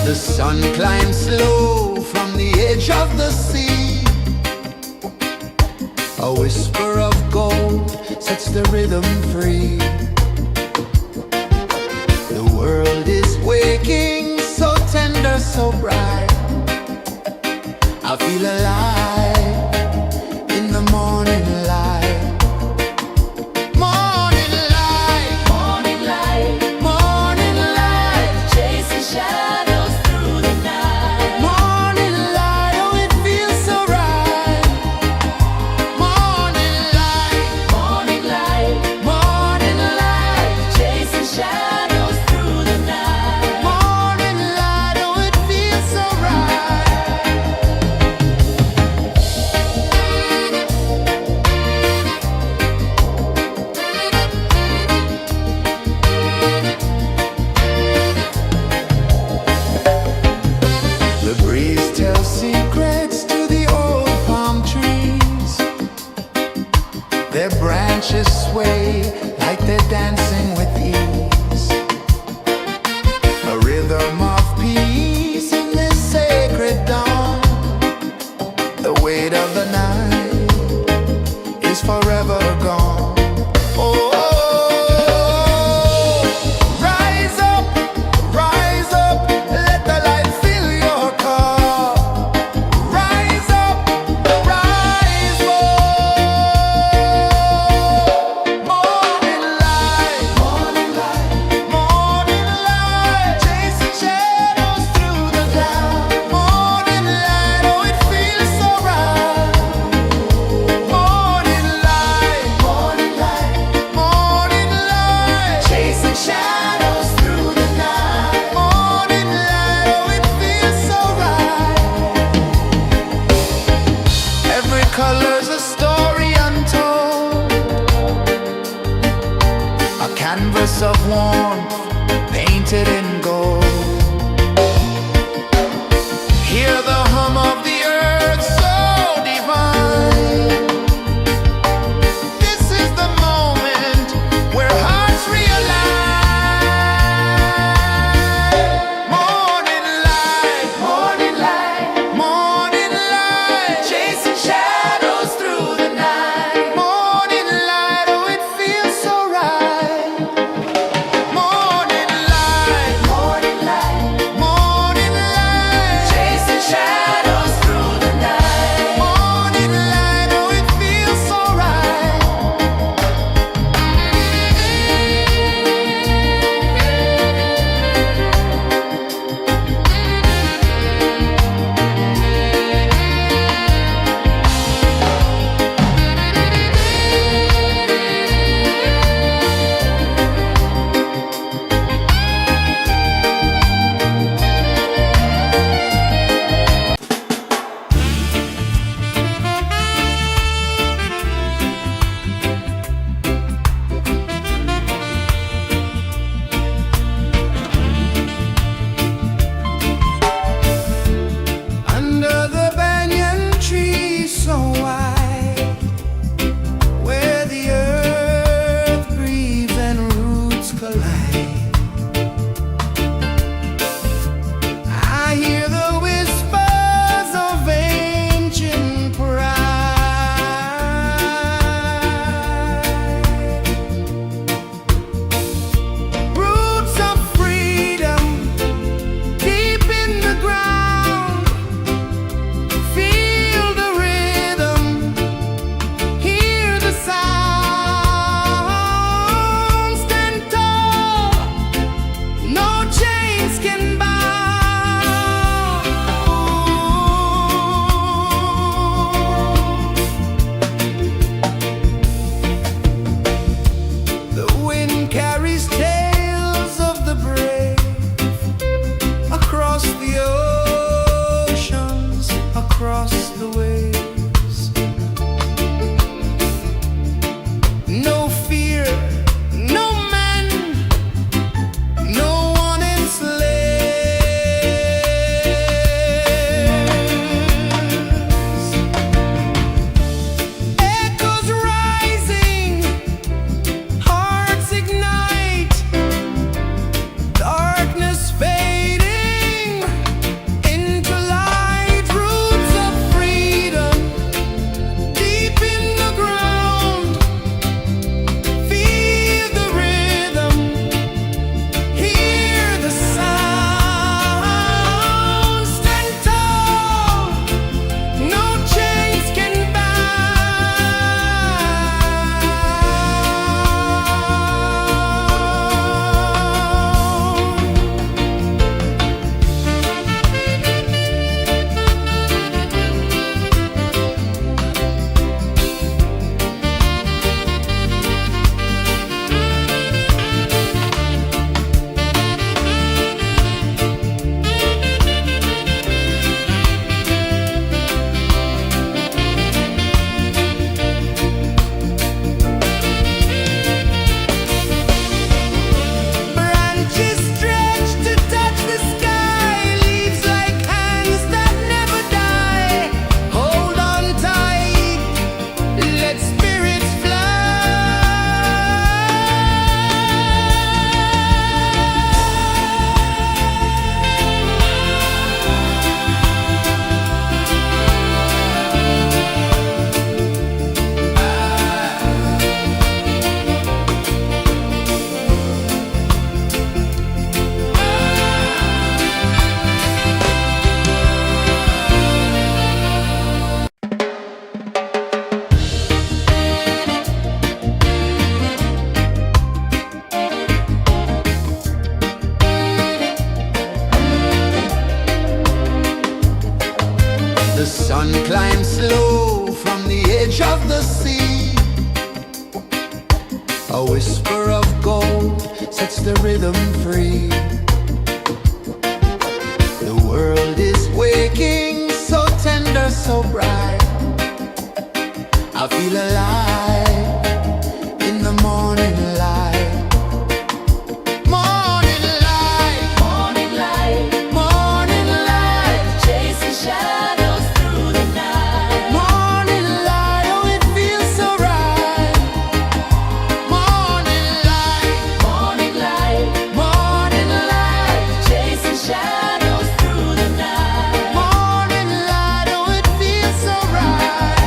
The sun climbs slow from the edge of the sea. A whisper of gold sets the rhythm free. The world is waking, so tender, so bright. I feel alive in the morning light. Morning light, morning light, morning light, chasing shadows through the night. Morning light, oh it feels so right. Morning light, morning light, morning light, chasing shadows through the night. Morning light, oh it feels so right. The breeze tells secrets to the old palm trees. Their branches sway like they're dancing with ease. A rhythm of peace in this sacred dawn. The weight of the night is forever gone. Oh, rise up, let the light fill your car. Rise up, rise more. Morning light, morning light, morning light, chasing shadows through the cloud. Morning light, oh it feels so right. Morning light, morning light, morning light, chasing shadows through the night. Morning light, oh it feels so right. Every color's a story untold, a canvas of warmth painted in gold. Hear the hum of the earth so divine. This is the moment where hearts realign. Morning light, morning light, morning light, chasing shadows through the night. Morning light, oh it feels so right. Morning light, morning light, morning light, chasing shadows through the night. Morning light, oh it feels so right. Under the banyan tree so wide, where the earth breathes and roots collide, I hear the whispers of ancient pride. Roots of freedom deep in the ground. Feel the rhythm, hear the sound. Stand tall sun climbs slow from the edge of the sea. A whisper of gold sets the rhythm free. The world is waking, so tender, so bright. I feel alive in the morning light. Morning light, Morning light, morning light, chasing shadows through the night. morning light, oh it feels so right. Morning light, Morning light, morning light, chasing shadows through the night. morning light, oh it feels so right.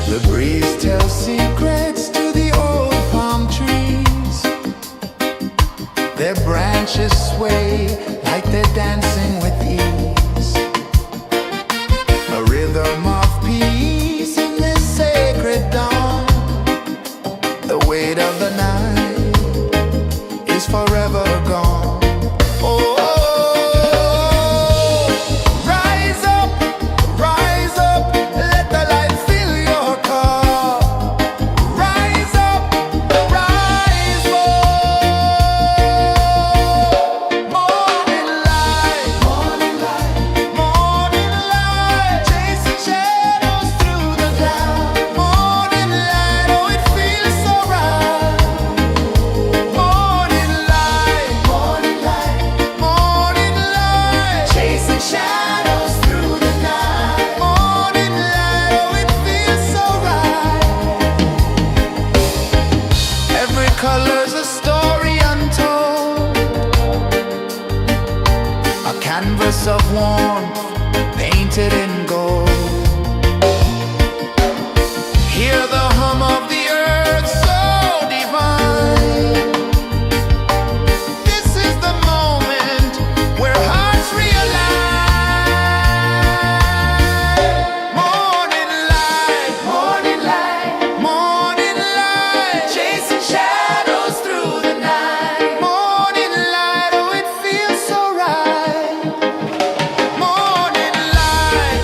The breeze tells secrets to the old palm trees. Their branches sway like they're dancing with ease. A rhythm of peace in this sacred dawn. The weight of the night is forever gone. Oh, rise up, let the light fill your cup. Rise up, rise up. Morning light, Morning light, morning light, chasing shadows through the cloud. Morning light, oh it feels so right. Morning light, morning light, morning light, chasing shadows through the night. morning light, oh it feels so right. Every color's a story untold, a canvas of warmth painted in gold. Hear the hum of the earth so divine. This is the moment where hearts realign. Morning light, Morning light, morning light, chasing shadows through the night. morning light, oh it feels so right. Morning light,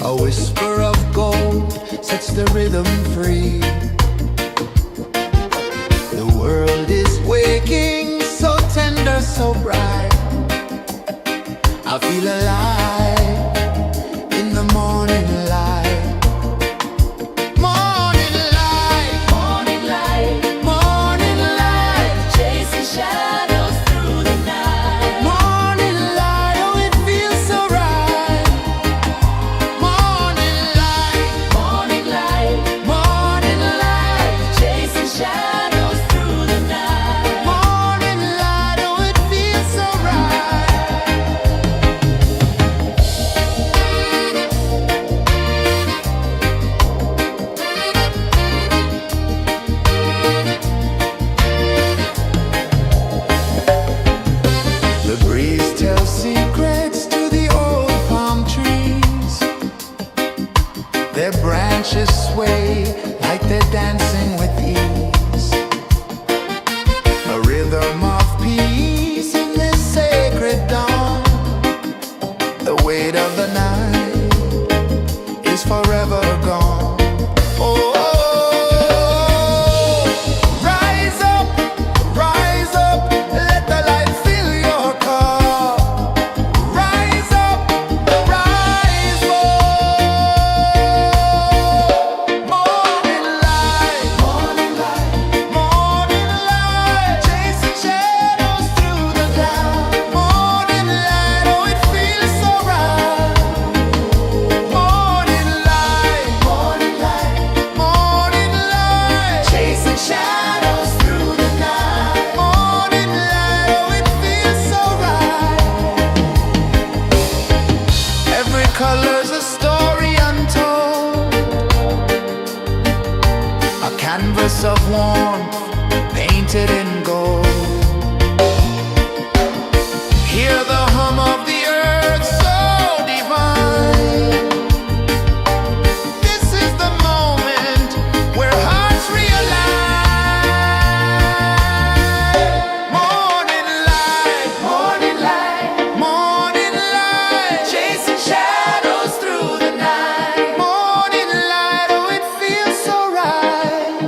A whisper of gold sets the rhythm free. The world is waking, so tender, so bright. I feel alive in the morning light. Morning light, Morning light, morning light, chasing shadows through the night. morning light, oh it feels so right. Morning light, Morning light, morning light, chasing shadows through the night. morning light, oh it feels so right. The breeze tells secrets to the old palm trees. Their branches sway like they're dancing with ease. A rhythm of peace in this sacred dawn. The weight of the night is forever gone. Oh, rise up, let the light fill your cup. Rise up, rise up. Morning light, morning light, morning light, chasing shadows through the cloud. Morning light, oh it feels so right. Morning light, morning light, morning light, chasing shadows through the night. Morning light, oh it feels so right. Every color's a story untold, a canvas of warmth painted in gold. Hear the hum of the earth so divine. This is the moment where hearts realign. Morning light, morning light, morning light, chasing shadows through the night. Morning light, oh it feels so right.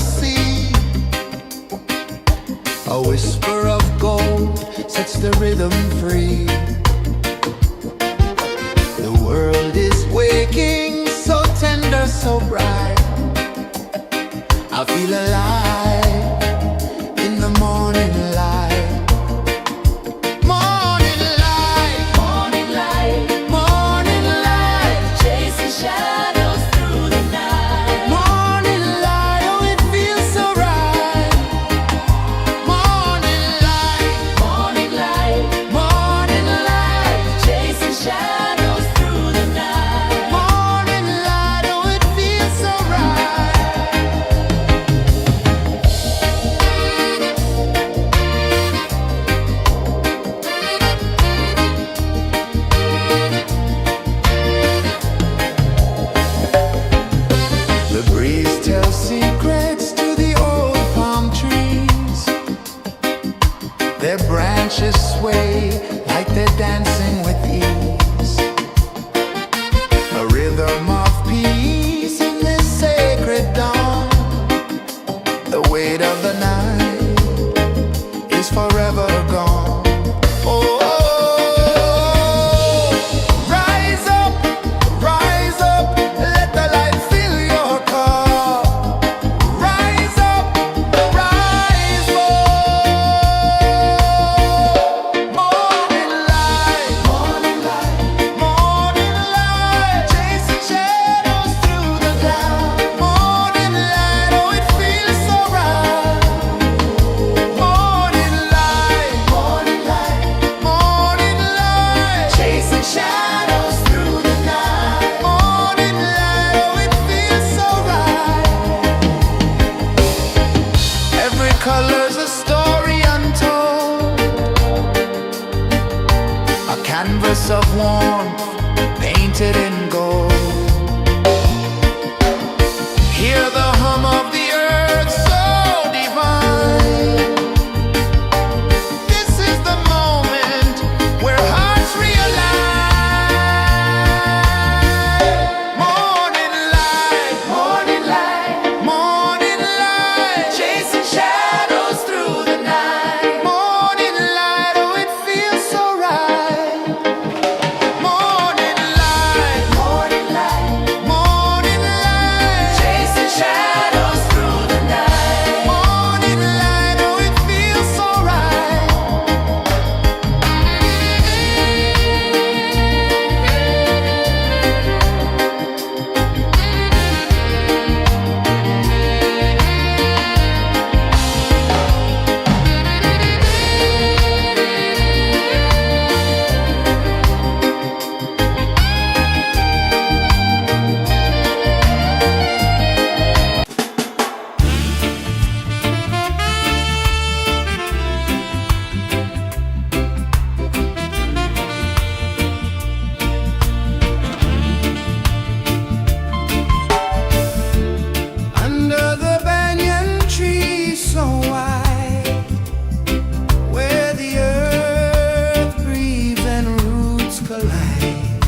sea. A whisper of gold sets the rhythm free. The world is waking, so tender, so bright. I feel alive in the morning light. Morning light, Morning light, morning light, chasing shadows through the night. morning light, oh it feels so right. Morning light, Morning light, morning light, chasing shadows through the night. morning light, oh it feels so right. The breeze tells secrets to the old palm trees. Their branches sway like they're dancing with ease. A rhythm of peace in this sacred dawn. The weight of the night is forever gone. Oh, rise up, let the light fill your cup. Rise up, rise up. Morning light, morning light, morning light, chasing shadows through the cloud. Morning light, oh it feels so right. Morning light, morning light, morning light, chasing shadows through the night. Morning light, oh it feels so right. Every color's a story untold, a canvas of warmth painted in gold. Hear the hum of the earth so divine. This is the moment where hearts realign. Morning light, morning light, morning light, chasing shadows through the night. Morning light, oh it feels so right. Morning light, morning light, morning light, chasing shadows through the night. Morning light, oh it feels so right. Under the banyan tree so wide, where the earth breathes and roots collide,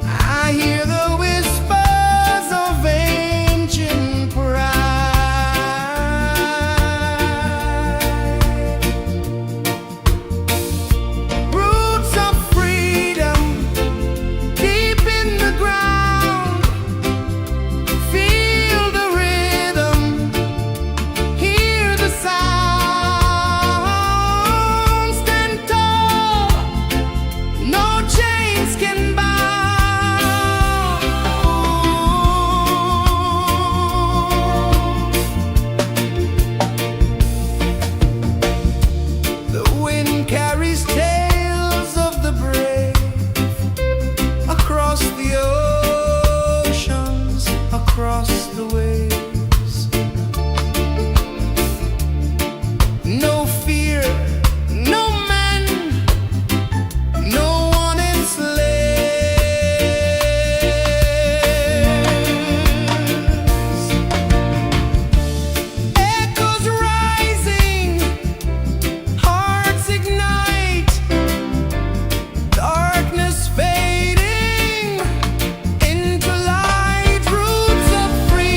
I hear the whispers of ancient pride. Roots of freedom deep in the ground. Feel the rhythm, hear the sound. Stand tall, no chains can bound. The wind carries tales of the brave across the oceans, across the waves. No fear, no man, no one enslaves. Echoes rising, hearts ignite, darkness fading into light. Roots of freedom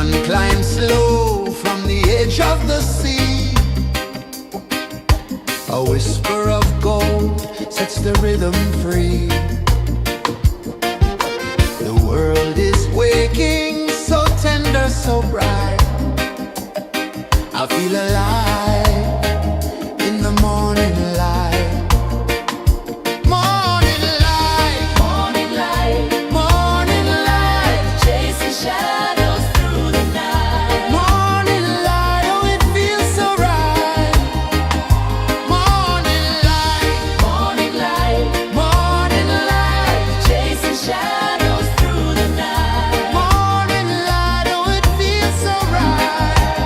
Sun climbs slow from the edge of the sea. A whisper of gold sets the rhythm free. The world is waking, so tender, so bright. I feel alive in the morning light. Morning light, Morning light, morning light, chasing shadows through the night. morning light, oh it feels so right. Morning light, Morning light, morning light, chasing shadows through the night. morning light, oh it feels so right.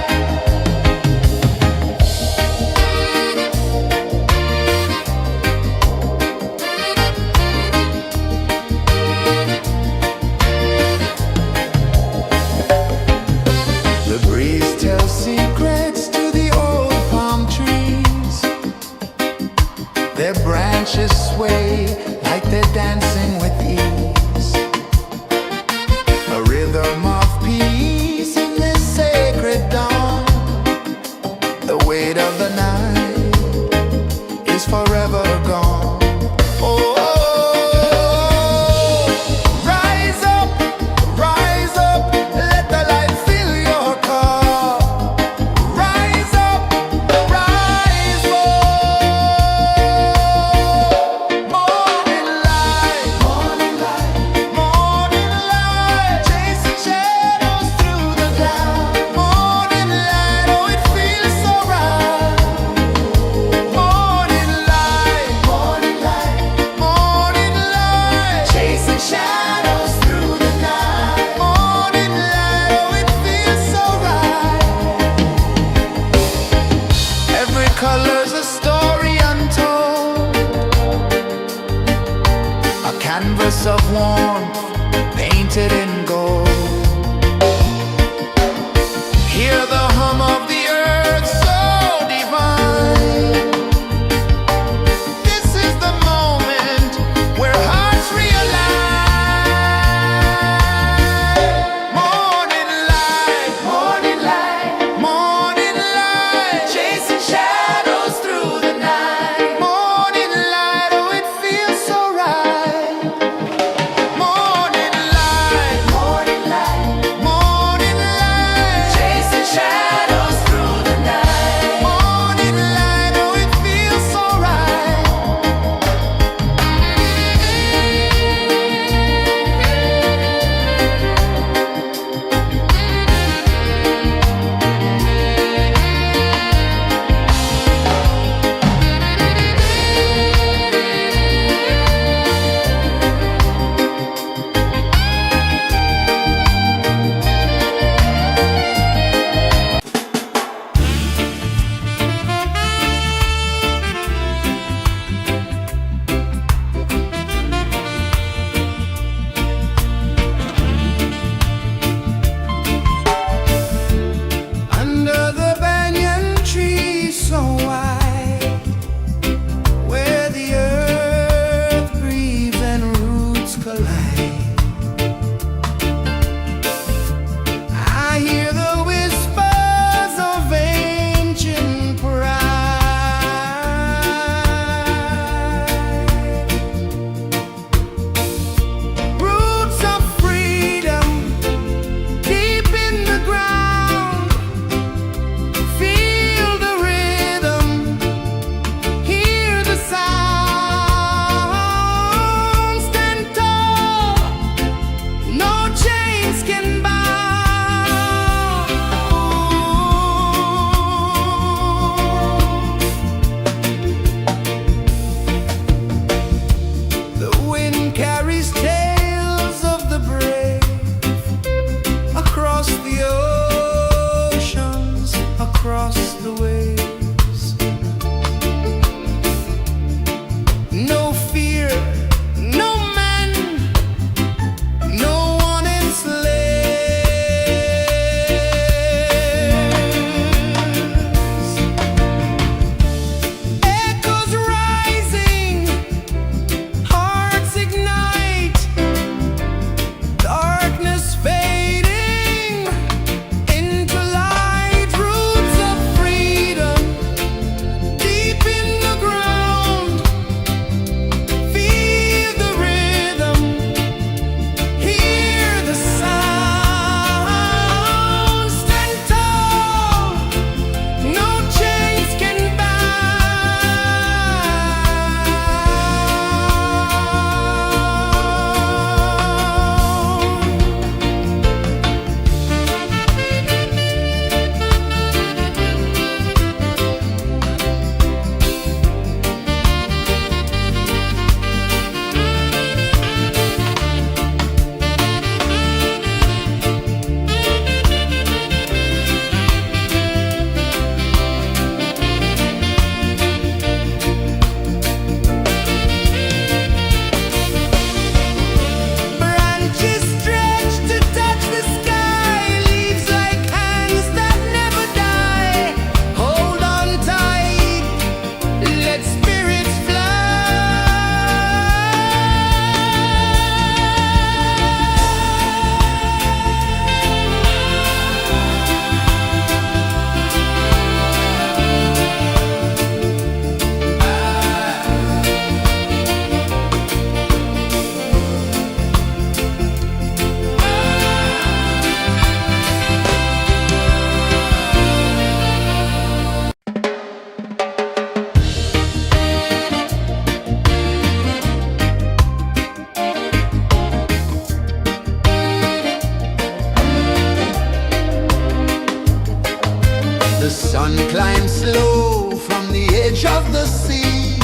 sun climbs slow from the edge of the sea.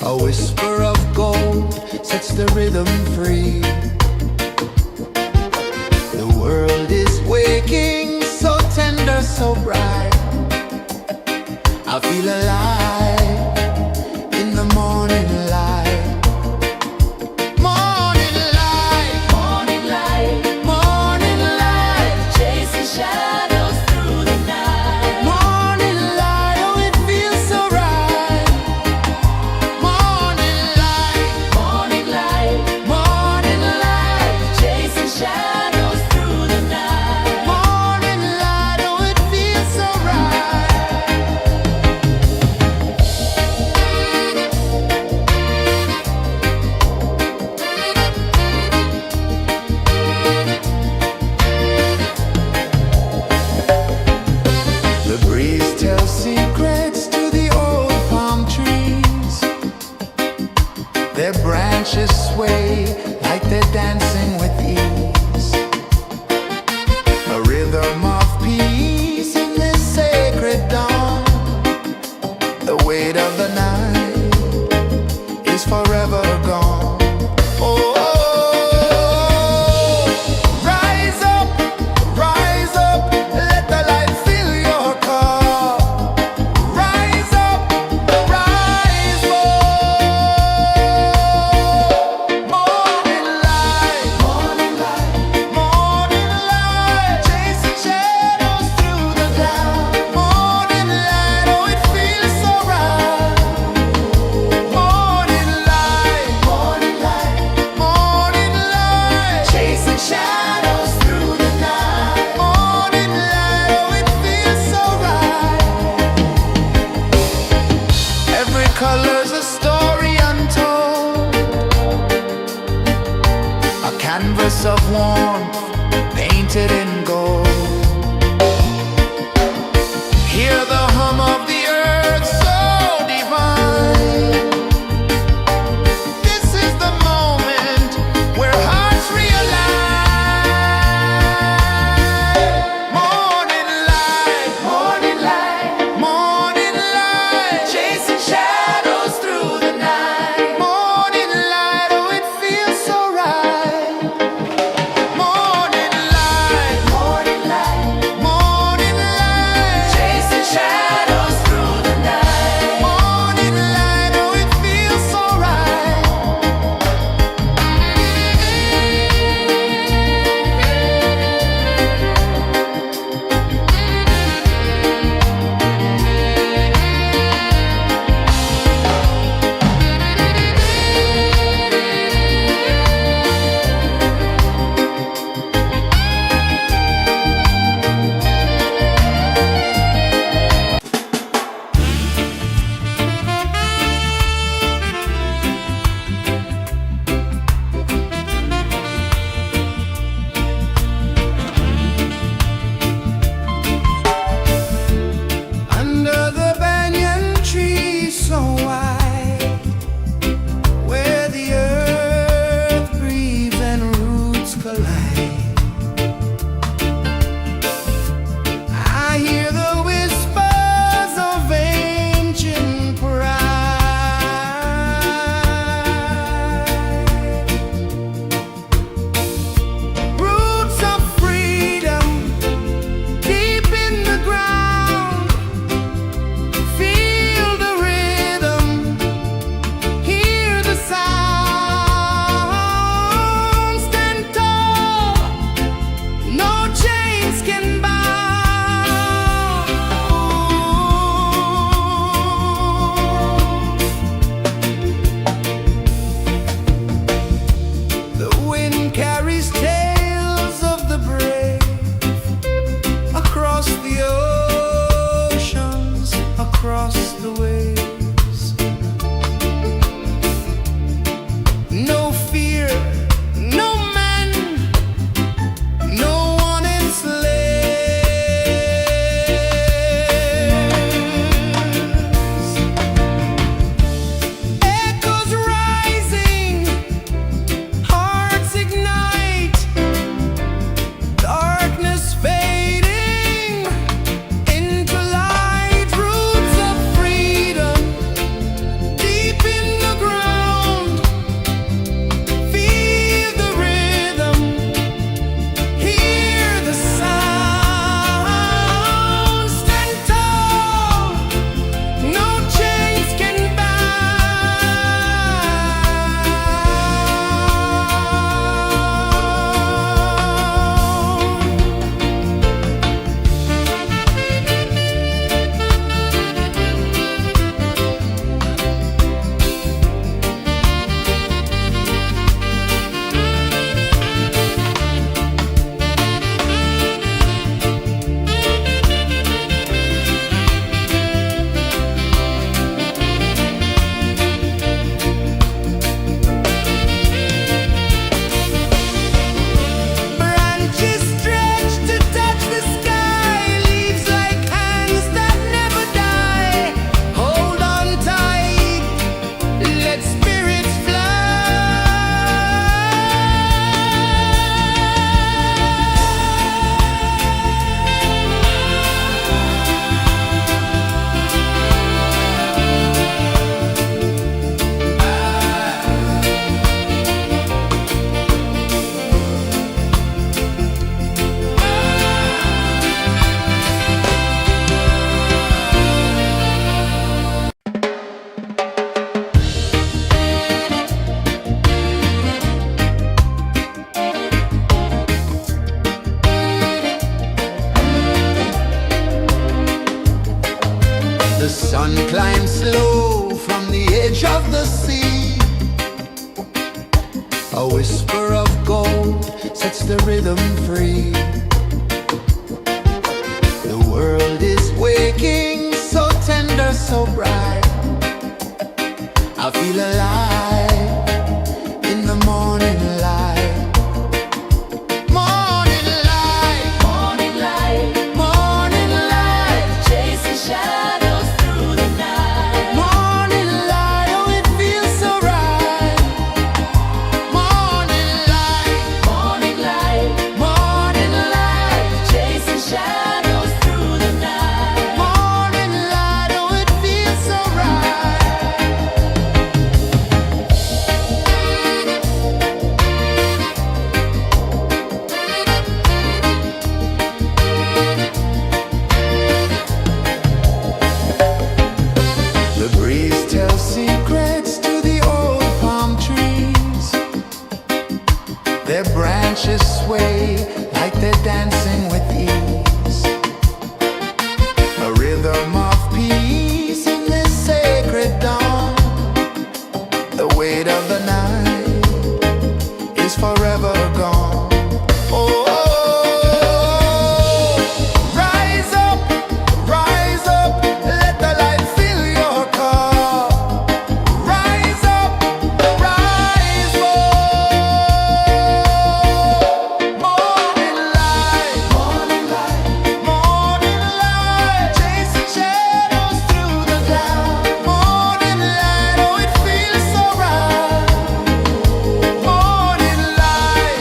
A whisper of gold sets the rhythm free. The world is waking, so tender, so bright. I feel alive in the morning light. Morning light, Morning light, morning light, chasing shadows through the night. morning light, oh it feels so right. Morning light, Morning light, morning light, chasing shadows through the night. morning light, oh it feels so right. The breeze tells secrets to the old palm trees. Their branches sway like they're dancing with ease. A rhythm of peace in this sacred dawn. The weight of the night is forever gone. Oh, rise up, let the light fill your cup. Rise up, rise up. Morning light, morning light, chasing shadows through the cloud. Morning light, oh it feels so right. Morning light, chasing shadows through the night. Morning light, oh it feels so right. Every color's a story untold, a canvas of warmth painted in gold. Hear the hum of the earth so divine. This is the moment where hearts realign. Morning light, chasing shadows through the night. Morning light, oh it feels so right. Morning light, chasing shadows through the night. Morning light, oh it feels so right. Under the banyan tree so wide, where the earth breathes and roots collide, I hear the whispers of ancient pride. Roots of freedom deep in the ground. Feel the rhythm, hear the sound. Stand tall, no chains can bound. The wind carries tales of the brave across the oceans, across the waves. No fear, no man, no one enslaved. The sun climbs slow from the edge of the sea. A whisper of gold sets the rhythm free. The world is waking, so tender, so bright. I feel alive in the morning light. Morning light, Morning light, morning light, chasing shadows through the night. morning light, oh it feels so right. Morning light, Morning light, morning light, chasing shadows through the night. morning light, oh it feels so right. The breeze tells secrets to the old palm trees. Their branches sway like they're dancing with ease. A rhythm of peace in this sacred dawn. The weight of the night is forever gone. Oh, rise up, let the light fill your cup. Rise up, rise more. Morning light, morning light, chasing shadows through the cloud. Morning light, oh it feels so right. Morning light,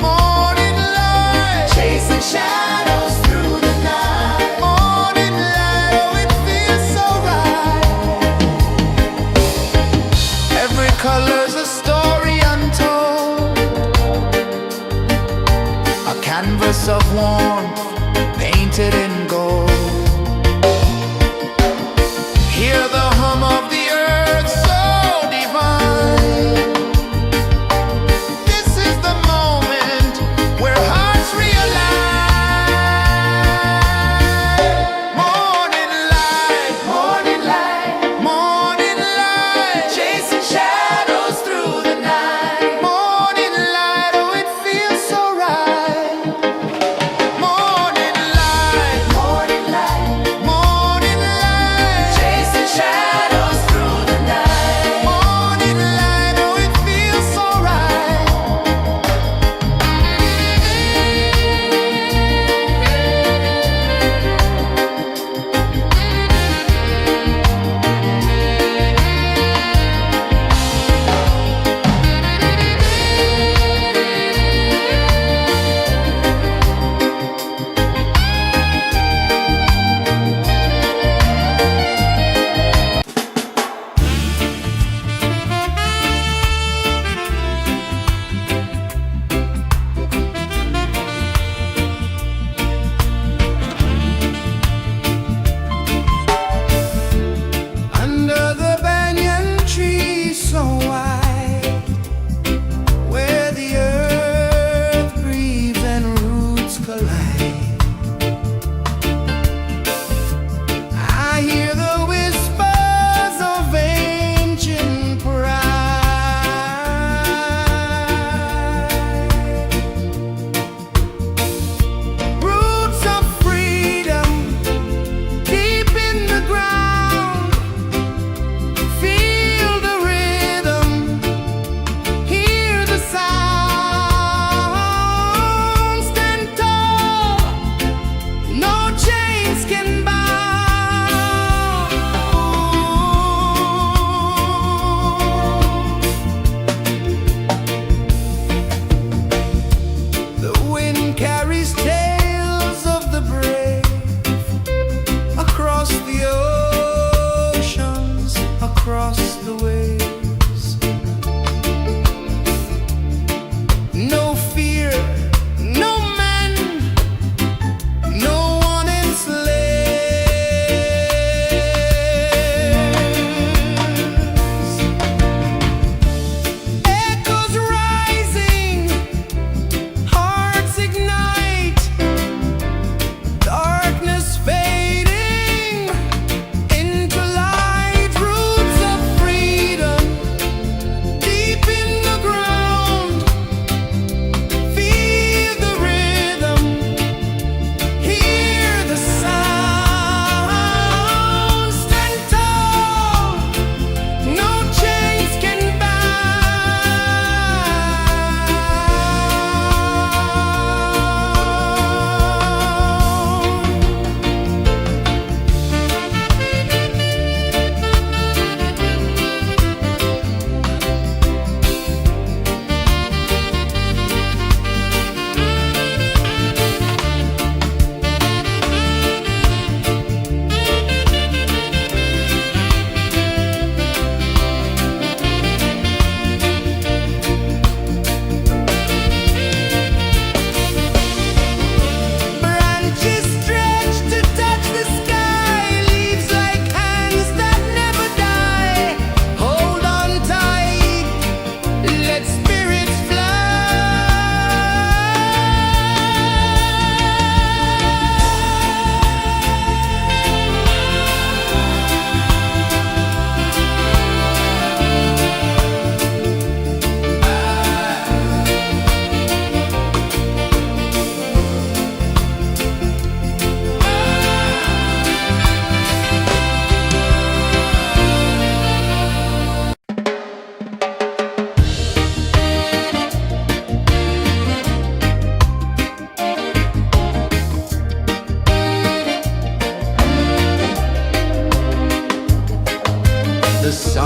morning light, chasing shadows through the night. Morning light, oh it feels so right. Every color's a story untold, a canvas of warmth painted in gold. Hear the hum of the earth so divine. This is the moment where hearts realign. Morning light, morning light, chasing shadows through the night. Morning light, oh it feels so right. Morning light,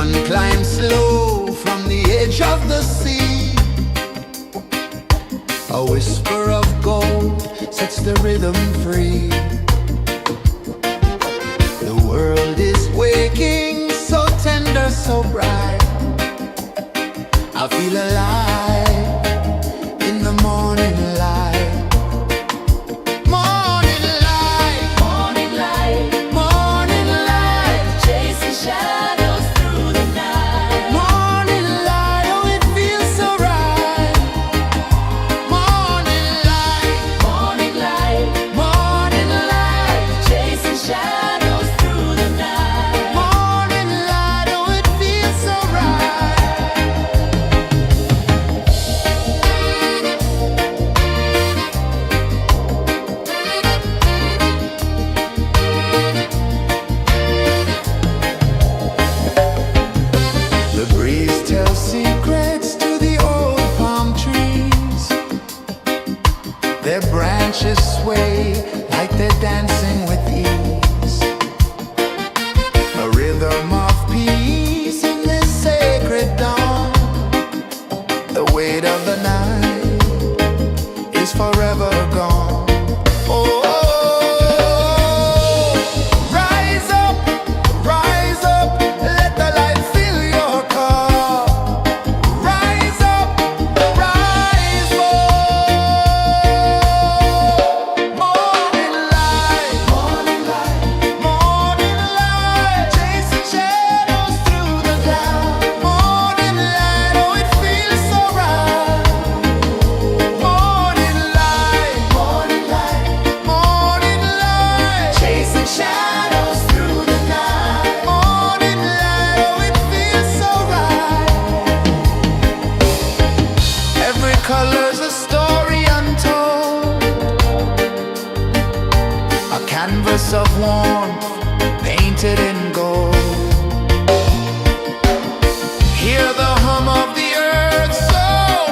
sun climbs slow from the edge of the sea. A whisper of gold sets the rhythm free. The world is waking, so tender, so bright. I feel alive in the morning light. Morning light, Morning light, morning light, chasing shadows through the night. morning light, oh it feels so right. Morning light, Morning light, morning light, chasing shadows through the night. morning light, oh it feels so right. The breeze tells secrets to the old palm trees. Their branches sway like they're dancing with ease. A rhythm of peace in this sacred dawn. The weight of the night is forever gone. Oh, rise up, let the light fill your cup. Rise up, rise up. Morning light, morning light, chasing shadows through the cloud. Morning light, oh it feels so right. Morning light, chasing shadows through the night. Morning light, oh it feels so right. Every color's a story untold, a canvas of warmth painted in gold. Hear the hum of the earth so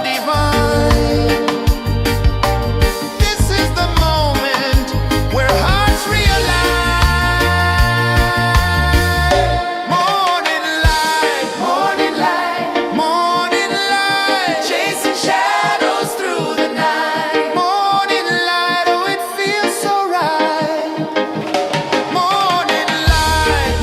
divine. This is the moment where hearts realign. Morning light, morning light, chasing shadows through the night. Morning light, oh it feels so right. Morning light,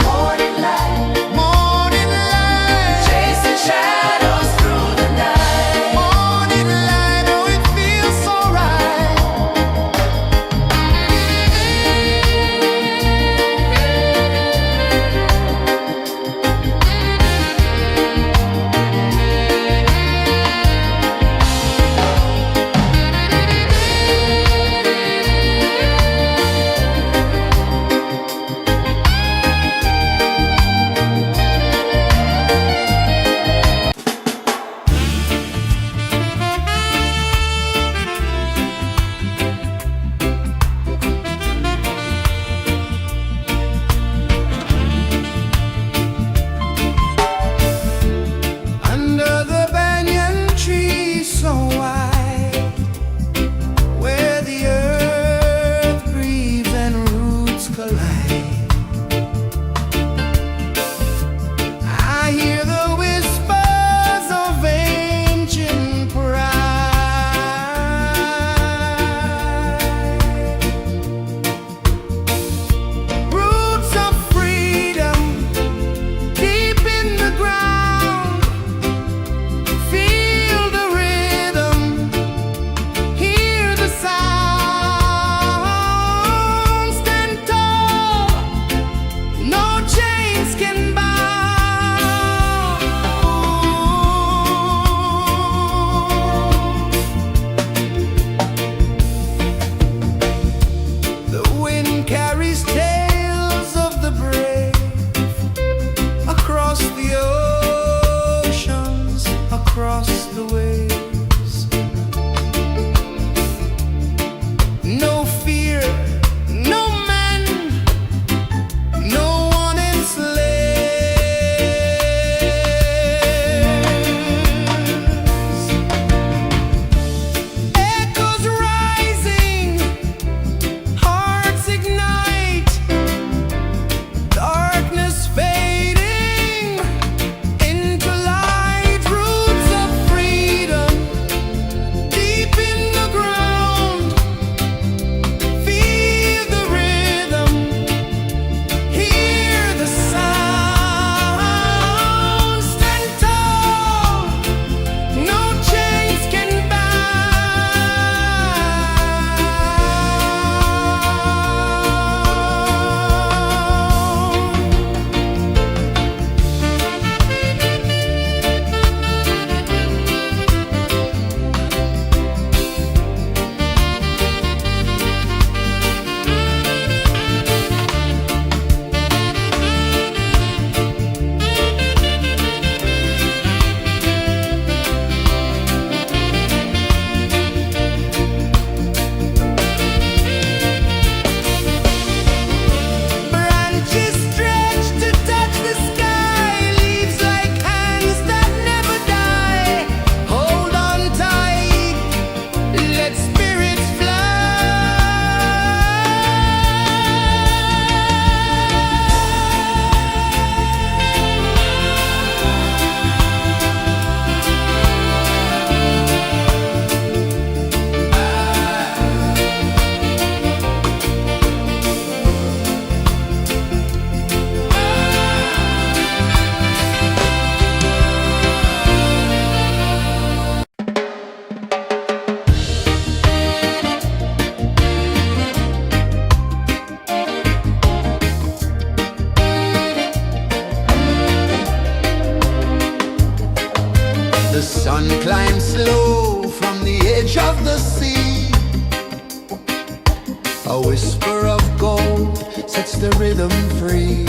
A whisper of gold sets the rhythm free.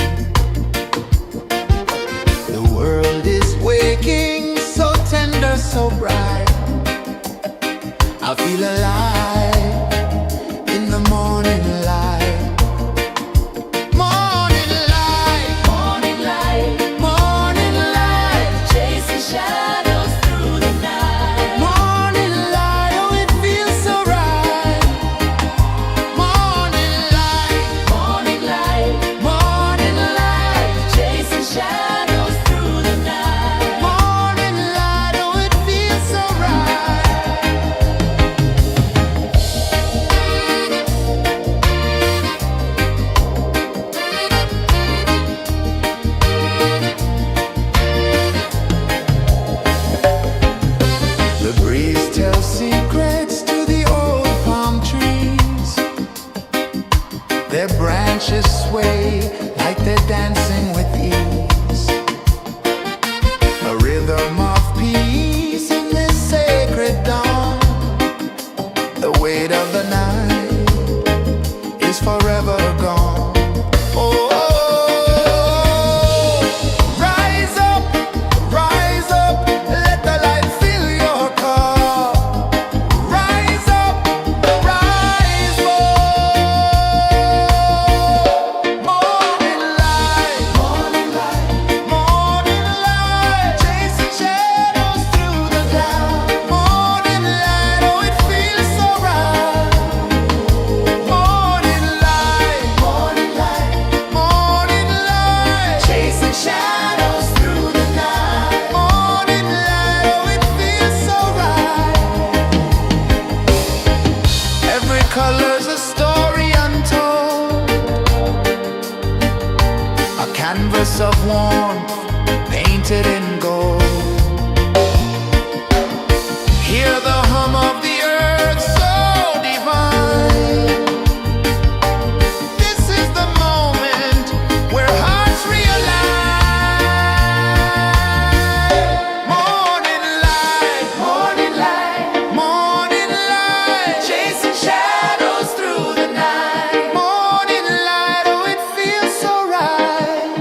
The world is waking, so tender, so bright. I feel alive in the morning light. Morning light, Morning light, morning light, chasing shadows through the night. morning light, oh it feels so right. Morning light, Morning light, morning light, chasing shadows through the night. morning light, oh it feels so right. The breeze tells secrets to the old palm trees. Their branches sway like they're dancing with ease. A rhythm of peace in this sacred dawn. The weight of the night is forever gone. Oh, rise up, let the light fill your cup. Rise up, rise up. Morning light, morning light, morning light, chasing shadows through the cloud. Morning light, oh it feels so right. Morning light, morning light, morning light, chasing shadows through the night. Morning light, oh it feels so right. Every color's a story untold, a canvas of warmth painted in gold. Hear the hum of the earth so divine. This is the moment where hearts realign. Morning light, morning light, morning light, chasing shadows through the night. Morning light, oh it feels so right.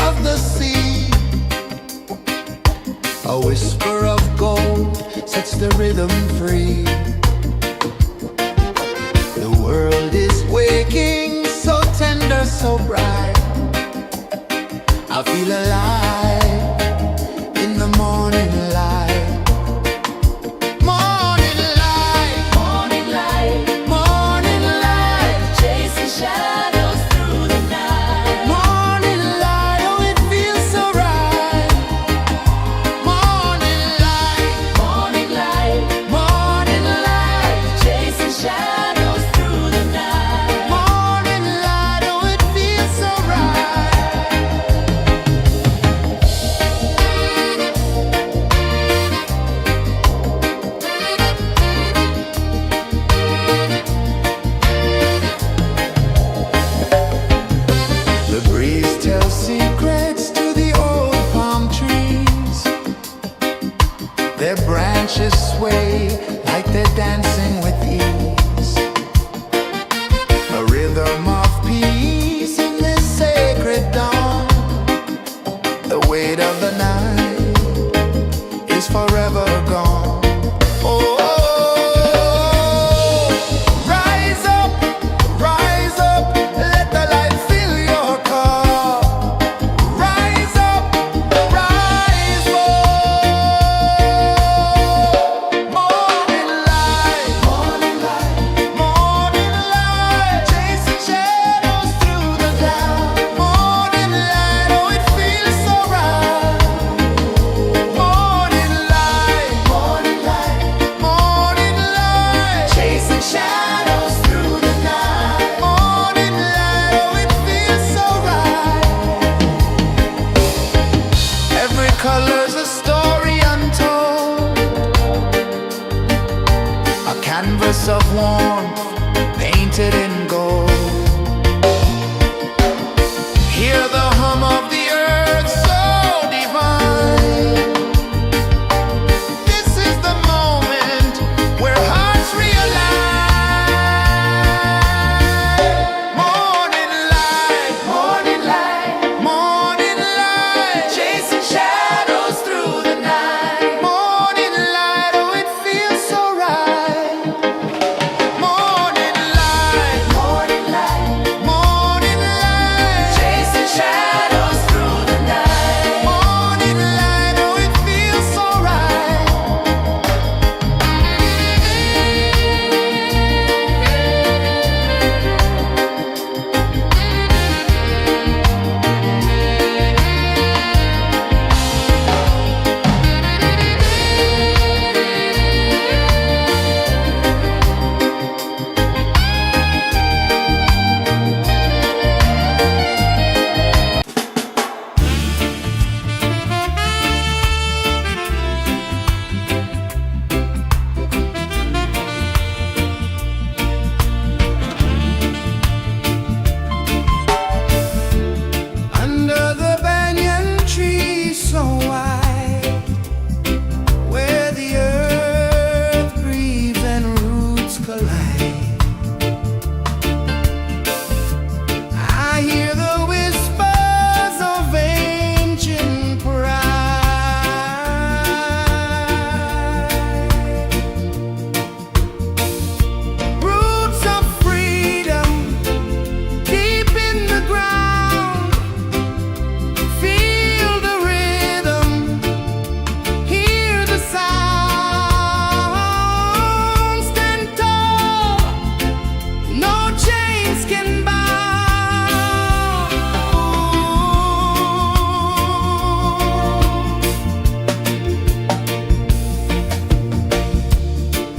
of the sea. A whisper of gold sets the rhythm free. The world is waking, so tender, so bright. I feel alive in the morning light. Morning light, Morning light, morning light, chasing shadows through the night. morning light, oh it feels so right. Morning light, Morning light, morning light, chasing shadows through the night. morning light, oh it feels so right. The breeze tells secrets to the old palm trees. Their branches sway like they're dancing with ease. A rhythm of peace in this sacred dawn. The weight of the night is forever gone. Oh, rise up, let the light fill your car. Rise up, rise up. Morning light, morning light, morning light, chasing shadows through the cloud. Morning light, oh it feels so right. Morning light, morning light, morning light, chasing shadows through the night. Morning light, oh it feels so right. Every color's a story untold, a canvas of warmth painted in gold. Hear the hum of the earth so divine. This is the moment where hearts realign. Morning light, morning light, morning light, chasing shadows through the night. Morning light, oh it feels so right. Morning light, morning light, morning light, chasing shadows through the night. Morning light, oh it feels so right. Under the banyan tree so wide, where the earth breathes and roots collide, I hear the whispers of ancient pride. Roots of freedom deep in the ground. Feel the rhythm, hear the sound. Stand tall, no chains can bound.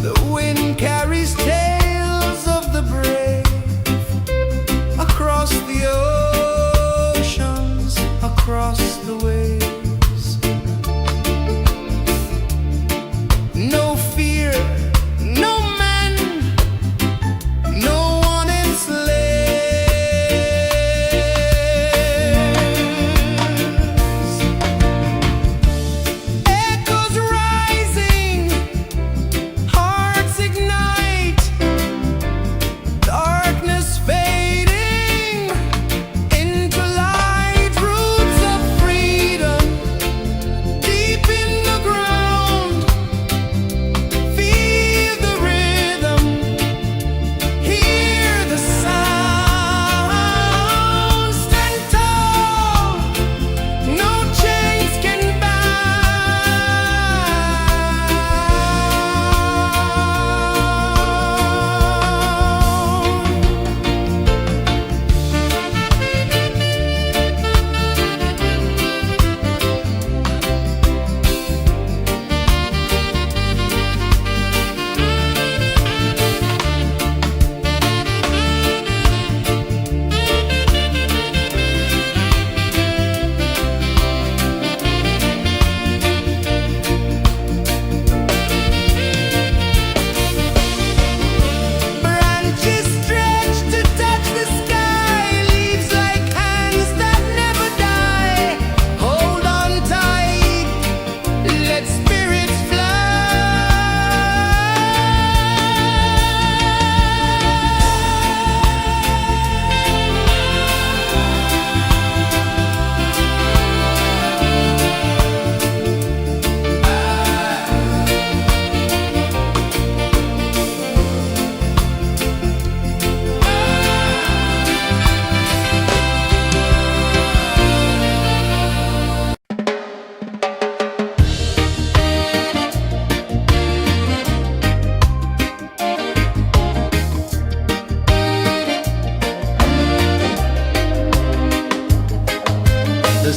The wind carries tales of the brave across the oceans, across the waves. No fear, no man, no one enslaves. Echoes rising, hearts ignite, darkness fading into light. Roots of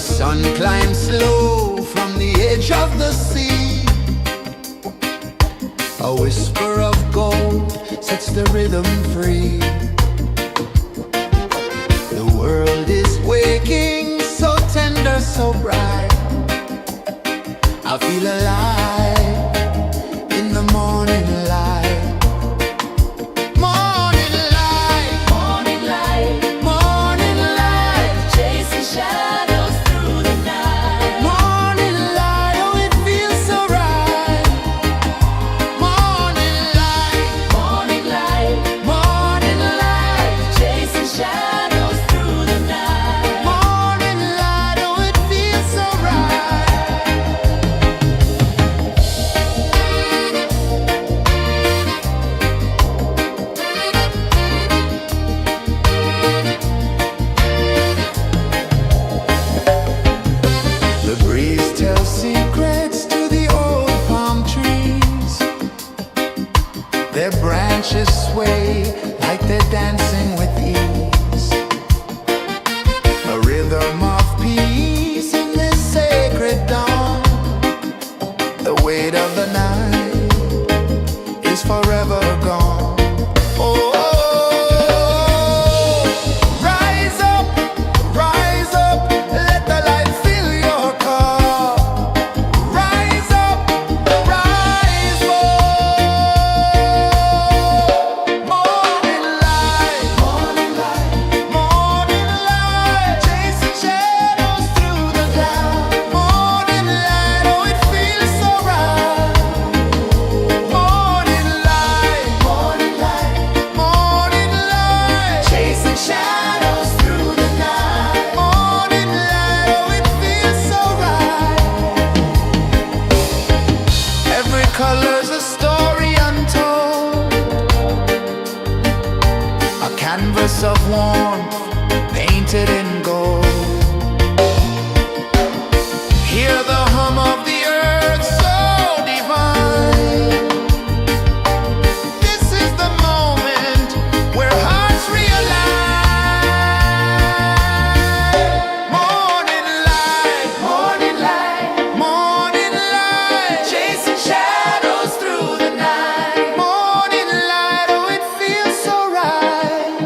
sun climbs slow from the edge of the sea. A whisper of gold sets the rhythm free. The world is waking, so tender, so bright. I feel alive in the morning light. Morning light, Morning light, morning light, chasing shadows through the night. morning light, oh it feels so right. Morning light, Morning light, morning light, chasing shadows through the night. morning light, oh it feels so right. The breeze tells secrets to the old palm trees. Their branches sway like they're dancing with ease. A rhythm of peace in this sacred dawn. The weight of the night is forever gone. Oh, rise up, let the light fill your car. Rise up, rise up. Morning light, morning light, morning light, chasing shadows through the cloud. Morning light, oh it feels so right. Morning light, morning light, morning light, chasing shadows through the night. Morning light, oh it feels so right. Every color's a story untold, a canvas of warmth painted in gold. Hear the hum of the earth so divine. This is the moment where hearts realign. Morning light, morning light, morning light, chasing shadows through the night. Morning light, oh it feels so right.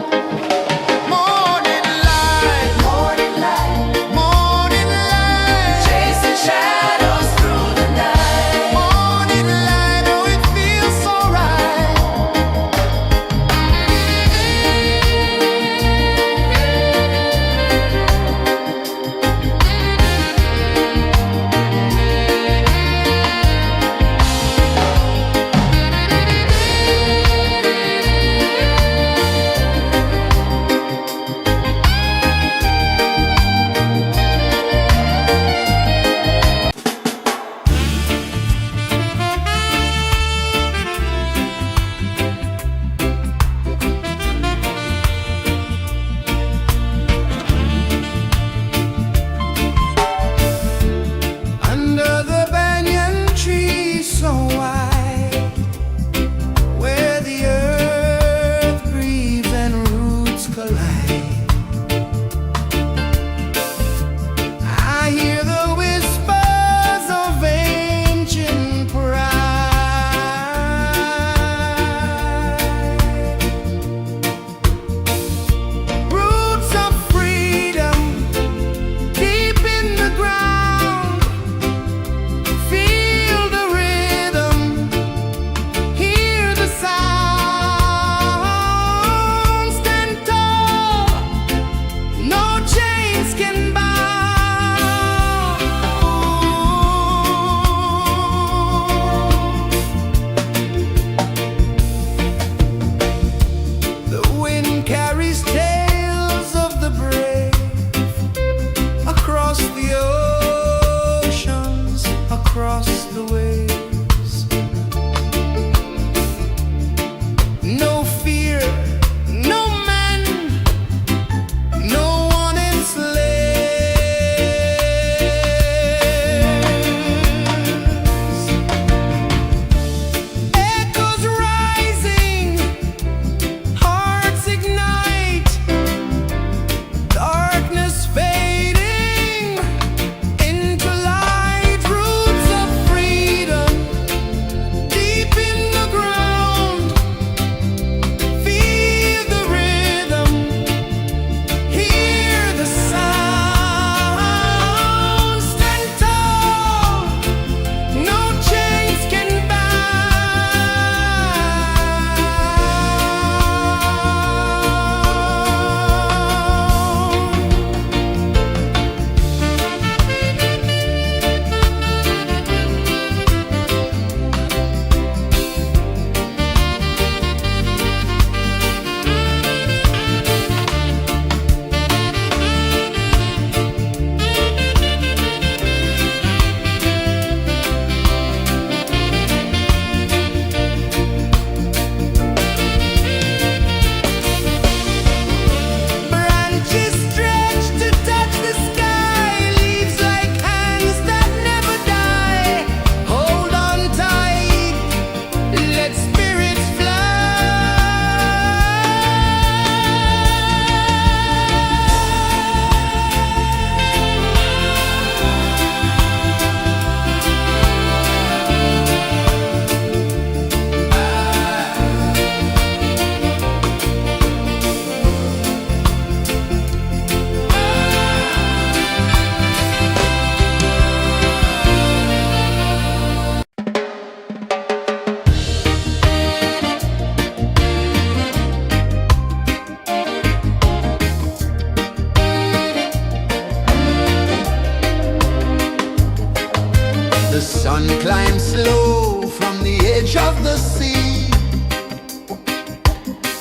The sun climbs slow from the edge of the sea.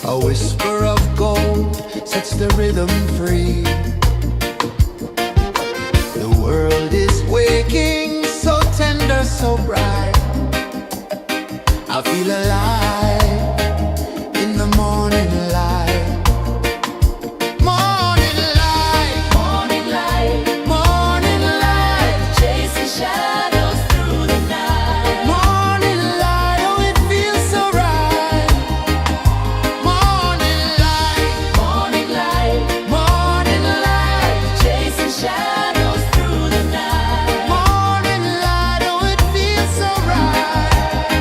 A whisper of gold sets the rhythm free. The world is waking, so tender, so bright. I feel alive in the morning light. Morning light, Morning light, morning light, chasing shadows through the night. morning light, oh it feels so right. Morning light, Morning light, morning light, chasing shadows through the night. morning light, oh it feels so right.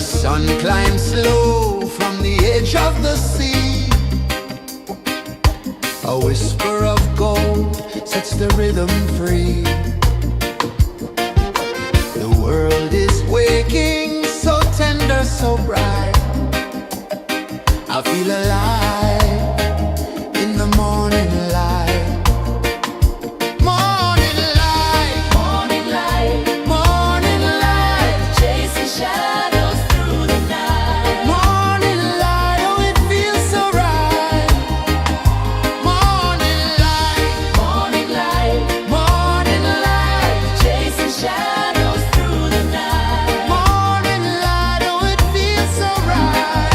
sun climbs slow from the edge of the sea. A whisper of gold sets the rhythm free. The world is waking, so tender, so bright. I feel alive in the morning light. Morning light, Morning light, morning light, chasing shadows through the night. morning light, oh it feels so right. Morning light, Morning light, morning light, chasing shadows through the night. morning light, oh it feels so right.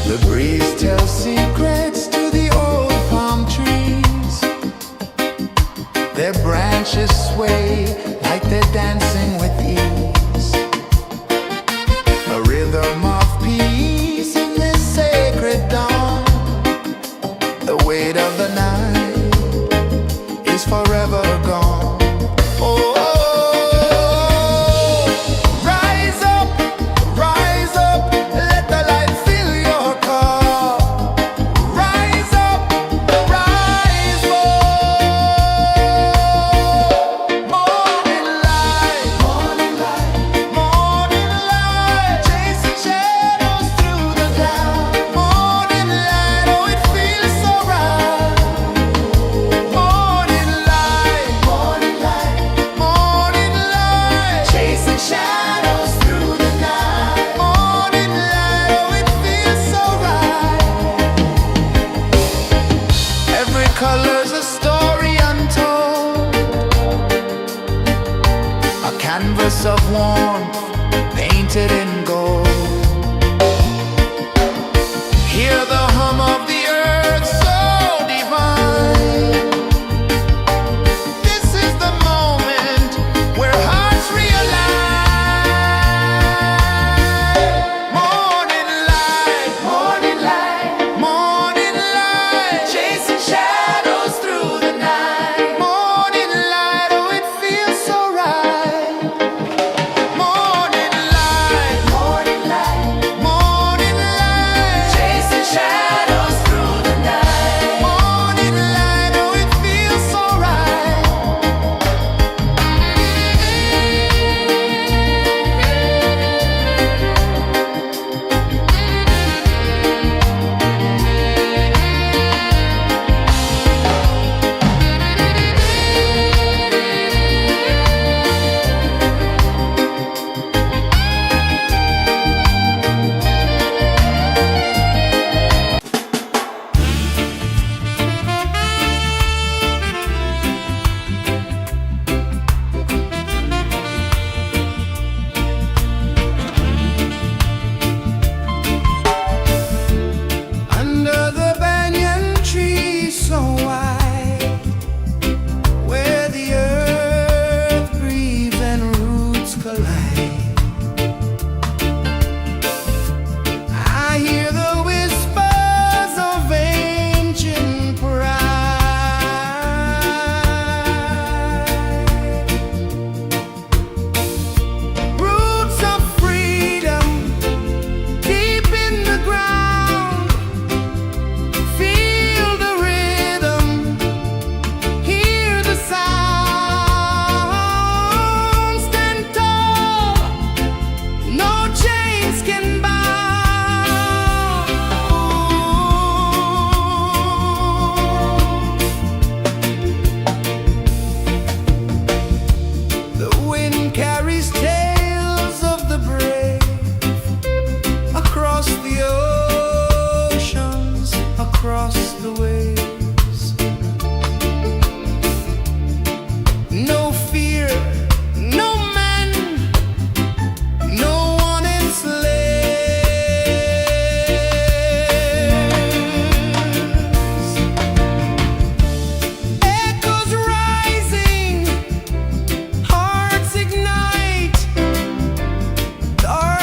The breeze tells secrets to the old palm trees. Their branches sway like they're dancing with ease. A rhythm of peace in this sacred dawn. The weight of the night is forever gone. Oh, rise up, let the light fill your cup. Rise up, rise up. Morning light, morning light, morning light, chasing shadows through the cloud. Morning light, oh it feels so right. Morning light, morning light, morning light, chasing shadows through the night. Morning light, oh it feels so right. Every color's a story untold, a canvas of warmth painted in gold. Hear the hum of the earth so divine. This is the moment where hearts realign. Morning light, morning light, morning light, chasing shadows through the night. Morning light, oh it feels so right. Morning light, morning light, morning light, chasing shadows through the night. Morning light, oh it feels so right. Under the banyan tree so wide, where the earth breathes and roots collide, I hear the whispers of ancient pride. Roots of freedom deep in the ground. Feel the rhythm, hear the sound. Stand tall, no chains can bound. The wind carries tales of the brave across the oceans, across the waves. No fear, no man, no one enslaves. Echoes rising, hearts ignite, dark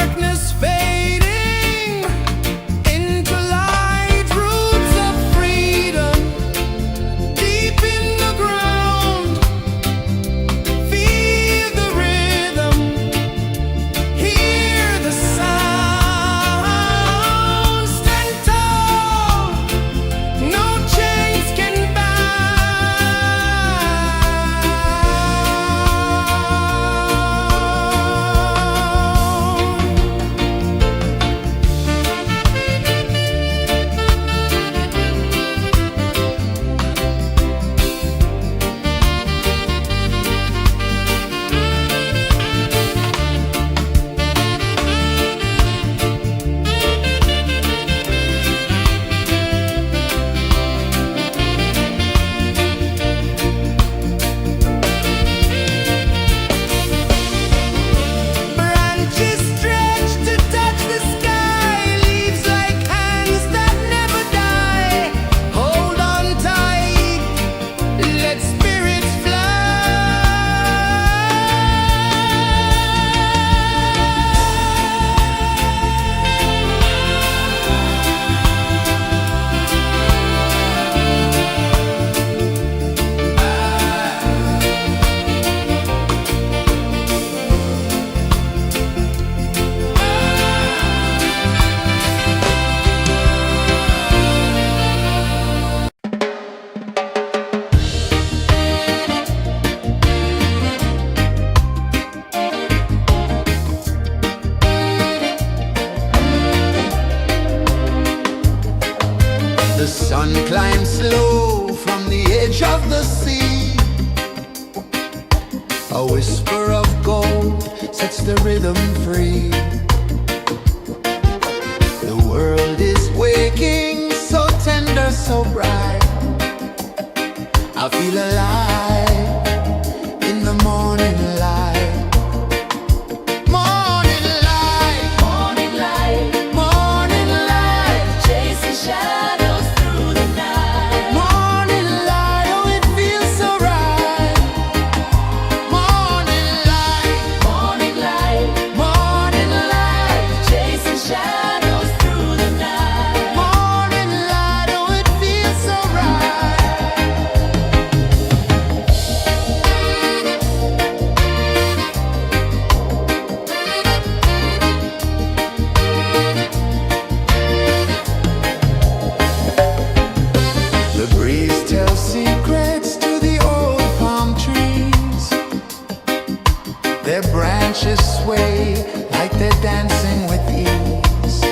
sun climbs slow from the edge of the sea. A whisper of gold sets the rhythm free. The world is waking, so tender, so bright. I feel alive in the morning light. Morning light, Morning light, morning light, chasing shadows through the night. morning light, oh it feels so right. Morning light, Morning light, morning light, chasing shadows through the night. morning light, oh it feels so right. The breeze tells secrets to the old palm trees. Their branches sway like they're dancing with ease.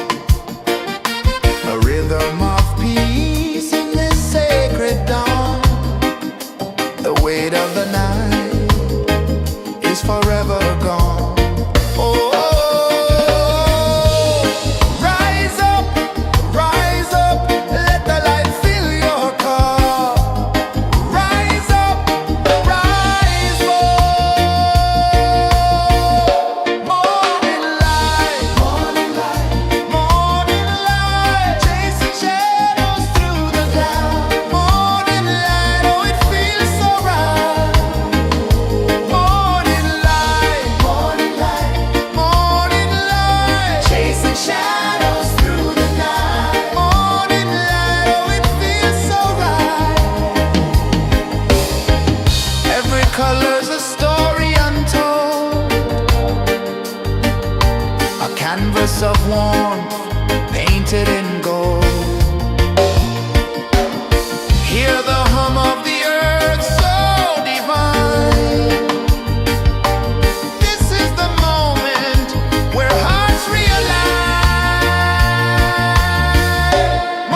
A rhythm of peace in this sacred dawn. The weight of the night is forever gone. Oh, rise up, let the light fill your cup. Rise up, rise up. Morning light, morning light, morning light, chasing shadows through the cloud. Morning light, oh it feels so right. Morning light, morning light, morning light, chasing shadows through the night. Morning light, oh it feels so right. Every color's a story untold, a canvas of warmth painted in gold. Hear the hum of the earth so divine. This is the moment where hearts realign.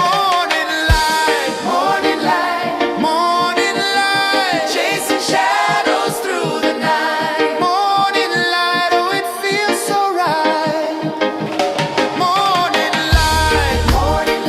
Morning light, morning light, morning light, chasing shadows through the night. Morning light, oh it feels so right. Morning light, morning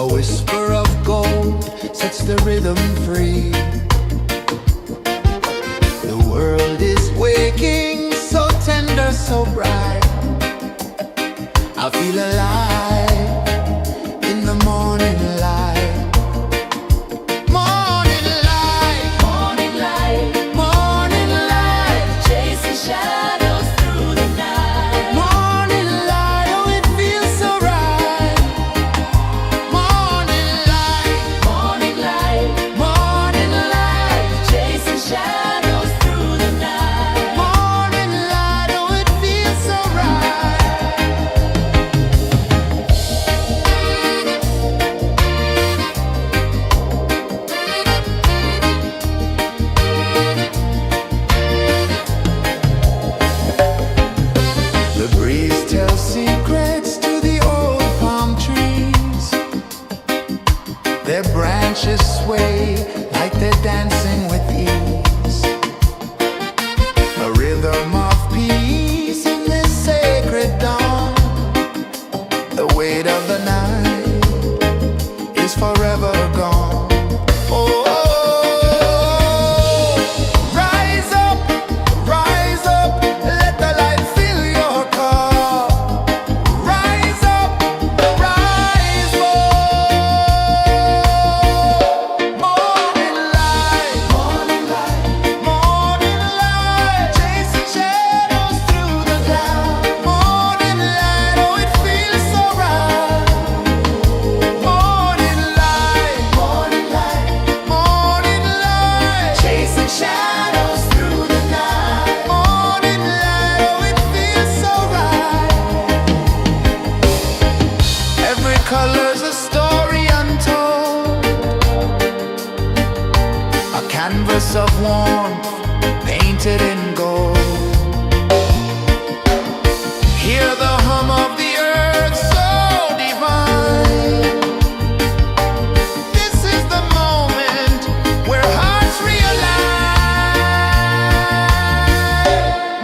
A whisper of gold sets the rhythm free. The world is waking, so tender, so bright. I feel alive in the morning light. Morning light, Morning light, morning light, chasing shadows through the night. morning light, oh it feels so right. Morning light, Morning light, morning light, chasing shadows through the night. morning light, oh it feels so right. The breeze tells secrets to the old palm trees. Their branches sway like they're dancing with ease. A rhythm of peace in this sacred dawn. The weight of the night is forever gone. Oh, rise up, let the light fill your cup. Rise up, rise up. Morning light, morning light, chasing shadows through the cloud. Morning light, oh it feels so right. Morning light, morning light, chasing shadows through the night. Morning light, oh it feels so right. Every color's a story untold, a canvas of warmth painted in gold. Hear the hum of the earth so divine. This is the moment where hearts realign.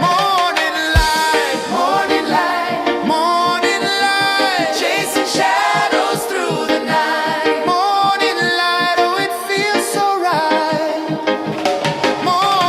Morning light, morning light, chasing shadows through the night. Morning light, oh it feels so right. Morning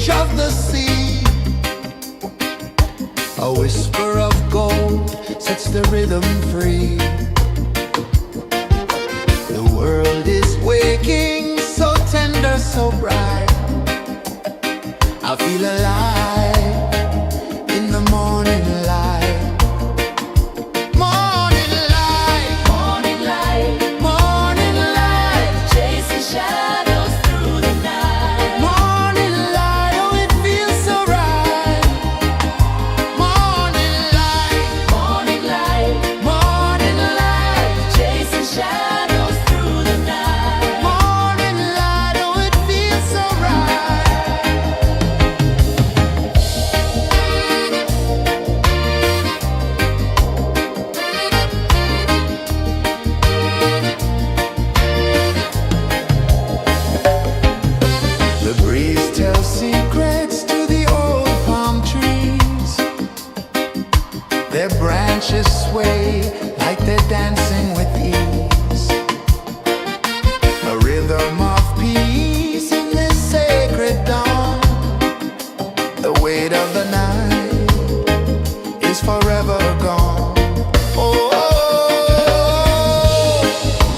edge of the sea. A whisper of gold sets the rhythm free. The world is waking, so tender, so bright. I feel alive in the morning light. Morning light, Morning light, morning light, chasing shadows through the night. morning light, oh it feels so right. Morning light, Morning light, morning light, chasing shadows through the night. morning light, oh it feels so right. The breeze tells secrets to the old palm trees. Their branches sway like they're dancing with ease. A rhythm of peace in this sacred dawn. The weight of the night is forever gone. Oh,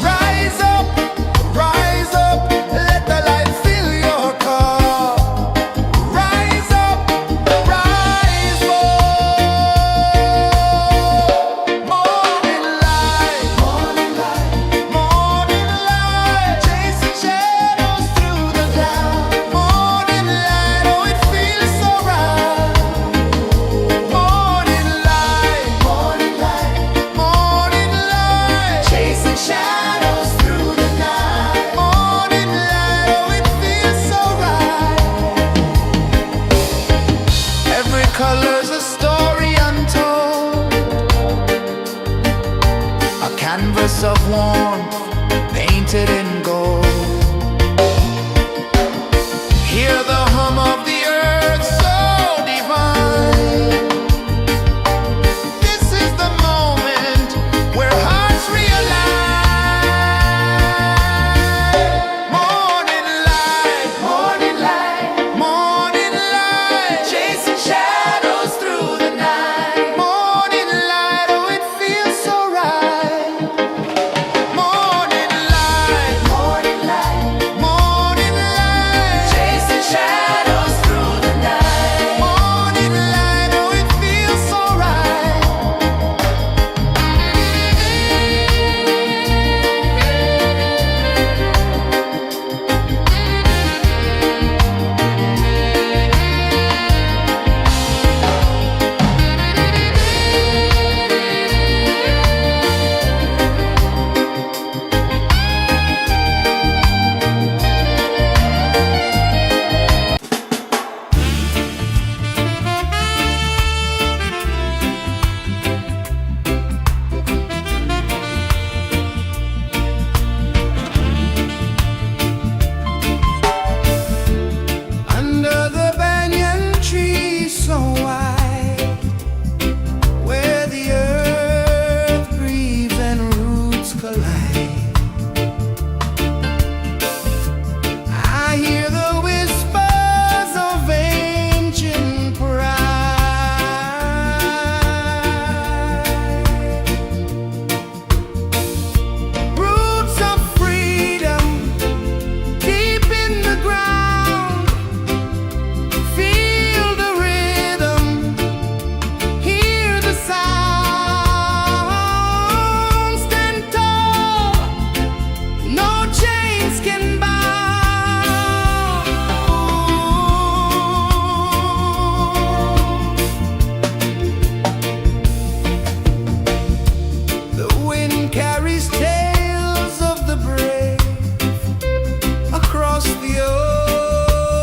rise up, let the light fill your cup. Rise up, rise up. Morning light, morning light, morning light, chasing shadows through the cloud. Morning light, oh it feels so right. Morning light, morning light, morning light, chasing shadows through the night. Morning light, oh it feels so right. Every color's a story untold, a canvas of warmth painted in gold. Hear the hum of the earth so divine. This is the moment where hearts realign. Morning light, morning light, morning light, chasing shadows through the night. Morning light, oh it feels so right. Morning light, morning light, morning light, chasing shadows through the night. Morning light, oh it feels so right. Under the banyan tree so wide, where the earth breathes and roots collide, I hear the whispers of ancient pride. Roots of freedom deep in the ground. Feel the rhythm, hear the sound. Stand tall, no chains can bound. The wind carries tales of the brave across the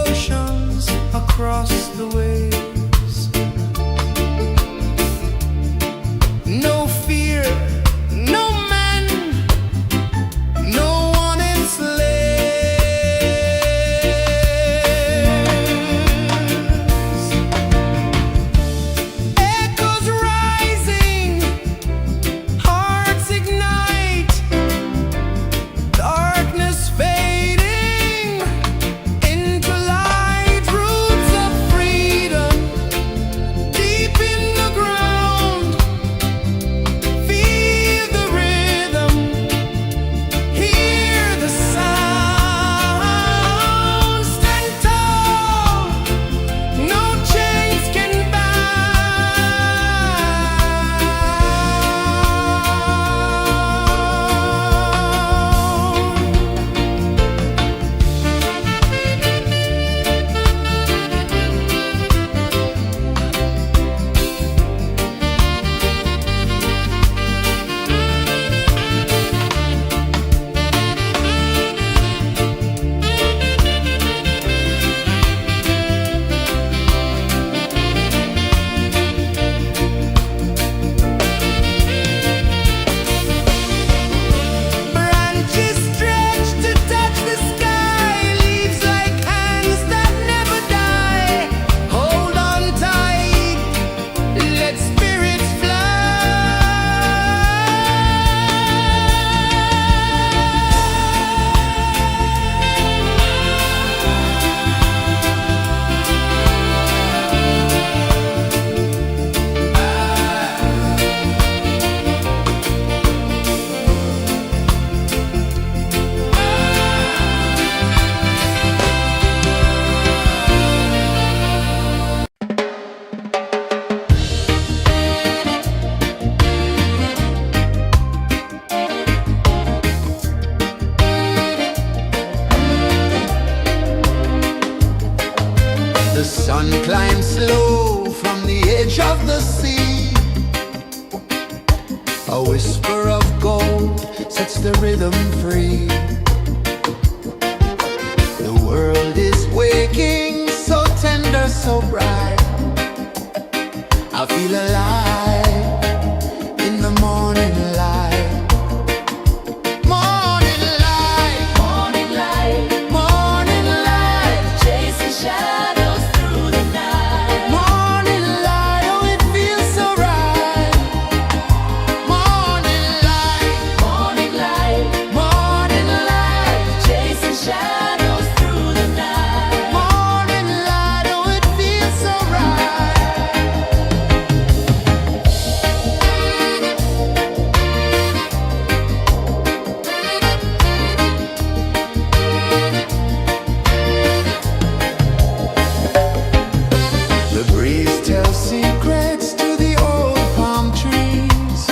oceans, across the waves. No fear, no man, no one enslaves. Echoes rising, hearts ignite, darkness fading into light. Roots climb slow from the edge of the sea. A whisper of gold sets the rhythm free. The world is waking, so tender, so bright. I feel alive in the morning light. Morning light, Morning light, morning light, chasing shadows through the night. morning light, oh it feels so right. Morning light, Morning light, morning light, chasing shadows through the night. morning light, oh it feels so right. The breeze tells secrets to the old palm trees.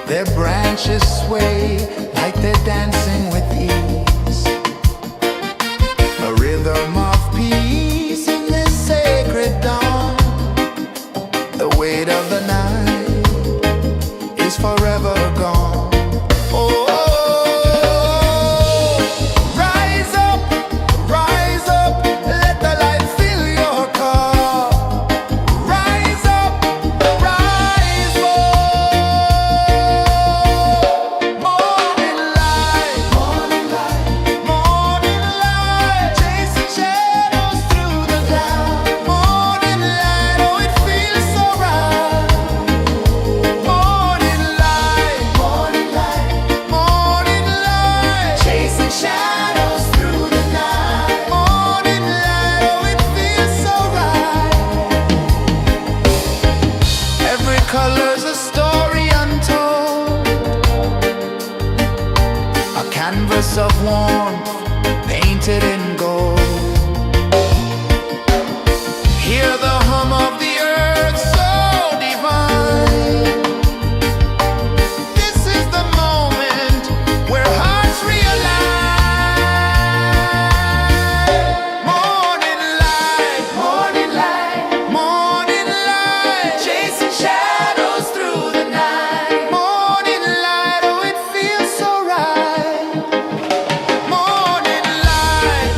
Their branches sway like they're dancing with ease. A rhythm of peace in this sacred dawn. The weight of the night is forever gone. Oh, rise up, let the light fill your cup. Rise up, rise up. Morning light, morning light, chasing shadows through the cloud. Morning light, oh it feels so right. Morning light, morning light, chasing shadows through the night. Morning light, oh it feels so right. Every color's a story untold, a canvas of warmth painted in gold. Hear the hum of the earth so divine. This is the moment where hearts realign. Morning light, morning light, chasing shadows through the night. Morning light, oh it feels so right. Morning light,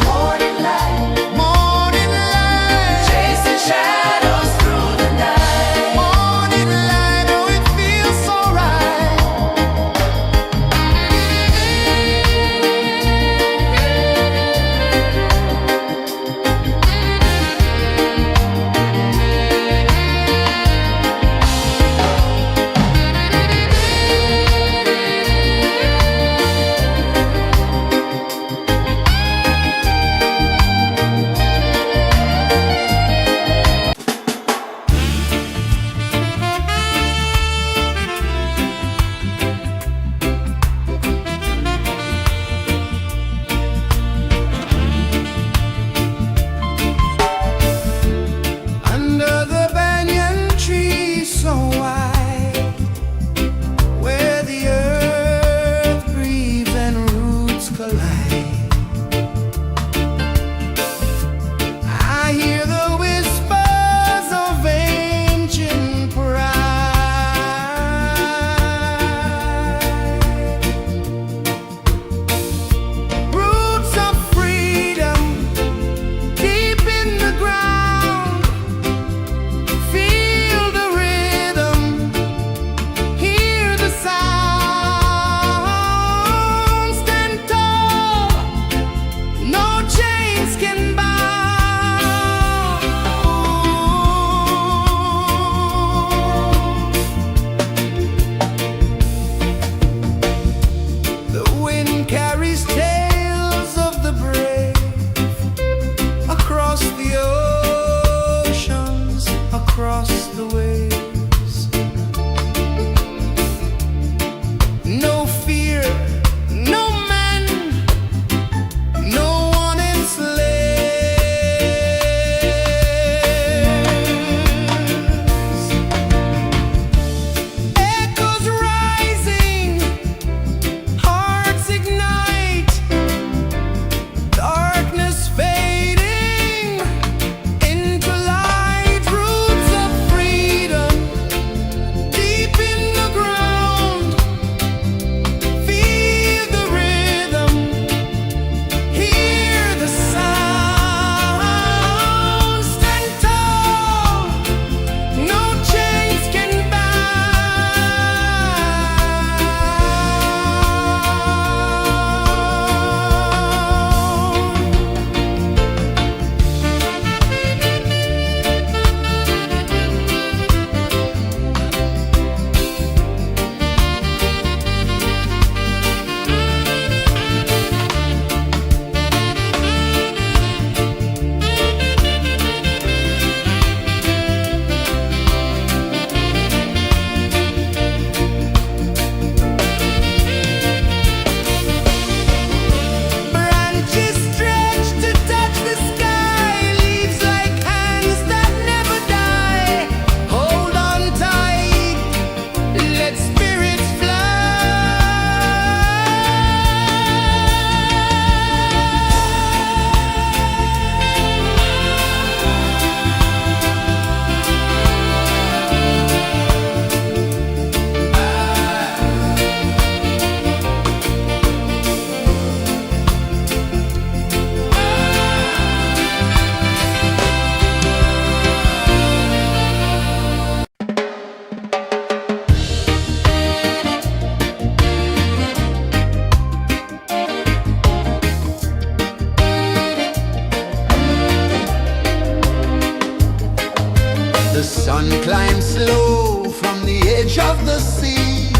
The sun climbs slow from the edge of the sea.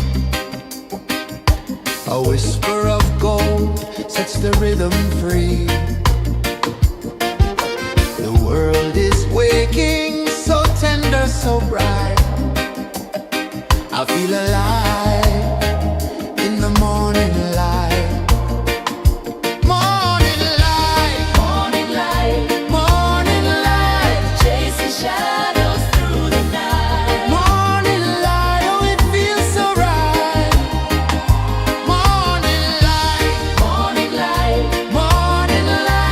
A whisper of gold sets the rhythm free. The world is waking, so tender, so bright. I feel alive in the morning light. Morning light, Morning light, morning light, chasing shadows through the night. morning light, oh it feels so right. Morning light, Morning light, morning light.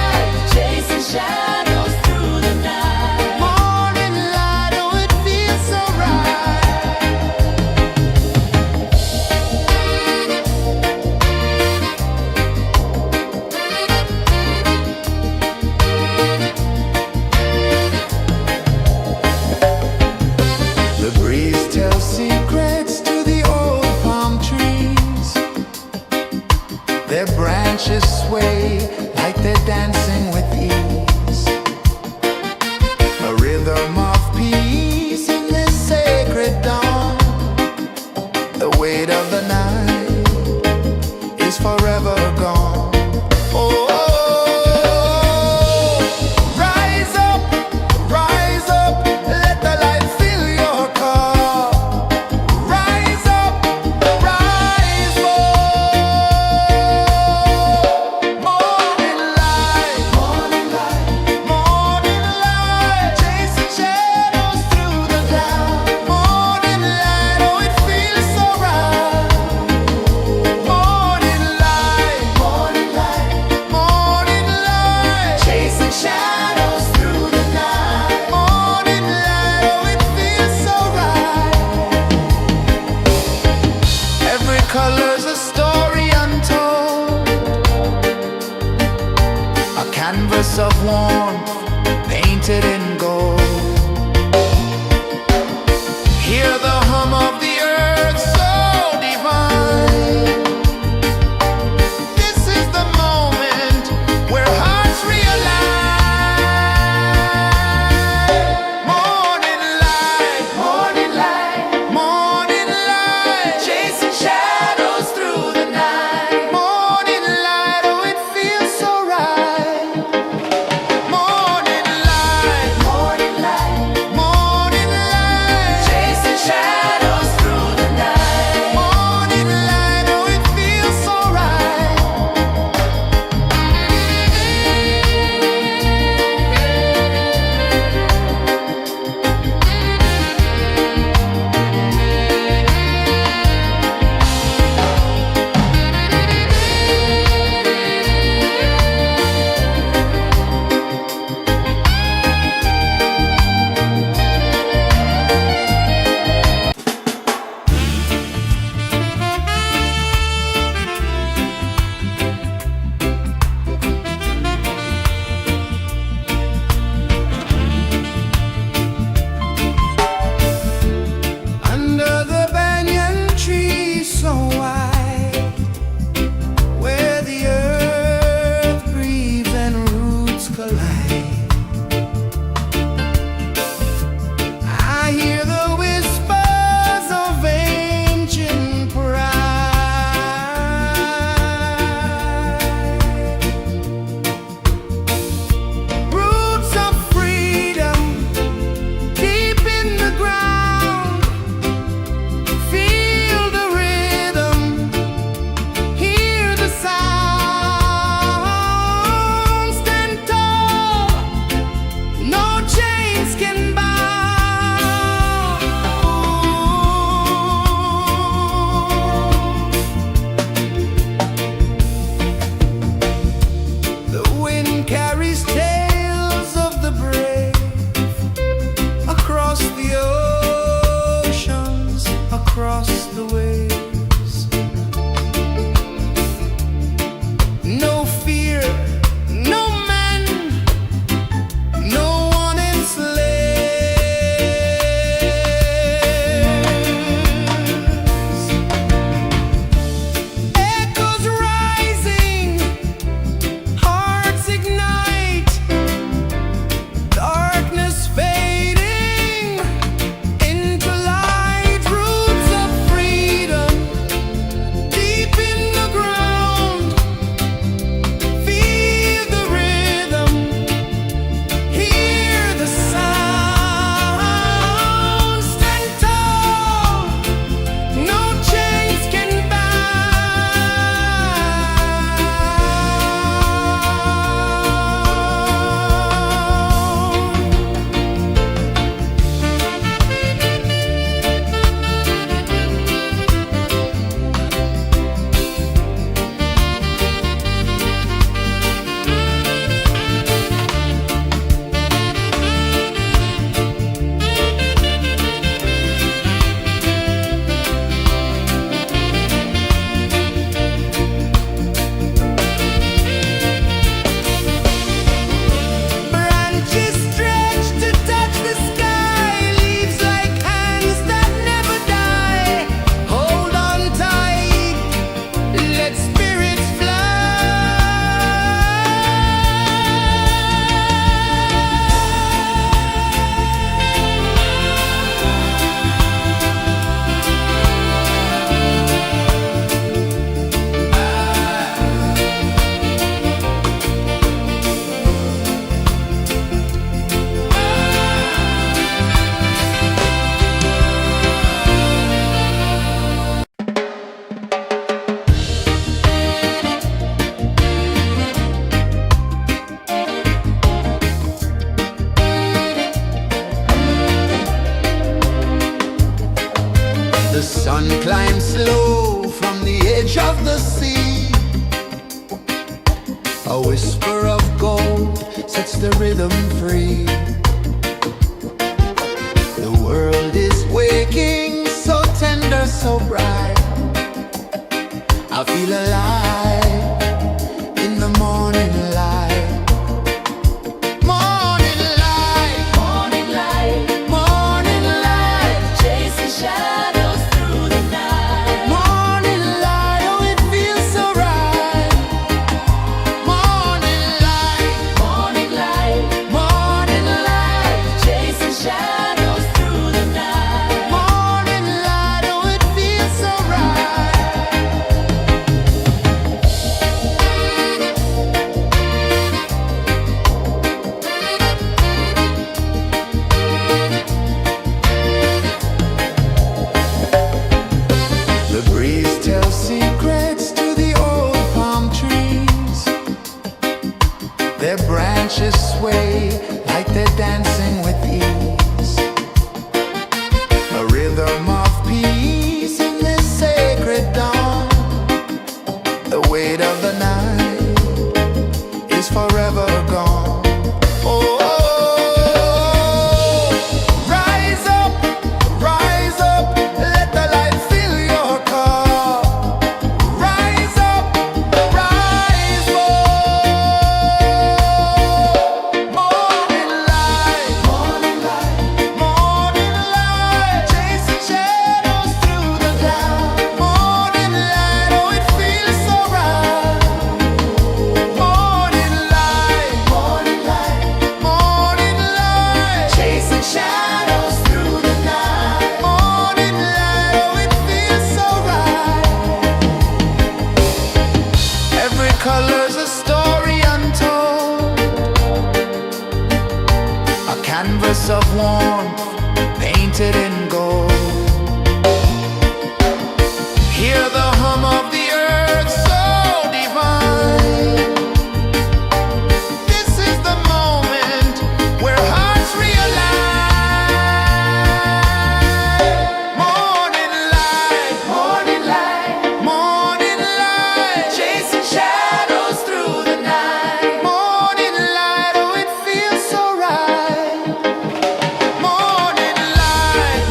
The sun climbs slow from the edge of the sea. A whisper of gold sets the rhythm free. The world is waking, so tender, so bright. I feel alive in the morning light. Morning light, Morning light, morning light, chasing shadows through the night. morning light, oh it feels so right. Morning light, Morning light, morning light, chasing shadows through the night. morning light, oh it feels so right. The breeze tells secrets to the old palm trees. Their branches sway like they're dancing with ease. A rhythm of peace in this sacred dawn. The weight of the night is forever gone. Oh, rise up, let the light fill your cup. Rise up, rise up. Morning light, morning light, morning light, chasing shadows through the cloud. Morning light, oh it feels so right. Morning light, morning light, morning light, chasing shadows through the night. Morning light, oh it feels so right. Every color's a story untold, a canvas of warmth painted in gold. Hear the hum of the earth so divine. This is the moment where hearts realign. Morning light, morning light, morning light, chasing shadows through the night. Morning light, oh it feels so right. Morning light,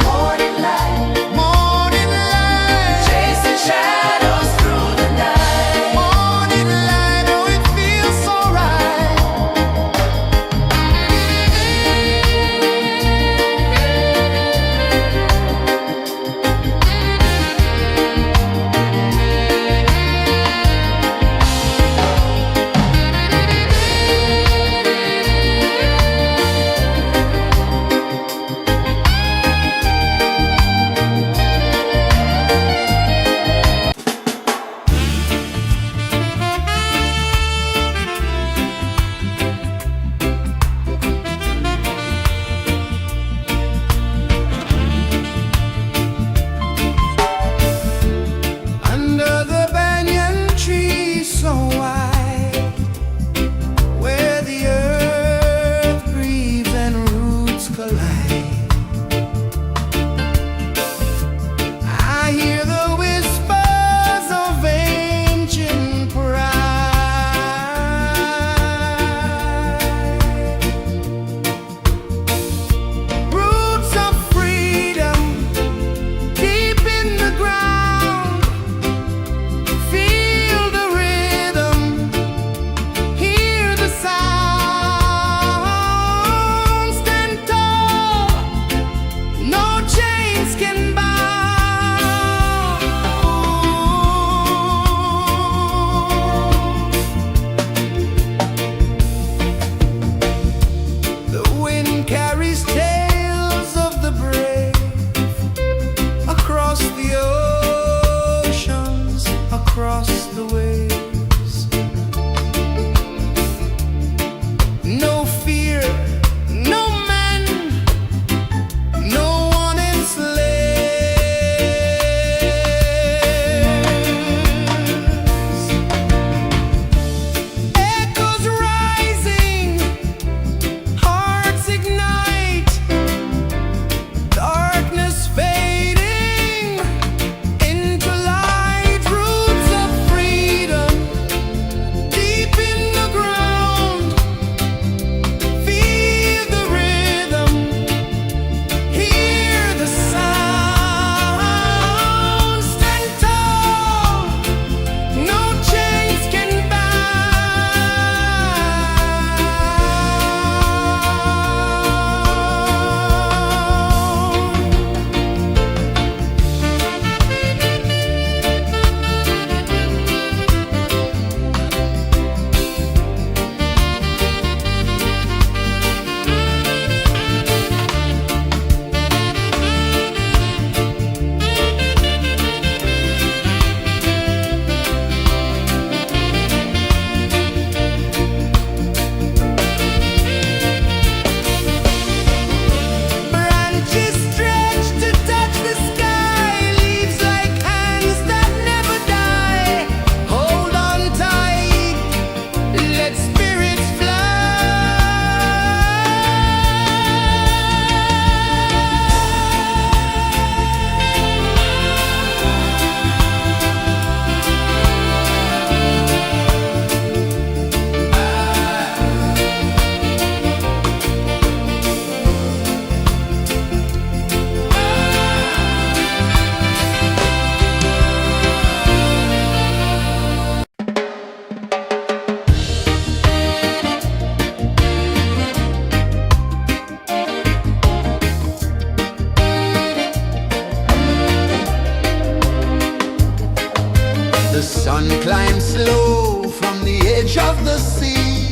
sun climbs slow from the edge of the sea.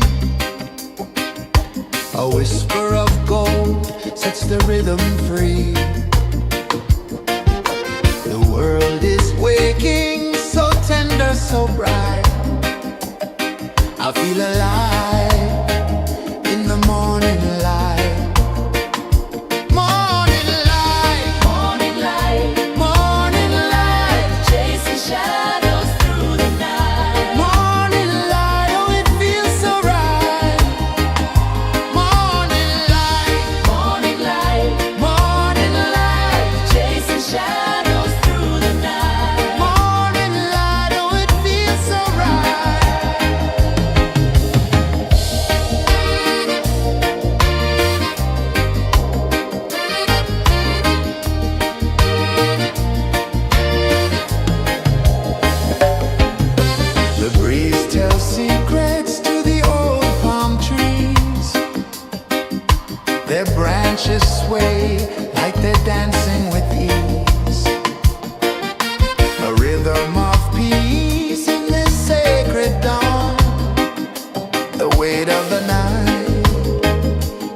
A whisper of gold sets the rhythm free. The world is waking, so tender, so bright. I feel alive in the morning light. Morning light, Morning light, morning light, chasing shadows through the night. morning light, oh it feels so right. Morning light, Morning light, morning light, chasing shadows through the night. morning light, oh it feels so right. The breeze tells secrets to the old palm trees. Their branches sway like they're dancing with ease. A rhythm of peace in this sacred dawn. The weight of the night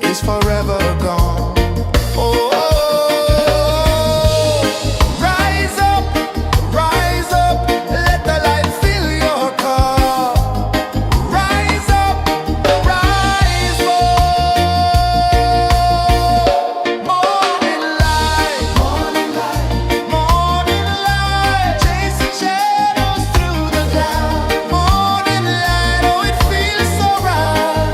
is forever gone. Oh, rise up, let the light fill your cup. Rise up, rise up. Morning light, morning light, morning light, chasing shadows through the cloud. Morning light, oh it feels so right.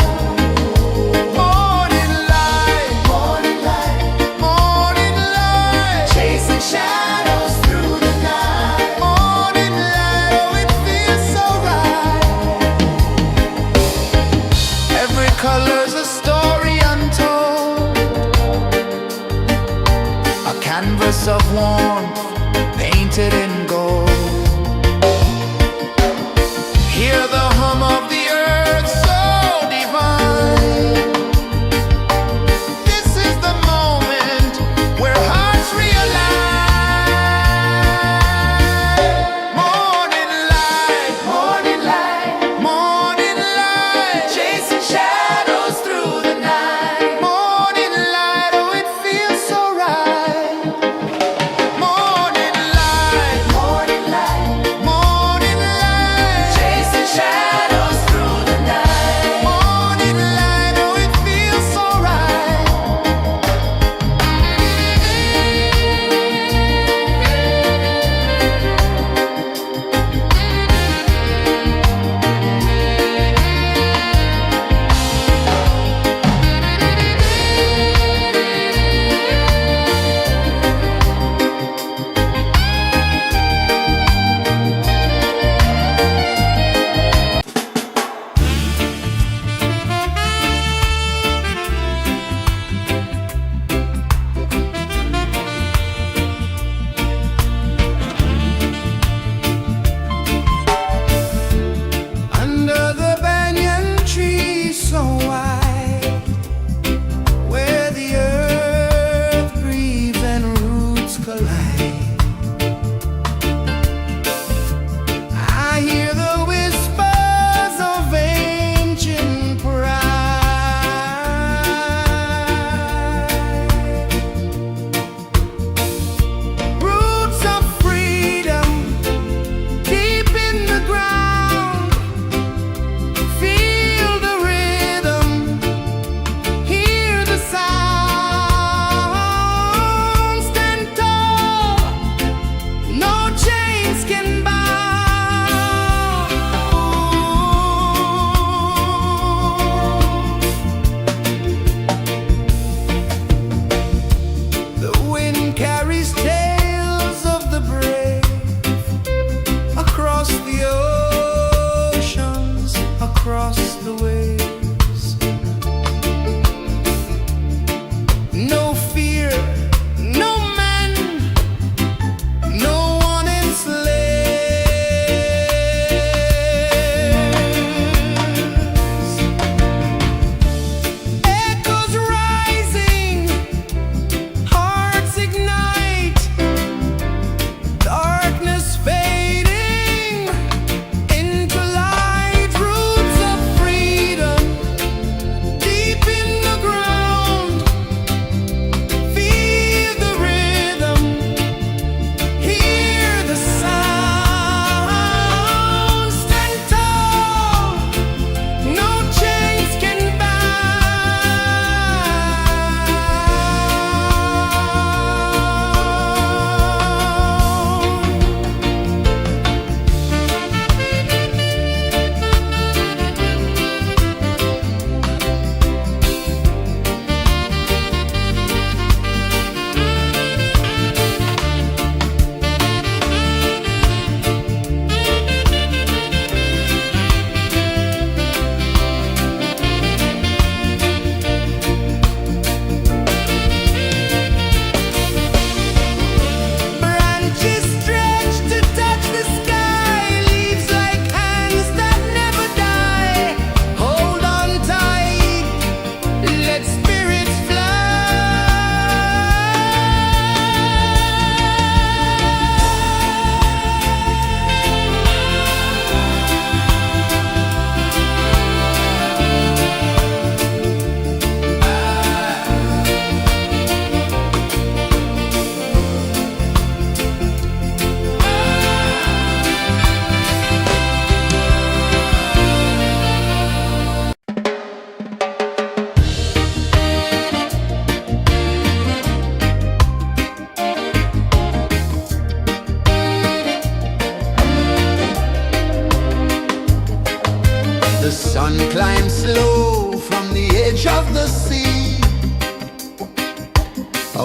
Morning light, morning light, morning light, chasing shadows through the night. Morning light, oh it feels so right. Every color's a story untold, a canvas of warmth painted in gold. Hear the hum of the earth so divine. This is the moment where hearts realign. Morning light, morning light, morning light, chasing shadows through the night. Morning light, oh it feels so right. Morning light,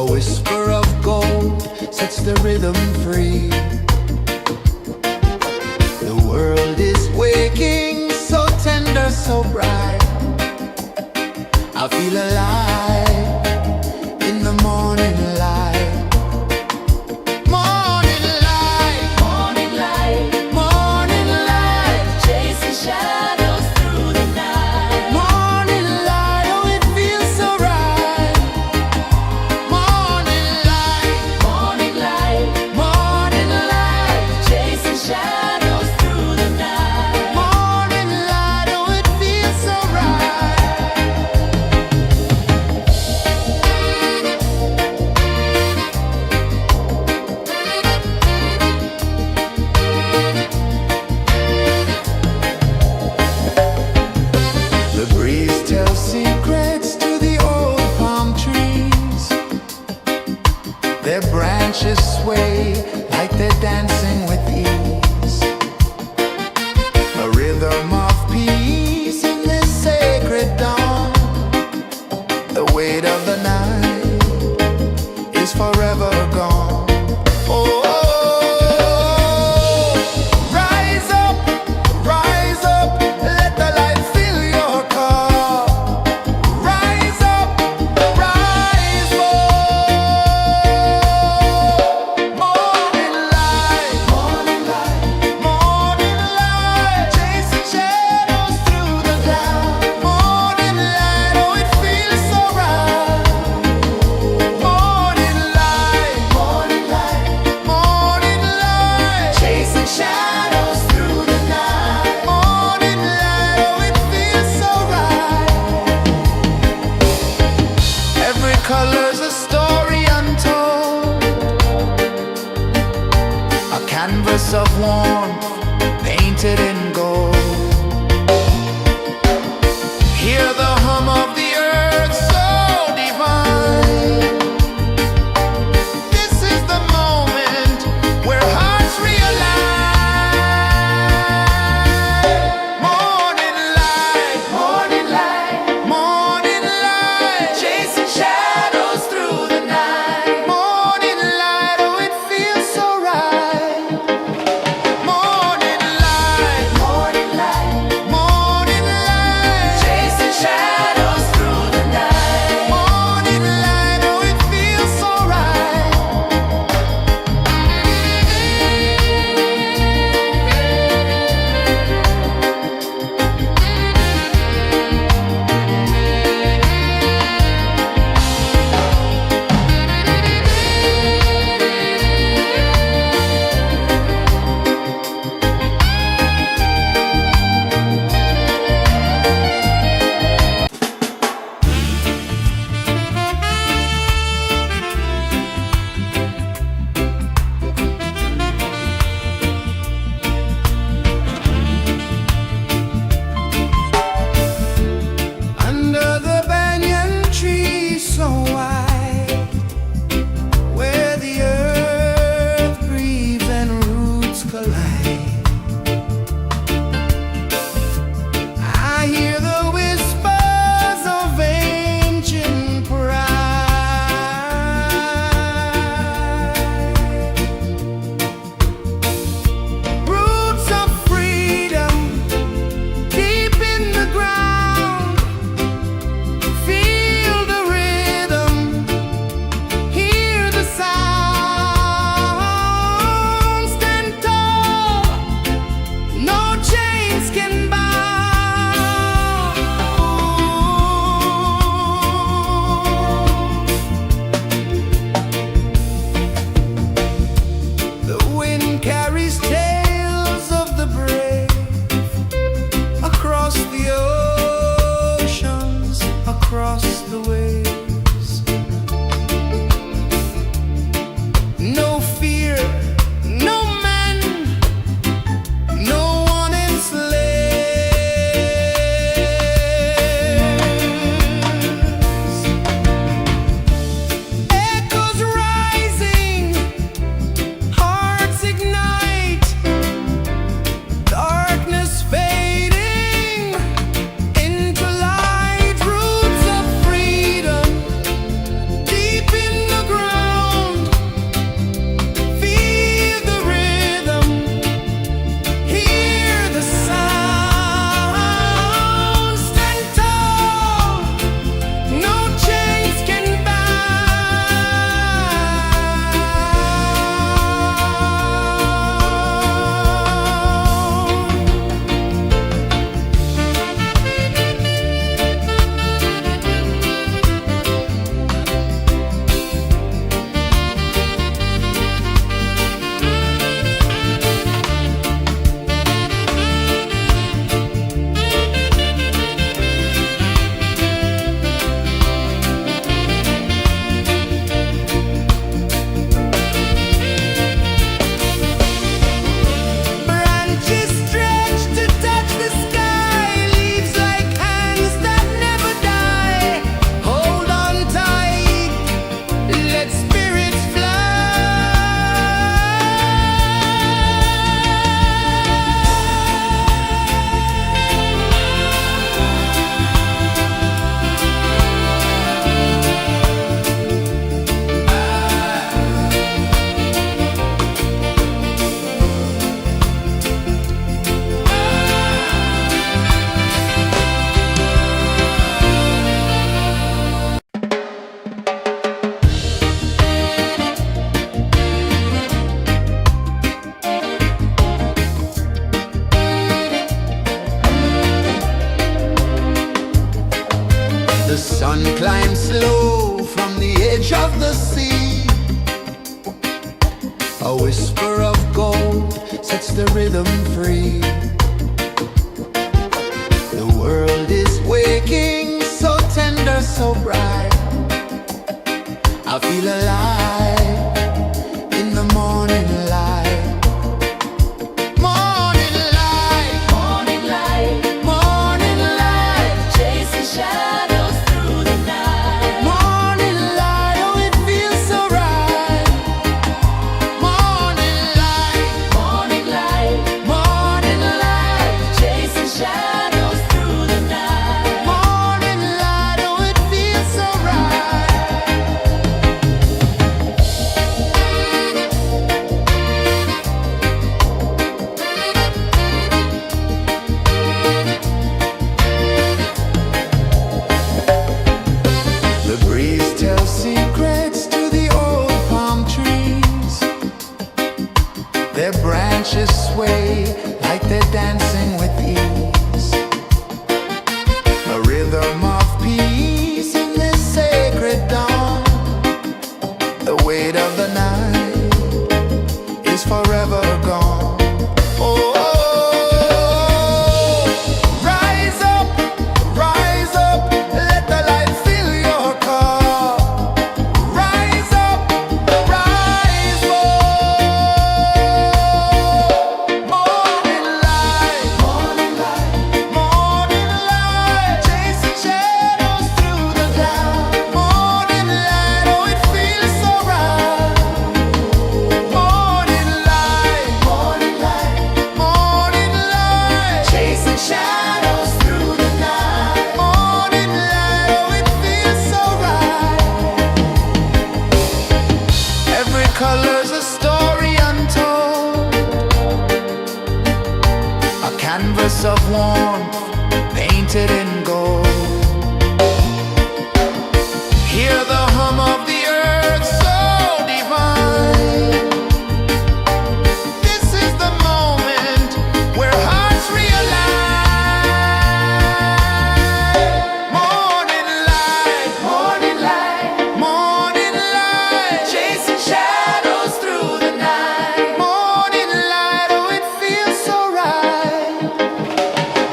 A whisper of gold sets the rhythm free. The world is waking, so tender, so bright. I feel alive in the morning light. Morning light, Morning light, morning light, chasing shadows through the night. morning light, oh it feels so right. Morning light, Morning light, morning light, chasing shadows through the night. morning light, oh it feels so right. The breeze tells secrets to the old palm trees. Their branches sway like they're dancing with ease. A rhythm of peace in this sacred dawn. The weight of the night is forever gone. Oh, rise up, let the light fill your car. Rise up, rise up. Morning light, morning light, morning light, chasing shadows through the cloud. Morning light, oh it feels so right. Morning light, morning light, morning light, chasing shadows through the night. Morning light, oh it feels so right. Every color's a story untold, a canvas of warmth painted in gold. Hear the hum of the earth so divine. This is the moment where hearts realign. Morning light, morning light, morning light, chasing shadows through the night. Morning light, oh it feels so right. Morning light, morning feel alive in the morning light. Morning light, Morning light, morning light, chasing shadows through the night. morning light, oh it feels so right. Morning light, Morning light, morning light, chasing shadows through the night. morning light, oh it feels so right. The breeze tells secrets to the old palm trees. Their branches sway like they're dancing with ease. A rhythm of peace in this sacred dawn. The weight of the night is forever gone. Oh, rise up, let the light fill your cup. Rise up, rise up. Morning light, morning light, morning light, chasing shadows through the cloud. Morning light, oh it feels so right. Morning light, morning light, morning light, chasing shadows through the night. Morning light, oh it feels so right. Every color's a story untold, a canvas of warmth painted in gold. Hear the hum of the earth so divine. This is the moment where hearts realign. Morning light, morning light, morning light, chasing shadows through the night. Morning light, oh it feels so right.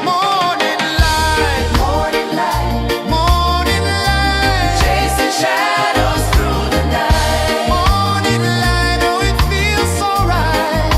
Morning light, morning light, morning light, chasing shadows through the night. Morning light, oh it feels so right.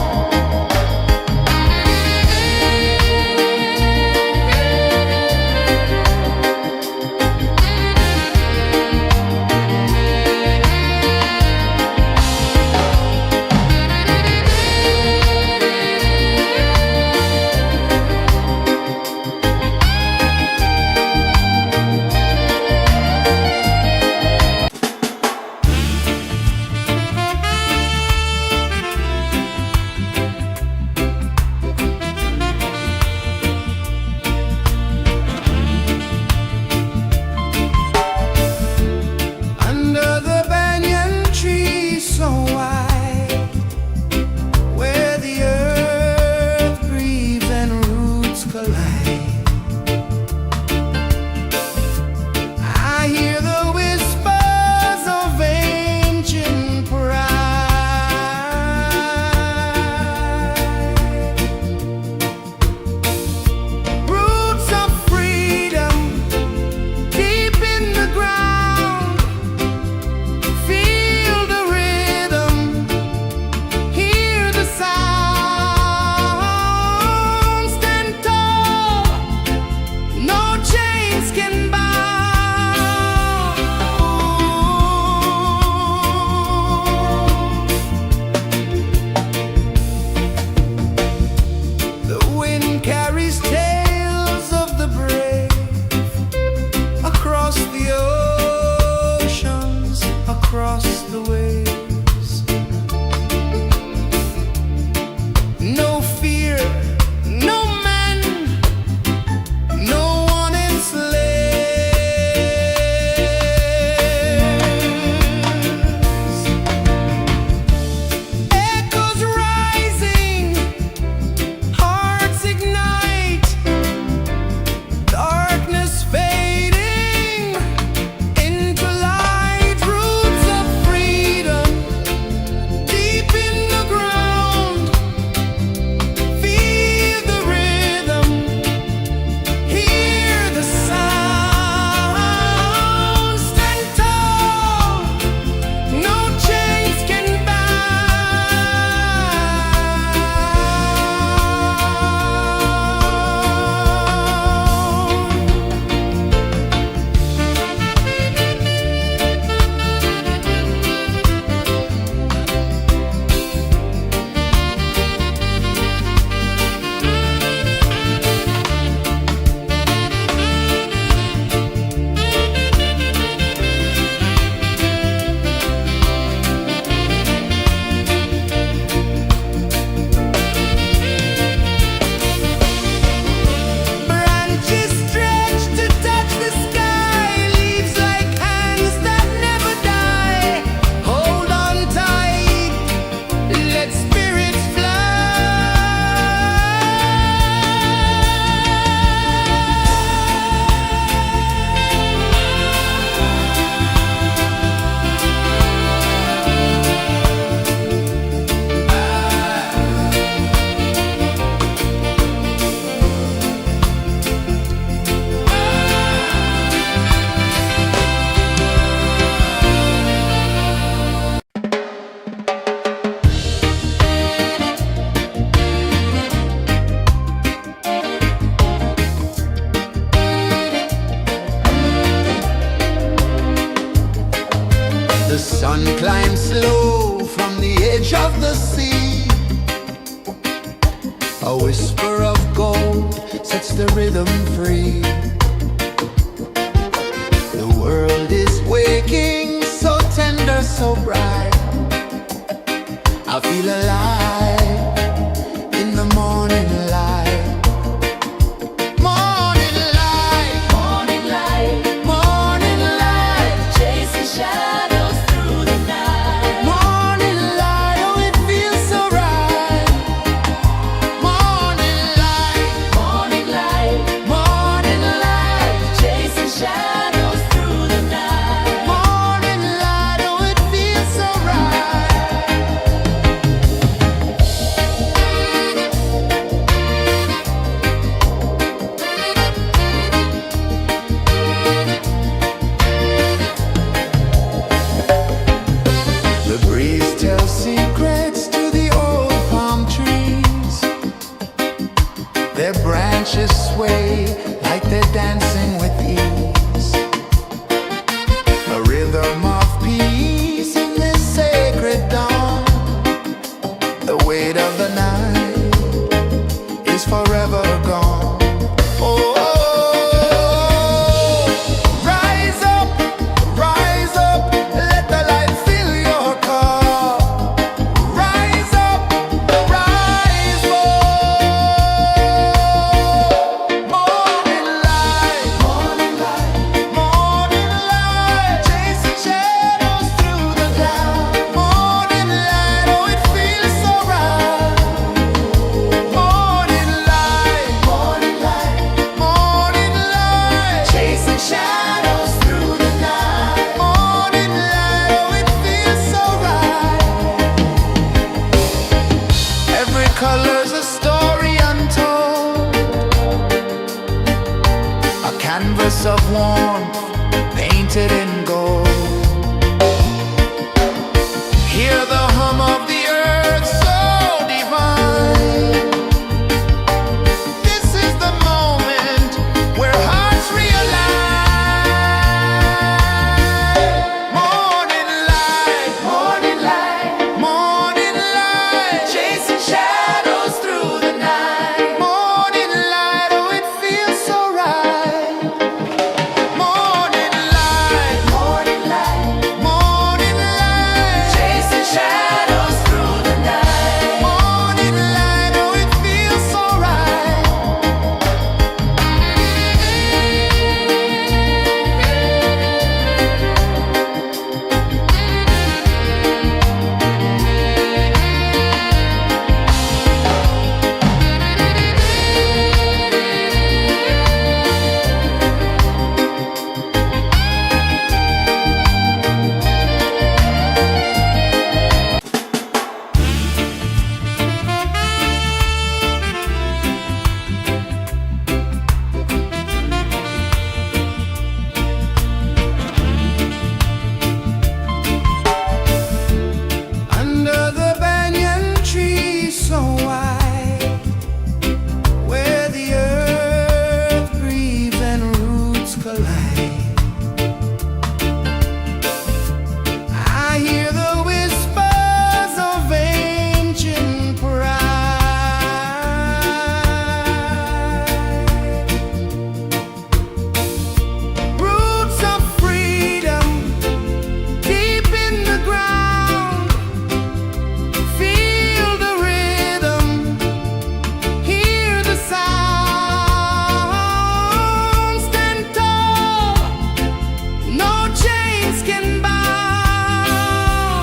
Under the banyan tree so wide, where the earth breathes and roots collide, I hear the whispers of ancient pride. Roots of freedom deep in the ground. Feel the rhythm, hear the sound. Stand tall, no chains can bound. The wind carries tales of the brave across the oceans, across the waves. No fear, no man, no one enslaves. Echoes rising, hearts ignite, darkness fading into light. Roots of freedom Climb slow from the edge of the sea. A whisper of gold sets the rhythm free. The world is waking, so tender, so bright. I feel alive in the morning light. Morning light, Morning light, morning light, chasing shadows through the night. morning light, oh it feels so right. Morning light, Morning light, morning light, chasing shadows through the night. morning light, oh it feels so right. The breeze tells secrets to the old palm trees. Their branches sway like they're dancing with ease. A rhythm of peace in this sacred dawn. The weight of the night is forever gone. Oh, rise up, let the light fill your cup. Rise up, rise up. Morning light, morning light, morning light, chasing shadows through the cloud. Morning light, oh it feels so right. Morning light, morning light, morning light, chasing shadows through the night. Morning light, oh it feels so right. Every color's a story untold, a canvas of warmth painted in gold. Hear the hum of the earth so divine. This is the moment where hearts realign. Morning light, morning light, morning light, chasing shadows through the night. Morning light, oh it feels so right. Morning light, morning light, morning light, chasing shadows through the night. Morning light, oh it feels so right. Under the banyan tree so wide, where the earth breathes and roots collide, I hear the whispers of ancient pride. Roots of freedom deep in the ground. Feel the rhythm, hear the sound. Stand tall, no chains can bound.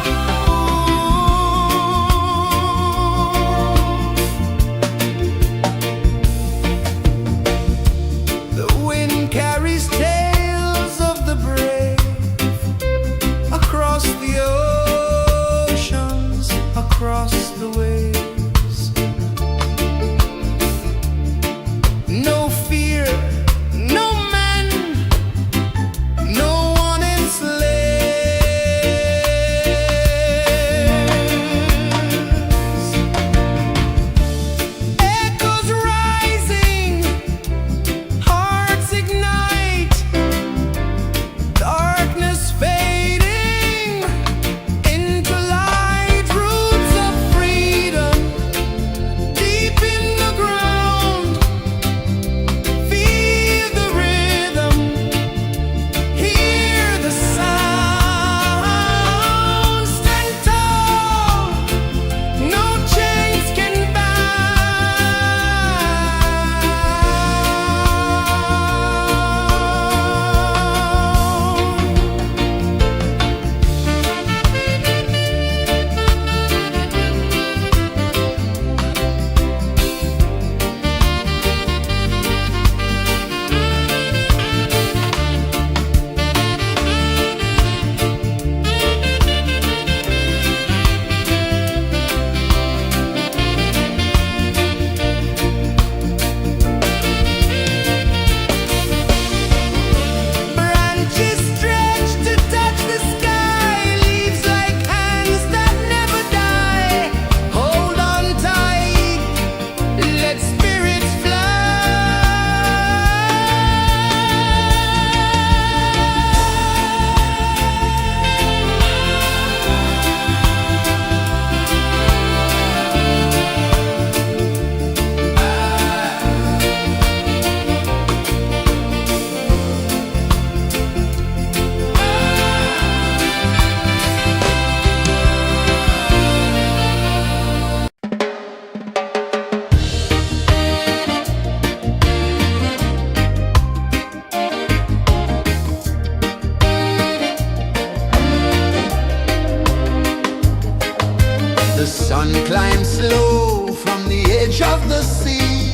The sun climbs slow from the edge of the sea.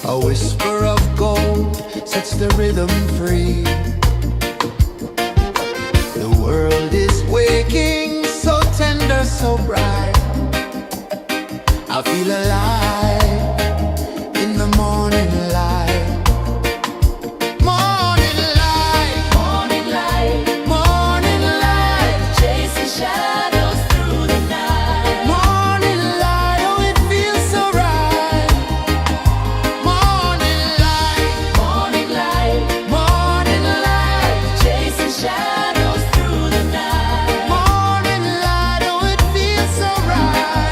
A whisper of gold sets the rhythm free. The world is waking, so tender, so bright. I feel alive in the morning light. Morning light, Morning light, morning light, chasing shadows through the night. morning light, oh it feels so right. Morning light, Morning light, morning light, chasing shadows through the night. morning light, oh it feels so right.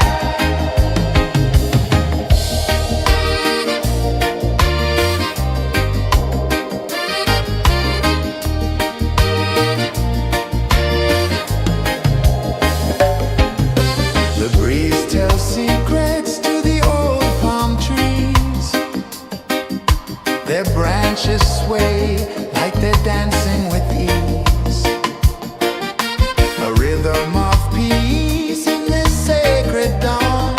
The breeze tells secrets to the old palm trees. Their branches sway like they're dancing with ease. A rhythm of peace in this sacred dawn.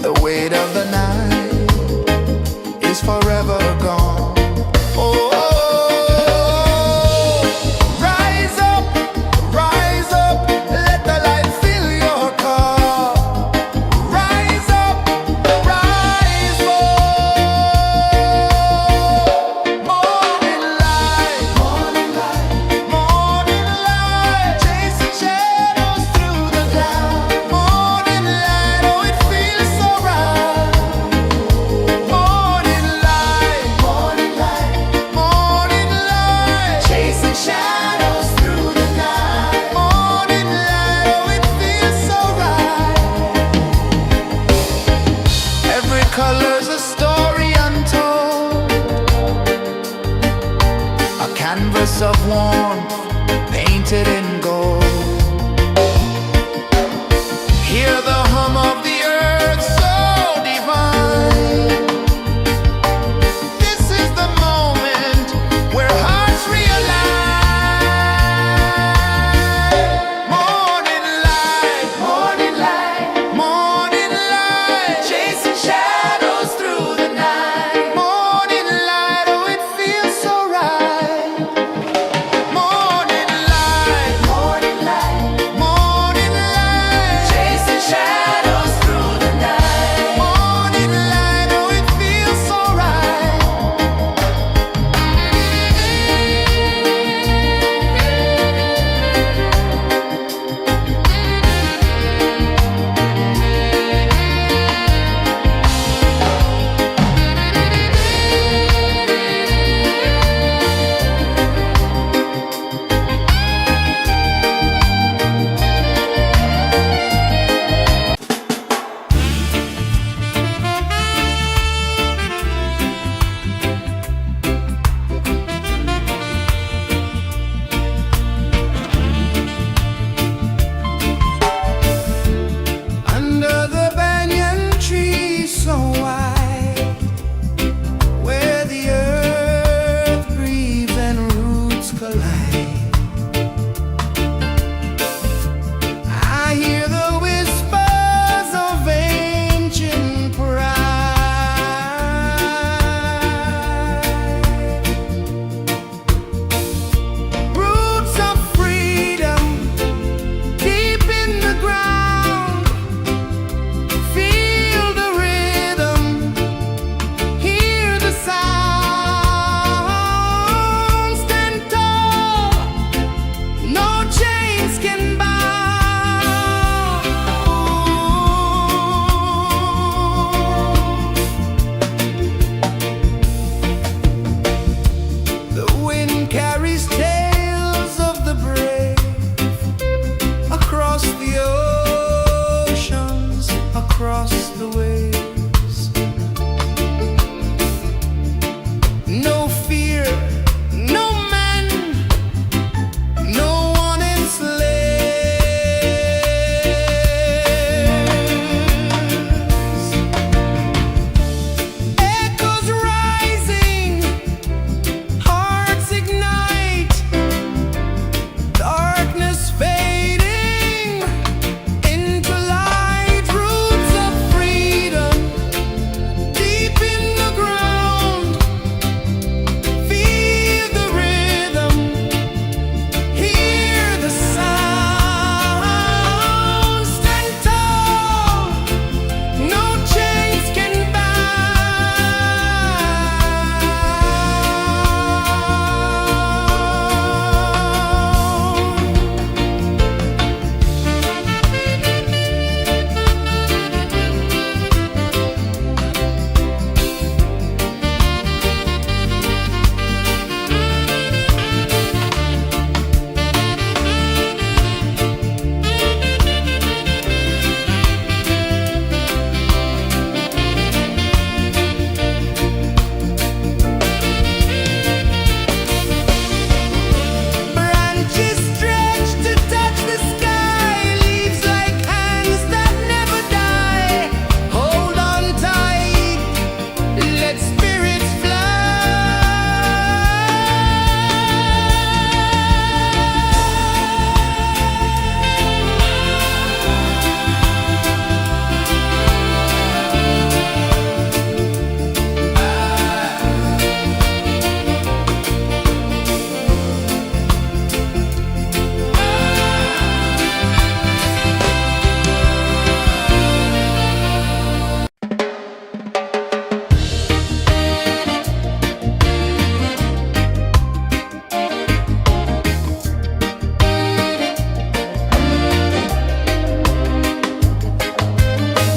The weight of the night is forever gone. Oh, rise up, let the light fill your cup. Rise up, rise more. Morning light, morning light, chasing shadows through the cloud. Morning light, oh it feels so right. Morning light, chasing shadows through the night. Morning light, oh it feels so right. Every color's a story untold, a canvas of warmth painted in gold. Hear the hum of the earth so divine. This is the moment where hearts realign. Morning light, morning light, chasing shadows through the night. Morning light, oh it feels so right. Morning light,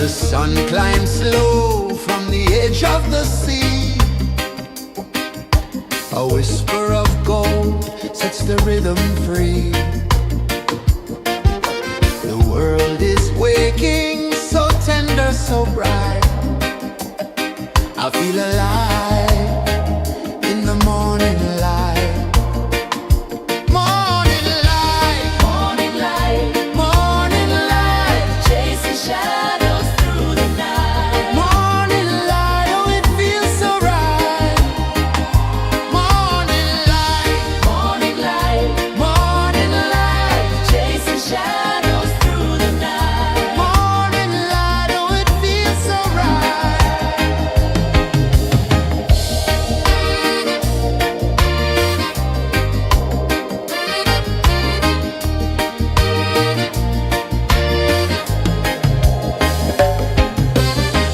The sun climbs slow from the edge of the sea. A whisper of gold sets the rhythm free. The world is waking, so tender, so bright. I feel alive in the morning light. Morning light, Morning light, morning light, chasing shadows through the night. morning light, oh it feels so right. Morning light, Morning light, morning light, chasing shadows through the night. morning light, oh it feels so right.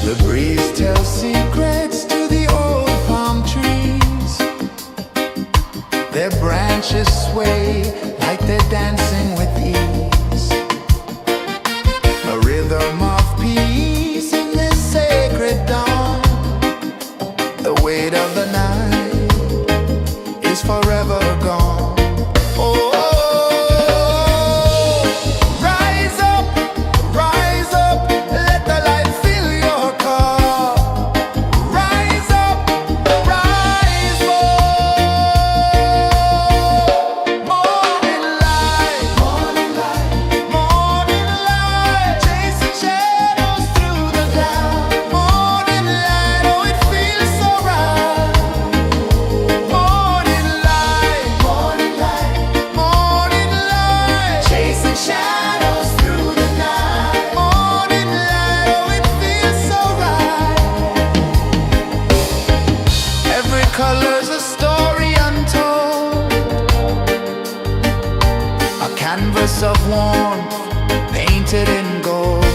The breeze tells secrets to the old palm trees. Their branches sway like they're dancing with ease. A rhythm of peace in this sacred dawn. The weight of the night is forever gone. Oh, rise up, let the light fill your cup. Rise up, rise up. Morning light, morning light, morning light, chasing shadows through the cloud. Morning light, oh it feels so right. Morning light, morning light, morning light, chasing shadows through the night. Morning light, oh it feels so right. Every color's a story untold, a canvas of warmth painted in gold.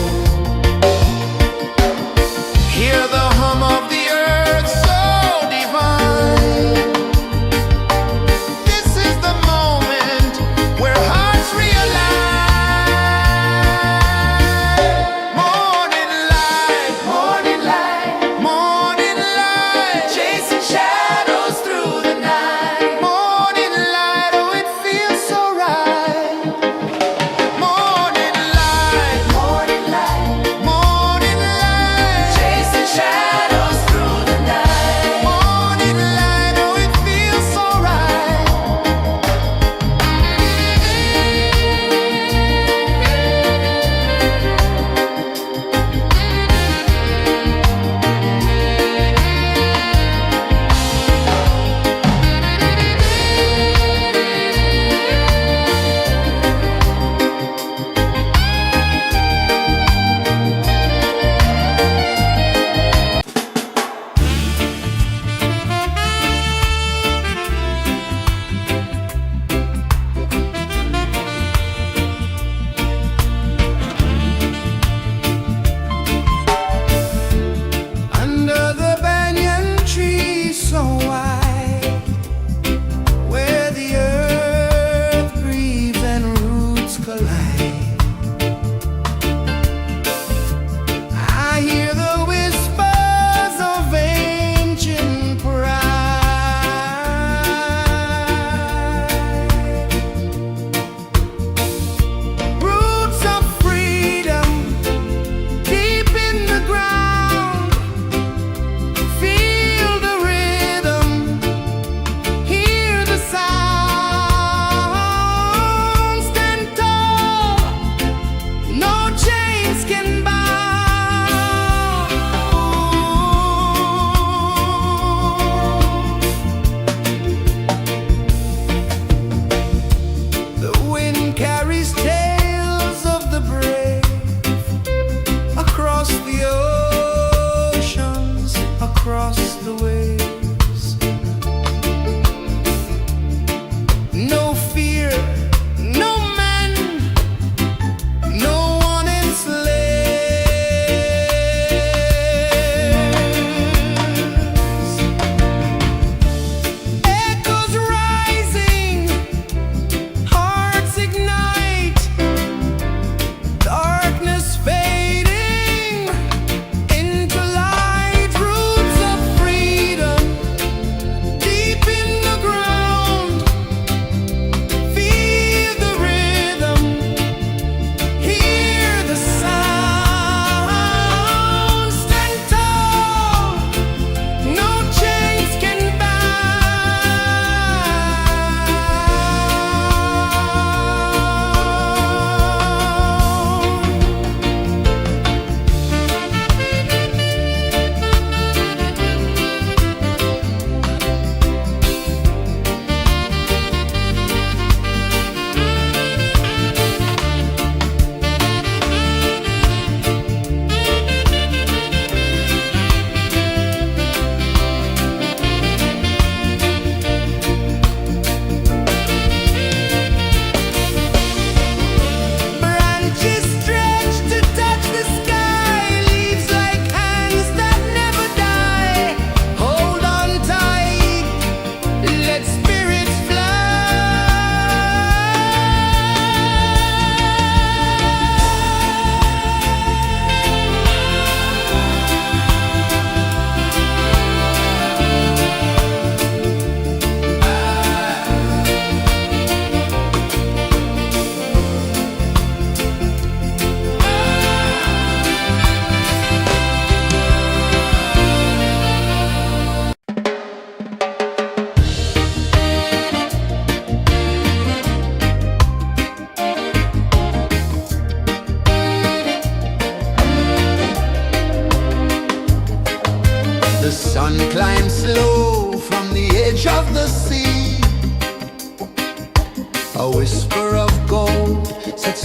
Hear the hum of the earth so divine. This is the moment where hearts realign. Morning light, morning light, morning light, chasing shadows through the night. Morning light, oh it feels so right. Morning light,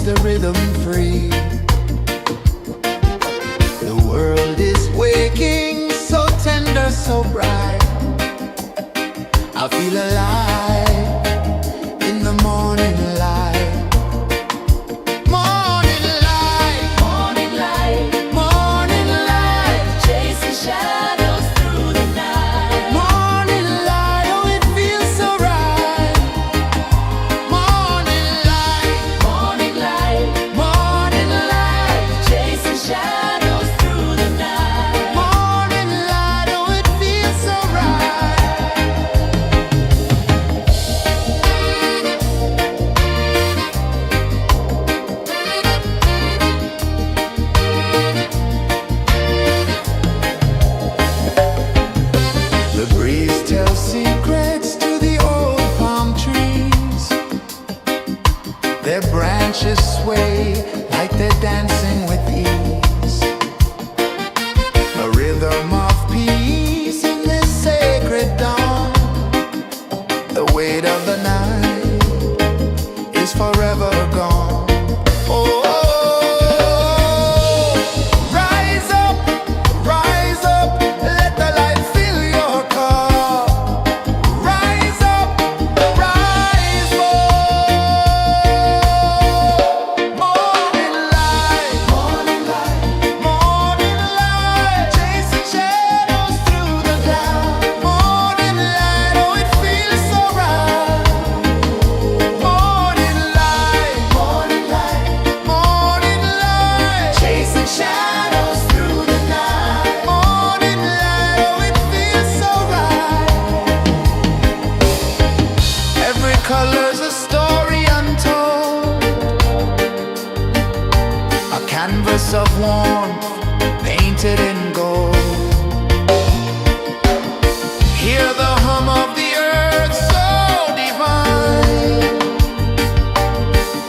the rhythm free. The world is waking, so tender, so bright. I feel alive in the morning light. Morning light, Morning light, morning light, chasing shadows through the night. morning light. Oh, it feels so right. Morning light, Morning light, morning light, chasing shadows through the night. morning light. Oh, it feels so right. The breeze tells secrets to the old palm trees. Their branches sway like they're dancing with ease. A rhythm of peace in this sacred dawn. The weight of the night is forever gone. Oh, rise up, let the light fill your cup. Rise up, rise more. Morning light, morning light, chasing shadows through the cloud. Morning light, oh, it feels so right. Morning light, morning light, chasing shadows through the night. Morning light, oh, it feels so right. Every color's a story untold, a canvas of warmth painted in gold. Hear the hum of the earth so divine.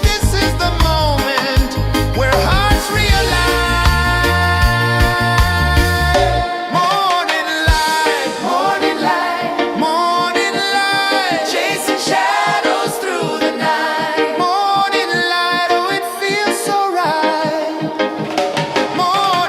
This is the moment where hearts realign. Morning light, morning light, chasing shadows through the night. Morning light, oh, it feels so right. Morning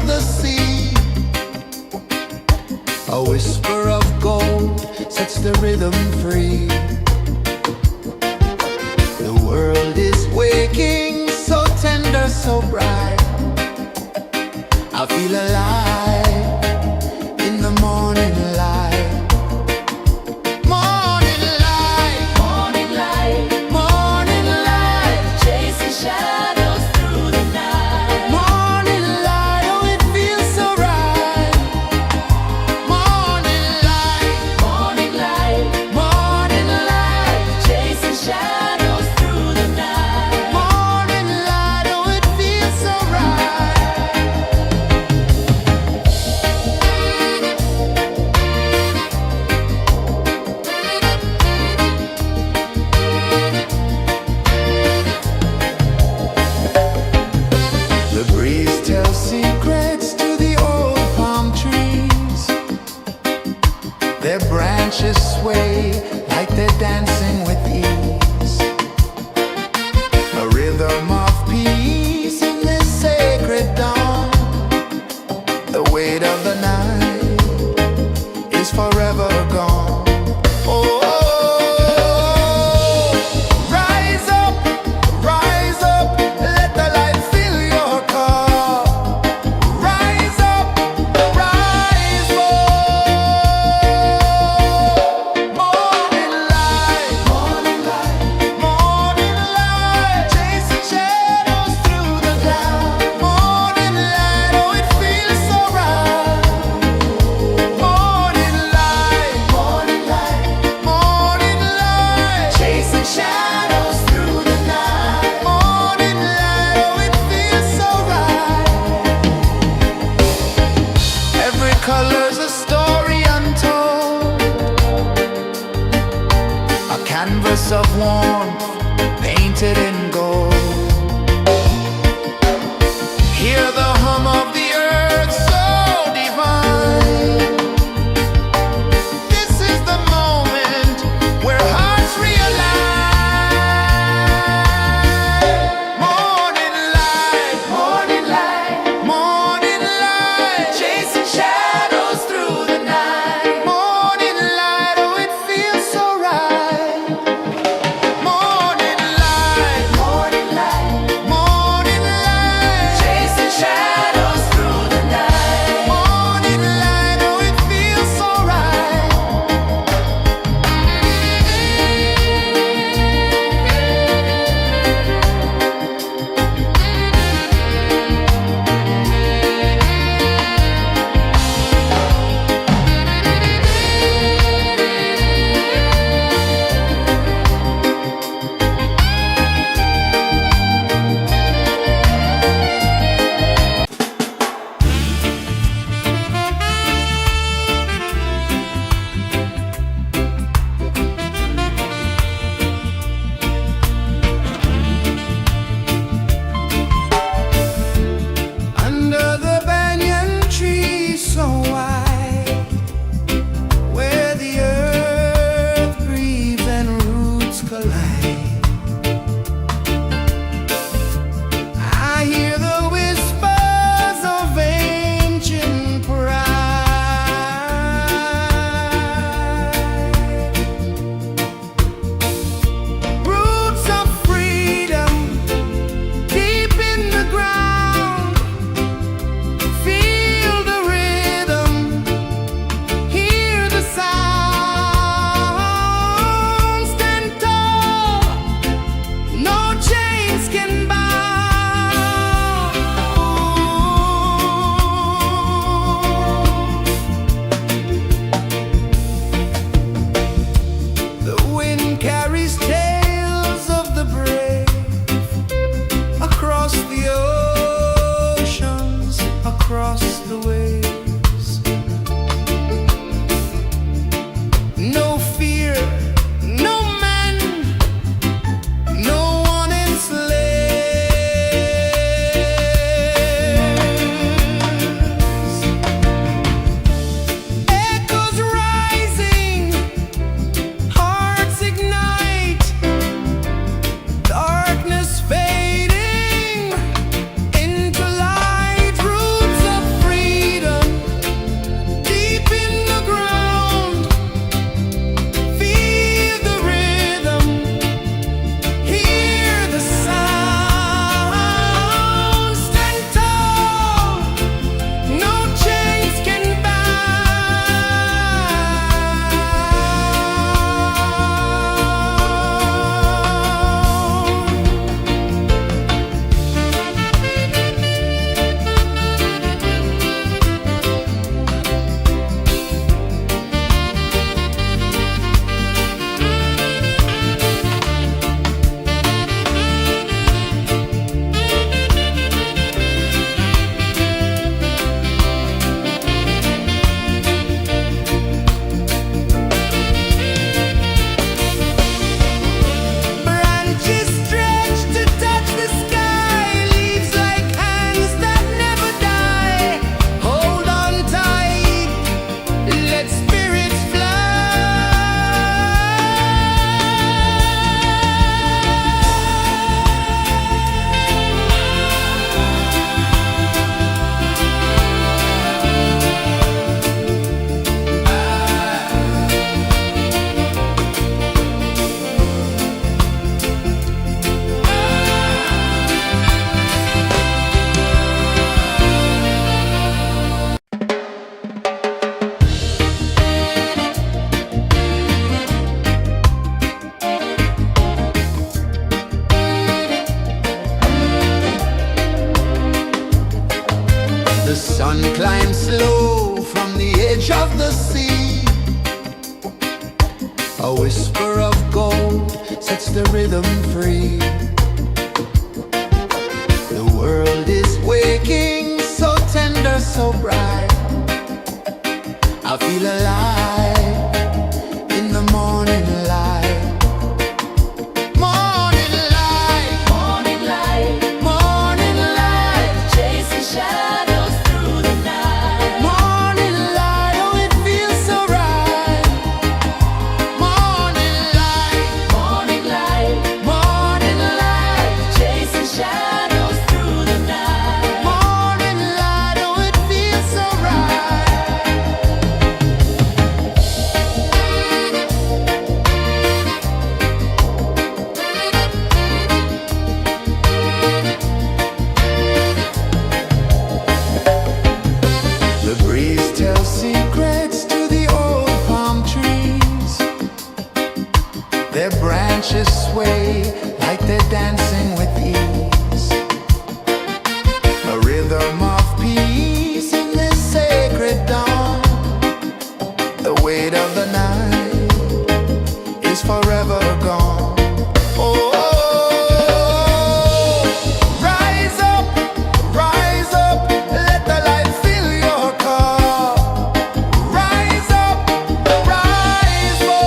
the sea. A whisper of gold sets the rhythm free. The world is waking, so tender, so bright. I feel alive in the morning light. Morning light, Morning light, morning light, chasing shadows through the night. morning light, oh it feels so right. Morning light, Morning light, morning light, chasing shadows through the night. morning light, oh it feels so right. The breeze tells secrets to the old palm trees. Their branches sway like they're dancing with ease. A rhythm of peace in this sacred dawn. The weight of the night is forever gone. Oh, rise up, let the light fill your cup. Rise up, rise up. Morning light, morning light, chasing shadows through the cloud. Morning light, oh it feels so right. Morning light, morning light, chasing shadows through the night. Morning light, oh it feels so right. Every color's a story untold, a canvas of warmth painted in gold. Hear the hum of the earth so divine. This is the moment where hearts realign. Morning light, morning light, chasing shadows through the night. Morning light, oh it feels so right. Morning light, of the sea. A whisper of gold sets the rhythm free. The world is waking, so tender, so bright. I feel alive in the morning light. Morning light, Morning light, morning light, chasing shadows through the night. morning light, oh it feels so right. Morning light, Morning light, morning light, chasing shadows through the night. morning light, oh it feels so right. The breeze tells secrets to the old palm trees. Their branches sway like they're dancing with ease. A rhythm of peace in this sacred dawn. The weight of the night is forever gone. Oh, rise up, let the light fill your cup. Rise up, rise up.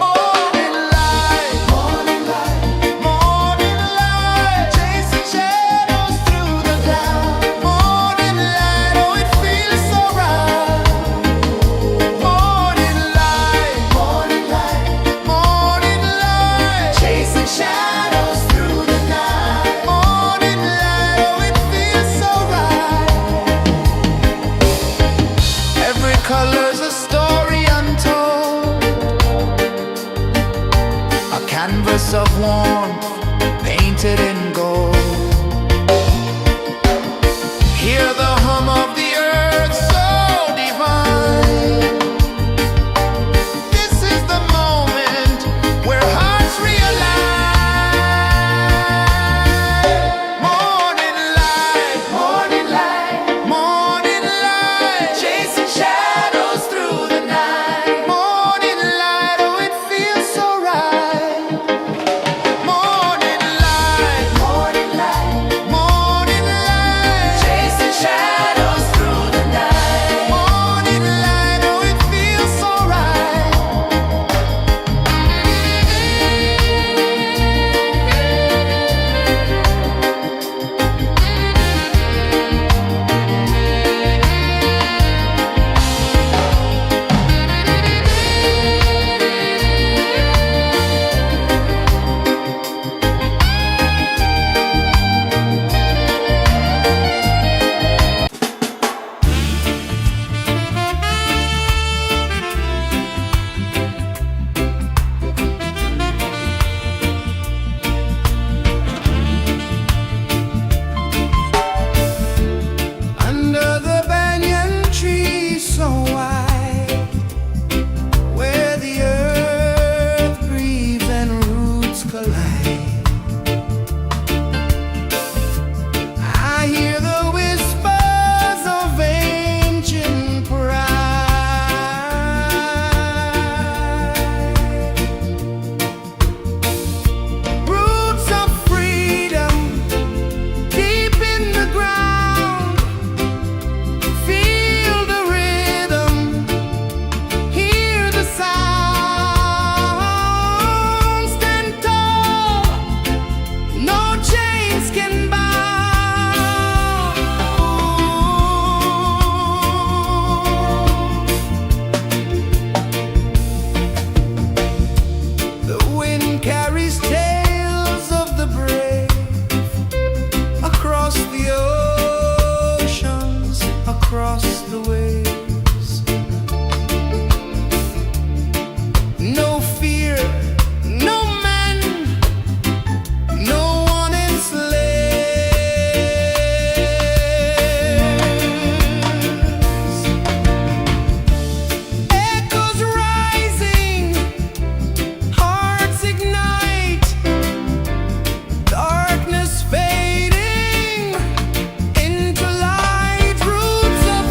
Morning light, morning light, morning light, chasing shadows through the cloud. Morning light, oh it feels so right. Morning light, morning light, morning light, chasing shadows through the night. Morning light, oh it feels so right. Every color's a story untold, a canvas of warmth painted in gold. Hear the hum of the earth so divine. This is the moment where hearts realign. Morning light, morning light, morning light, chasing shadows through the night. Morning light, oh it feels so right. Morning light, morning light, morning light, chasing shadows through the night. Morning light, oh it feels so right. Under the banyan tree so wide, where the earth breathes and roots collide, I hear the whispers of ancient pride. Roots of freedom deep in the ground. Feel the rhythm, hear the sound. Stand tall, no chains can bound. The wind carries tales of the brave across the oceans, across the waves. No fear, no man, no one enslaves. Echoes rising, hearts ignite, darkness fading into light. Roots of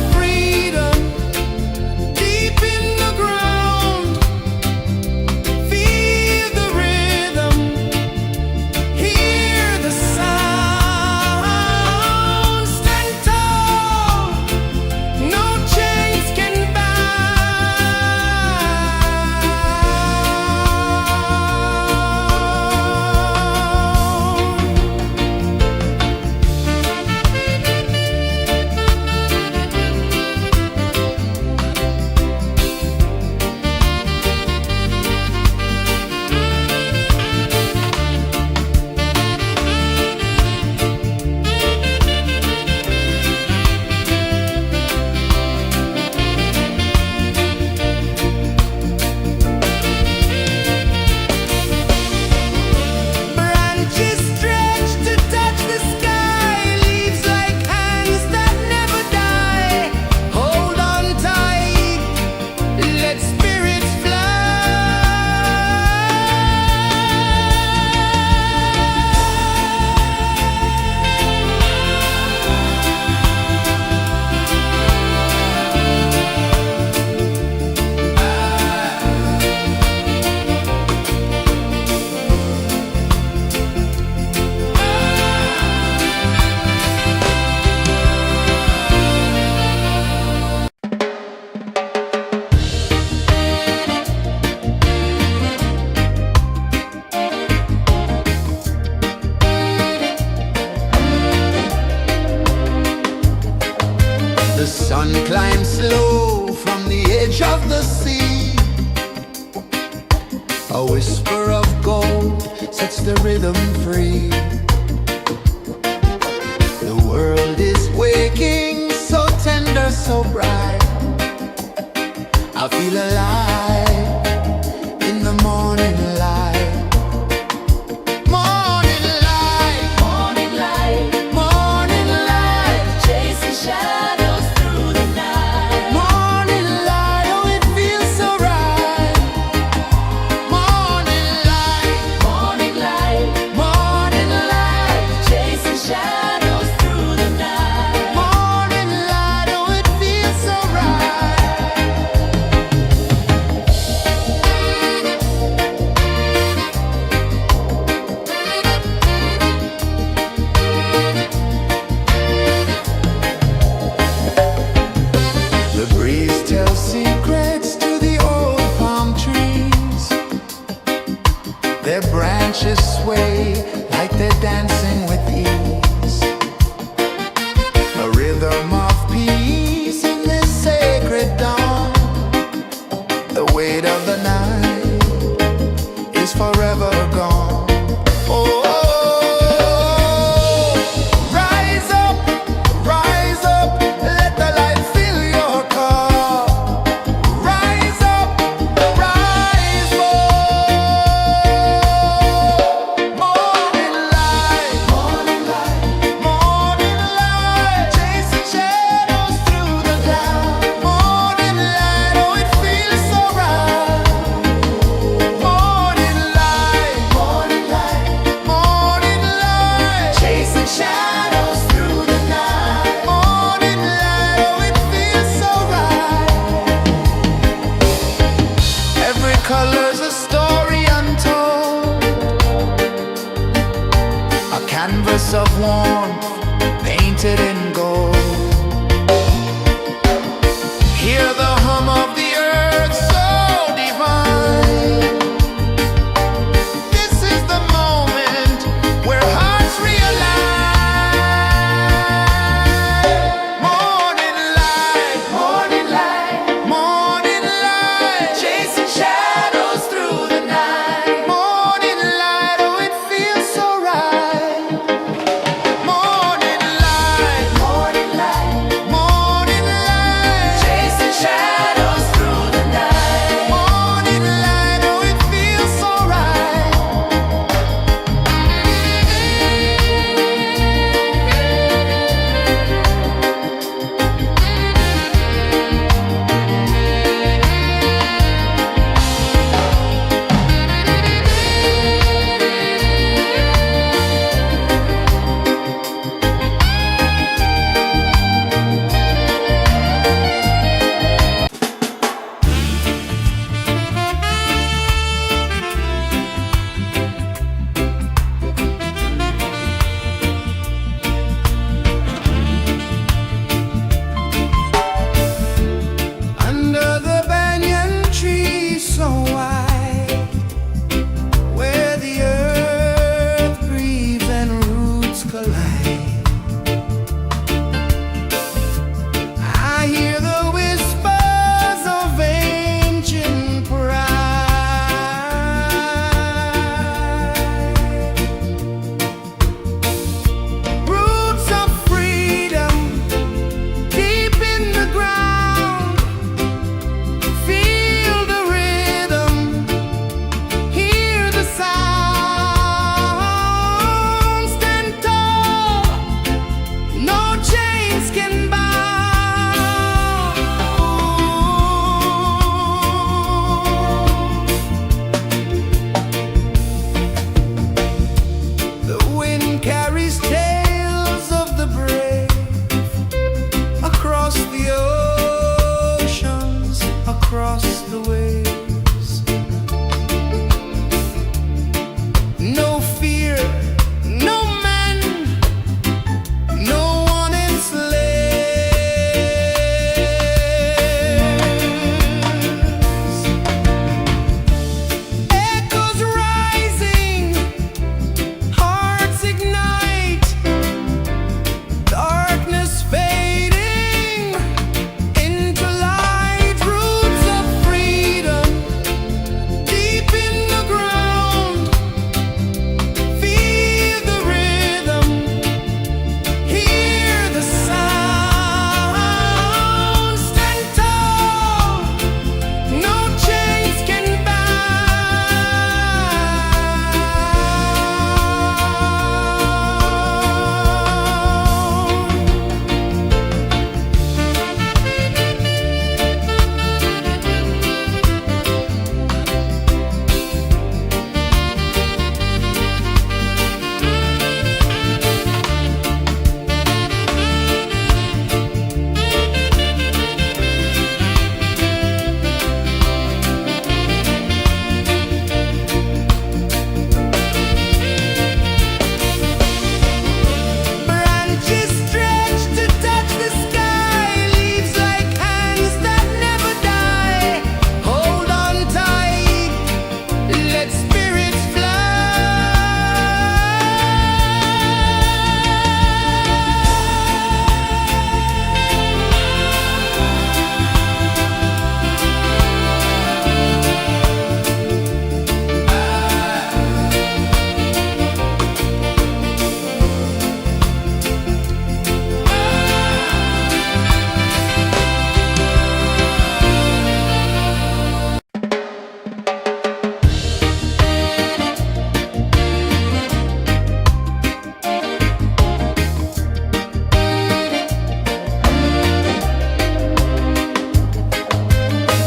sun climbs slow from the edge of the sea. A whisper of gold sets the rhythm free. The world is waking, so tender, so bright. I feel alive in the morning light. Morning light, Morning light, morning light, chasing shadows through the night. morning light, oh it feels so right. Morning light, Morning light, morning light, chasing shadows through the night. morning light, oh it feels so right. The breeze tells secrets to the old palm trees. Their branches sway like they're dancing with ease. A rhythm of peace in this sacred dawn. The weight of the night is forever gone. Oh, rise up, let the light fill your cup. Rise up, rise more.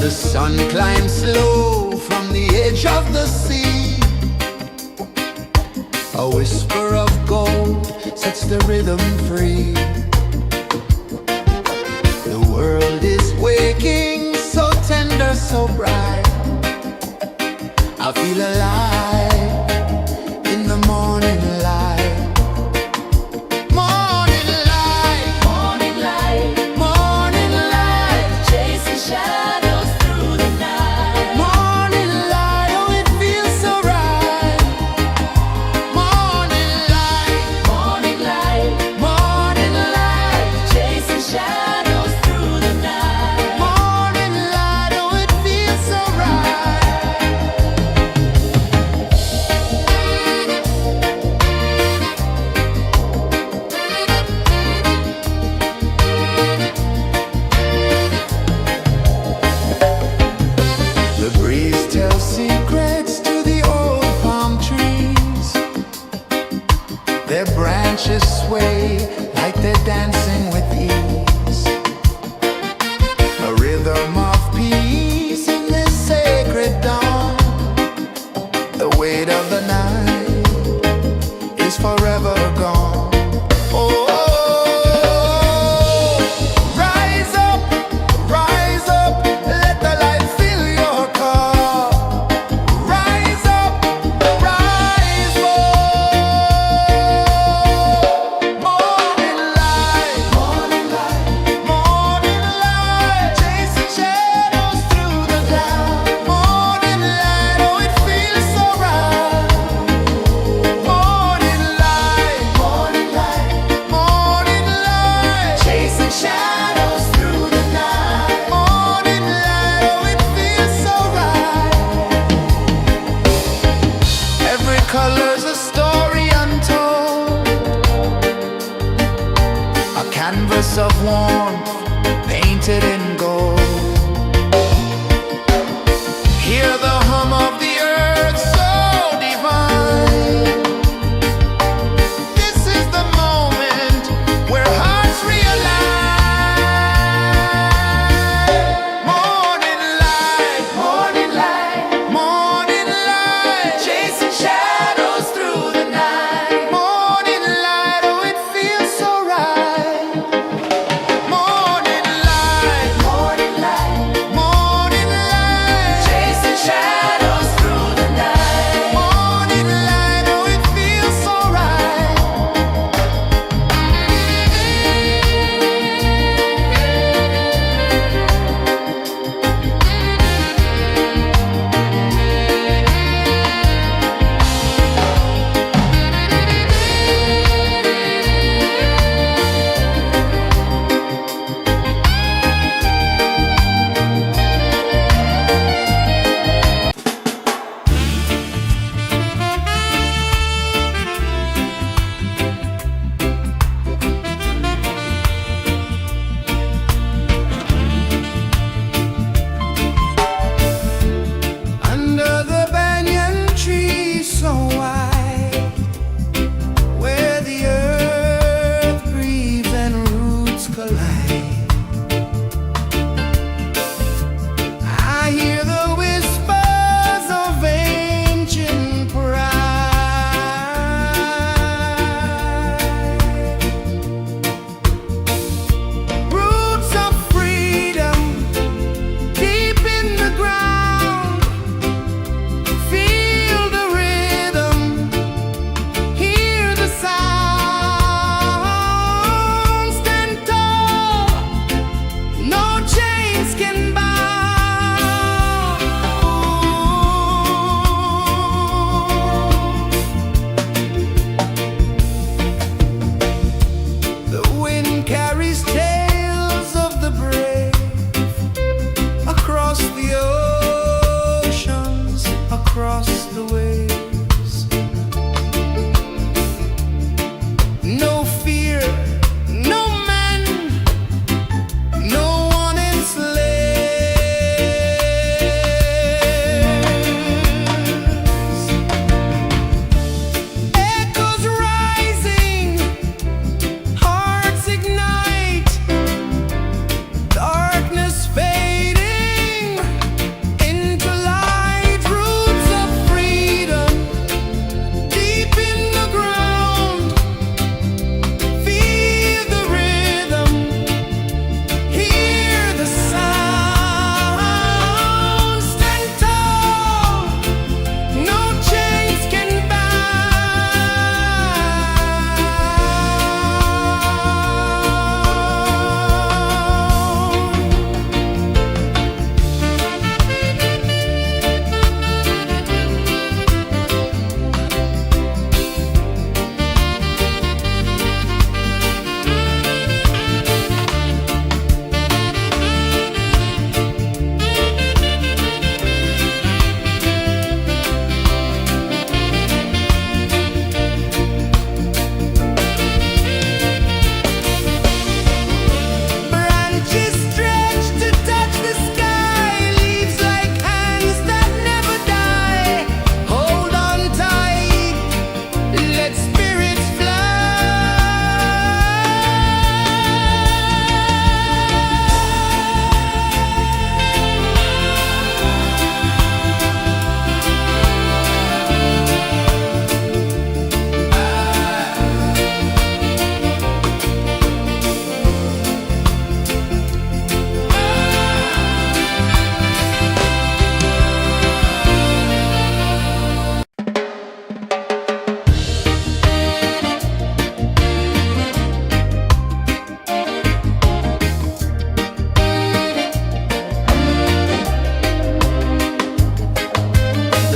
The sun climbs slow from the edge of the sea. A whisper of gold sets the rhythm free. The world is waking, so tender, so bright. I feel alive in the morning light. Morning light, Morning light, morning light, chasing shadows through the night. morning light, oh it feels so right. Morning light, Morning light, morning light, chasing shadows through the night. morning light, oh it feels so right.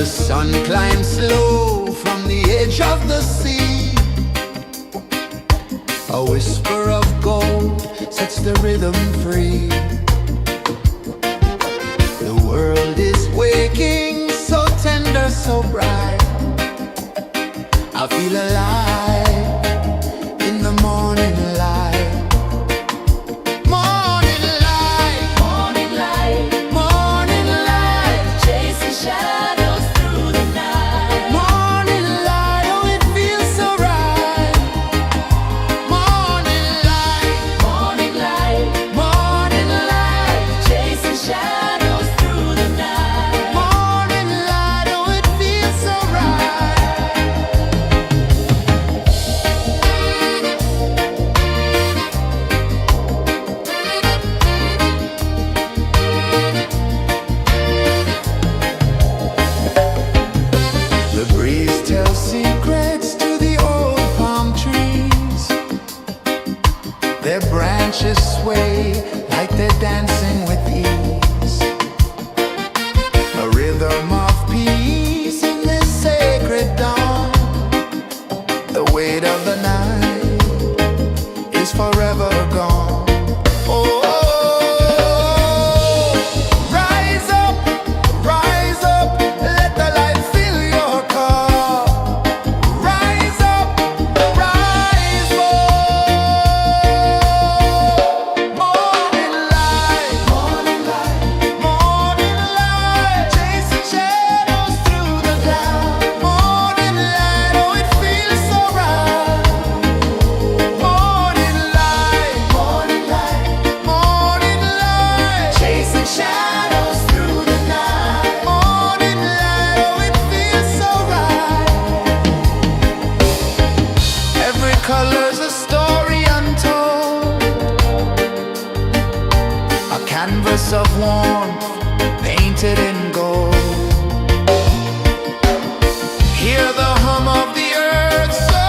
sun climbs slow from the edge of the sea. A whisper of gold sets the rhythm free. The world is waking, so tender, so bright. I feel alive in the morning light. Morning light, Morning light, morning light, chasing shadows through the night. morning light, oh it feels so right. Morning light, Morning light, morning light, chasing shadows through the night. morning light, oh it feels so right. The breeze tells secrets to the old palm trees. Their branches sway like they're dancing with ease. A rhythm of peace in this sacred dawn. The weight of the night is forever gone. Oh, rise up, let the light fill your cup. Rise up, rise up. Morning light, morning light, morning light, chasing shadows through the cloud. Morning light, oh it feels so right. Morning light, morning light, morning light, chasing shadows through the night. Morning light, oh it feels so right. Every color's a story untold, a canvas of warmth painted in gold. Hear the hum of the earth so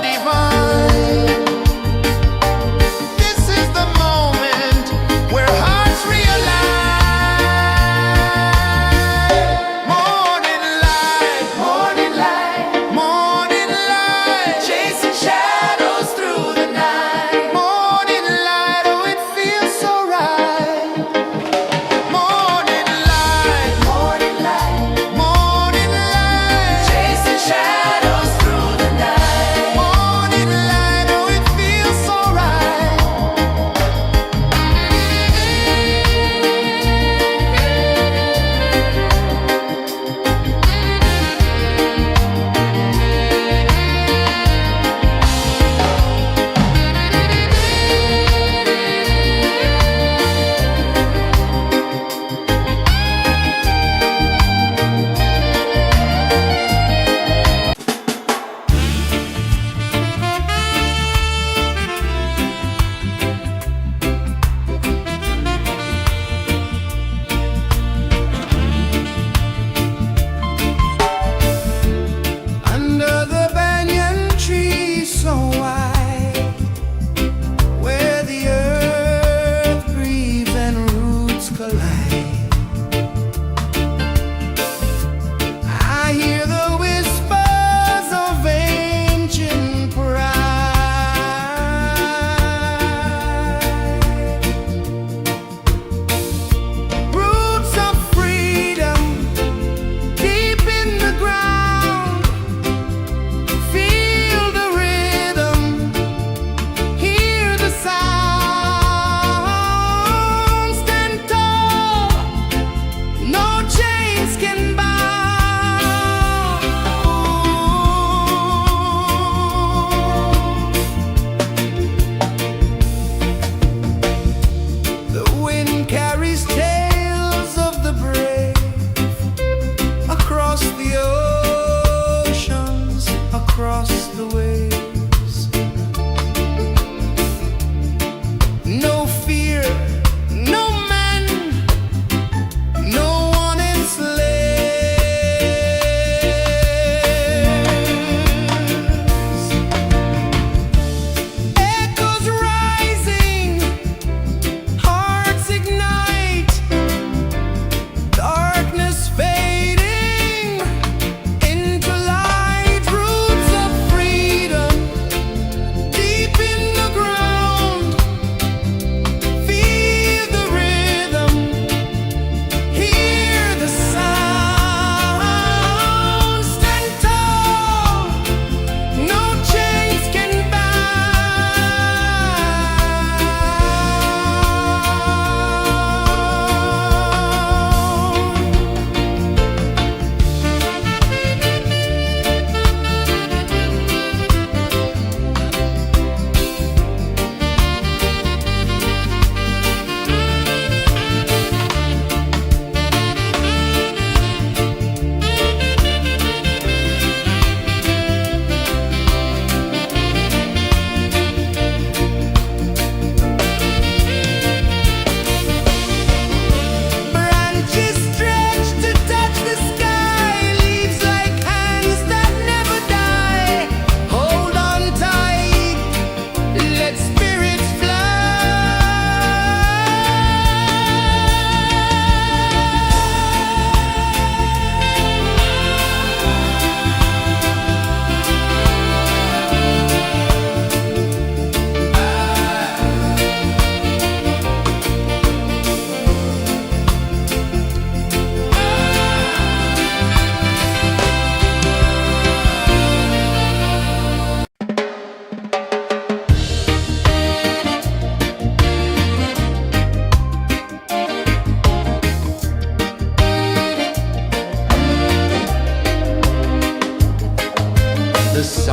divine. This is the moment where hearts realign. Morning light, morning light, morning light, chasing shadows through the night. Morning light, oh it feels so right. Morning light, morning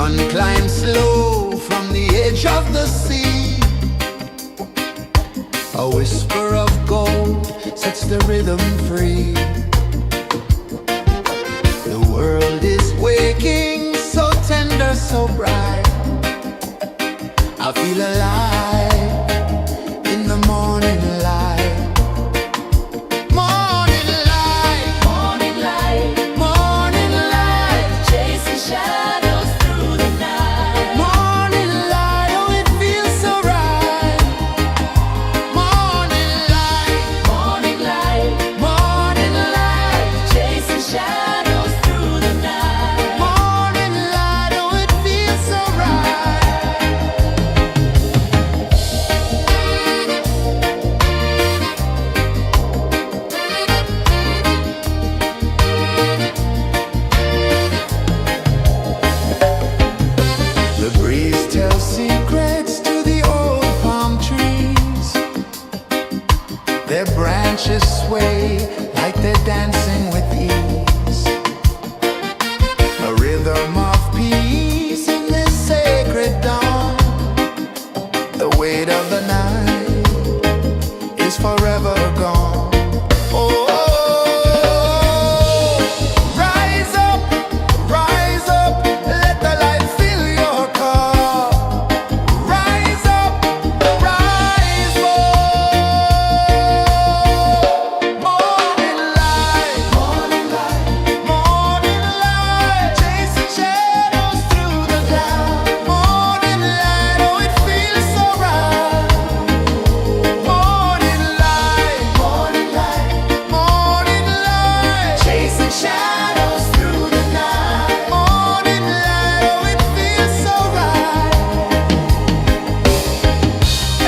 sun climbs slow from the edge of the sea. A whisper of gold sets the rhythm free. The world is waking, so tender, so bright. I feel alive in the morning light. Morning light, Morning light, morning light, chasing shadows through the night. morning light, oh it feels so right. Morning light, Morning light, morning light, chasing shadows through the night. morning light, oh it feels so right. The breeze tells secrets to the old palm trees. Their branches sway like they're dancing with ease. A rhythm of peace in this sacred dawn. The weight of the night is forever gone. Oh, rise up, let the light fill your cup. Rise up, rise more. Morning light, morning light, morning light, chasing shadows through the cloud. Morning light, oh it feels so right. Morning light, morning light, morning light, chasing shadows through the night. Morning light, oh it feels so right.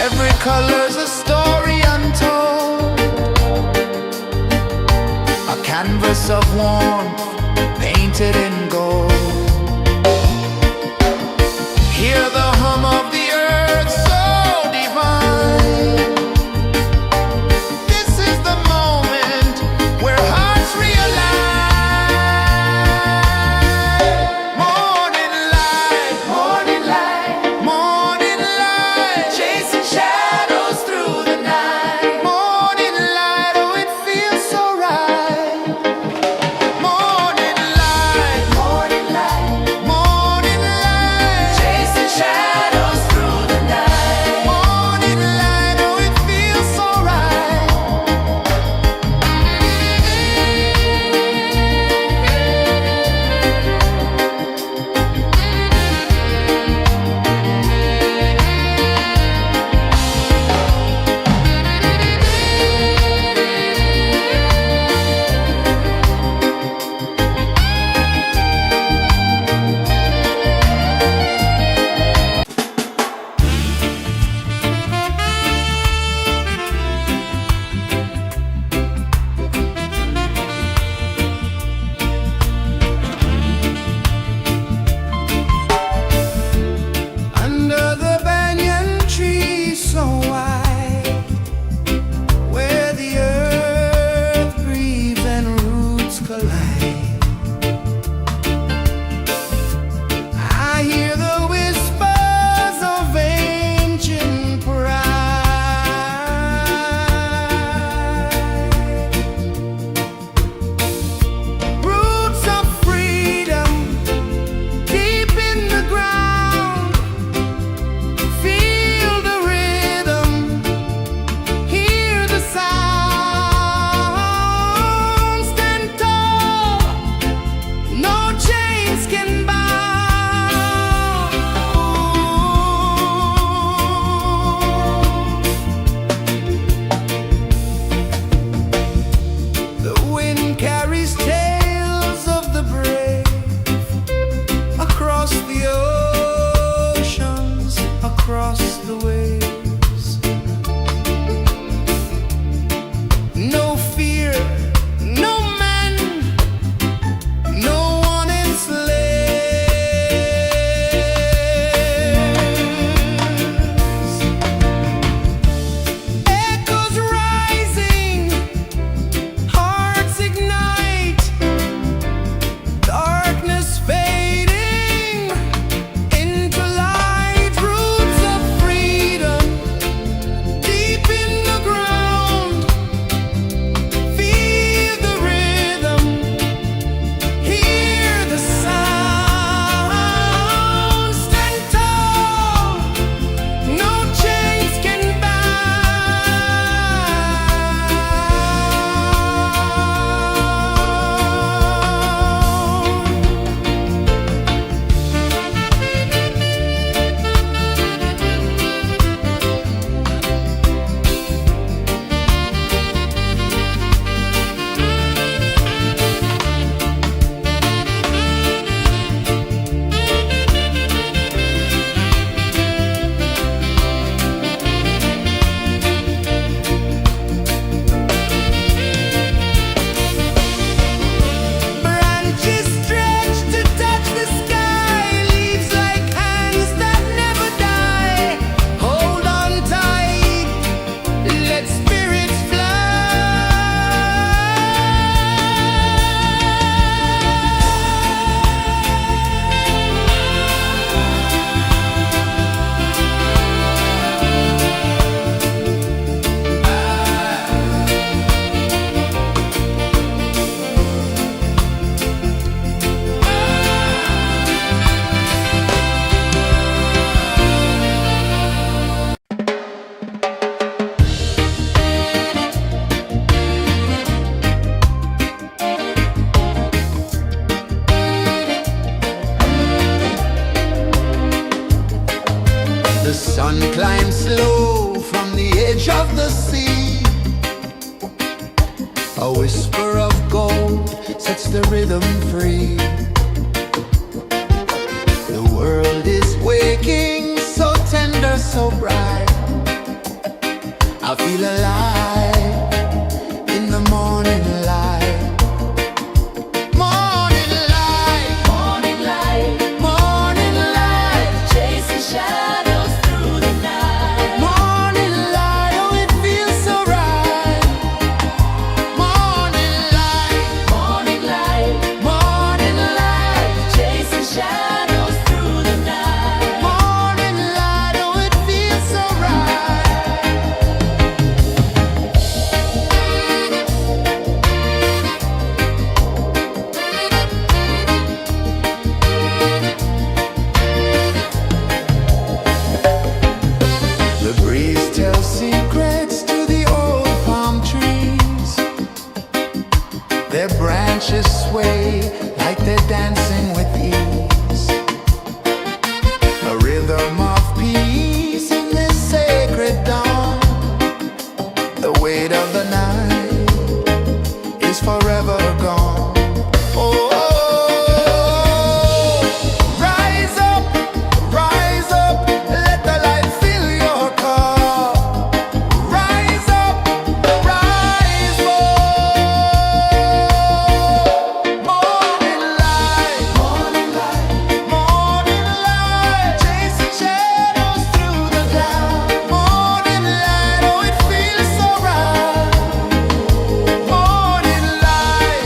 Every color's a story untold, a canvas of warmth painted in gold. Hear the hum of the earth so divine. This is the moment where hearts realign. Morning light, morning light, morning light, chasing shadows through the night. Morning light, oh it feels so right. Morning light, the sea. A whisper of gold sets the rhythm free. The world is waking, so tender, so bright. I feel alive in the morning light. Morning light, Morning light, morning light, chasing shadows through the night. morning light, oh it feels so right. Morning light, Morning light, morning light, chasing shadows through the night. morning light, oh it feels so right. The breeze tells secrets to the old palm trees. Their branches sway like they're dancing with ease. A rhythm of peace in this sacred dawn. The weight of the night is forever gone. Oh, rise up, let the light fill your cup. Rise up, rise more. Morning light, morning light, chasing shadows through the cloud. Morning light, oh it feels so right. Morning light,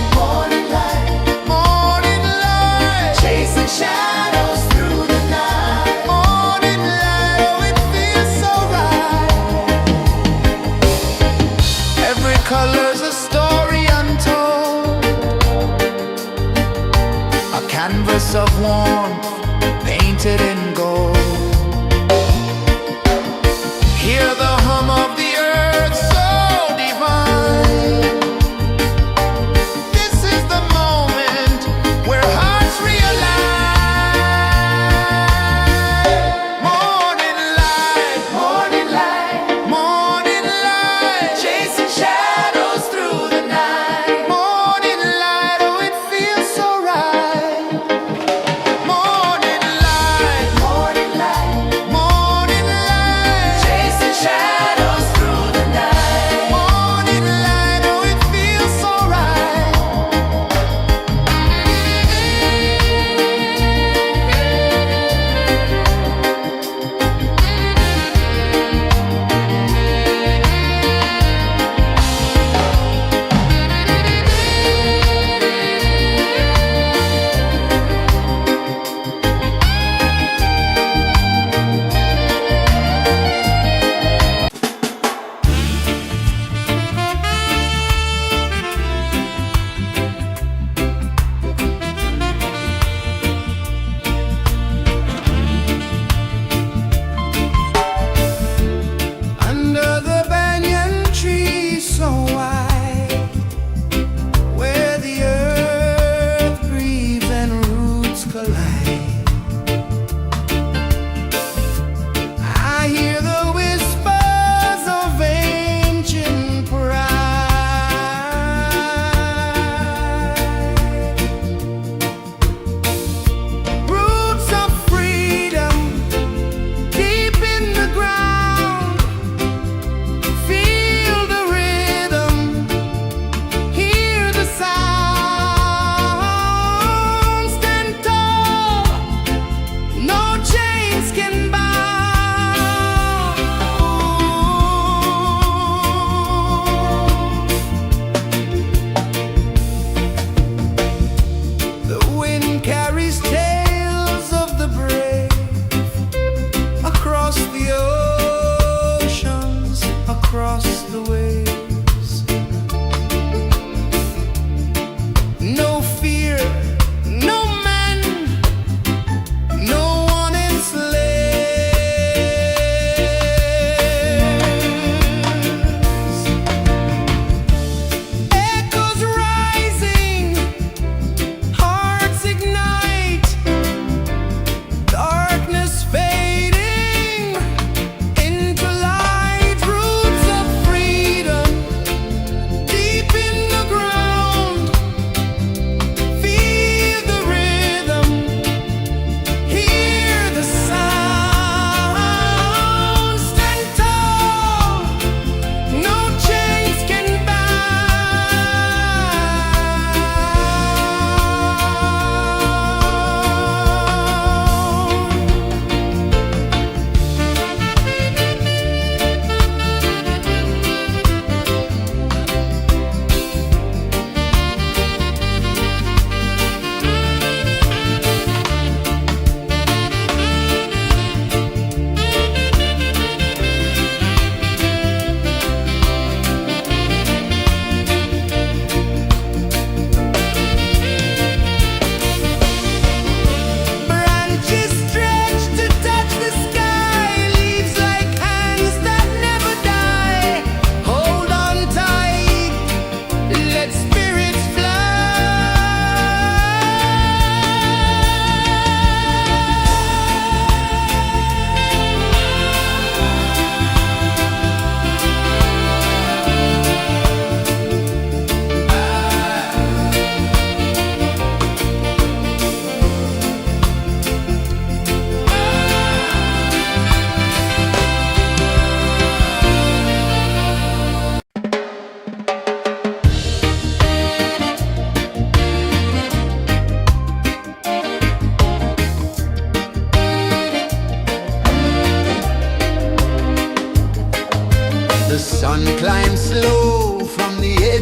morning light, chasing shadows through the night. Morning light, oh it feels so right. Every color's a story untold, a canvas of warmth painted in gold. Hear the hum of the earth so divine. This is the moment where hearts realign. Morning light, morning light, chasing shadows through the night. Morning light, oh it feels so right. Morning light,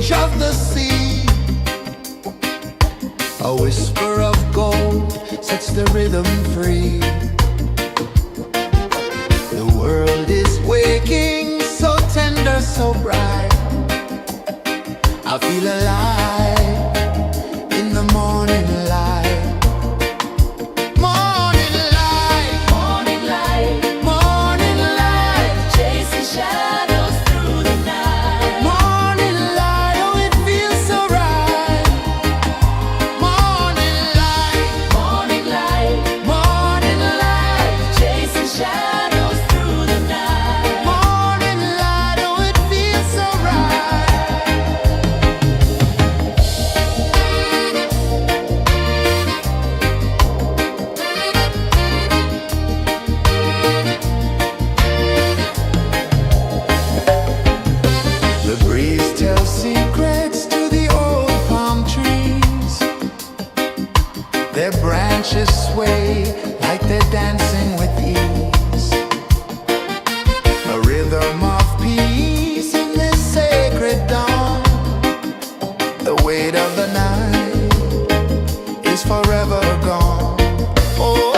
edge of the sea. A whisper of gold sets the rhythm free. The world is waking, so tender, so bright. I feel alive in the morning light. Morning light, Morning light, morning light, chasing shadows through the night. morning light, oh it feels so right. Morning light, Morning light, morning light, chasing shadows through the night. morning light, oh it feels so right. The breeze tells secrets to the old palm trees. Their branches sway like they're dancing with ease. A rhythm of peace in this sacred dawn. The weight of the night is forever gone. Oh,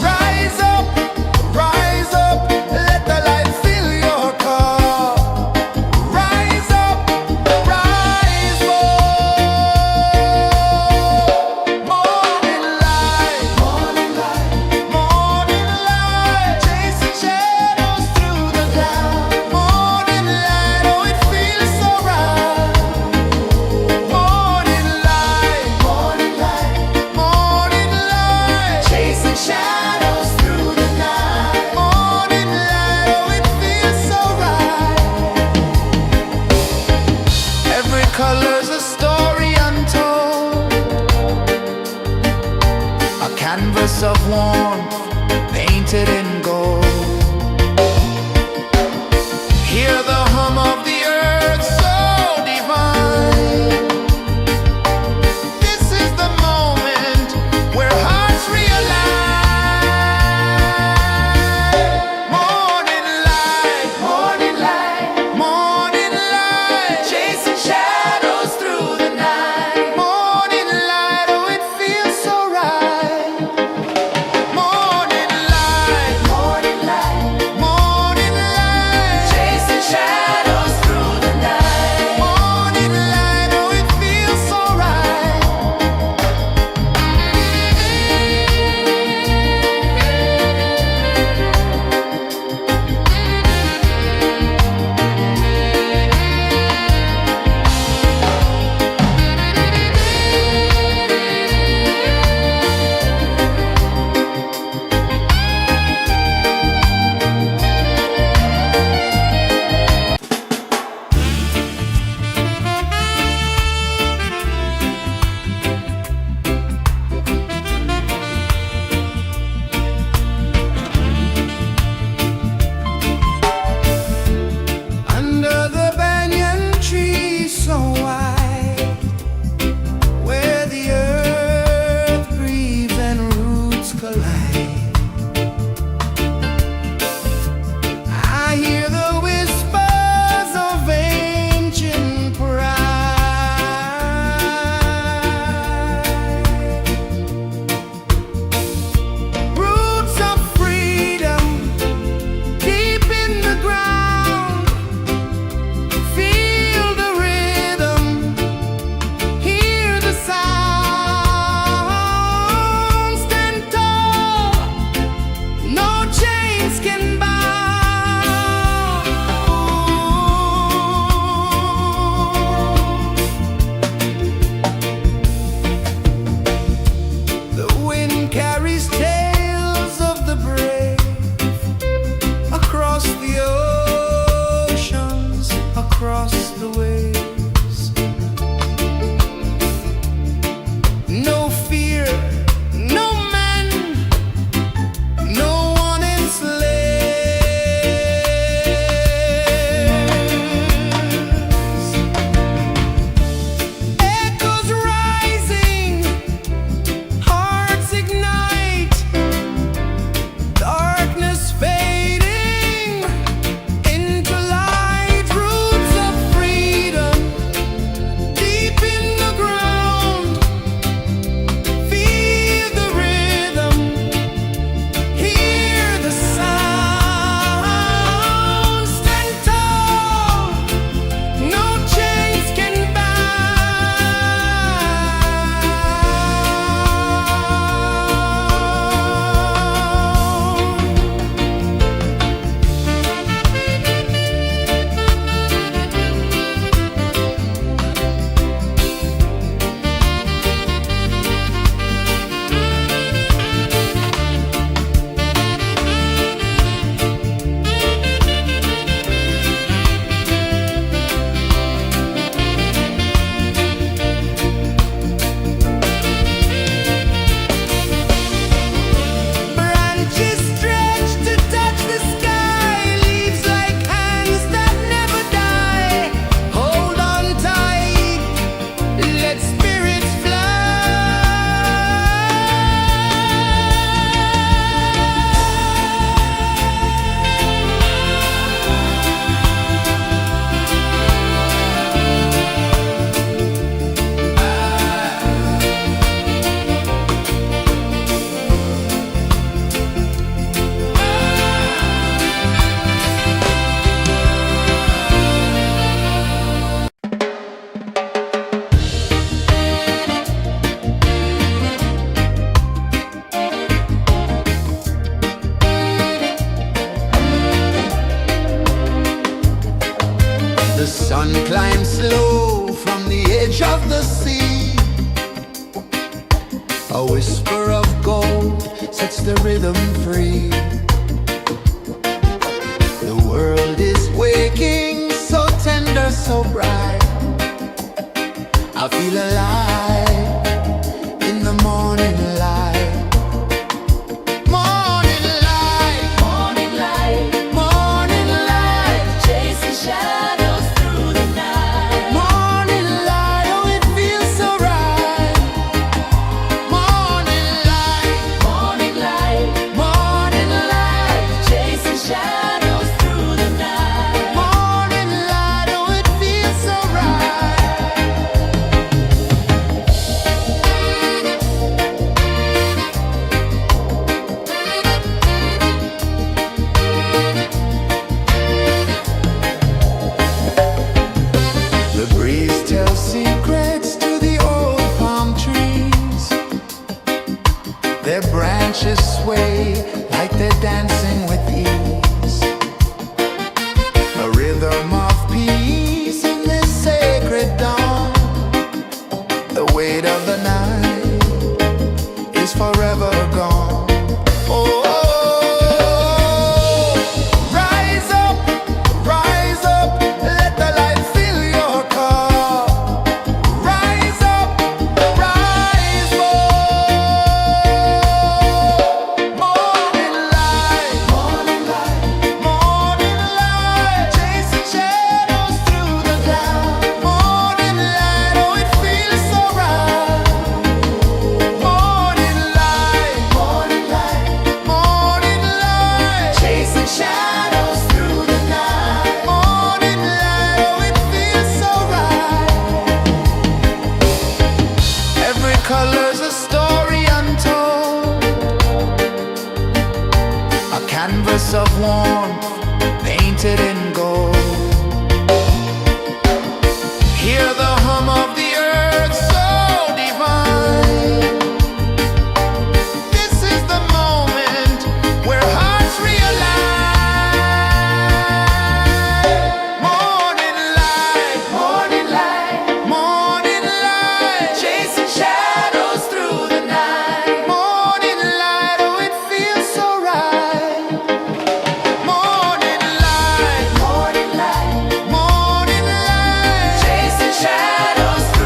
rise up, let the light fill your cup. Rise up, rise more. Morning light, morning light, morning light, chasing shadows through the cloud. Morning light, oh it feels so right. Morning light, morning light, morning light, chasing shadows through the night. Morning light, oh it feels so right. Every color's a story untold, a canvas of warmth painted in gold. Hear the hum of the earth so divine. This is the moment where hearts realign. Morning light, morning light, morning light, chasing shadows through the night. Morning light, oh it feels so right. Morning light, morning light, morning light, chasing shadows through the night. Morning light, oh it feels so right. Under the banyan tree so wide, where the earth breathes and roots collide, I hear the whispers of ancient pride. Roots of freedom deep in the ground. Feel the rhythm, hear the sound. Stand tall, no chains can bound. The wind carries tales of the brave across the oceans, across the waves. No fear, no man, no one enslaves. Echoes rising, hearts ignite, darkness fading into light. Roots The sun climbs slow from the edge of the sea. A whisper of gold sets the rhythm free. The world is waking, so tender, so bright. I feel alive in the morning light. Morning light, Morning light, morning light, chasing shadows through the night. morning light, oh it feels so right. Morning light, Morning light, morning light, chasing shadows through the night. morning light, oh it feels so right. The breeze tells secrets to the old palm trees. Their branches sway like they're dancing with ease. A rhythm of peace in this sacred dawn. The weight of the night is forever gone. Oh, rise up, let the light fill your cup. Rise up, rise up. Morning light, morning light, morning light, chasing shadows through the cloud. Morning light, oh it feels so right. Morning light, morning light, morning light, chasing shadows through the night. Morning light, oh it feels so right. Every color's a story untold, a canvas of warmth painted in gold. Hear the hum of the earth so divine. This is the moment where hearts realign. Morning light, morning light, morning light, chasing shadows through the night. Morning light, oh it feels so right. Morning light, morning light, morning light, chasing shadows through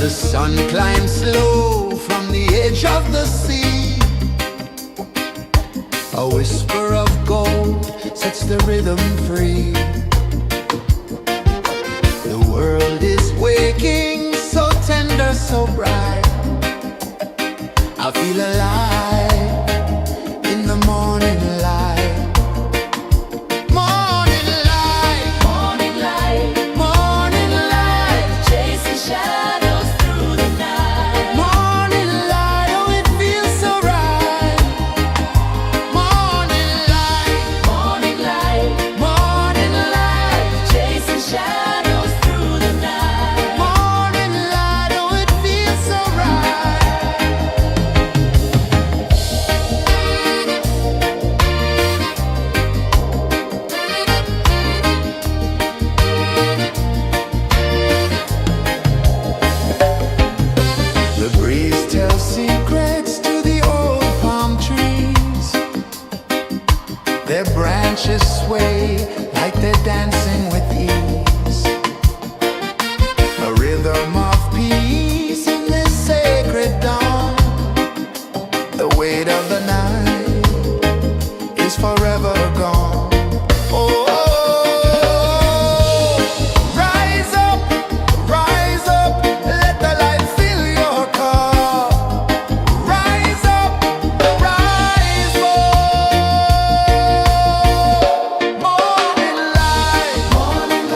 The sun climbs slow from the edge of the sea. A whisper of gold sets the rhythm free. The world is waking, so tender, so bright. I feel alive in the morning light. Morning light, Morning light, morning light, chasing shadows through the night. morning light, oh it feels so right. Morning light, Morning light, morning light, chasing shadows through the night. morning light, oh it feels so right. The breeze tells secrets to the old palm trees. Their branches sway like they're dancing with ease. A rhythm of peace in this sacred dawn. The weight of the night is forever gone. Oh, rise up, let the light fill your cup. Rise up, rise more. Morning light, morning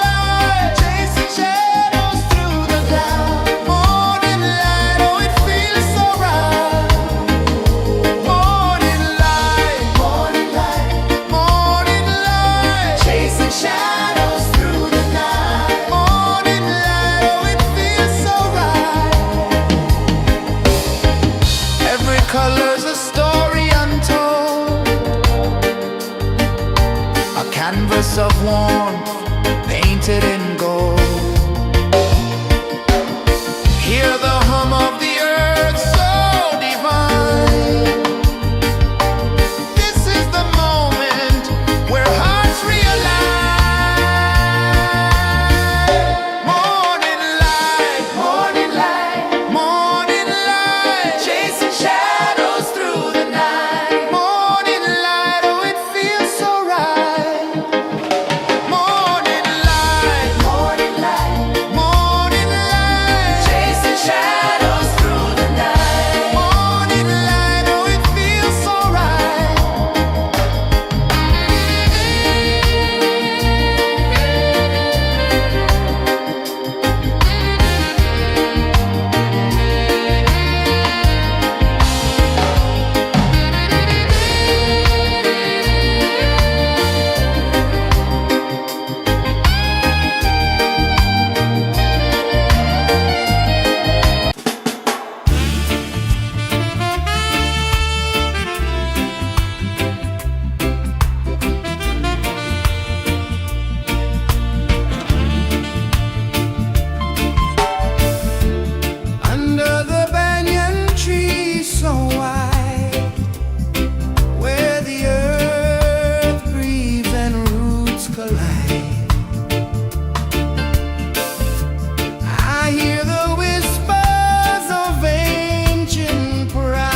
light, chasing shadows through the cloud. Morning light, oh it feels so right. Morning light, morning light, chasing shadows through the night. Morning light, oh it feels so right. Every color's a story untold, a canvas of warmth painted in gold. Hear the hum of the earth so divine. This is the moment where hearts realign. Morning light, morning light, chasing shadows through the night. Morning light, oh it feels so right. Morning light, chasing shadows through the night. Morning light, oh it feels so right. Under the banyan tree so wide, where the earth breathes and roots collide, I hear the whispers of ancient pride.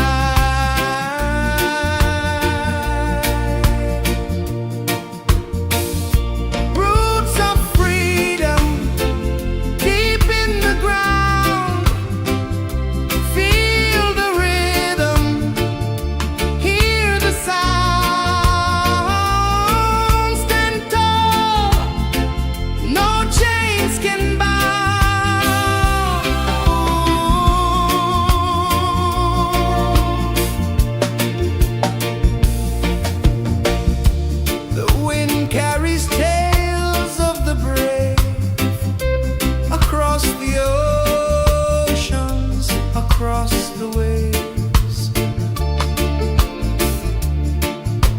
Roots of freedom deep in the ground. Feel the rhythm, hear the sound. Stand tall, no chains can bound. The wind carries tales of the brave across the oceans, across the waves.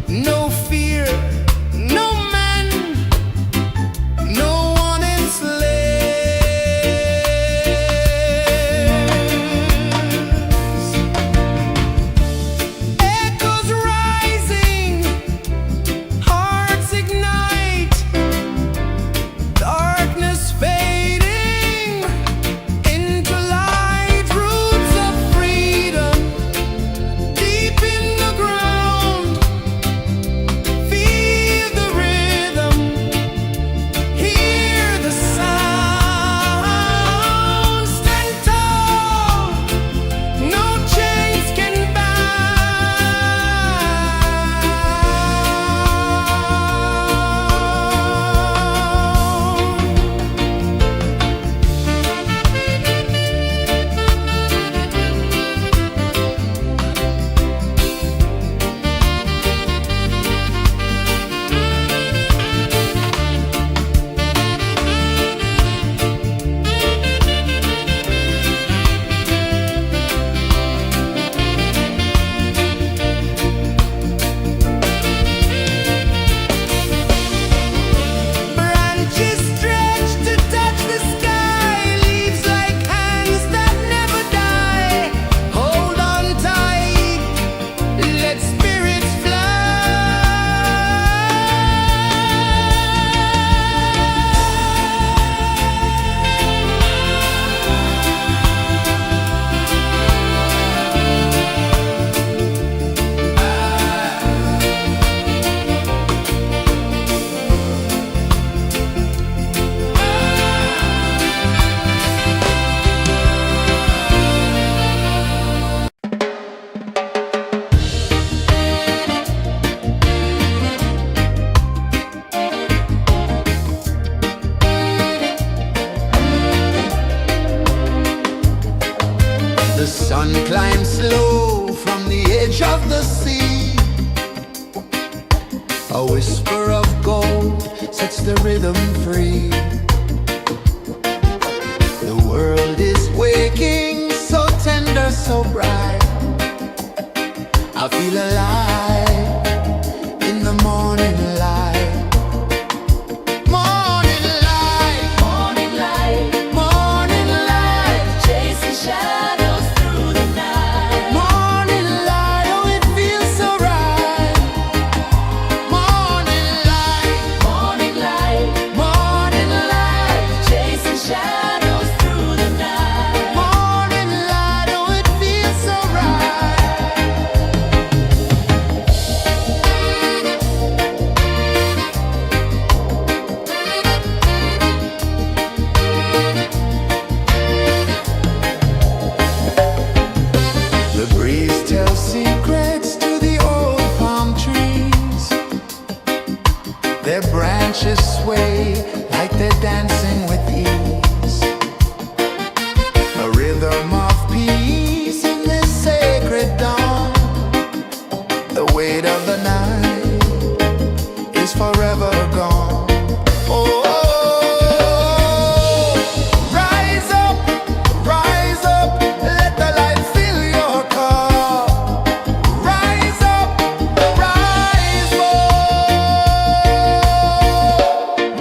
No fear, no man, no one enslaved. sun climbs slow from the edge of the sea. A whisper of gold sets the rhythm free. The world is waking, so tender, so bright. I feel alive in the morning light. Morning light, Morning light, morning light, chasing shadows through the night. morning light, oh it feels so right. Morning light, Morning light, morning light, chasing shadows through the night. morning light, oh it feels so right. The breeze tells secrets to the old palm trees. Their branches sway like they're dancing with ease. A rhythm of peace in this sacred dawn. The weight of the night is forever gone. Oh, rise up, let the light fill your cup. Rise up, rise more.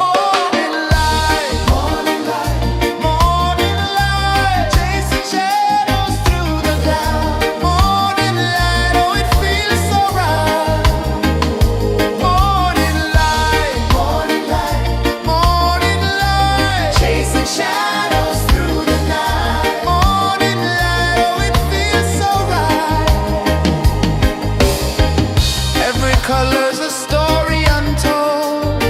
Morning light, morning light, chasing shadows through the cloud. Morning light, oh it feels so right. Morning light, chasing shadows through the night. Morning light, oh it feels so right. Every color's a story untold,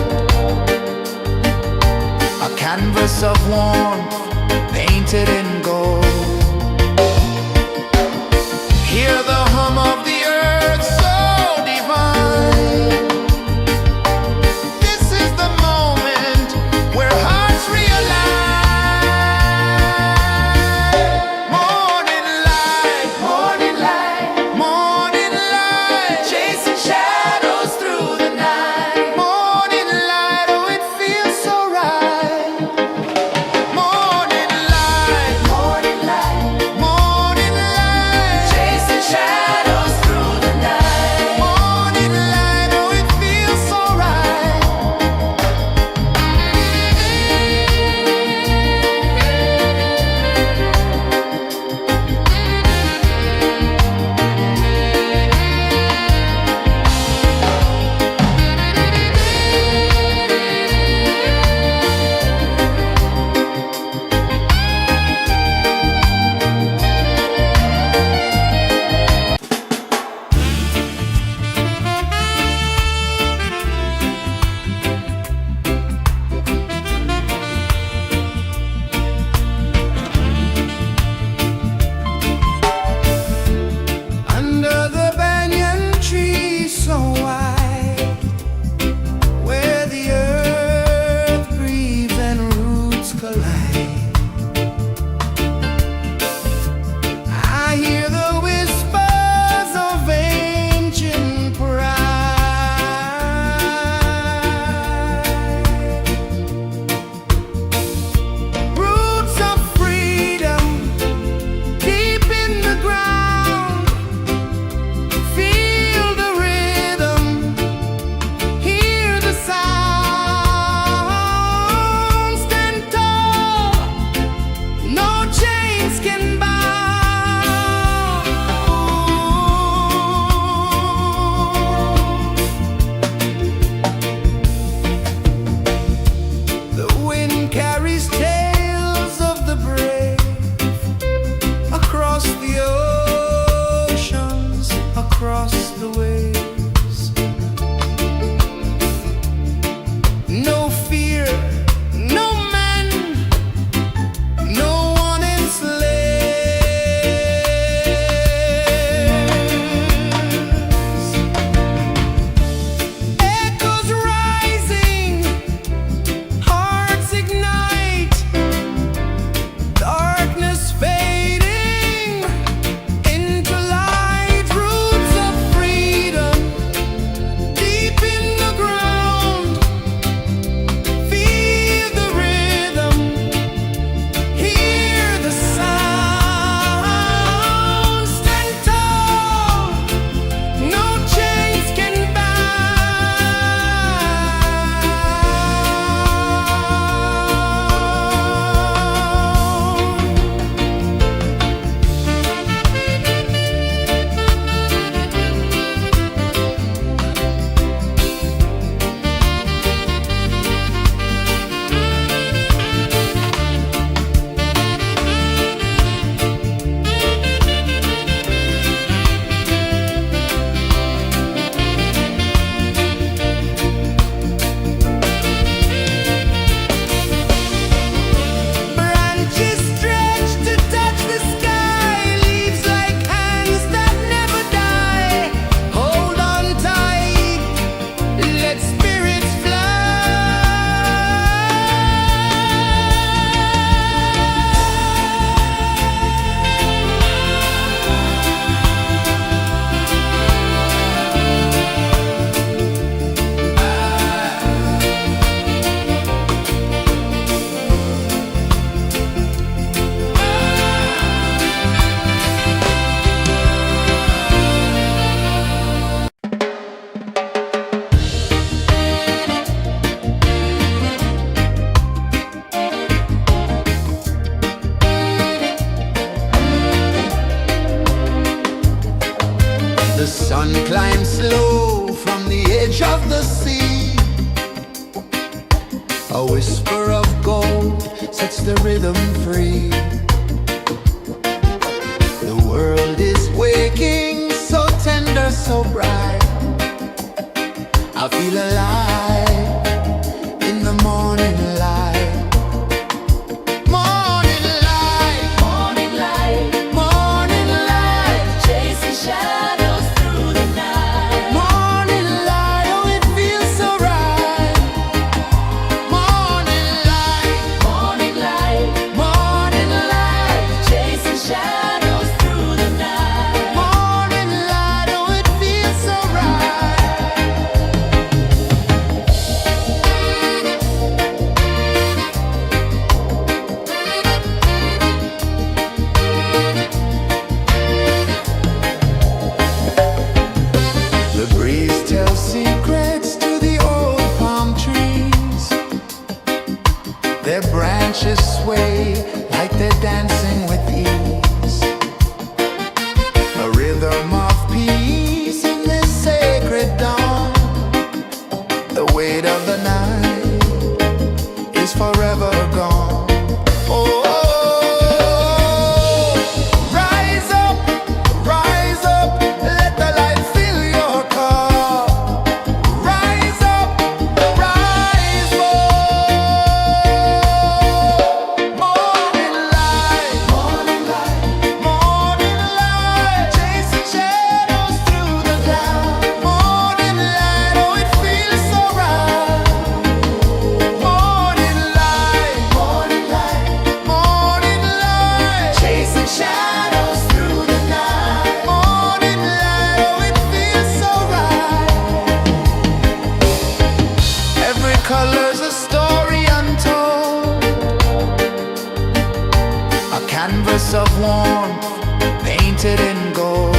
a canvas of warmth painted in gold. Hear the hum of the earth so divine. This is the moment where hearts realign. Morning light, morning light, chasing shadows through the night. Morning light, oh it feels so right. Morning light, chasing shadows. of the sea. A whisper of gold sets the rhythm free. The world is waking, so tender, so bright. I feel alive in the morning light. Morning light, Morning light, morning light, chasing shadows through the night. morning light, oh it feels so right. Morning light, Morning light, morning light, chasing shadows through the night. morning light, oh it feels so right. The breeze tells secrets to the old palm trees. Their branches sway like they're dancing with ease. A rhythm of peace in this sacred dawn. The weight of the night is forever gone. Oh, rise up, let the light fill your cup. Rise up, rise up. Morning light, morning light, morning light, chasing shadows through the cloud. Morning light, oh it feels so right. Morning light, morning light, morning light, chasing shadows through the night. Morning light, oh it feels so right. Every color's a story untold, a canvas of warmth painted in gold.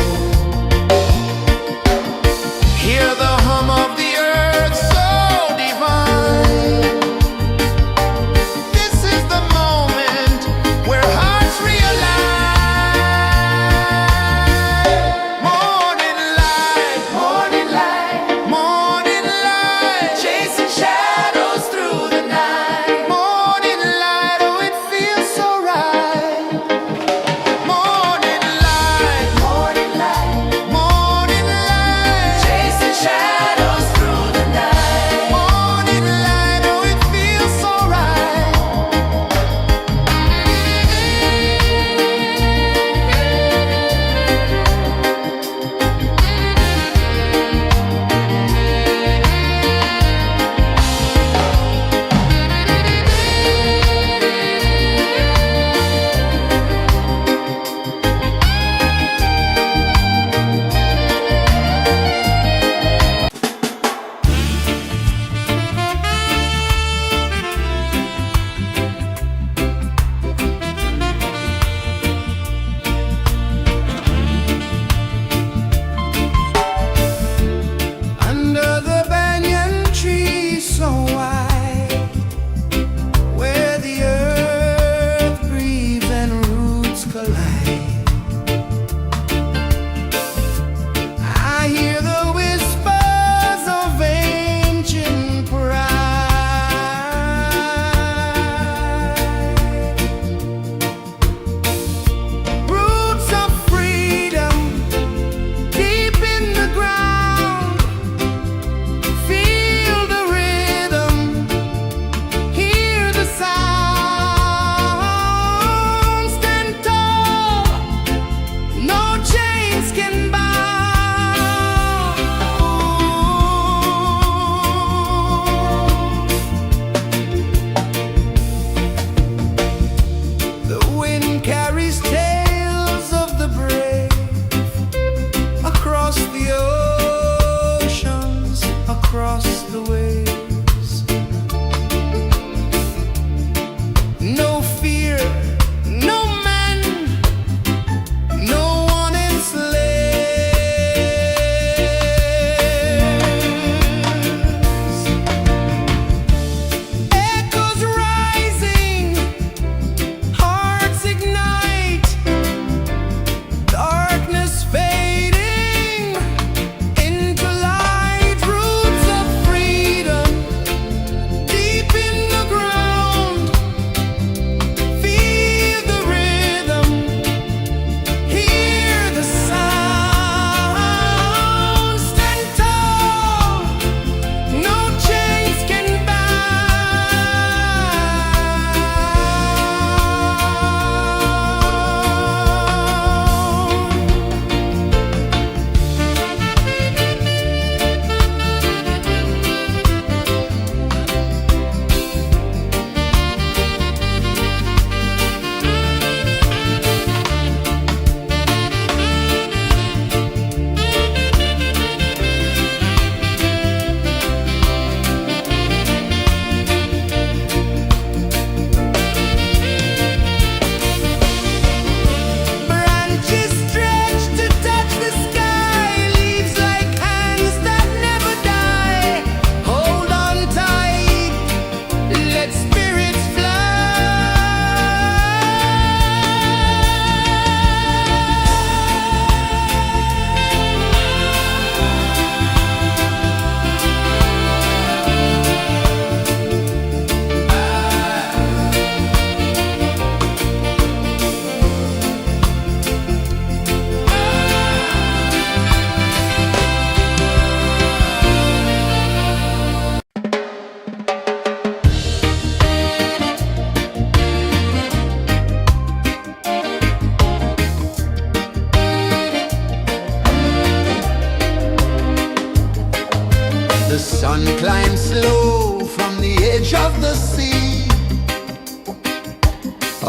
Hear the hum of the earth so divine. This is the moment where hearts realign. Morning light, morning light, morning light, chasing shadows through the night. Morning light, oh it feels so right. Morning light,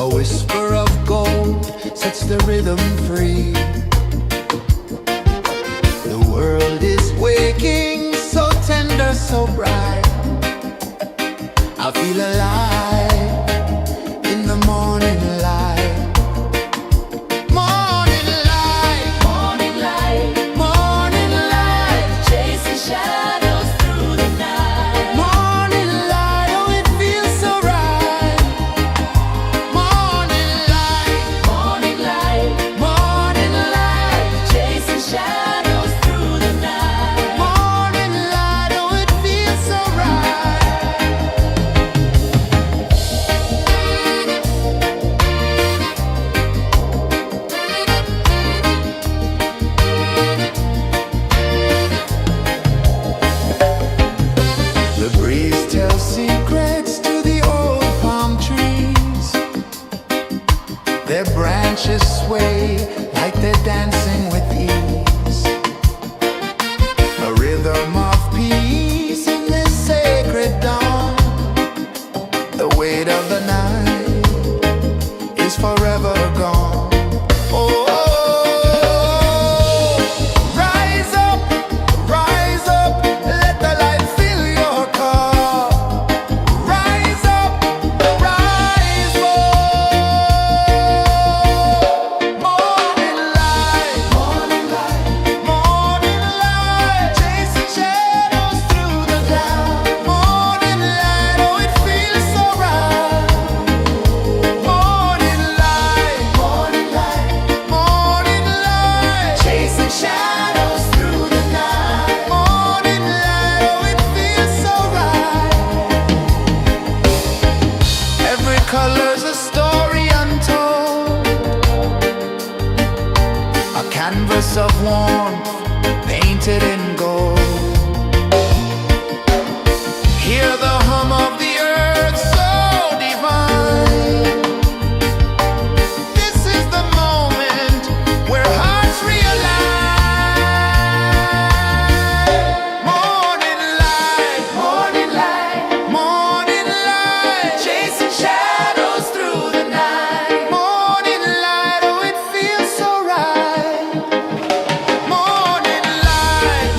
A whisper of gold sets the rhythm free. The world is waking, so tender, so bright. I feel alive in the morning light. Morning light, Morning light, morning light, chasing shadows through the night. morning light, oh it feels so right. Morning light, Morning light, morning light, chasing shadows through the night. morning light, oh it feels so right. The breeze tells secrets to the old palm trees. Their branches sway like they're dancing with ease. A rhythm of peace in this sacred dawn. The weight of the night is forever gone. Oh, rise up, let the light fill your cup. Rise up, rise up. Morning light, morning light, morning light, chasing shadows through the cloud. Morning light, oh it feels so right. Morning light, morning light, morning light, chasing shadows through the night. Morning light, oh it feels so right. Every color's a story untold, a canvas of warmth painted in gold. Hear the hum of the earth so divine. This is the moment where hearts realign. Morning light, morning light, morning light, chasing shadows through the night. Morning light, oh it feels so right. Morning light,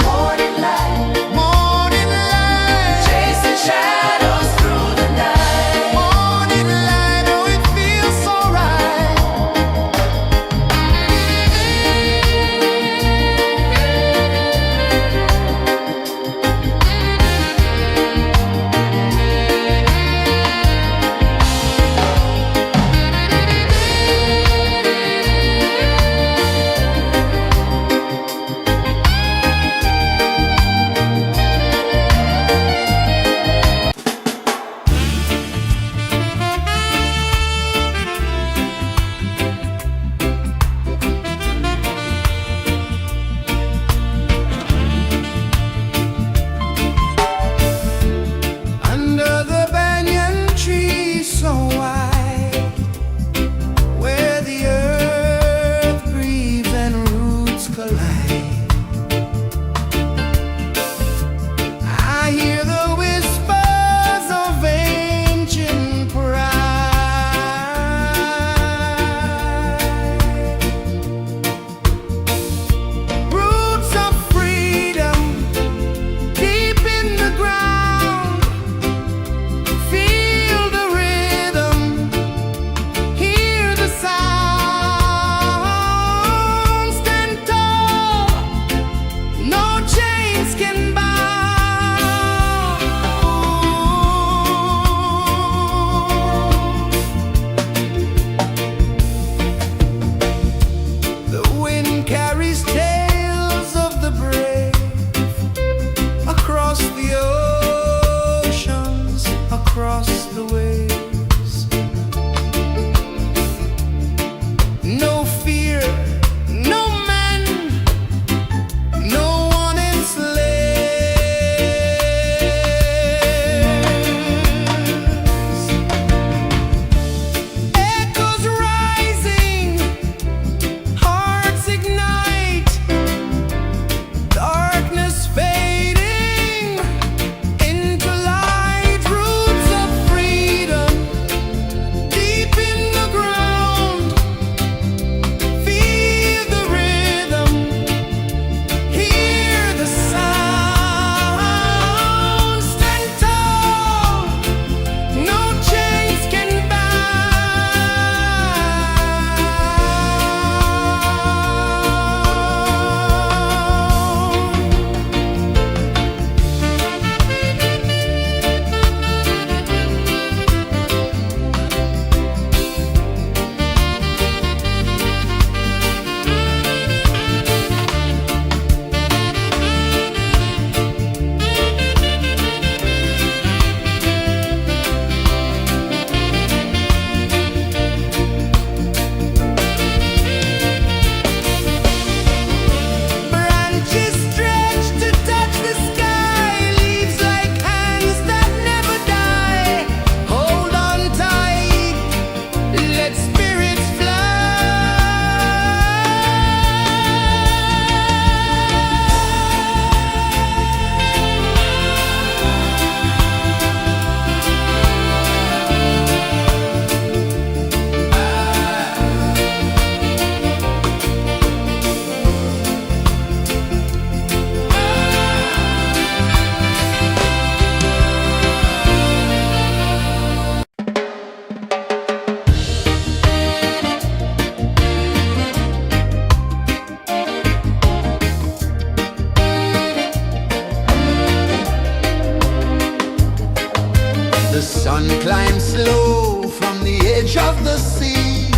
of the sea.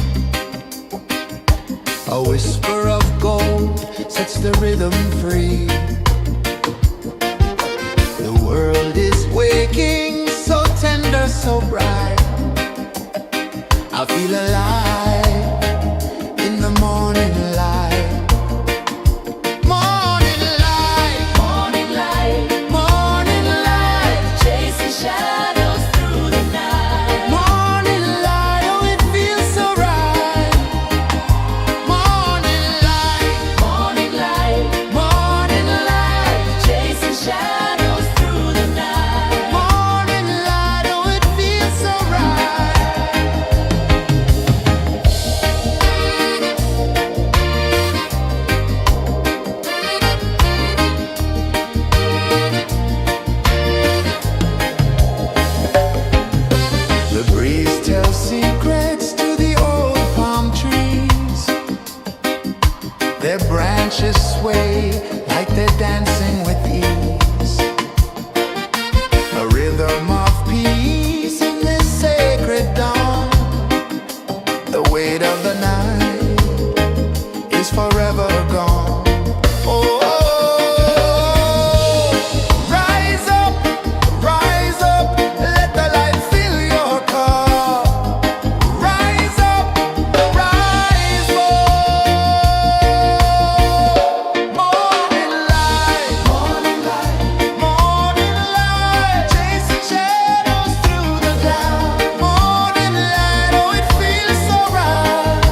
A whisper of gold sets the rhythm free. The world is waking, so tender, so bright. I feel alive in the morning light. Morning light, Morning light, morning light, chasing shadows through the night. morning light, oh it feels so right. Morning light, Morning light, morning light, chasing shadows through the night. morning light, oh it feels so right. The breeze tells secrets to the old palm trees. Their branches sway like they're dancing with ease. A rhythm of peace in this sacred dawn. The weight of the night is forever gone. Oh, rise up, let the light fill your cup. Rise up, rise up. Morning light, morning light, morning light, chasing shadows through the cloud. Morning light, oh it feels so right.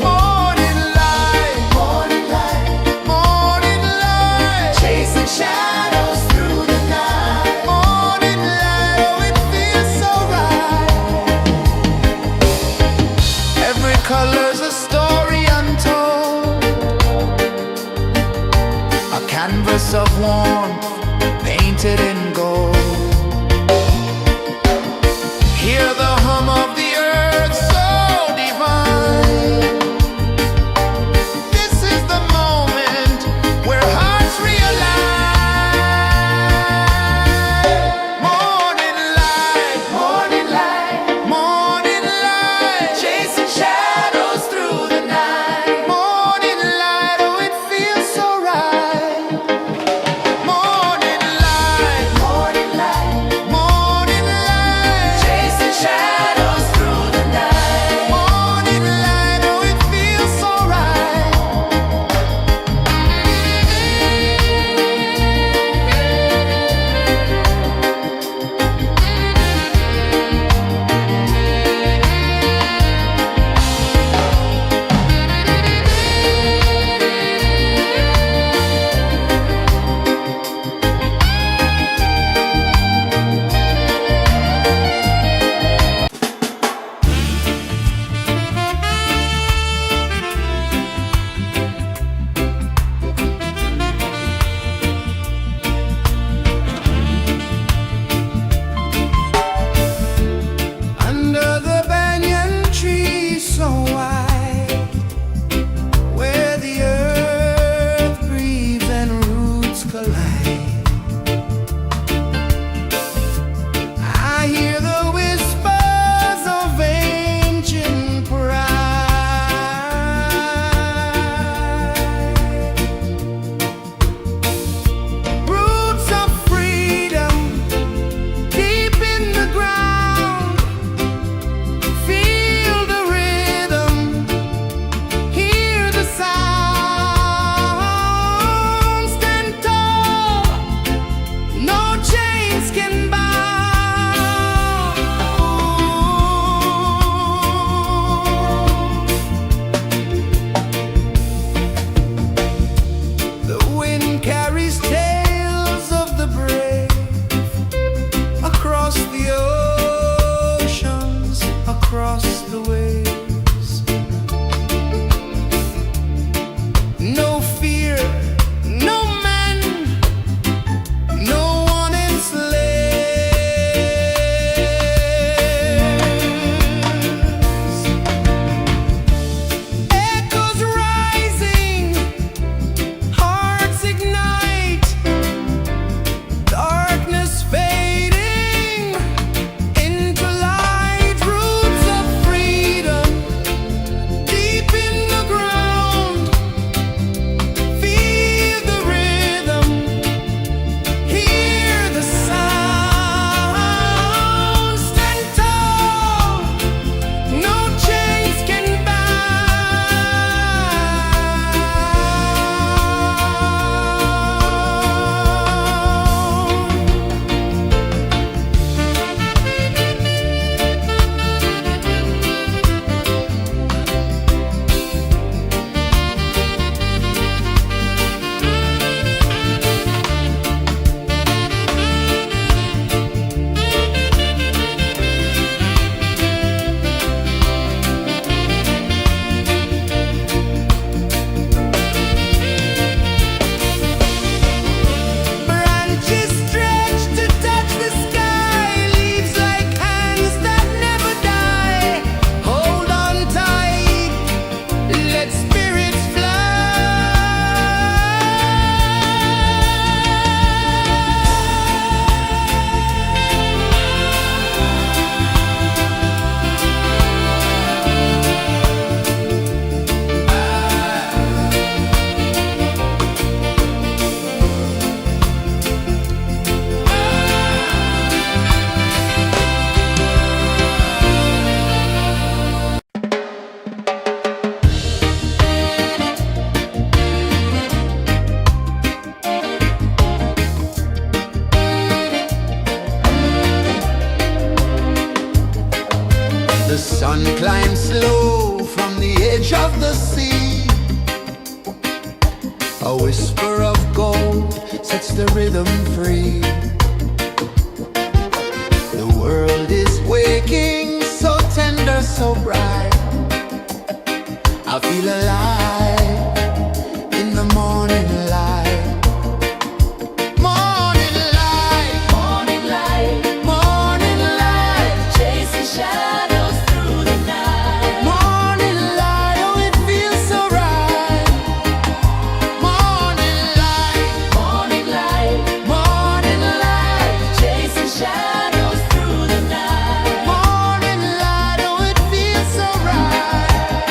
Morning light, morning light, morning light, chasing shadows through the night. Morning light, oh it feels so right. Every color's a story untold, a canvas of warmth painted in gold. Hear the hum of the earth so divine. This is the moment where hearts realign. Morning light, morning light, morning light, chasing shadows through the night. Morning light, oh it feels so right. Morning light, morning light, morning light, chasing shadows through the night. Morning light, oh it feels so right. Under the banyan tree so wide, where the earth breathes and roots collide, I hear the whispers of ancient pride. Roots of freedom deep in the ground. Feel the rhythm, hear the sound. Stand tall, no chains can bound. The wind carries tales of the brave across the oceans, across the waves. No fear, no man, no one enslaves. Echoes rising, hearts ignite, darkness fading into light. Roots of Climb slow from the edge of the sea. A whisper of gold sets the rhythm free. The world is waking, so tender, so bright. I feel alive in the morning light. Morning light, Morning light, morning light, chasing shadows through the night. morning light, oh it feels so right. Morning light, Morning light, morning light, chasing shadows through the night. morning light, oh it feels so right.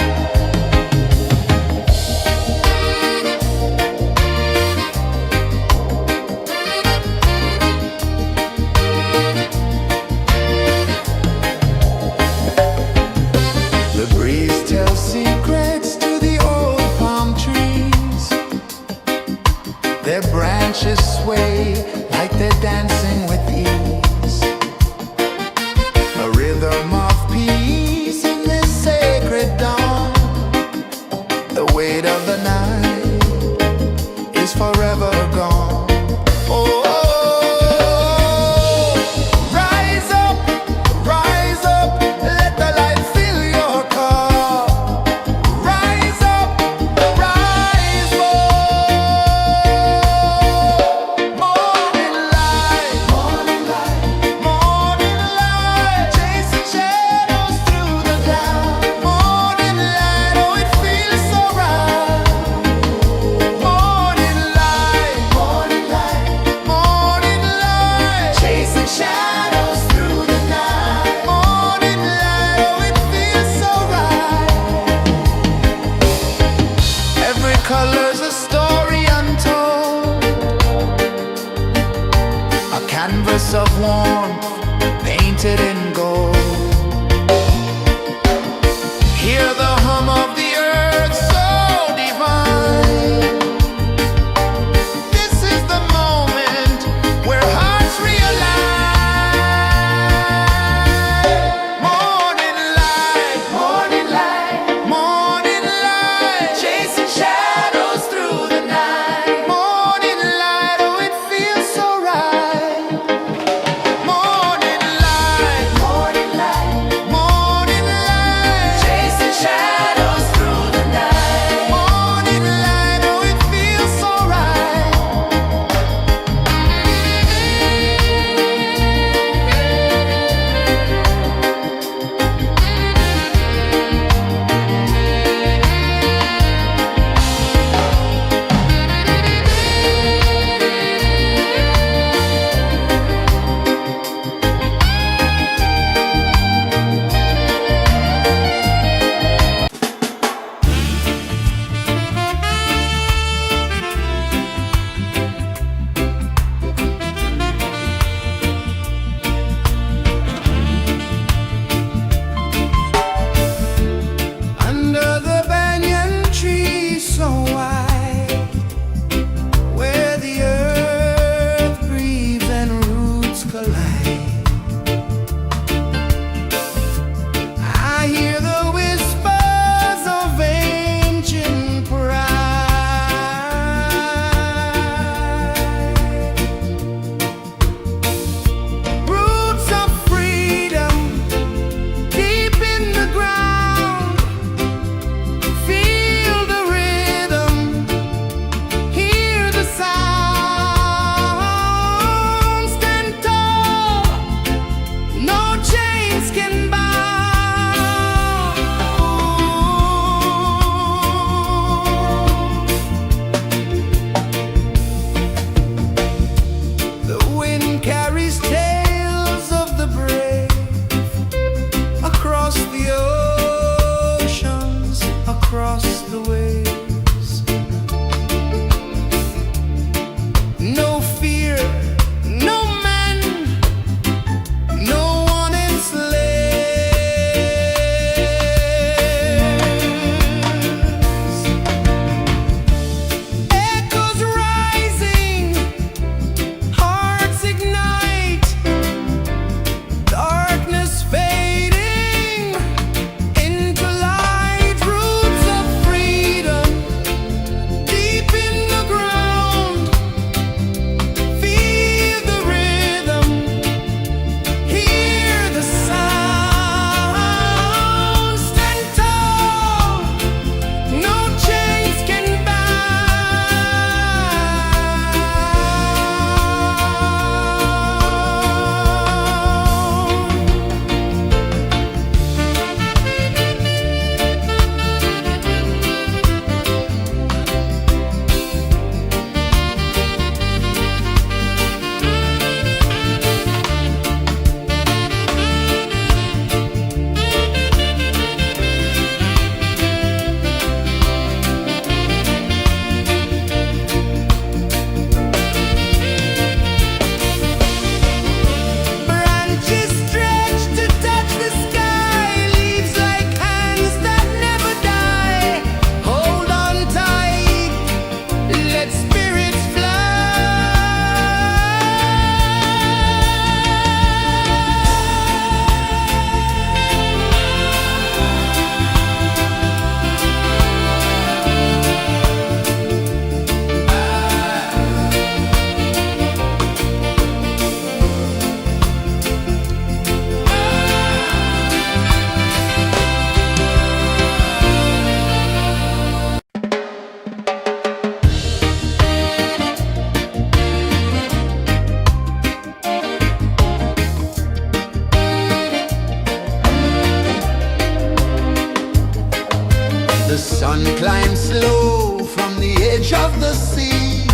sun climbs slow from the edge of the sea.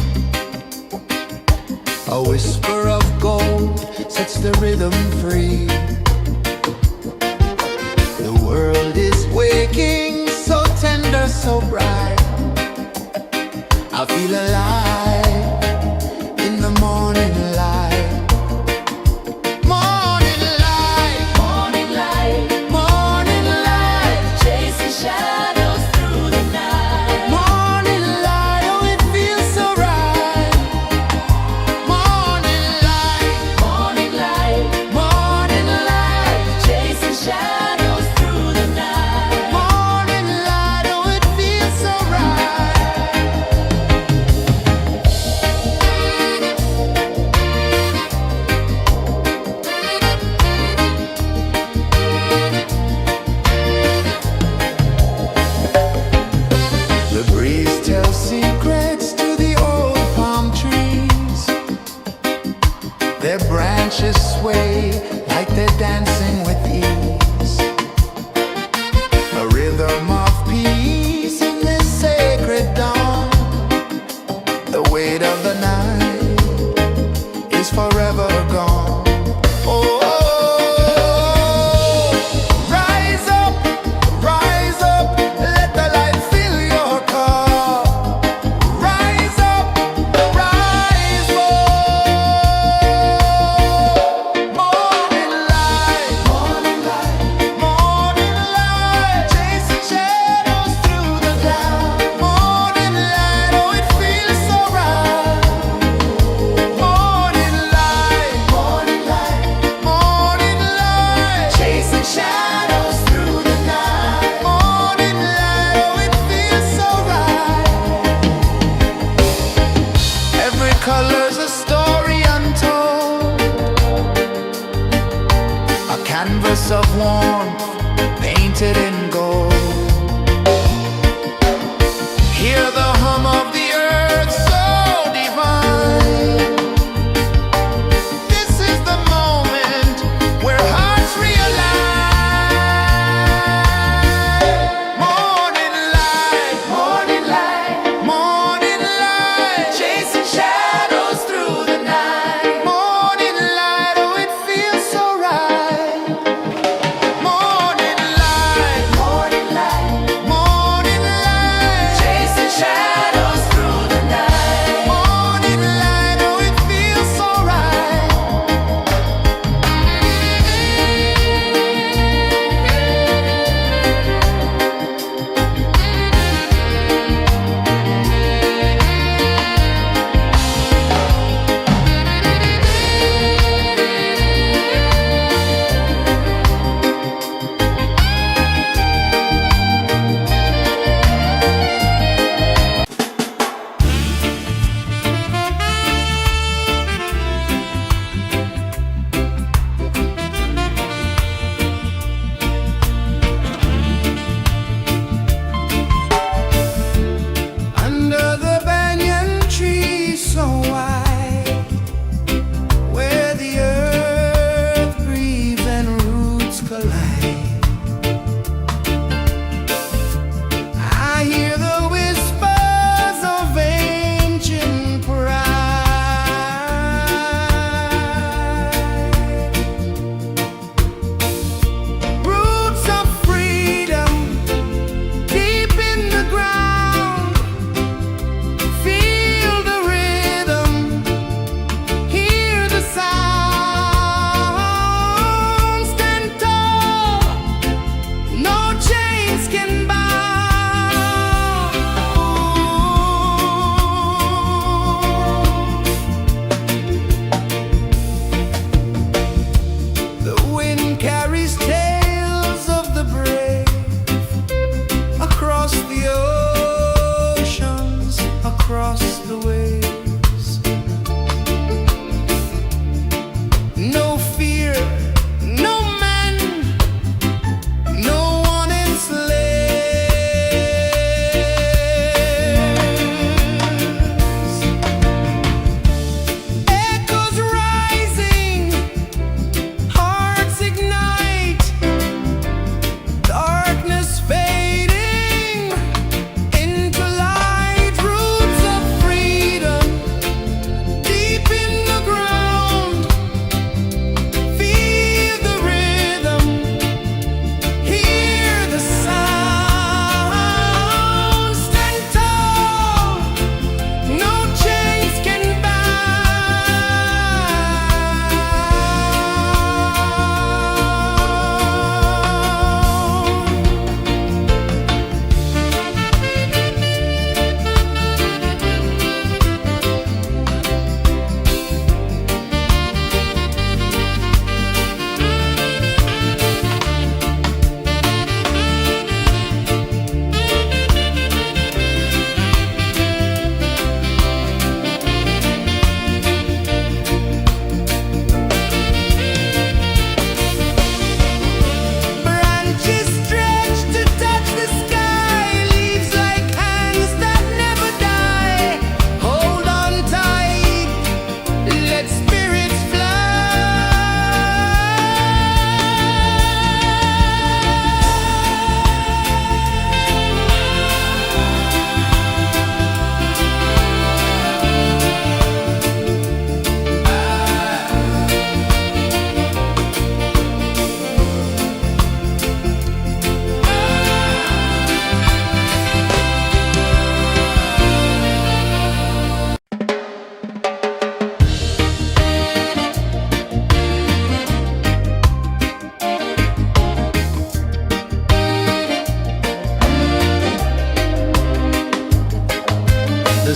A whisper of gold sets the rhythm free. The world is waking, so tender, so bright. I feel alive in the morning light. Morning light, Morning light, morning light, chasing shadows through the night. morning light, oh it feels so right. Morning light, Morning light, morning light, chasing shadows through the night. morning light, oh it feels so right. The breeze tells secrets to the old palm trees. Their branches sway like they're dancing with ease. A rhythm of peace in this sacred dawn. The weight of the night is forever gone. Oh, rise up, let the light fill your cup. Rise up, rise up. Morning light, morning light, morning light, chasing shadows through the cloud. Morning light, oh it feels so right. Morning light, morning light, morning light, chasing shadows through the night. Morning light, oh it feels so right. Every color's a story untold, a canvas of warmth painted in gold. Hear the hum of the earth so divine. This is the moment where hearts realign. Morning light, morning light, morning light, chasing shadows through the night. Morning light, oh it feels so right. Morning light, morning light, morning light, chasing shadows through the night. Morning light, oh it feels so right. Under the banyan tree so wide, where the earth breathes and roots collide, I hear the whispers of ancient pride. Roots of freedom deep in the ground. Feel the rhythm, hear the sound. Stand tall, no chains can bound. The wind carries tales of the brave across the oceans, across the waves. No fear, no man, no one enslaved.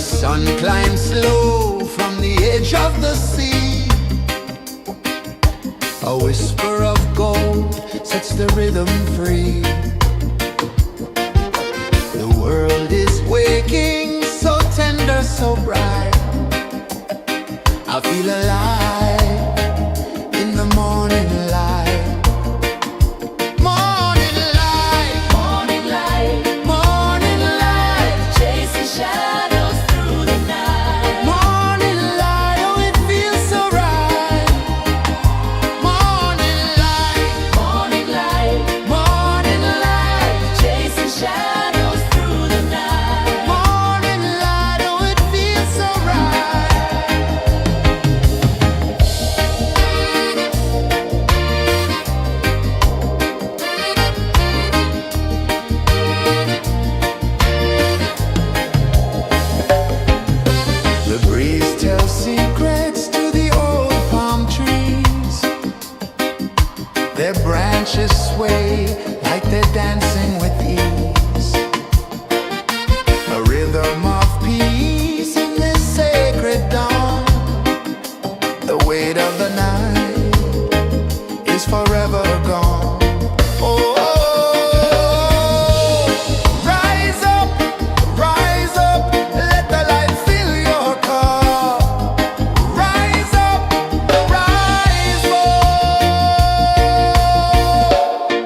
sun climbs slow from the edge of the sea. A whisper of gold sets the rhythm free. The world is waking, so tender, so bright. I feel alive in the morning light. Morning light, Morning light, morning light, chasing shadows through the night. morning light, oh it feels so right. Morning light, Morning light, morning light, chasing shadows through the night. morning light, oh it feels so right. The breeze tells secrets to the old palm trees. Their branches sway like they're dancing with ease. A rhythm of peace in this sacred dawn. The weight of the night is forever gone. Oh, rise up, let the light fill your cup. Rise up, rise up.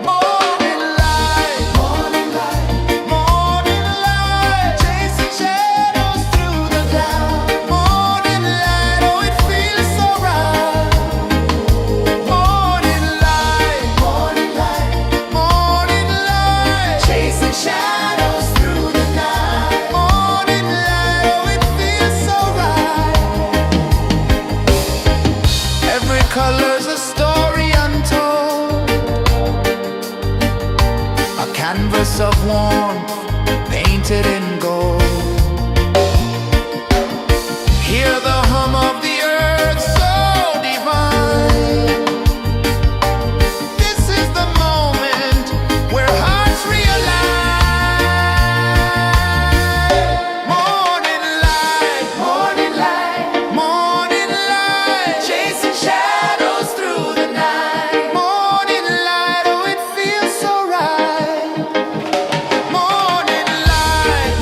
Morning light, morning light, chasing shadows through the cloud. Morning light, oh it feels so right. Morning light, chasing shadows through the night. Morning light, oh it feels so right. Every color's a story untold, a canvas of warmth painted in gold. Hear the hum of the earth so divine. This is the moment where hearts realign. Morning light, morning light, chasing shadows through the night. Morning light, oh it feels so right. Morning light,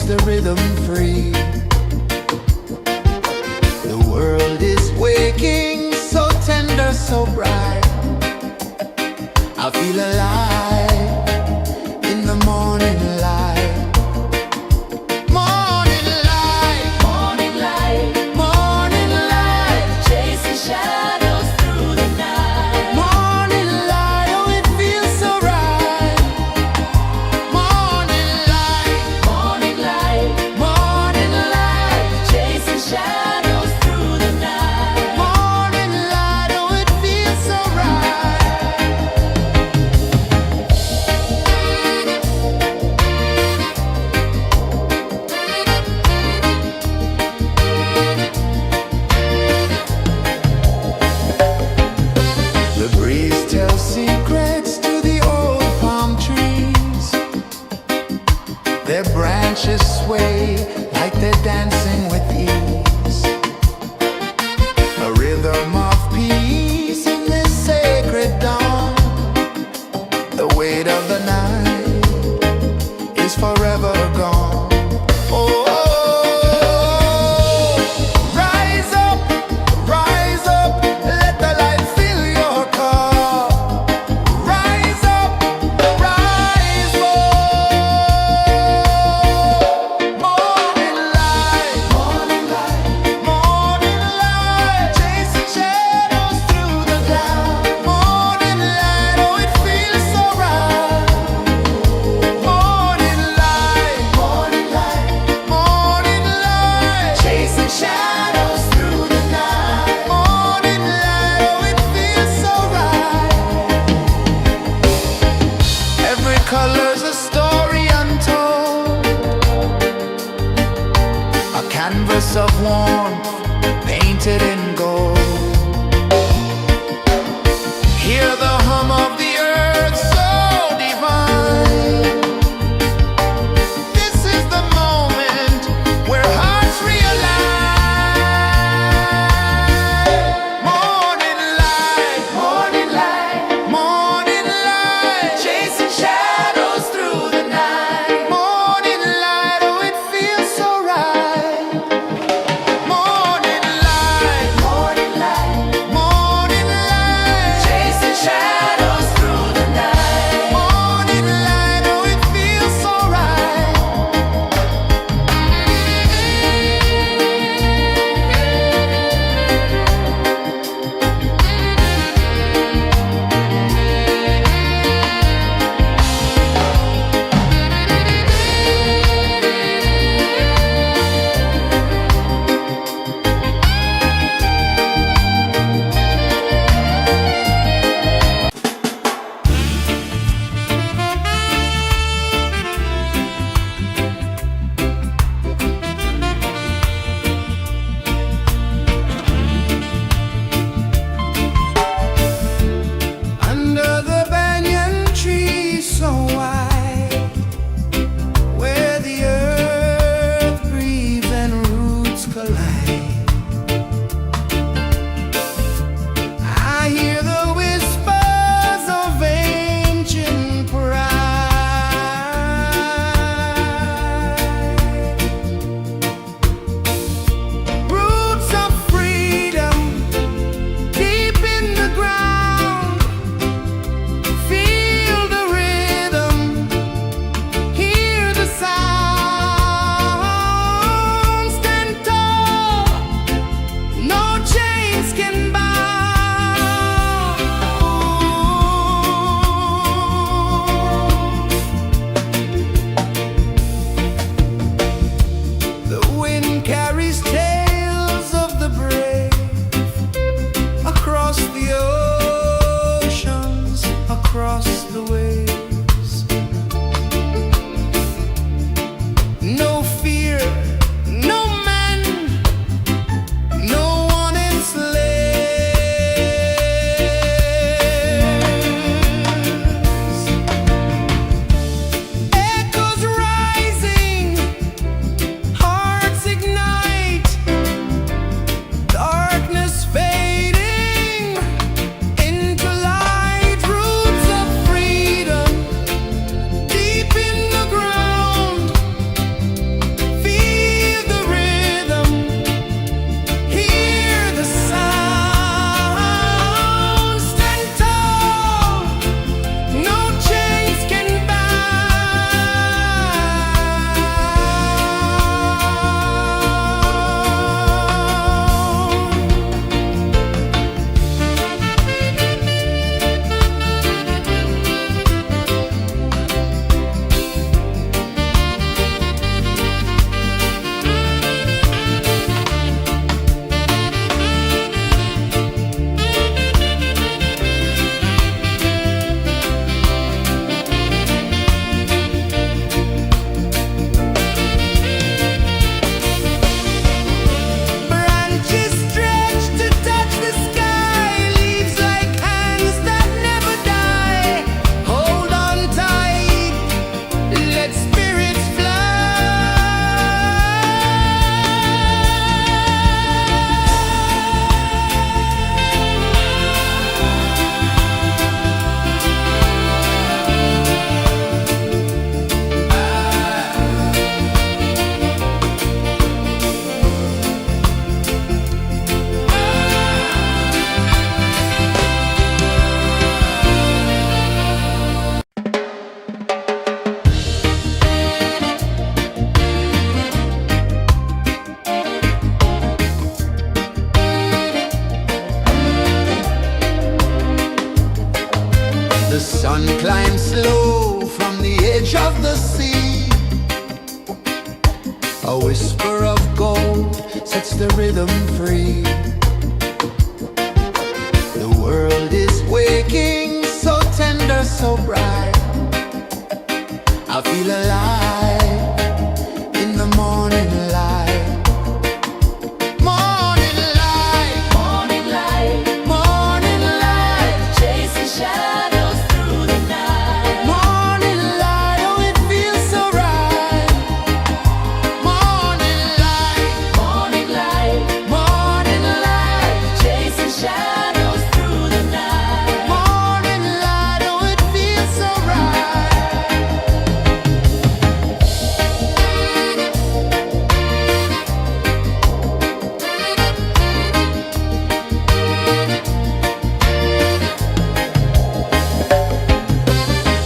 the rhythm free. The world is waking, so tender, so bright. I feel alive in the morning light. Morning light, Morning light, morning light, chasing shadows through the night. morning light, oh it feels so right. Morning light, Morning light, morning light, chasing shadows through the night. morning light, oh it feels so right. The breeze tells secrets to the old palm trees. Their branches sway like they're dancing with ease. A rhythm of peace in this sacred dawn. The weight of the night is forever gone. Oh, rise up, let the light fill your cup. Rise up, rise up. Morning light, morning light, chasing shadows through the cloud. Morning light, oh it feels so right. Morning light, chasing shadows through the night. Morning light, oh it feels so right. Every color's a story untold, a canvas of warmth painted in gold. Hear the hum of the earth so divine. This is the moment where hearts realign. Morning light, morning light, chasing shadows through the night. Morning light, oh it feels so right. Morning light, A whisper of gold sets the rhythm free. The world is waking, so tender, so bright. I feel alive in the morning light. Morning light, Morning light, morning light, chasing shadows through the night. morning light. Oh, it feels so right. Morning light, Morning light, morning light, chasing shadows through the night. morning light. Oh, it feels so right.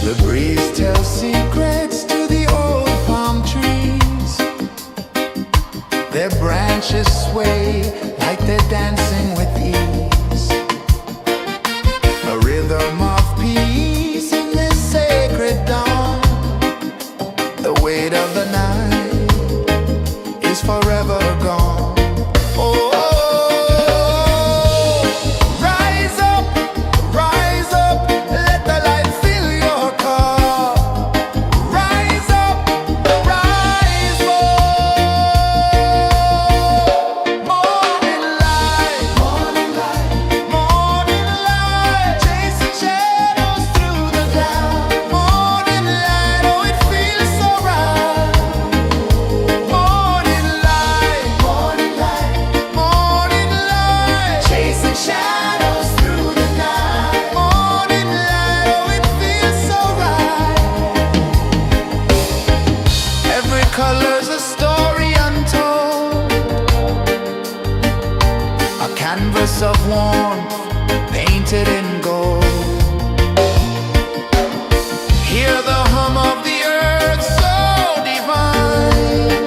The breeze tells secrets to the old palm trees. Their branches sway like they're dancing with ease. A rhythm of peace in this sacred dawn. The weight of the night is forever gone. Oh, rise up, let the light fill your cup. Rise up, rise up. Morning light, morning light, morning light, chasing shadows through the cloud. Morning light, oh, it feels so right. Morning light, morning light, morning light, chasing shadows through the night. Morning light, oh, it feels so right. Every color's a story untold, a canvas of warmth painted in gold. Hear the hum of the earth so divine.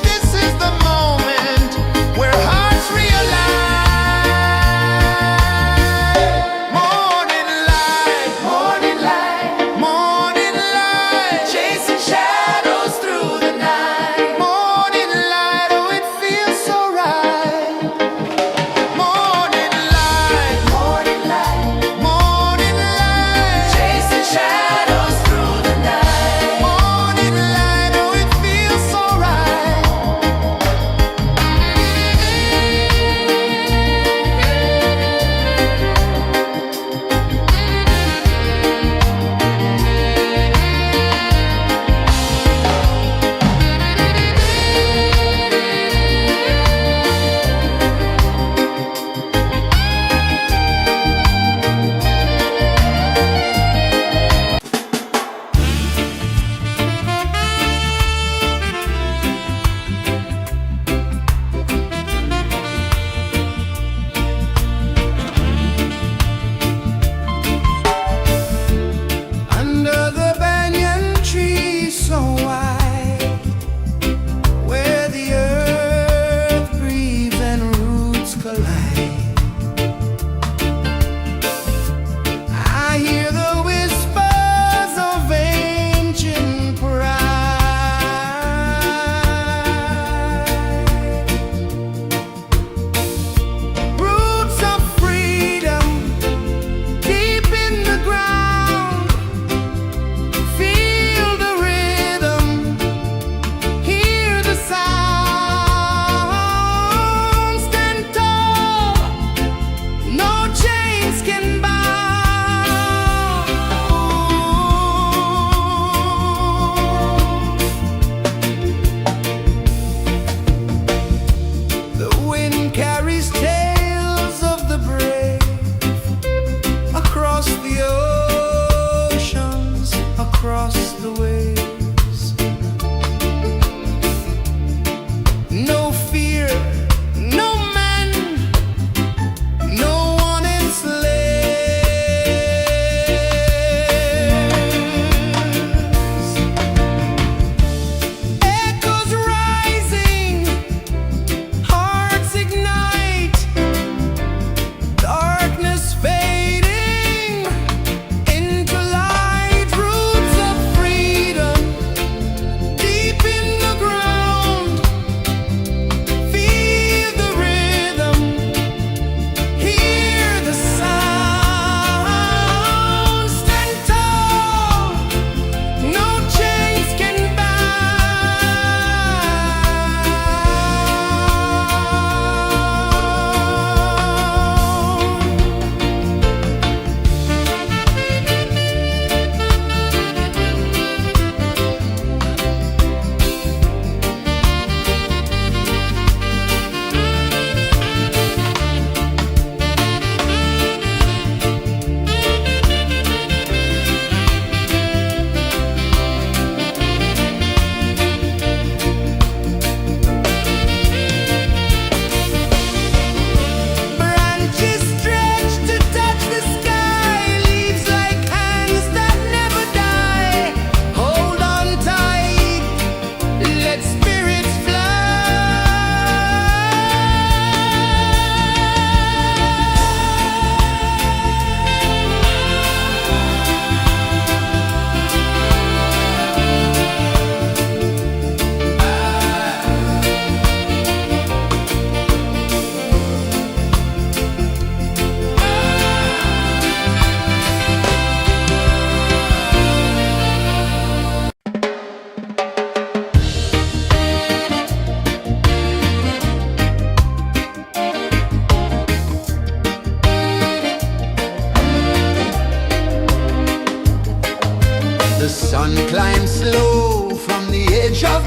This is the moment where hearts realize. Morning light, morning light, morning light, chasing shadows through the night. Morning light, oh, it feels so right. Morning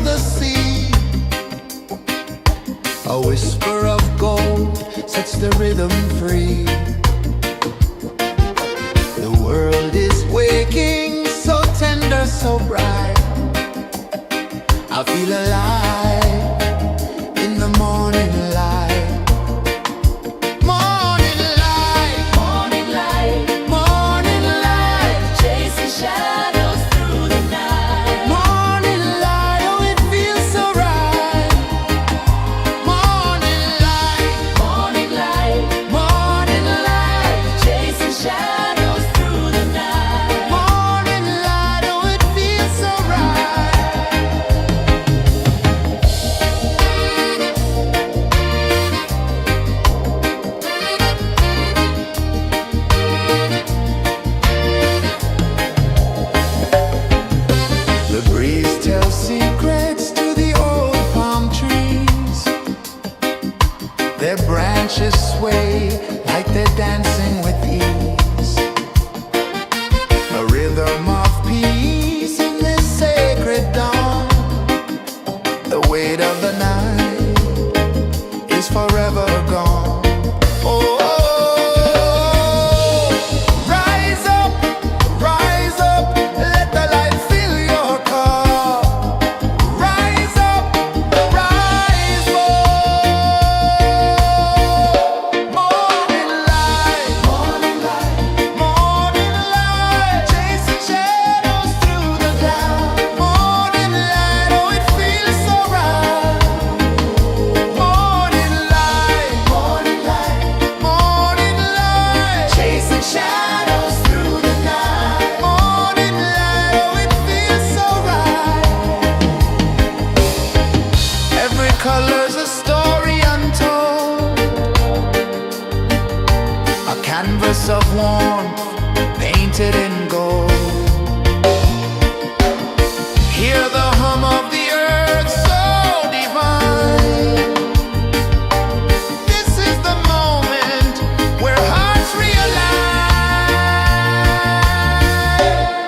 the sea. A whisper of gold sets the rhythm free. The world is waking, so tender, so bright. I feel alive in the morning light. Morning light, Morning light, morning light, chasing shadows through the night. morning light, oh it feels so right. Morning light, Morning light, morning light, chasing shadows through the night. morning light, oh it feels so right. The breeze tells secrets to the old palm trees. Their branches sway like they're dancing with ease. A rhythm of peace in this sacred dawn. The weight of the night is forever gone. Oh, rise up, let the light fill your cup. Rise up, rise more. Morning light, morning light, chasing shadows through the cloud. Morning light, oh it feels so right. Morning light, morning light, chasing shadows through the night. Morning light, oh it feels so right. Every color's a story untold, a canvas of warmth painted in gold. Hear the hum of the earth so divine. This is the moment where hearts realign.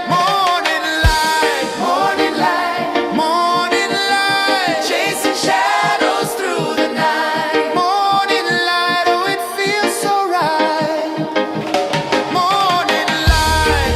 Morning light, morning light, chasing shadows through the night. Morning light, oh it feels so right. Morning light,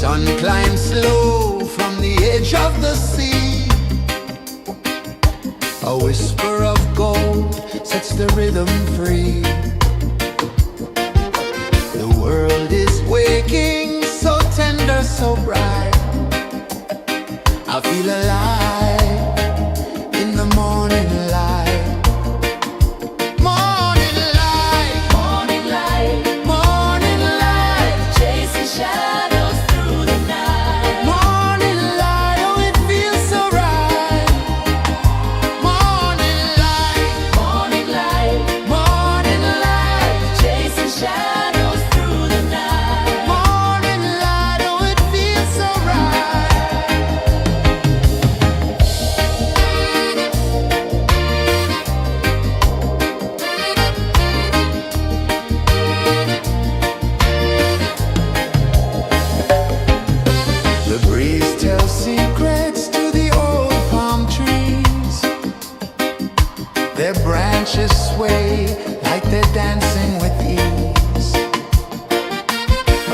sun climbs slow from the edge of the sea. A whisper of gold sets the rhythm free. The world is waking, so tender, so bright. I feel alive in the morning light. Morning light, Morning light, morning light, chasing shadows through the night. morning light, oh it feels so right. Morning light, Morning light, morning light, chasing shadows through the night. morning light, oh it feels so right. The breeze tells secrets to the old palm trees. Their branches sway like they're dancing with ease.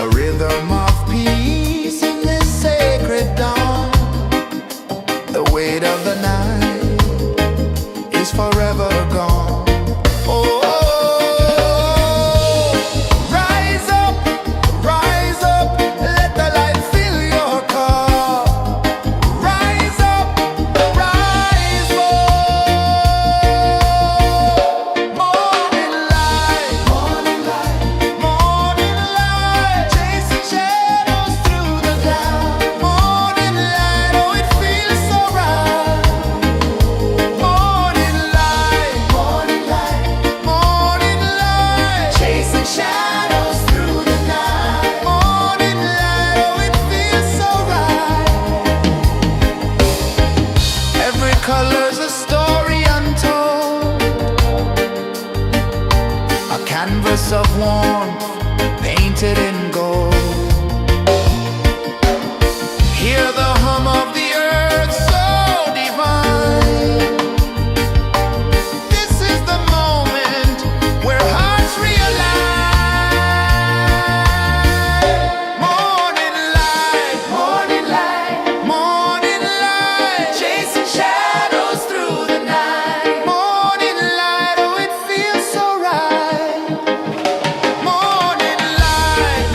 A rhythm of peace in this sacred dawn. The weight of the night is forever gone. Oh, rise up, let the light fill your cup. Rise up, rise up. Morning light, morning light, chasing shadows through the cloud. Morning light, oh it feels so right. Morning light, chasing shadows through the night. Morning light, oh it feels so right. Every color's a story untold, a canvas of warmth painted in gold. Hear the hum of the earth so divine. This is the moment where hearts realign. Morning light, morning light, chasing shadows through the night. Morning light, oh it feels so right. Morning light,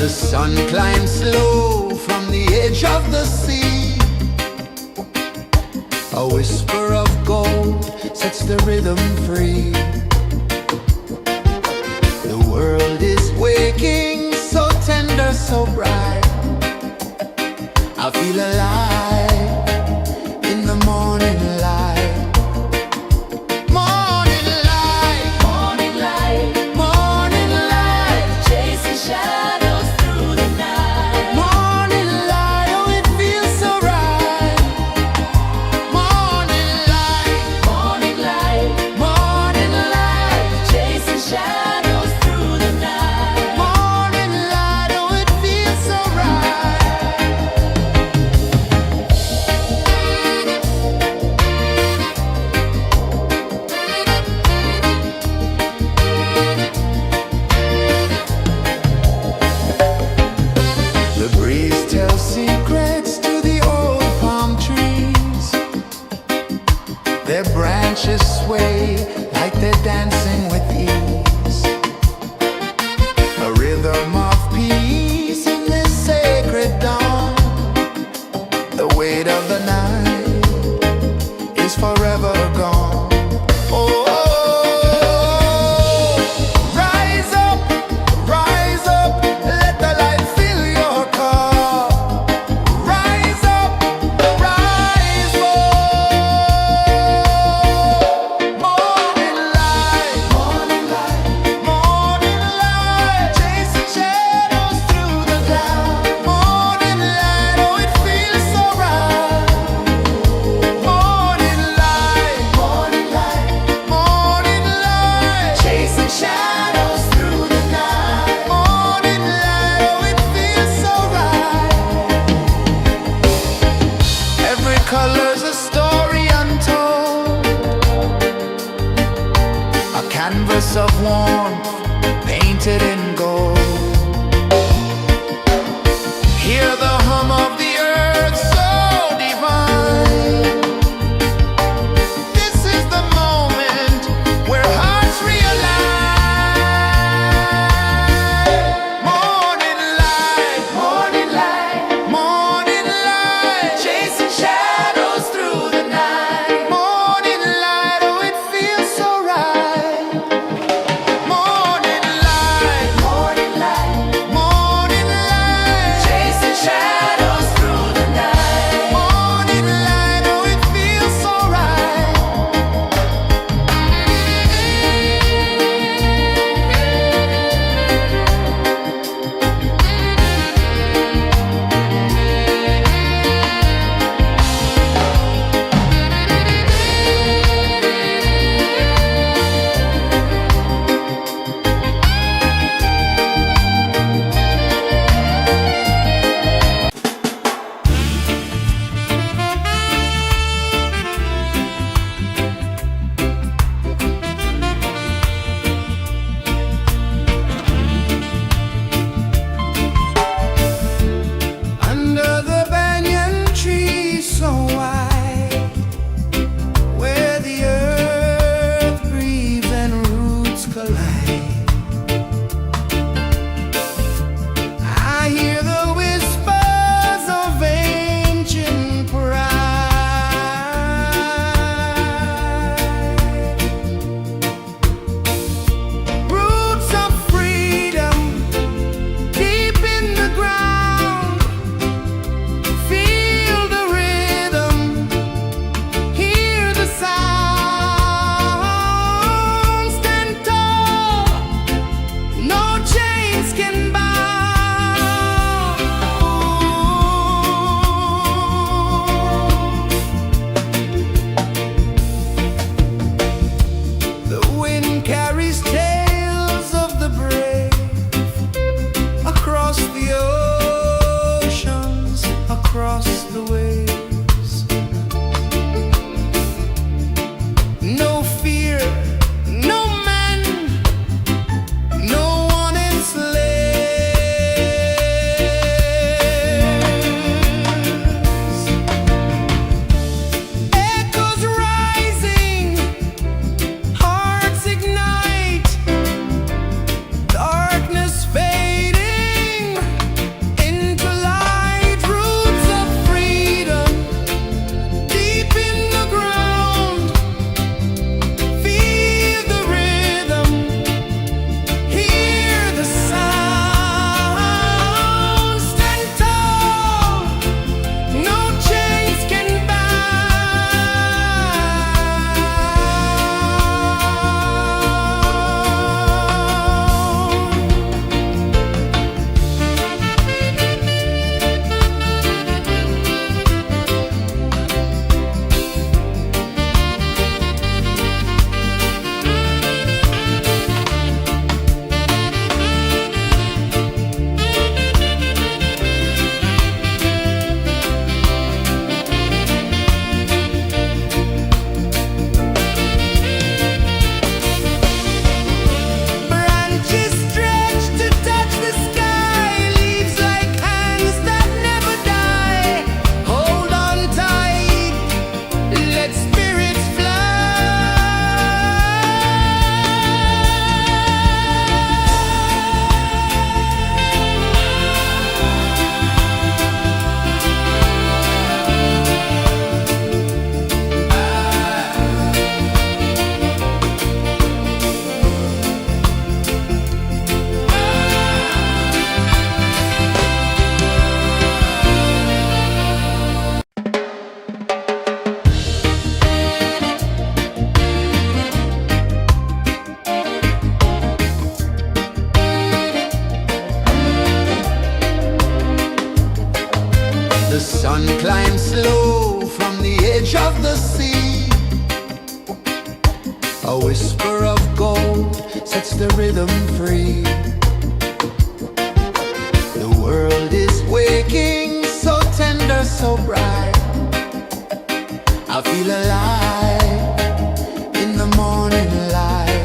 The sun climbs slow from the edge of the sea. A whisper of gold sets the rhythm free. The world is waking, so tender, so bright. I feel alive in the morning light. Morning light, Morning light, morning light, chasing shadows through the night. morning light, oh it feels so right. Morning light, Morning light, morning light, chasing shadows through the night. morning light, oh it feels so right. sun climbs slow from the edge of the sea. A whisper of gold sets the rhythm free. The world is waking, so tender, so bright. I feel alive in the morning light.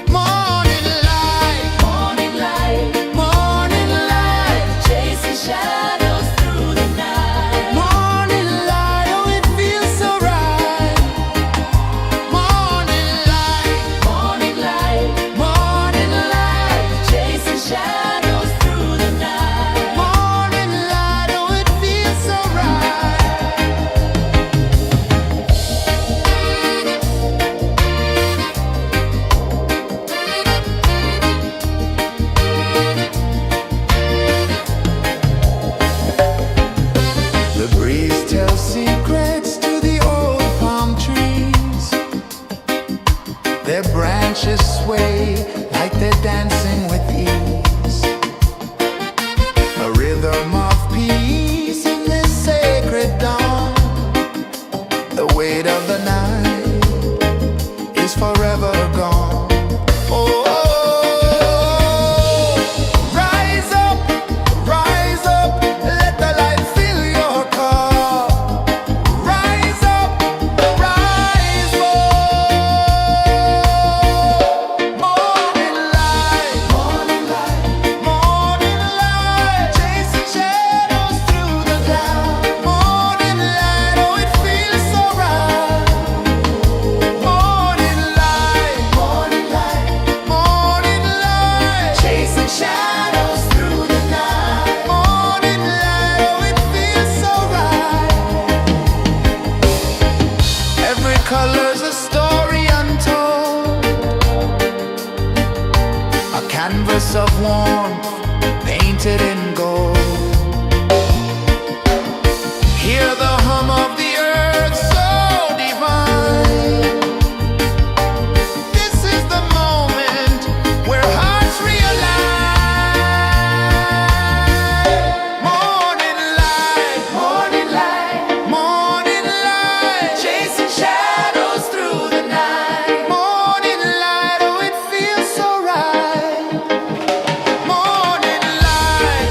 Morning light, Morning light, morning light, chasing shadows through the night. morning light, oh it feels so right. Morning light, Morning light, morning light, chasing shadows through the night. morning light, oh it feels so right. The breeze tells secrets to the old palm trees. Their branches sway like they're dancing with ease. A rhythm of peace in this sacred dawn. The weight of the night is forever gone. Oh, rise up, let the light fill your cup. Rise up, rise up. Morning light, morning light, morning light, chasing shadows through the cloud. Morning light, oh it feels so right. Morning light, morning light, morning light, chasing shadows through the night. Morning light, oh it feels so right. Every color's a story untold, a canvas of warmth painted in gold. Hear the hum of the earth so divine. This is the moment where hearts realign. Morning light, morning light, morning light, chasing shadows through the night. Morning light, oh it feels so right. Morning light,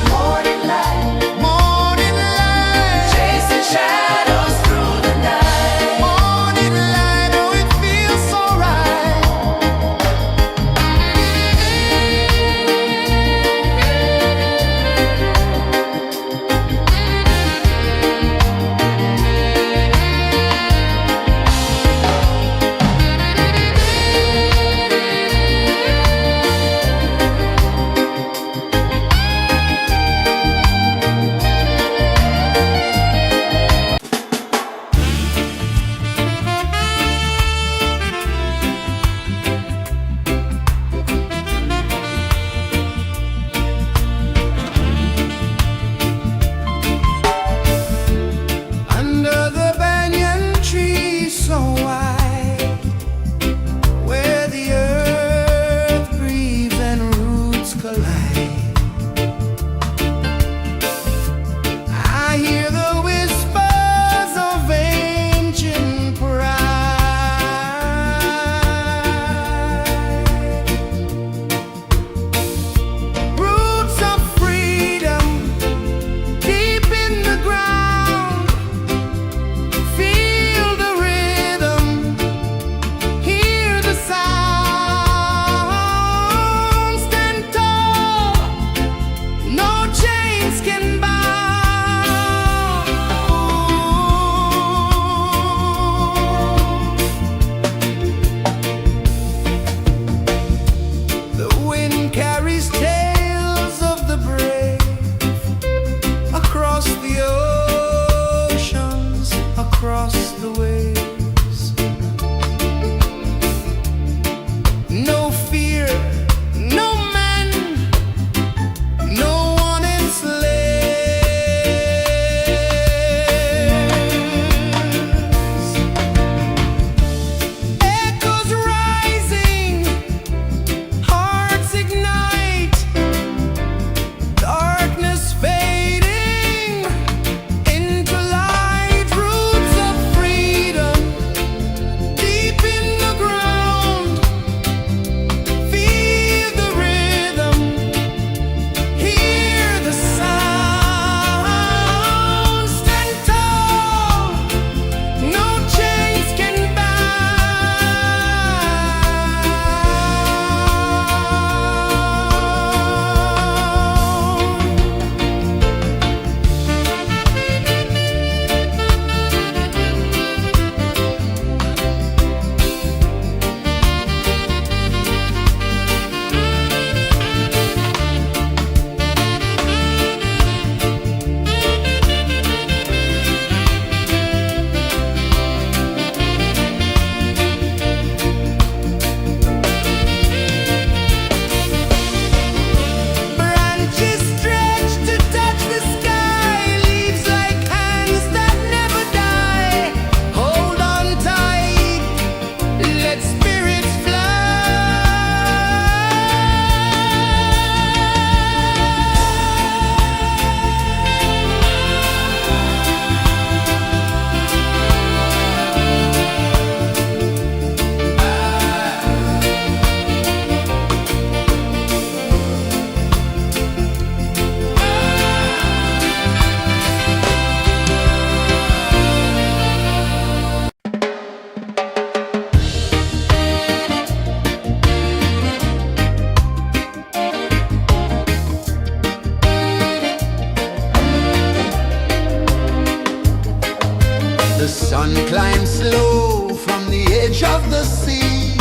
sun climbs slow from the edge of the sea.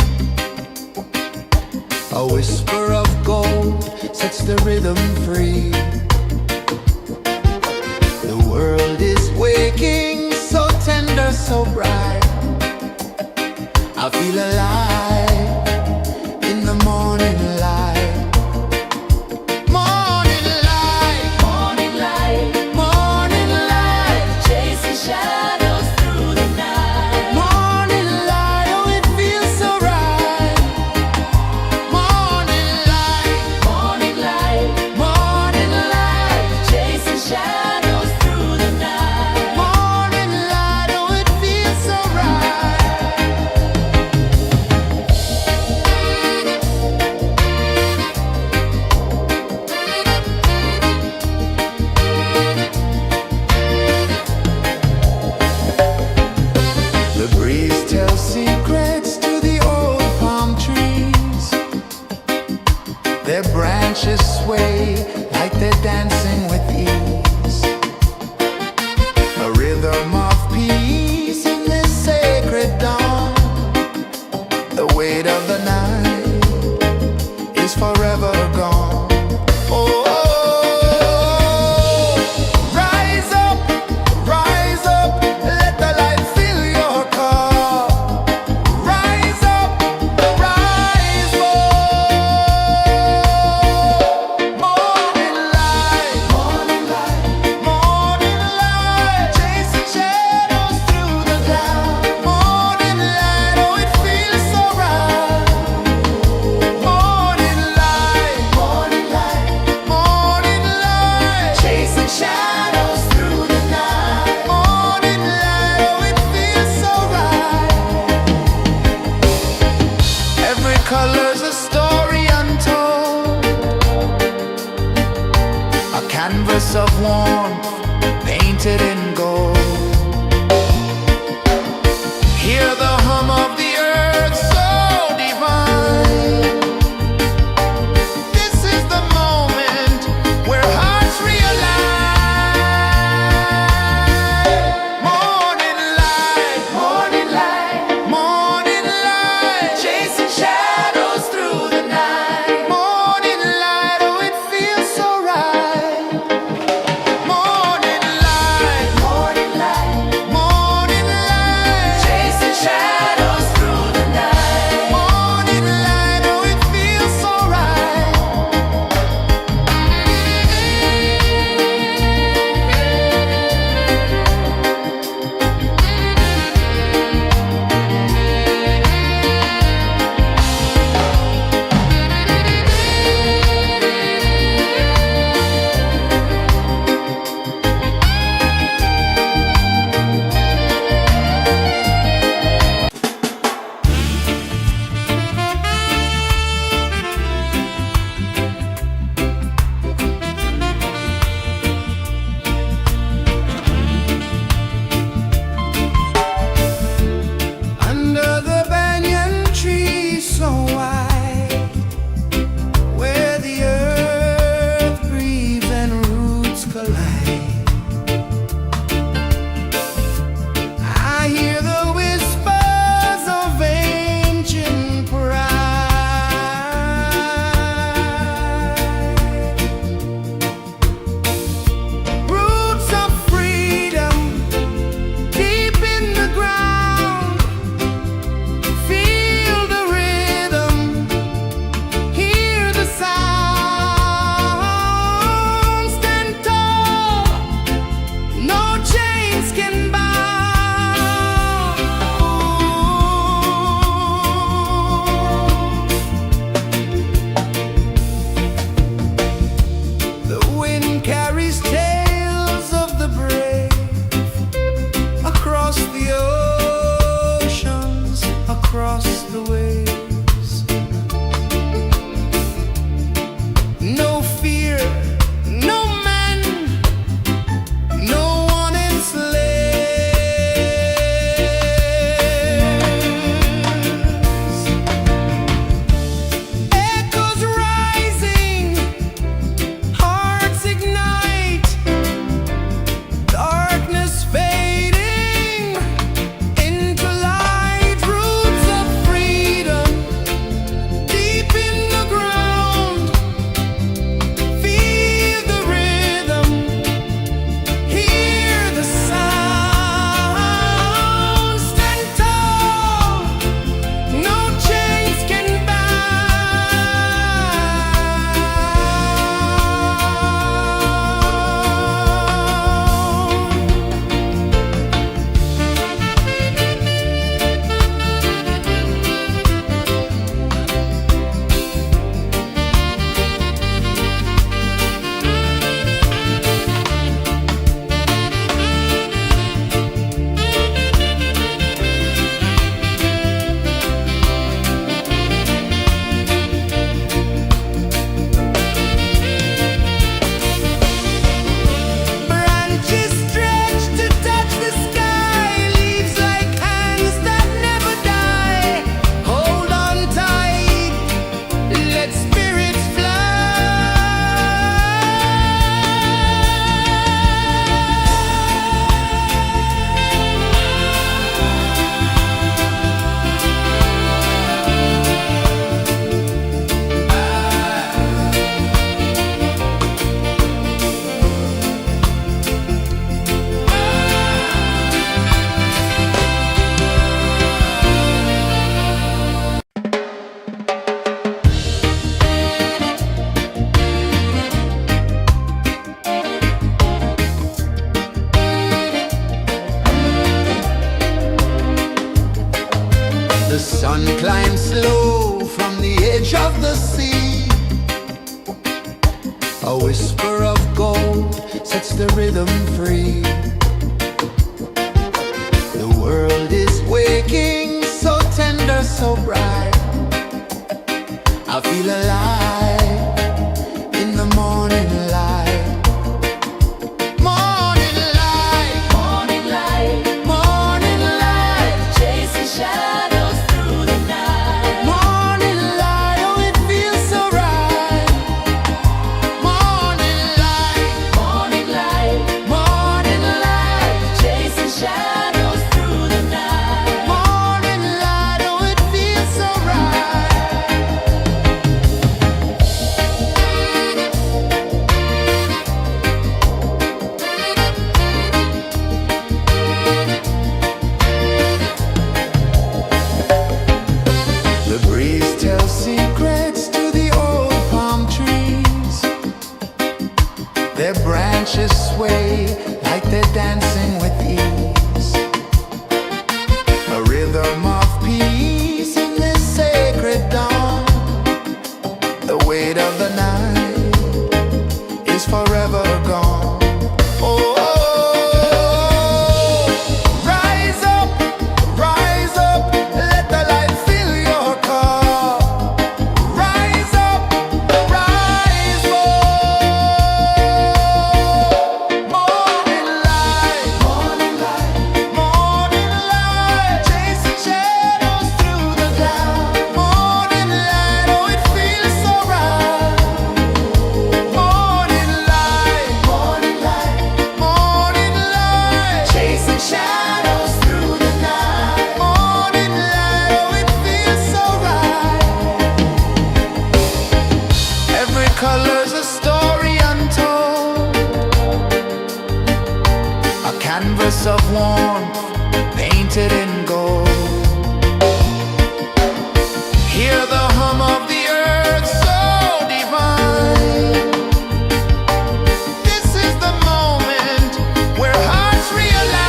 A whisper of gold sets the rhythm free. The world is waking, so tender, so bright. I feel alive in the morning light. Morning light, Morning light, morning light, chasing shadows through the night. morning light, oh it feels so right. Morning light, Morning light, morning light, chasing shadows through the night. morning light, oh it feels so right. The breeze tells secrets to the old palm trees. Their branches sway like they're dancing with ease. A rhythm of peace in this sacred dawn. The weight of the night is forever gone. Oh, rise up, let the light fill your cup. Rise up, rise up. Morning light, morning light, morning light, chasing shadows through the cloud. Morning light, oh it feels so right. Morning light, morning light, morning light, chasing shadows through the night. Morning light, oh it feels so right. Every color's a story untold, a canvas of warmth painted in gold. Hear the hum of the earth so divine. This is the moment where hearts realign. Morning light, morning light, morning light, chasing shadows through the night. Morning light, oh it feels so right. Morning light, morning A whisper of gold sets the rhythm free. The world is waking, so tender, so bright. I feel alive in the morning light. Morning light, Morning light, morning light, chasing shadows through the night. morning light, oh it feels so right. Morning light, Morning light, morning light, chasing shadows through the night. morning light, oh it feels so right. The breeze tells secrets to the old palm trees. Their branches sway like they're dancing with ease. A rhythm of peace in this sacred dawn. The weight of the night is forever gone. Oh, rise up, let the light fill your cup. Rise up, rise up. Morning light, morning light, morning light, chasing shadows through the cloud. Morning light, oh it feels so right. Morning light, morning light, morning light, chasing shadows through the night. Morning light, oh it feels so right. Every color's a story untold, a canvas of warmth painted in gold. Hear the hum of the earth so divine. This is the moment where hearts realign.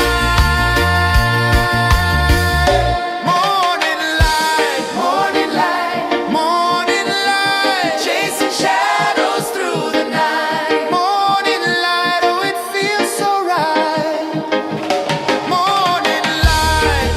Morning light, morning light, morning light, chasing shadows through the night. Morning light, oh it feels so right. Morning light,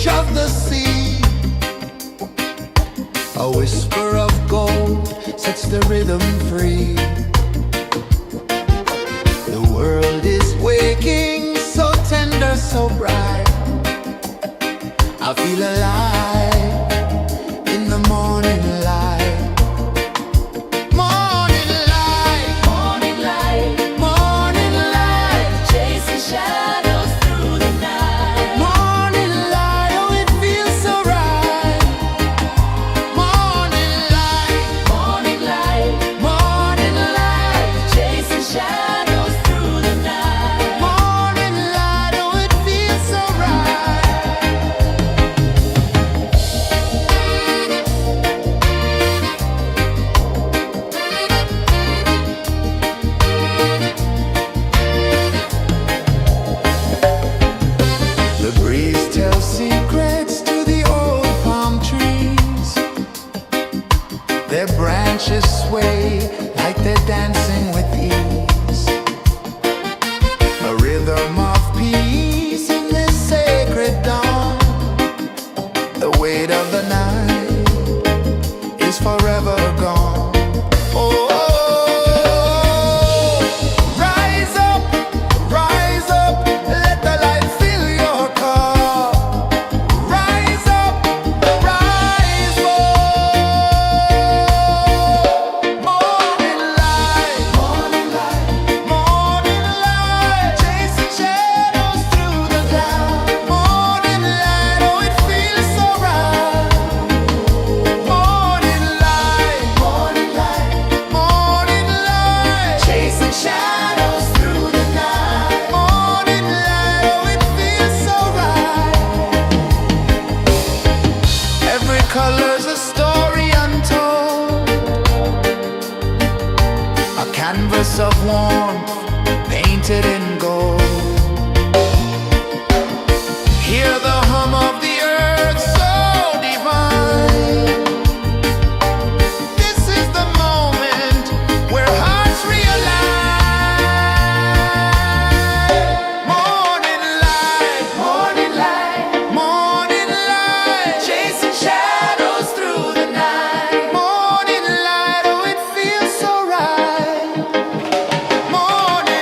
edge of the sea. A whisper of gold sets the rhythm free. The world is waking, so tender, so bright. I feel alive in the morning light. Morning light, Morning light, morning light, chasing shadows through the night. morning light, oh it feels so right. Morning light, Morning light, morning light, chasing shadows through the night. morning light, oh it feels so right. The breeze tells secrets to the old palm trees. Their branches sway like they're dancing with ease. A rhythm of peace in this sacred dawn. The weight of the night is forever gone. Oh, rise up, let the light fill your cup. Rise up, rise up. Morning light, morning light, morning light, chasing shadows through the cloud. Morning light, oh it feels so right. Morning light, morning light, morning light, chasing shadows through the night. Morning light, oh it feels so right. Every color's a story untold, a canvas of warmth painted in gold. Hear the hum of the earth so divine. This is the moment where hearts realign. Morning light, morning light, morning light, chasing shadows through the night. Morning light, oh it feels so right. Morning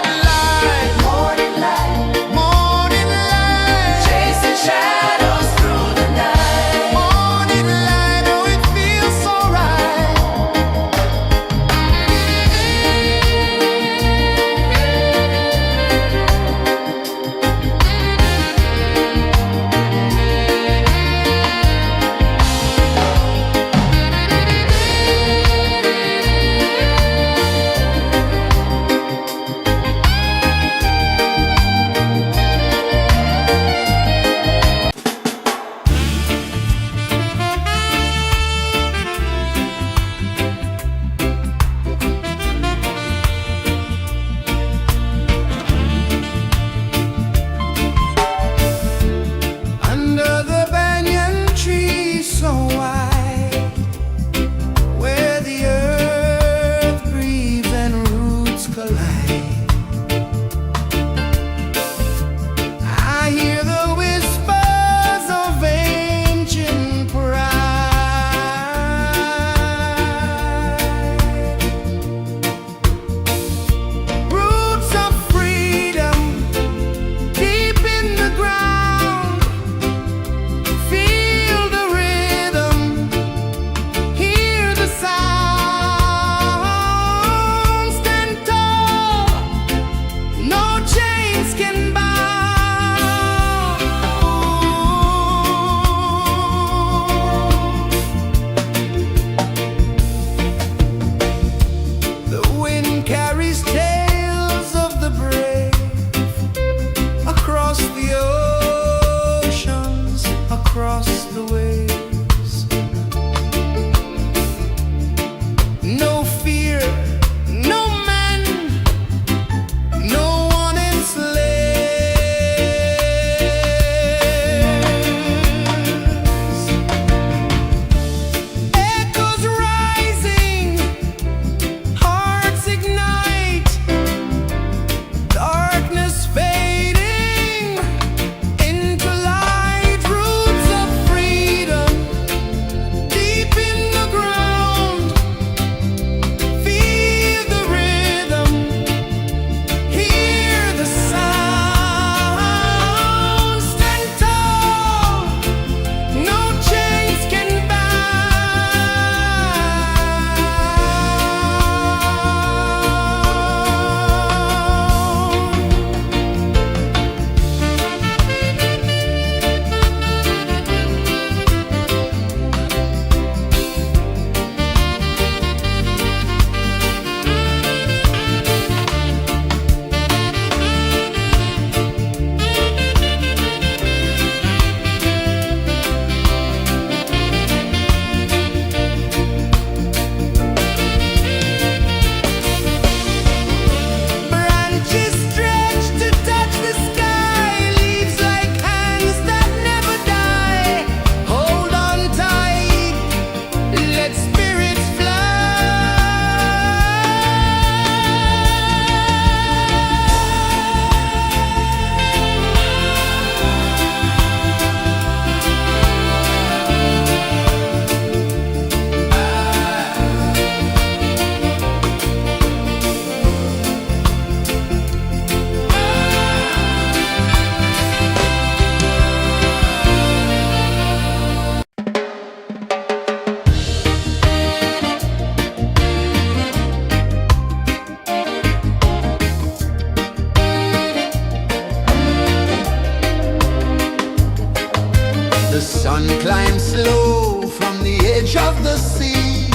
The sun climbs slow from the edge of the sea.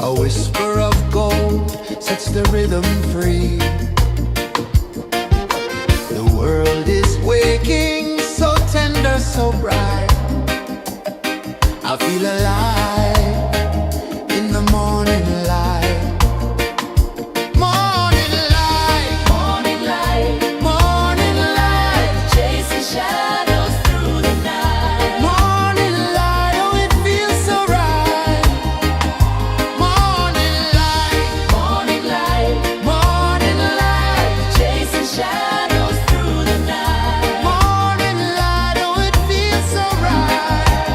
A whisper of gold sets the rhythm free. The world is waking, so tender, so bright. I feel alive in the morning light. Morning light, Morning light, morning light, chasing shadows through the night. morning light, oh it feels so right. Morning light, Morning light, morning light, chasing shadows through the night. morning light, oh it feels so right.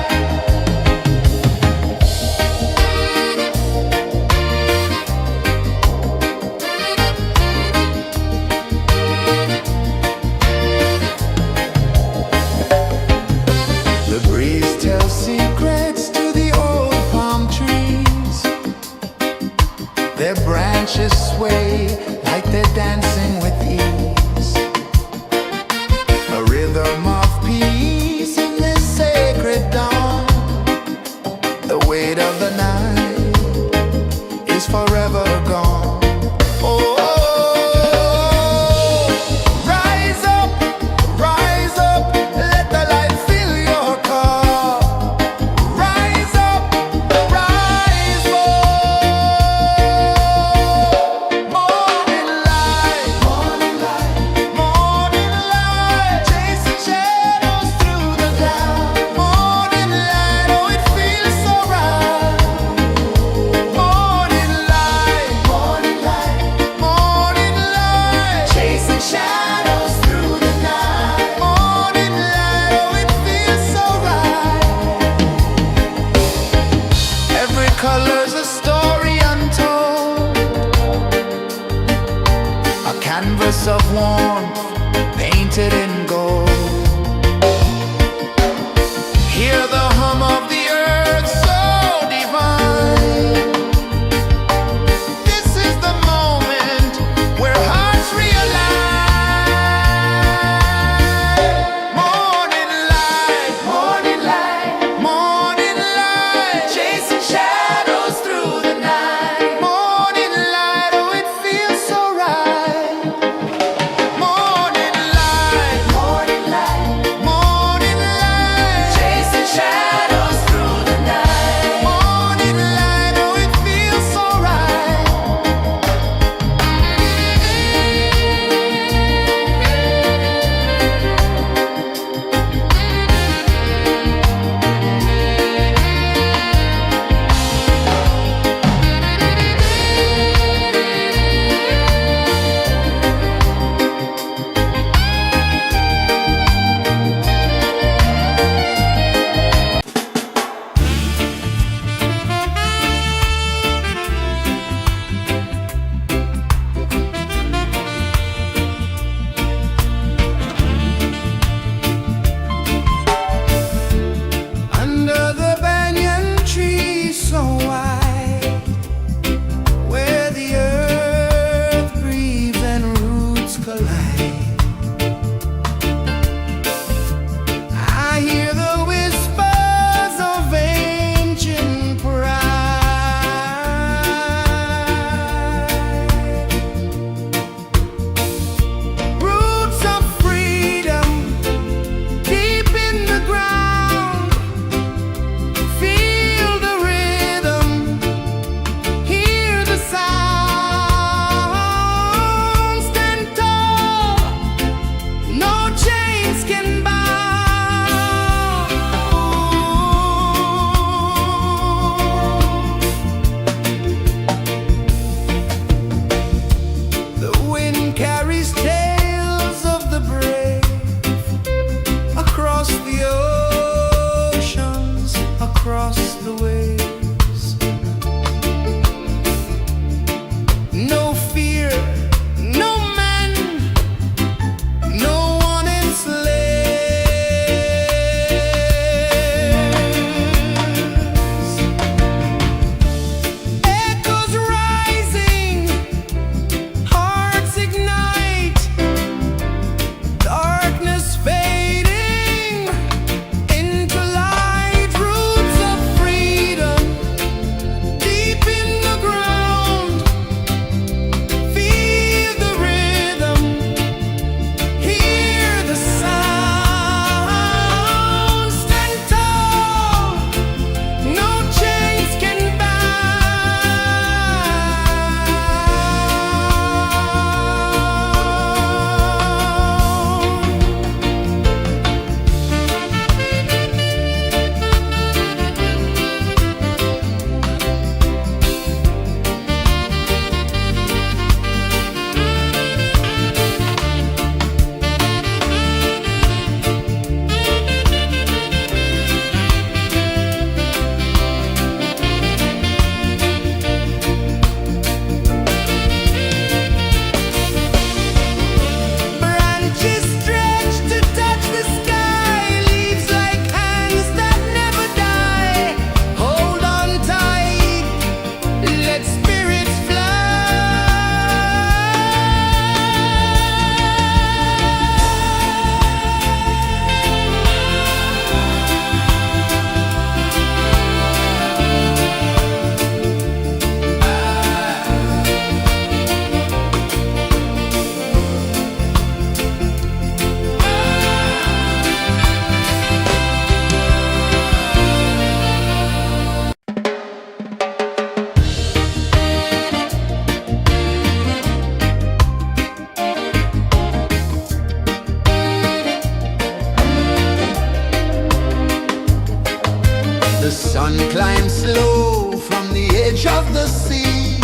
The sun climbs slow from the edge of the sea.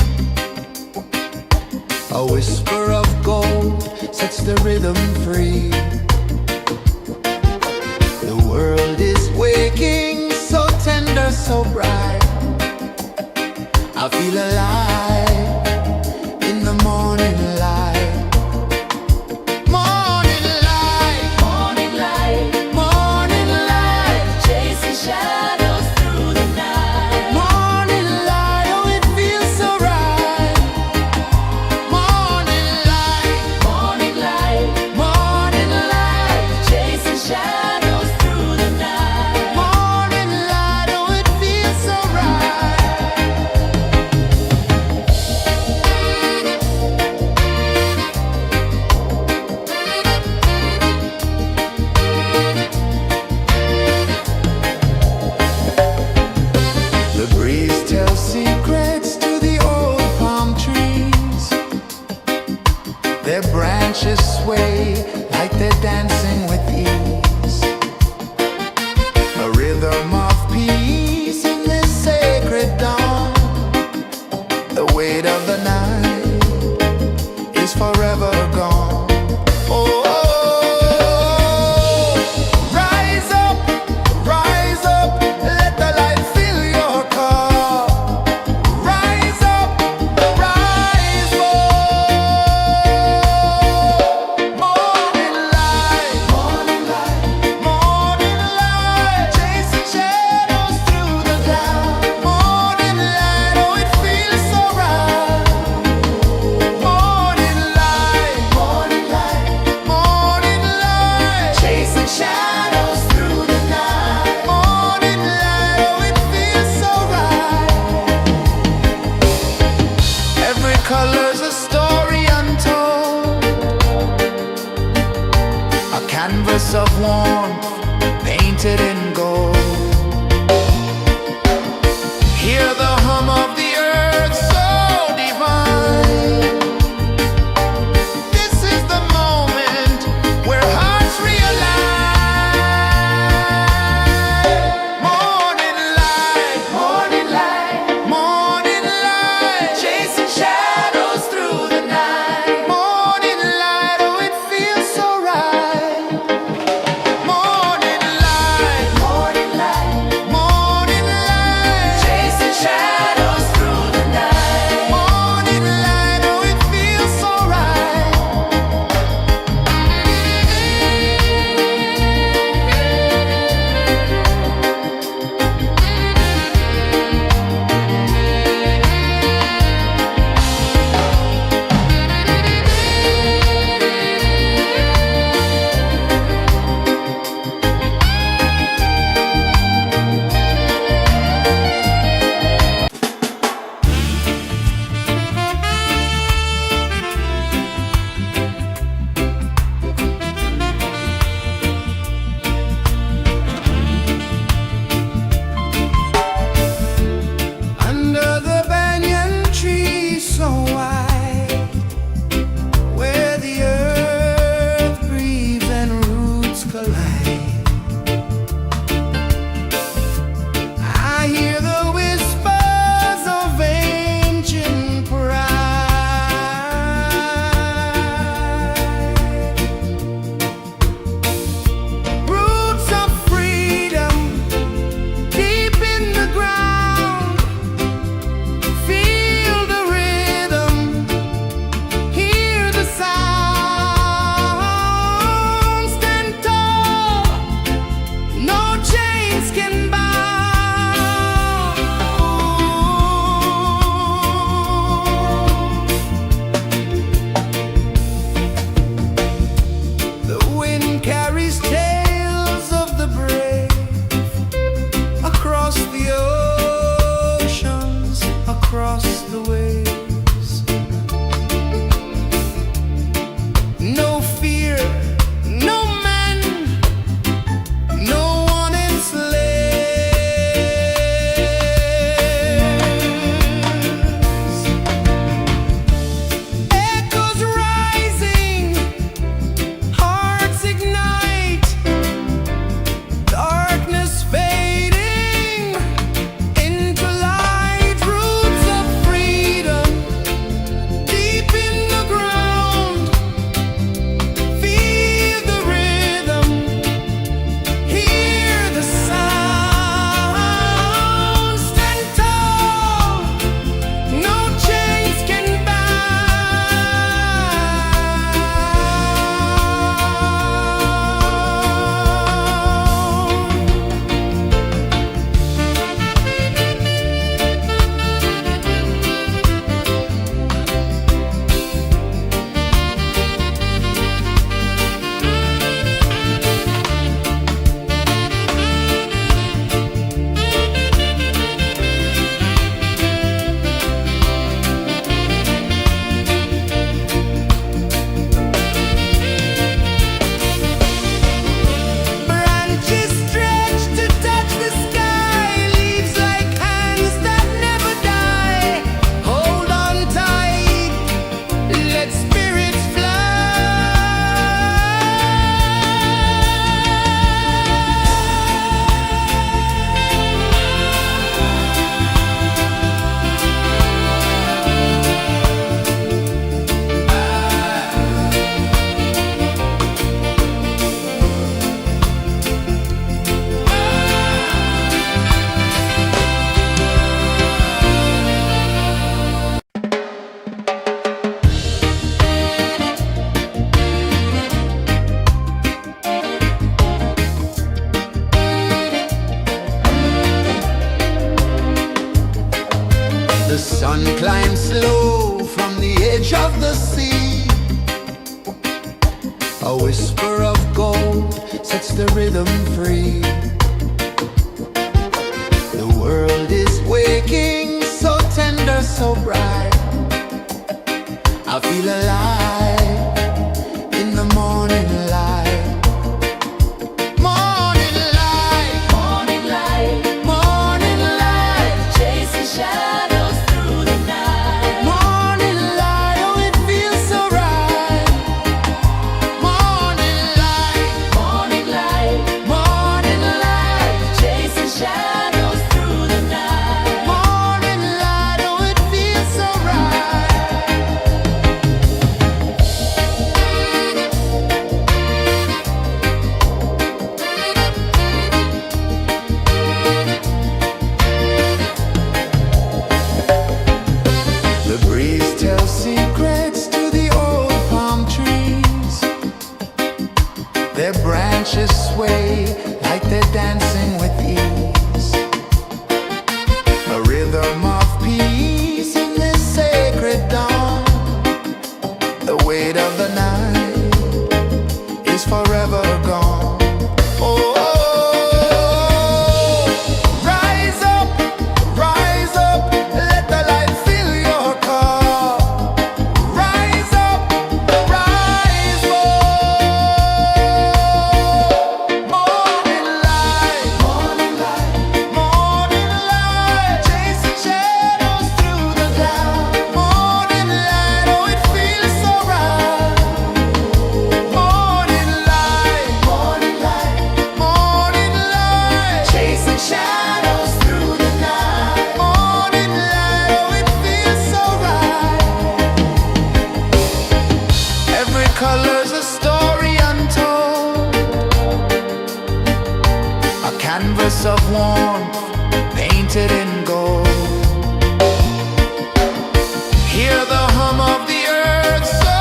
A whisper of gold sets the rhythm free. The world is waking, so tender, so bright. I feel alive in the morning light. Morning light, Morning light, morning light, chasing shadows through the night. morning light, oh it feels so right. Morning light, Morning light, morning light, chasing shadows through the night. morning light, oh it feels so right. The breeze tells secrets to the old palm trees. Their branches sway like they're dancing with ease. A rhythm of peace in this sacred dawn. The weight of the night is forever gone. Oh, rise up, let the light fill your cup. Rise up, rise up. Morning light, morning light, morning light, chasing shadows through the cloud. Morning light, oh it feels so right. Morning light, morning light, morning light, chasing shadows through the night. Morning light, oh it feels so right. Every color's a story untold, a canvas of warmth painted in gold. Hear the hum of the earth so divine. This is the moment where hearts realign. Morning light, morning light, morning light, chasing shadows through the night. Morning light, oh it feels so right. Morning light, sun climbs slow from the edge of the sea. A whisper of gold sets the rhythm free. The world is waking, so tender, so bright. I feel alive in the morning light. Morning light, Morning light, morning light, chasing shadows through the night. morning light, oh it feels so right. Morning light, Morning light, morning light, chasing shadows through the night. morning light, oh it feels so right. The breeze tells secrets to the old palm trees. Their branches sway like they're dancing with ease. A rhythm of peace in this sacred dawn. The weight of the night is forever gone. Oh, rise up, let the light fill your cup. Rise up, rise up. Morning light, morning light, morning light, chasing shadows through the cloud. Morning light, oh it feels so right. Morning light, morning light, morning light, chasing shadows through the night. Morning light, oh it feels so right. Every color's a story untold, a canvas of warmth painted in gold. Hear the hum of the earth so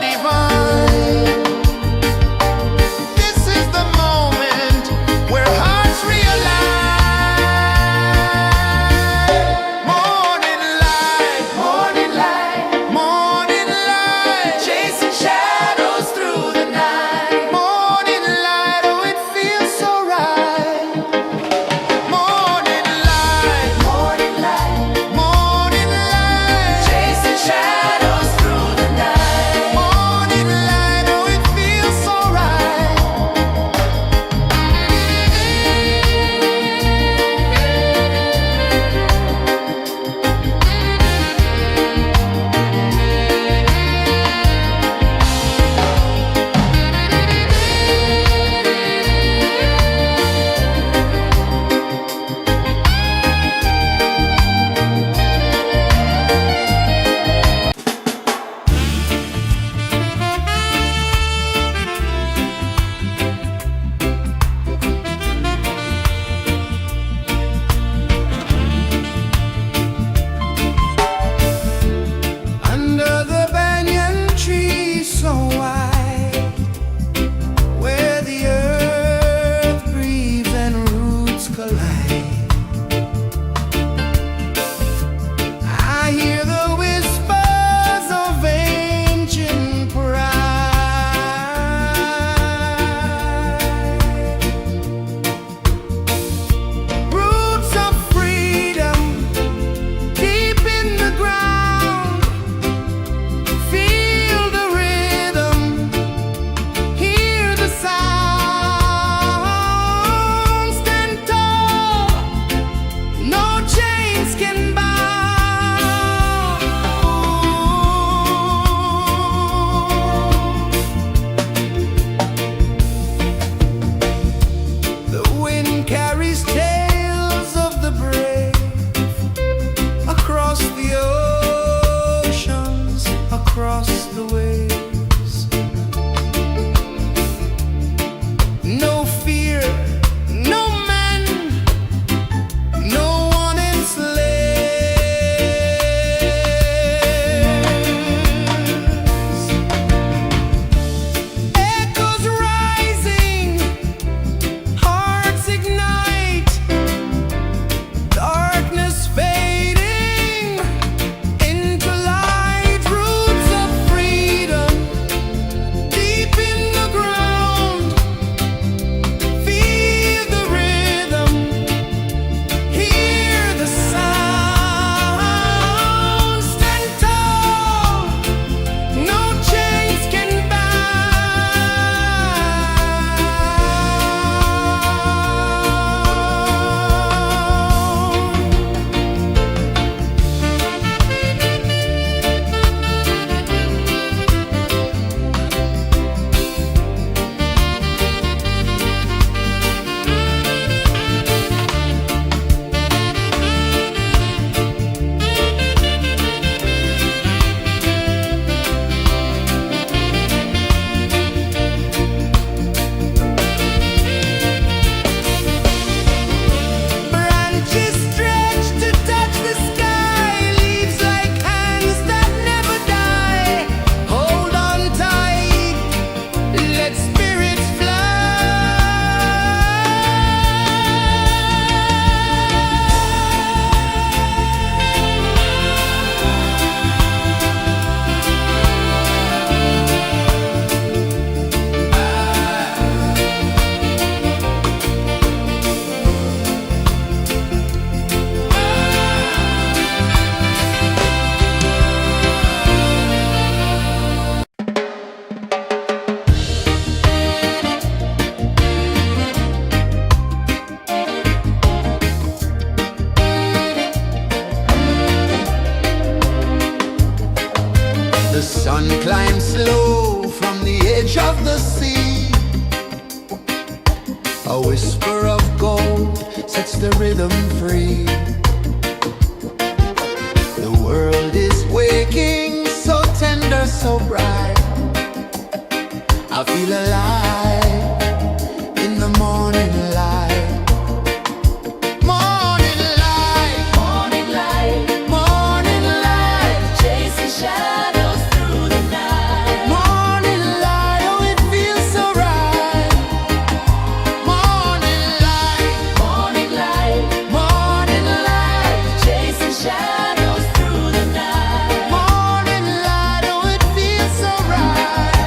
divine. This is the moment where hearts realign. Morning light, morning light, morning light, chasing shadows through the night. Morning light, oh it feels so right. Morning light, morning light, morning light, chasing shadows through the night. Morning light, oh it feels so right. Under the banyan tree so wide, where the earth breathes and roots collide, I hear the whispers of ancient pride. Roots of freedom deep in the ground. Feel the rhythm, hear the sound. Stand tall, no chains can bound. The wind carries tales of the brave across the oceans, across the waves. No fear, no man, no one enslaves. Echoes rising, hearts ignite. One climbs slow from the edge of the sea. A whisper of gold sets the rhythm free. The world is waking, so tender, so bright. I feel alive in the morning light. Morning light, Morning light, morning light, chasing shadows through the night. morning light, oh it feels so right. Morning light, Morning light, morning light, chasing shadows through the night. morning light, oh it feels so right.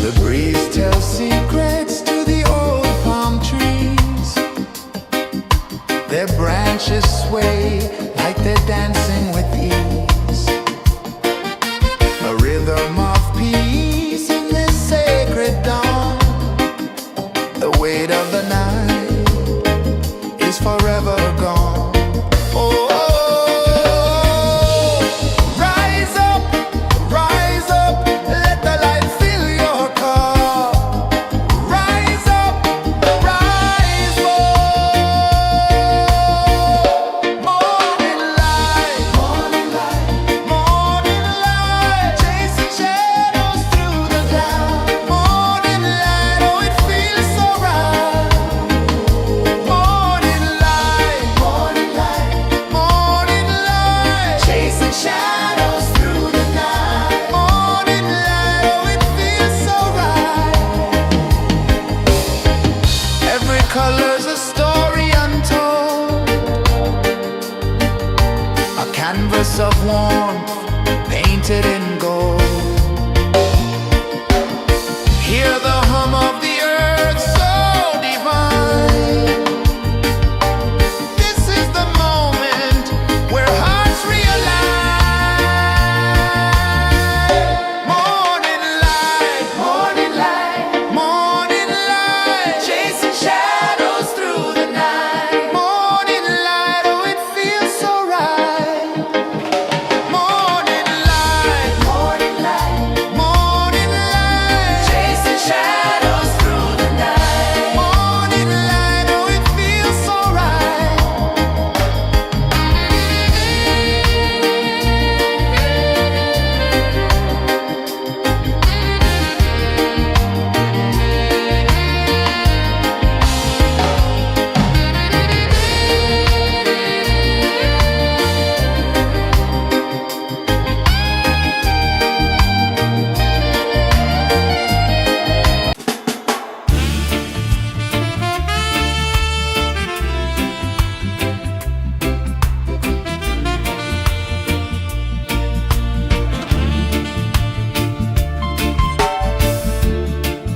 The breeze tells secrets to the old palm trees. Their branches sway like they're dancing with ease. A rhythm of peace in this sacred dawn. The weight of the night is forever gone. Oh, rise up, let the light fill your cup. Rise up, rise up. Morning light, morning light, chasing shadows through the cloud. Morning light, oh it feels so right. Morning light, morning light, chasing shadows through the night. Morning light, oh it feels so right. Every color's a story untold, a canvas of warmth painted in gold. Hear the hum of the earth so divine. This is the moment where hearts realign. Morning light, morning light, chasing shadows through the night. Morning light, oh it feels so right. Morning light, morning light, Chasing shadows through the night. morning light, oh it feels so right.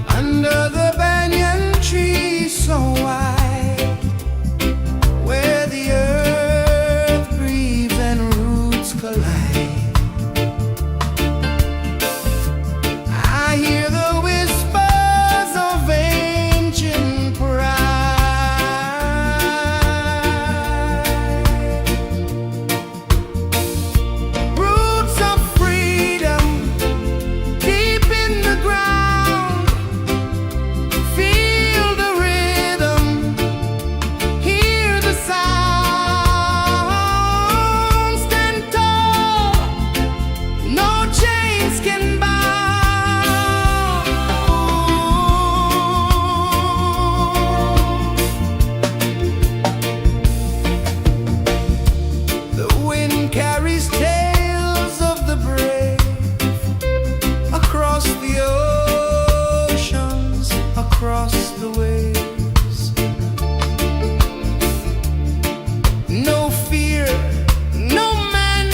Under the banyan tree so wide, where the earth breathes and roots collide, I hear the whispers of ancient pride. Roots of freedom deep in the ground. Feel the rhythm, hear the sound. Stand tall, no chains can bound. The wind carries tales of the brave across the oceans, across the waves. No fear, no man,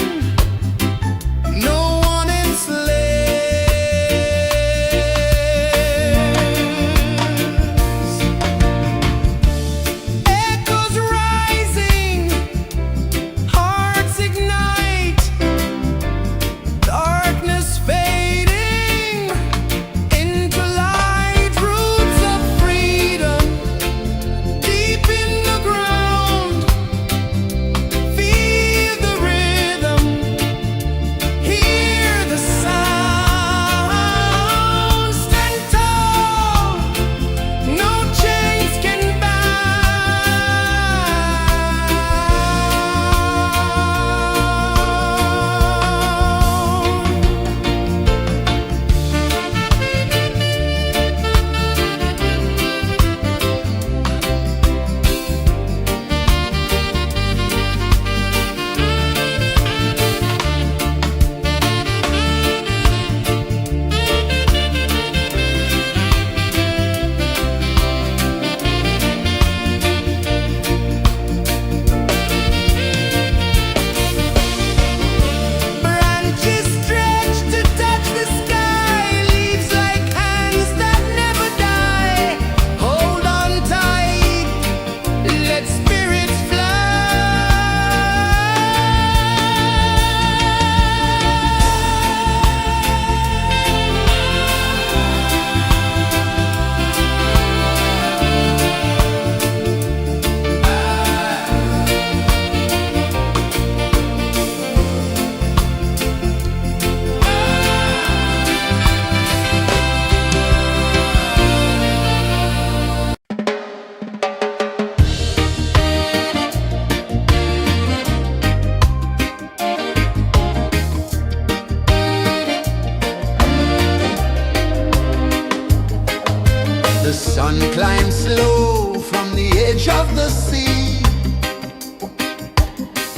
no one enslaves. Echoes rising, hearts ignite, darkness fading,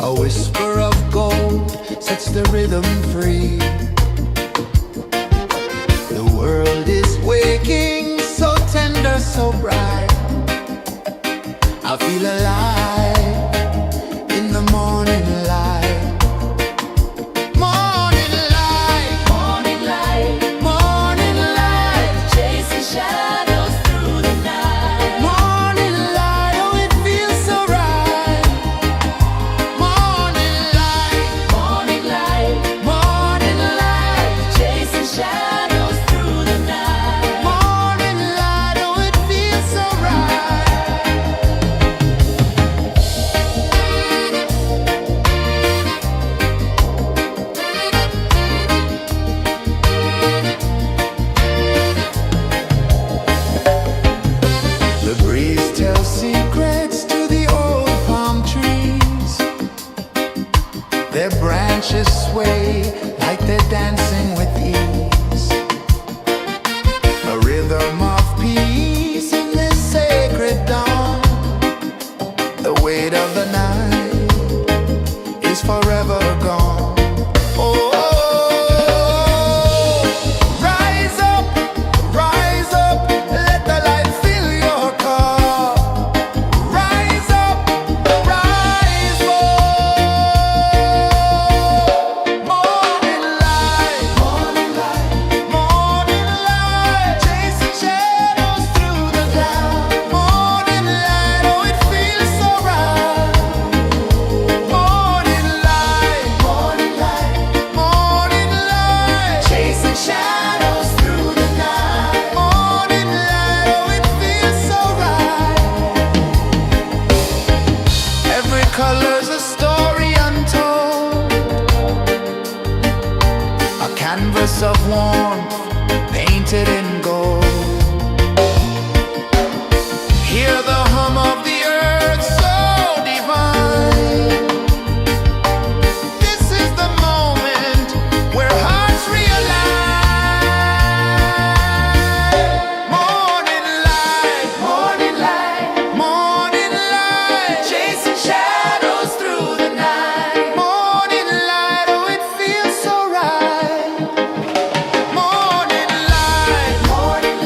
A whisper of gold sets the rhythm free. The world is waking, so tender, so bright. I feel alive in the morning light. Morning light, Morning light, morning light, chasing shadows through the night. morning light, oh it feels so right. Morning light, Morning light, morning light, chasing shadows through the night. morning light, oh it feels so right. The breeze tells secrets to the old palm trees. Their branches sway like they're dancing with ease. A rhythm of peace in this sacred dawn. The weight of the night is forever gone. Oh, rise up, let the light fill your cup. Rise up, rise up. Morning light, morning light, morning light, chasing shadows through the cloud. Morning light, oh it feels so right. Morning light, morning light, morning light, chasing shadows through the night. Morning light, oh it feels so right. Every color's a story untold, a canvas of warmth painted in gold. Hear the hum of the earth so divine. This is the moment where hearts realign. Morning light, morning light, morning light, chasing shadows through the night. Morning light, oh it feels so right. Morning light, morning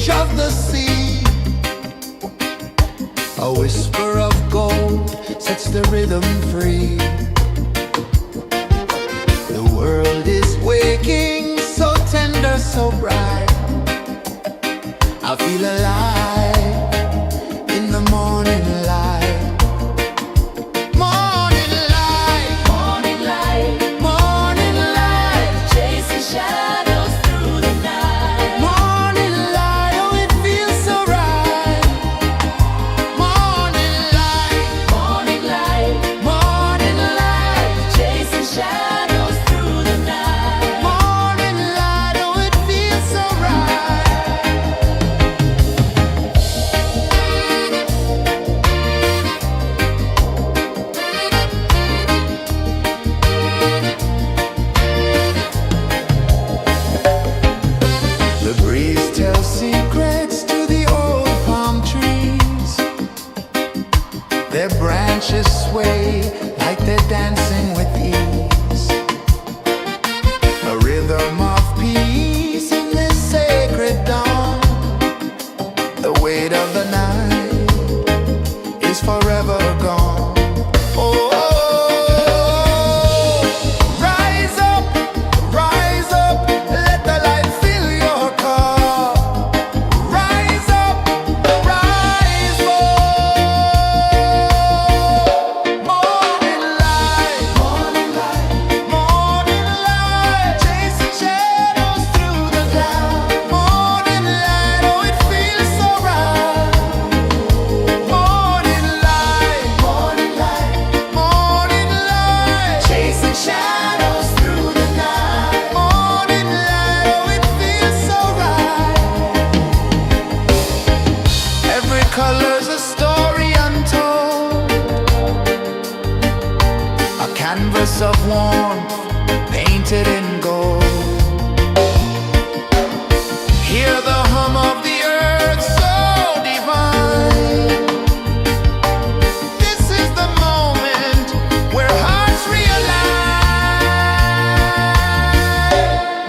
edge of the sea. A whisper of gold sets the rhythm free. The world is waking, so tender, so bright. I feel alive in the morning light. Morning light, Morning light, morning light, chasing shadows through the night. morning light, oh it feels so right. Morning light, Morning light, morning light, chasing shadows through the night. morning light, oh it feels so right. The breeze tells secrets to the old palm trees. Their branches sway like they're dancing with ease. A rhythm of peace in this sacred dawn. The weight of the night is forever gone. Oh, rise up, let the light fill your car. Rise up, rise up. Morning light, morning light, morning light, chasing shadows through the cloud. Morning light, oh it feels so right. Morning light, morning light, morning light, chasing shadows through the night. Morning light, oh it feels so right. Every color's a story untold, a canvas of warmth painted in gold. Hear the hum of the earth so divine. This is the moment where hearts realign.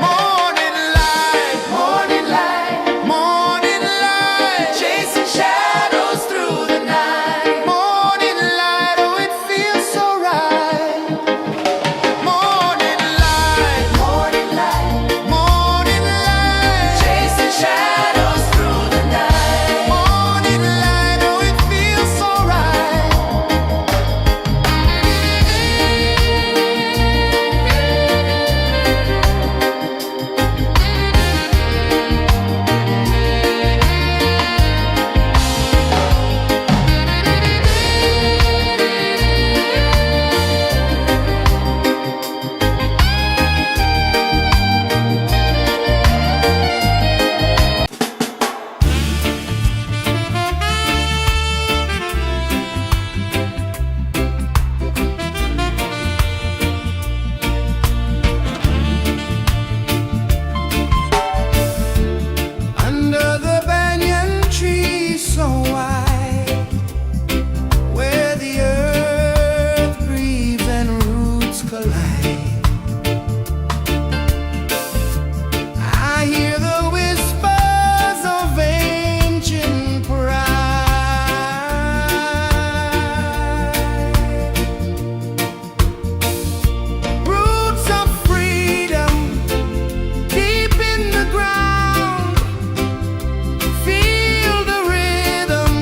Morning light, morning light, morning light, chasing shadows through the night. Morning light, oh it feels so right. Morning light, morning light, morning light, chasing shadows through the night. Morning light, oh it feels so right. Under the banyan tree so wide, where the earth breathes and roots collide, I hear the whispers of ancient pride. Roots of freedom deep in the ground. Feel the rhythm,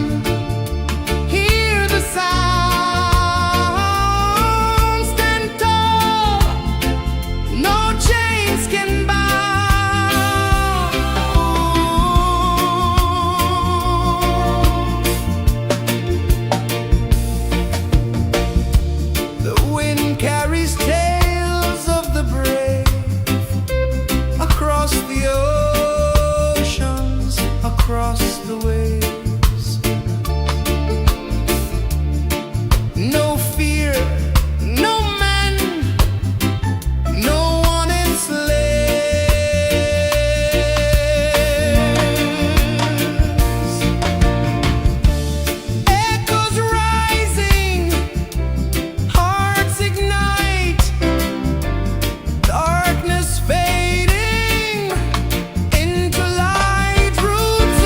hear the sound. Stand tall, no chains can bound. The wind carries tales of the brave across the oceans, across the waves. No fear, no man, no one enslaves. Echoes rising, hearts ignite, darkness fading into light. Roots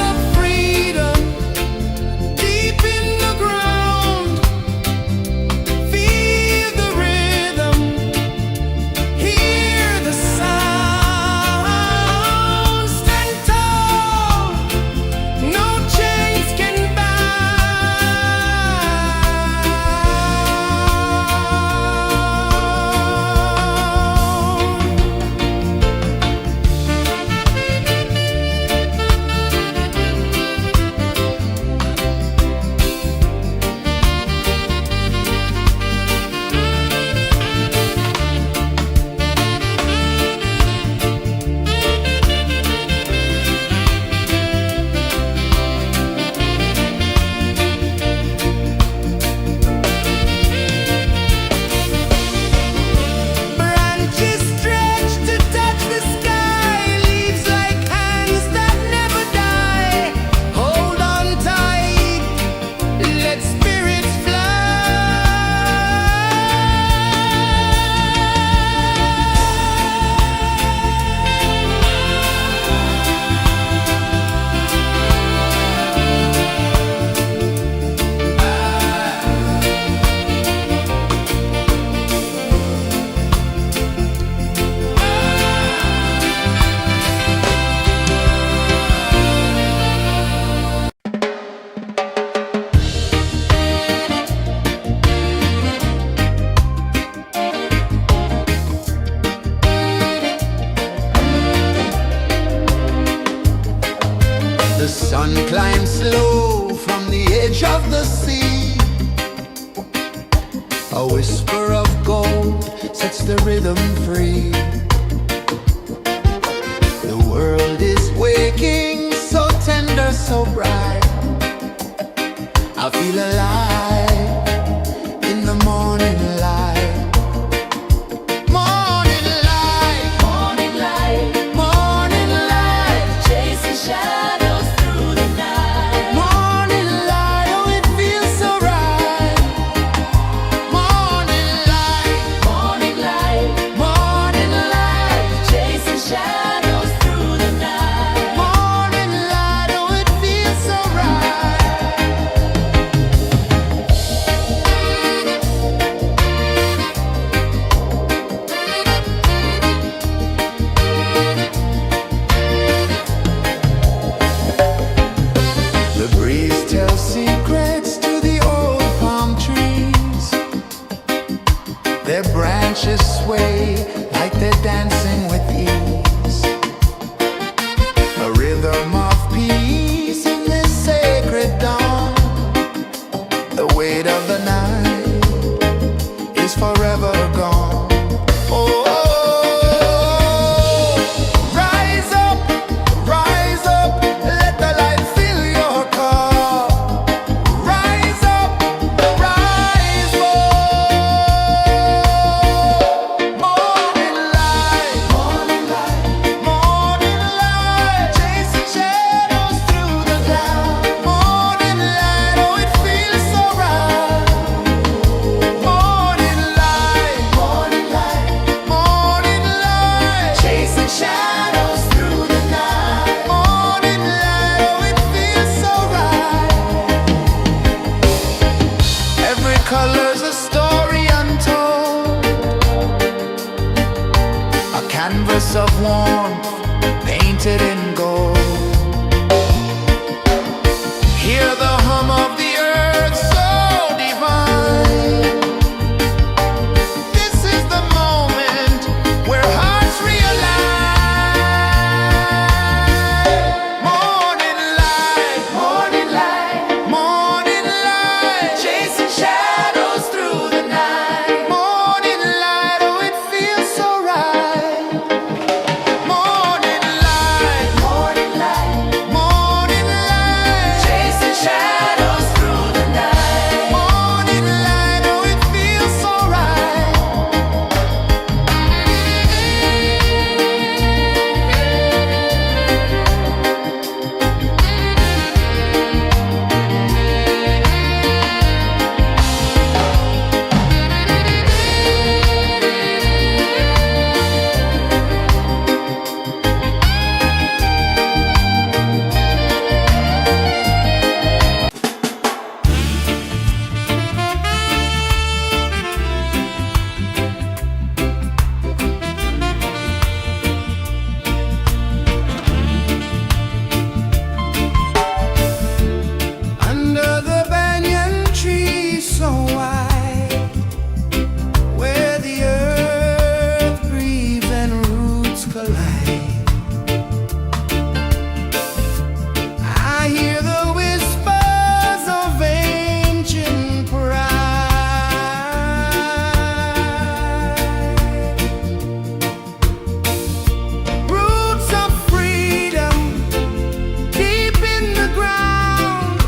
The sun climbs slow from the edge of the sea. A whisper of gold sets the rhythm free. The world is waking, so tender, so bright. I feel alive in the morning light. Morning light, Morning light, morning light, chasing shadows through the night. morning light, oh it feels so right. Morning light, Morning light, morning light, chasing shadows through the night. morning light, oh it feels so right. The breeze tells secrets to the old palm trees. Their branches sway like they're dancing with ease. A rhythm of peace in this sacred dawn. The weight of the night is forever gone. Oh, rise up, let the light fill your cup. Rise up, rise up. Morning light, morning light, morning light, chasing shadows through the cloud. Morning light, oh it feels so right. Morning light, morning light, morning light, chasing shadows through the night. Morning light, oh it feels so right. Every color's a story untold, a canvas of warmth painted in gold. Hear the hum of the earth so divine. This is the moment where hearts realign. Morning light, morning light, morning light, chasing shadows through the night. Morning light, oh it feels so right. Morning light, morning light, morning light, chasing shadows through the night. Morning light, oh it feels so right. Under the banyan tree so wide, where the earth breathes and roots collide, I hear the whispers of ancient pride. Roots of freedom deep in the ground.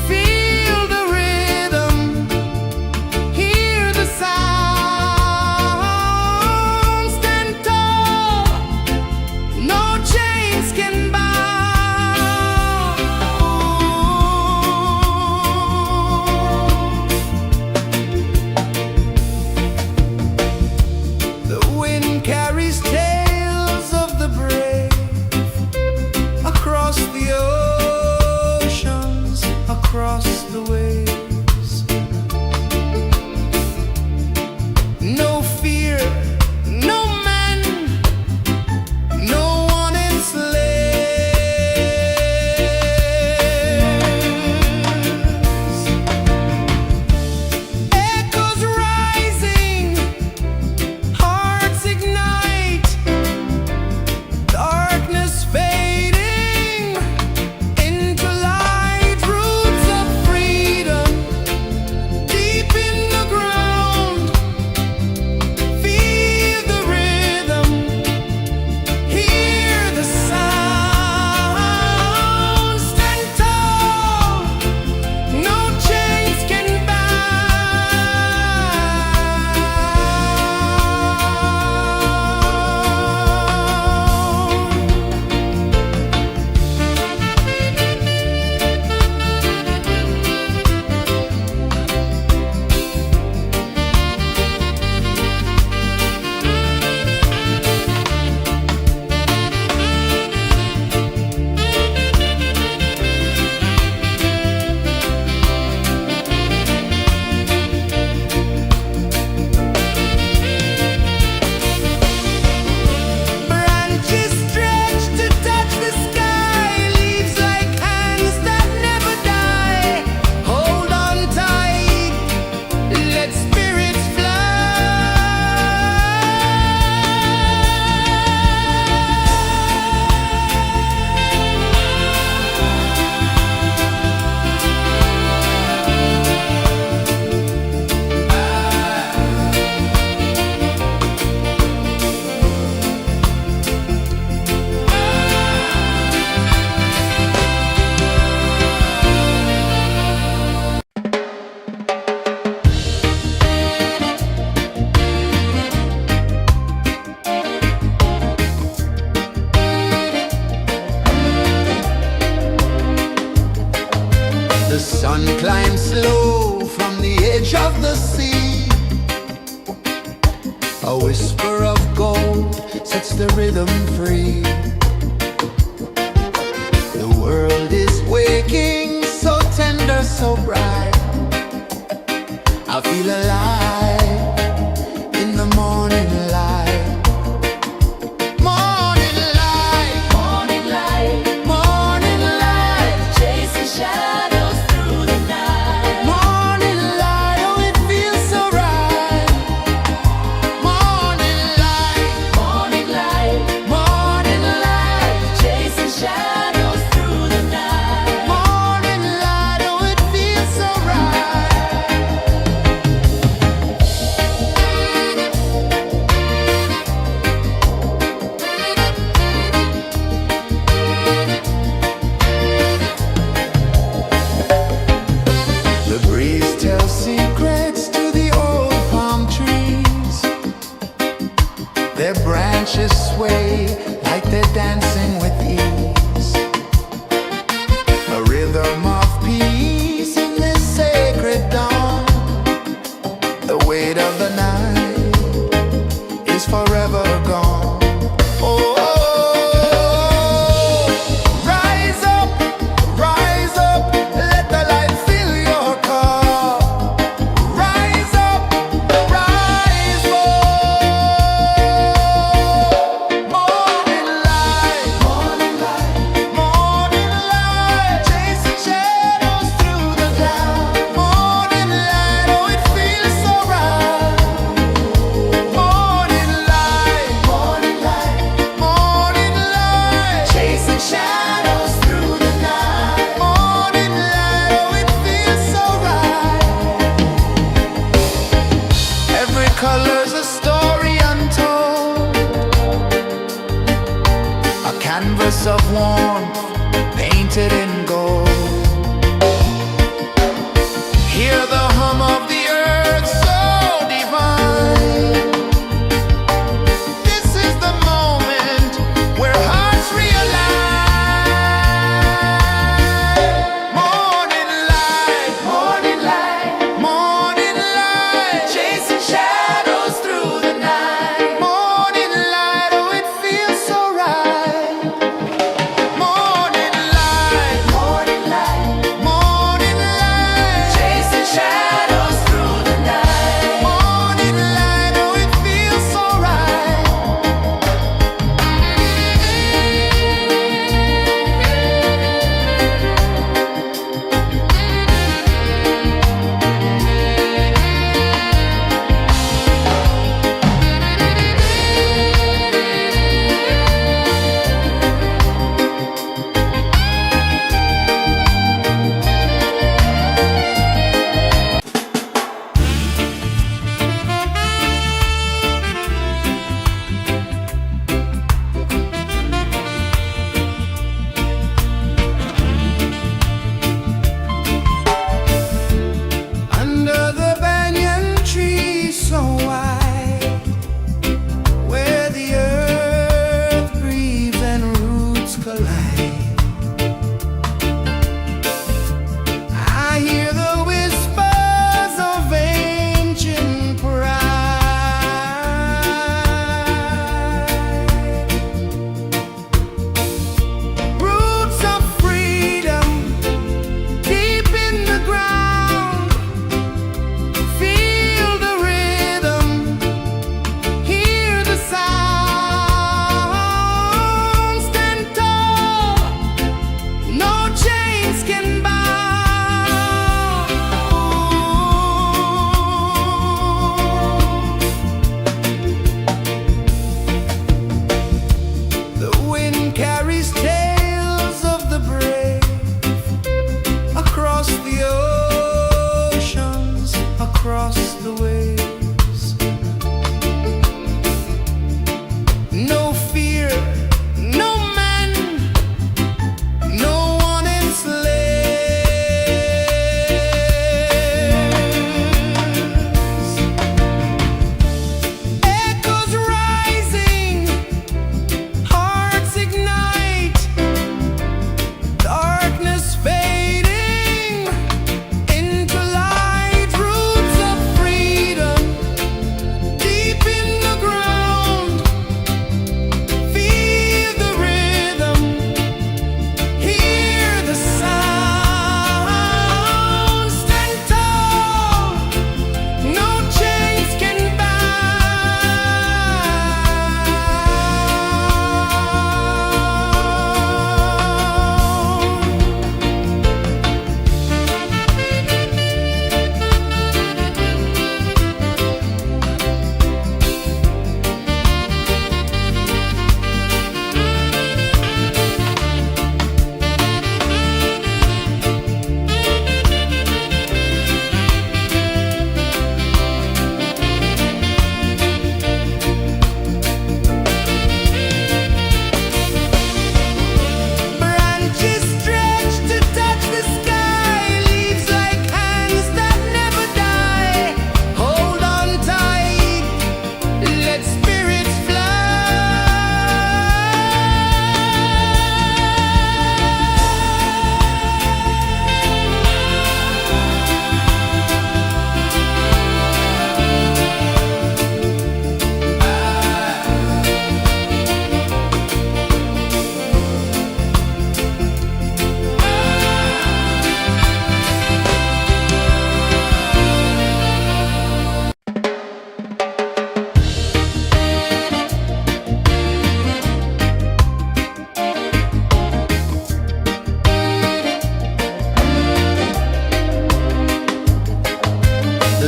Feel the rhythm, hear the sound. Stand tall, no chains can bound. The sun climbs slow from the edge of the sea. A whisper of gold sets the rhythm free. The world is waking, so tender, so bright. I feel alive in the morning light. Morning light, Morning light, morning light, chasing shadows through the night. morning light, oh it feels so right. Morning light, Morning light, morning light, chasing shadows through the night. morning light, oh it feels so right. The breeze tells secrets to the old palm trees. Their branches sway like they're dancing with ease. A rhythm of peace in this sacred dawn. The weight of the night is forever gone. Oh, rise up, let the light fill your cup. Rise up, rise up. Morning light, morning light, morning light, chasing shadows through the cloud. Morning light, oh it feels so right. Morning light, morning light, morning light, chasing shadows through the night. Morning light, oh it feels so right. Every color's a story untold, a canvas of warmth painted in gold. Hear the hum of the earth so divine. This is the moment where hearts realign. Morning light, morning light, morning light, chasing shadows through the night. Morning light, oh it feels so right. Morning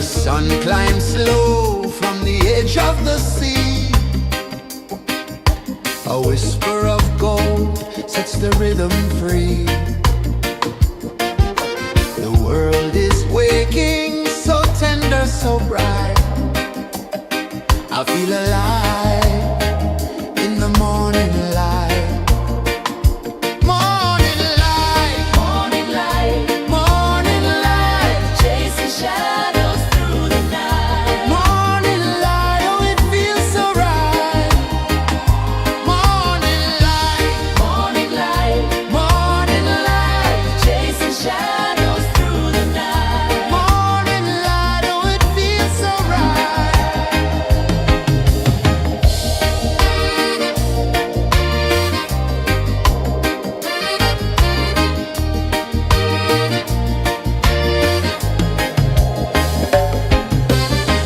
sun climbs slow from the edge of the sea. A whisper of gold sets the rhythm free. The world is waking, so tender, so bright. I feel alive in the morning light. Morning light, Morning light, morning light, chasing shadows through the night. morning light, oh it feels so right. Morning light, Morning light, morning light, chasing shadows through the night. morning light, oh it feels so right.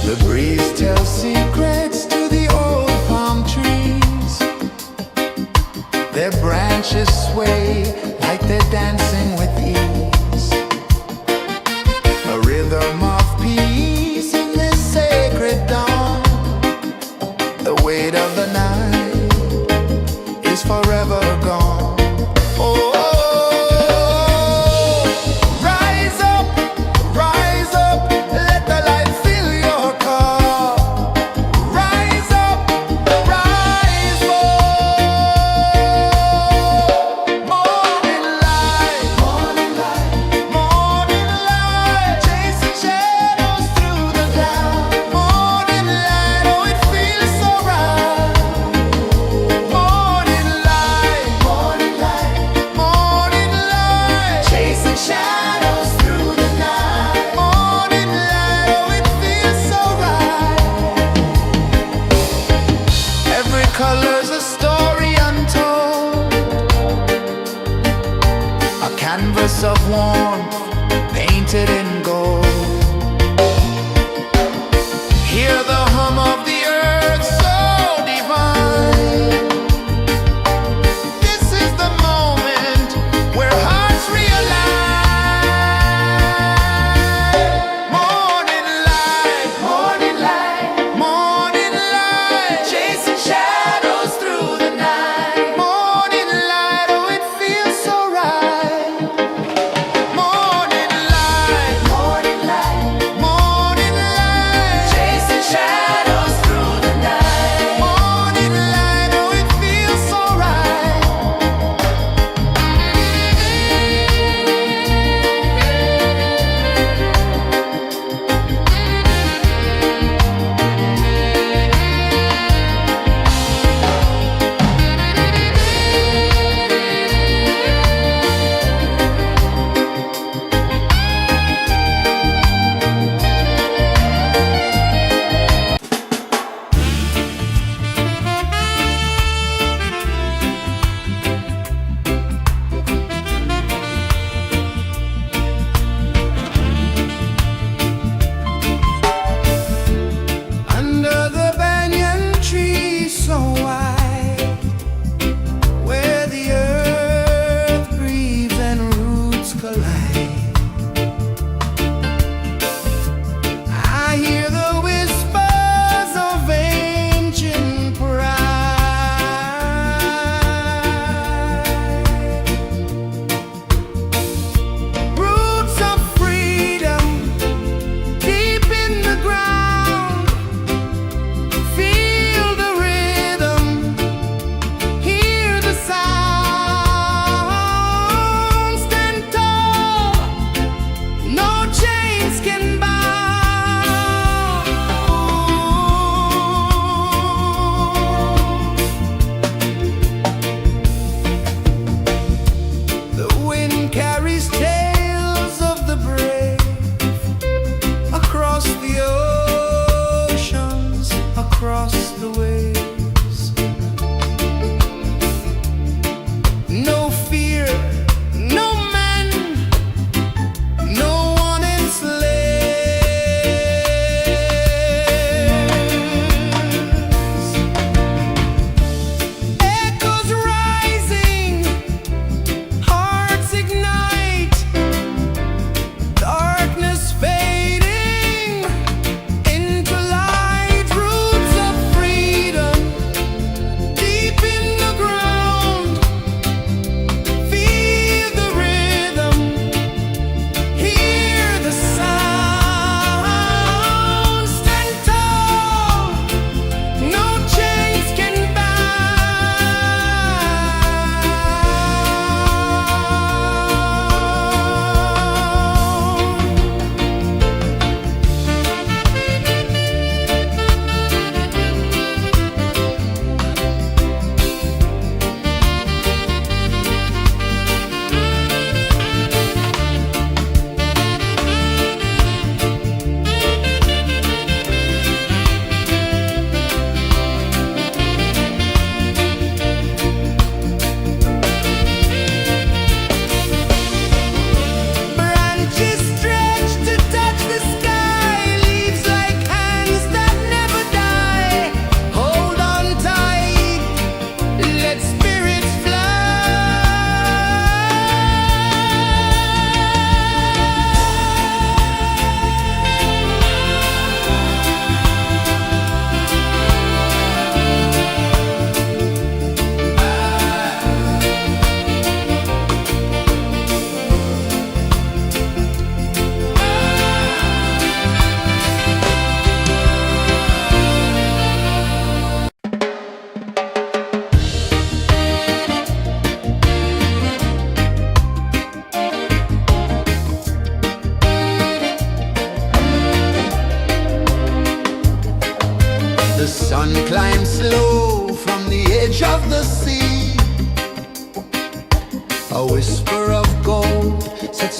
The breeze tells secrets to the old palm trees. Their branches sway like they're dancing with ease. A rhythm of peace in this sacred dawn. The weight of the night is forever gone. Oh, rise up, let the light fill your cup. Rise up, rise up. Morning light, morning light, morning light, chasing shadows through the cloud. Morning light, oh it feels so right. Morning light, morning light, morning light, chasing shadows through the night. Morning light, oh it feels so right. Every color's a story untold, a canvas of warmth painted in gold. Hear the hum of the earth so divine. This is the moment where hearts realign. Morning light, morning light, morning light, chasing shadows through the night. Morning light, oh it feels so right. Morning light,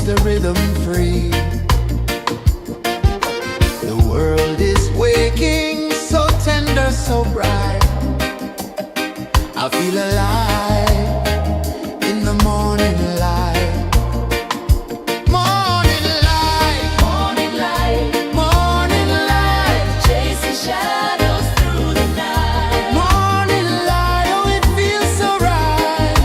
the rhythm free. The world is waking, so tender, so bright. I feel alive in the morning light. Morning light, Morning light, morning light, chasing shadows through the night. morning light. Oh, it feels so right.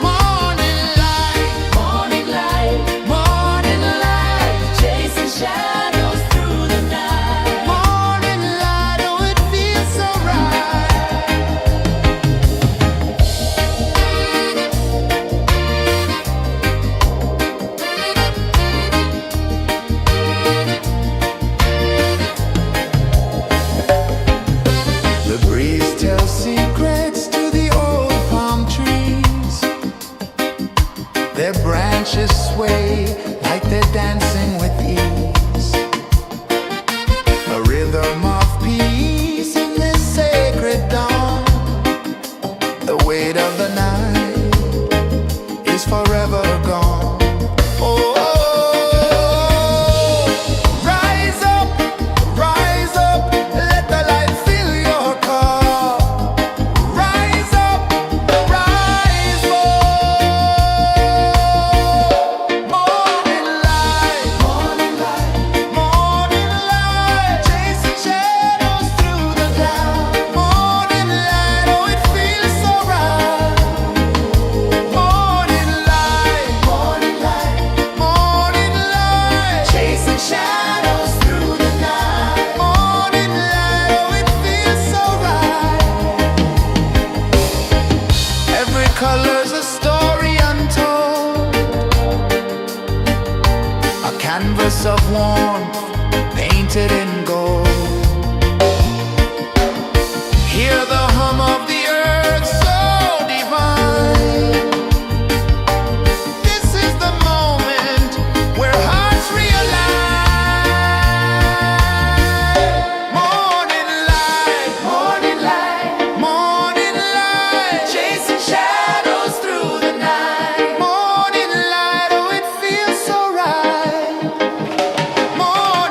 Morning light, Morning light, morning light, chasing shadows through the night. morning light. Oh, it feels so right. The breeze tells secrets to the old palm trees. Their branches sway like they're dancing with ease. A rhythm of peace in this sacred dawn. The weight of the night is forever gone. Oh, rise up, let the light fill your cup. Rise up, rise up. Morning light, morning light, morning light, chasing shadows through the cloud. Morning light, oh, it feels so right. Morning light, morning light, morning light, chasing shadows through the night. Morning light, oh, it feels so right. Every color's a story untold, a canvas of warmth painted in gold. Hear the hum of the earth so divine. This is the moment where hearts realign. Morning light, morning light, morning light, chasing shadows through the night. Morning light, oh, it feels so right. Morning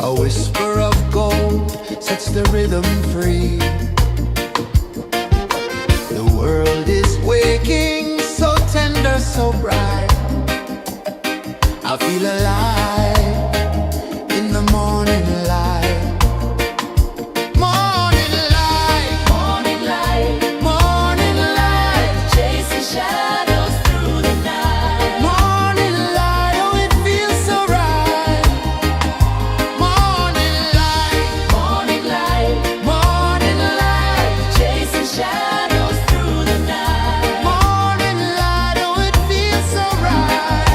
A whisper of gold sets the rhythm free. The world is waking, so tender, so bright. I feel alive in the morning light. Morning light, Morning light, morning light, chasing shadows through the night. morning light, oh it feels so right. Morning light, Morning light, morning light, chasing shadows through the night. morning light, oh it feels so right.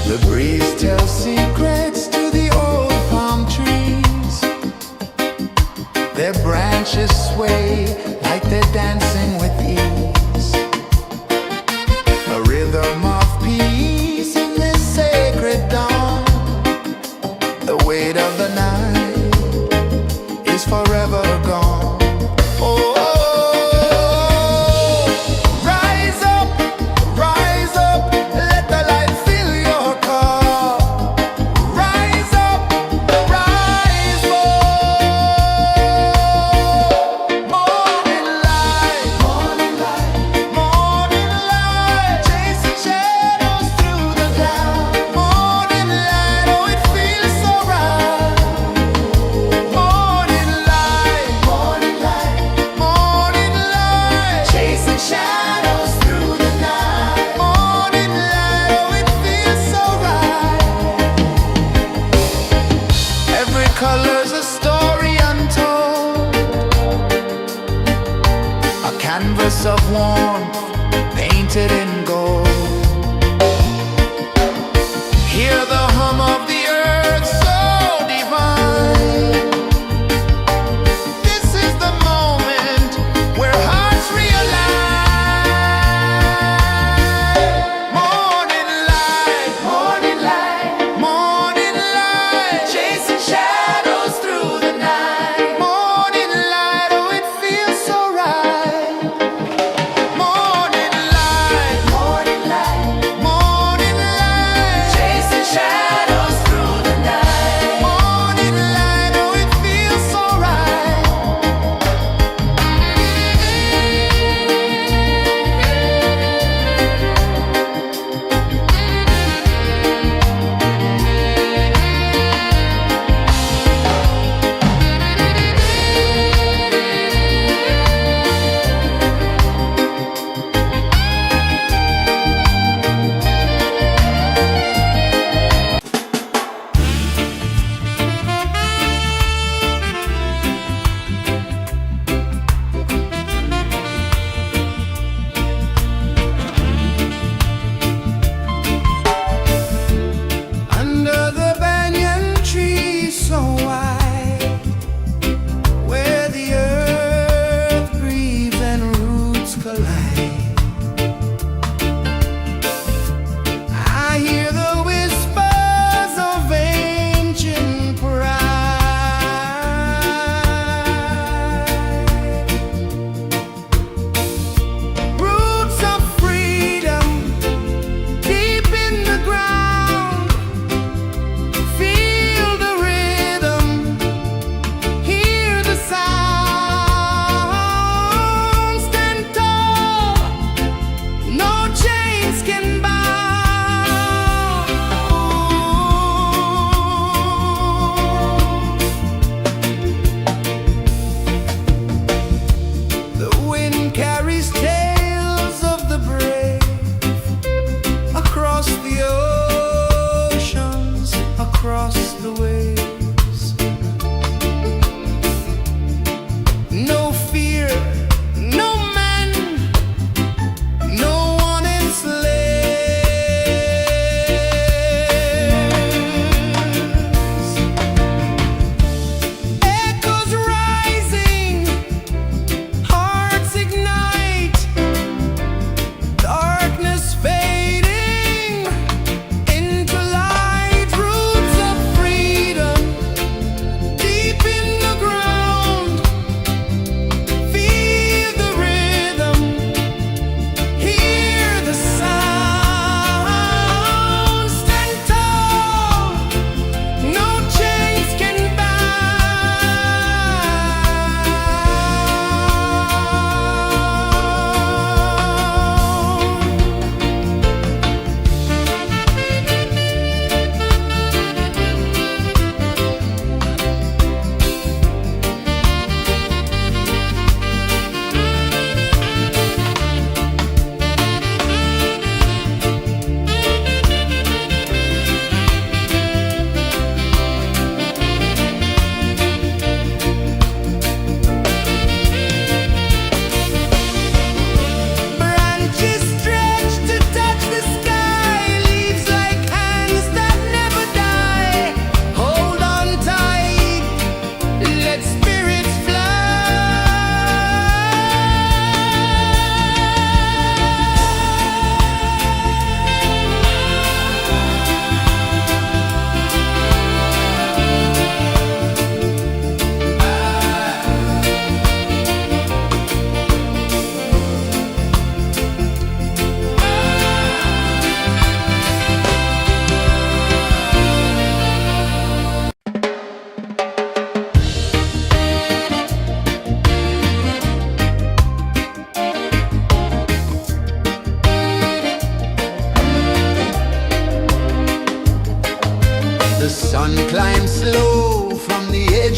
The breeze tells secrets to the old palm trees. Their branches sway like they're dancing with ease. A rhythm of peace in this sacred dawn. The weight of the night is forever gone. Oh, rise up, let the light fill your cup. Rise up, rise up. Morning light, morning light, chasing shadows through the cloud. Morning light, oh it feels so right. Morning light, morning light, chasing shadows through the night. Morning light, oh it feels so right. Every color's a story untold, a canvas of warmth painted in gold. Hear the hum of the earth so divine. This is the moment where hearts realign. Morning light, morning light, chasing shadows through the night. Morning light, oh it feels so right. Morning light,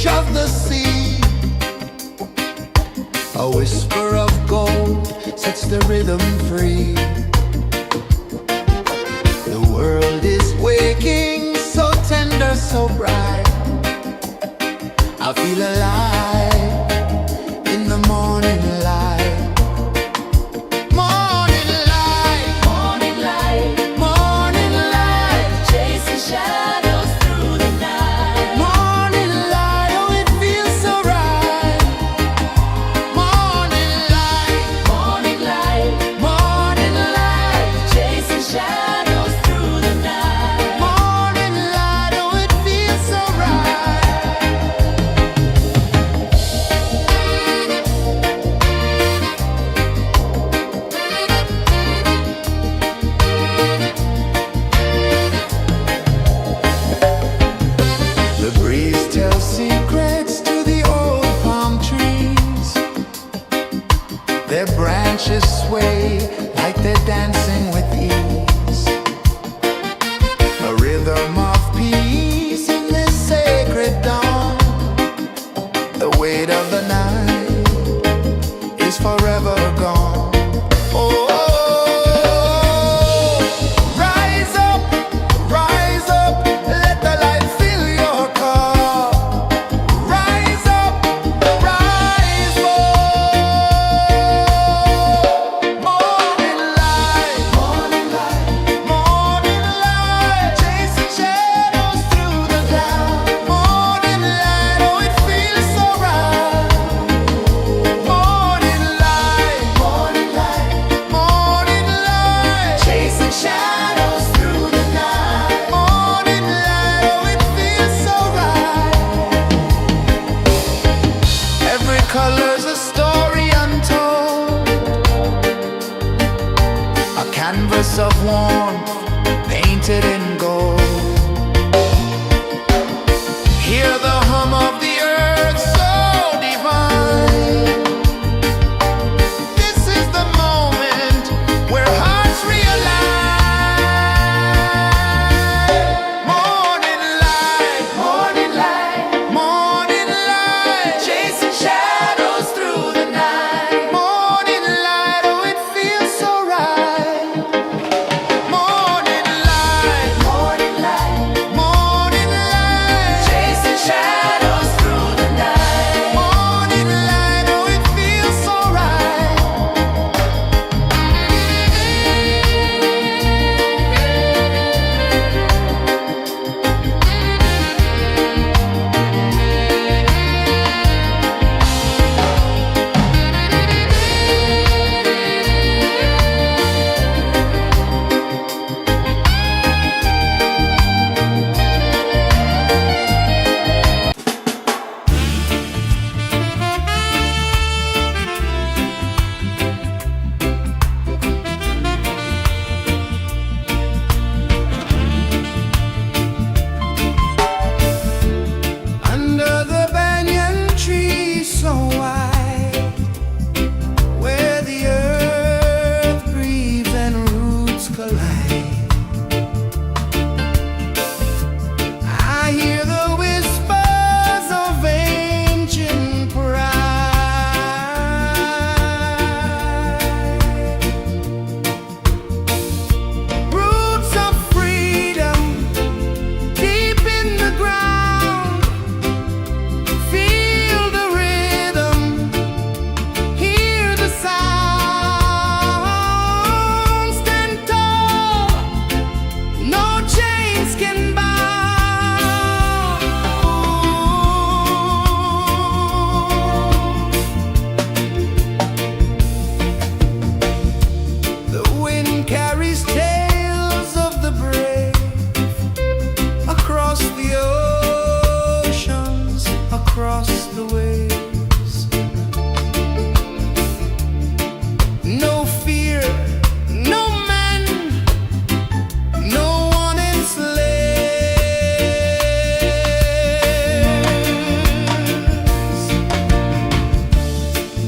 change of the sea. A whisper of gold sets the rhythm free. The world is waking, so tender, so bright. I feel alive in the morning light. Morning light, Morning light, morning light, chasing shadows through the night. morning light, oh it feels so right. Morning light, Morning light, morning light, chasing shadows through the night. morning light, oh it feels so right. The breeze tells secrets to the old palm trees. Their branches sway like they're dancing with ease. A rhythm of peace in this sacred dawn. The weight of the night is forever gone. Oh, rise up, let the light fill your cup. Rise up, rise up. Morning light, morning light, morning light, chasing shadows through the cloud. Morning light, oh it feels so right. Morning light, morning light, morning light, chasing shadows through the night. Morning light, oh it feels so right. Every color's a story untold, a canvas of warmth painted in gold. Hear the hum of the earth so divine. This is the moment where hearts realign. Morning light, morning light, morning light, chasing shadows through the night. Morning light, oh it feels so right. Morning light, morning light, morning light, chasing shadows through the night. Morning light, oh it feels so right. Under the banyan tree so wide, where the earth breathes and roots collide, I hear the whispers of ancient pride. Roots of freedom deep in the ground. Feel the rhythm, hear the sound. Stand tall, no chains can bound. The wind carries tales of the brave across the oceans, across the waves. No fear, no man, no one enslaves.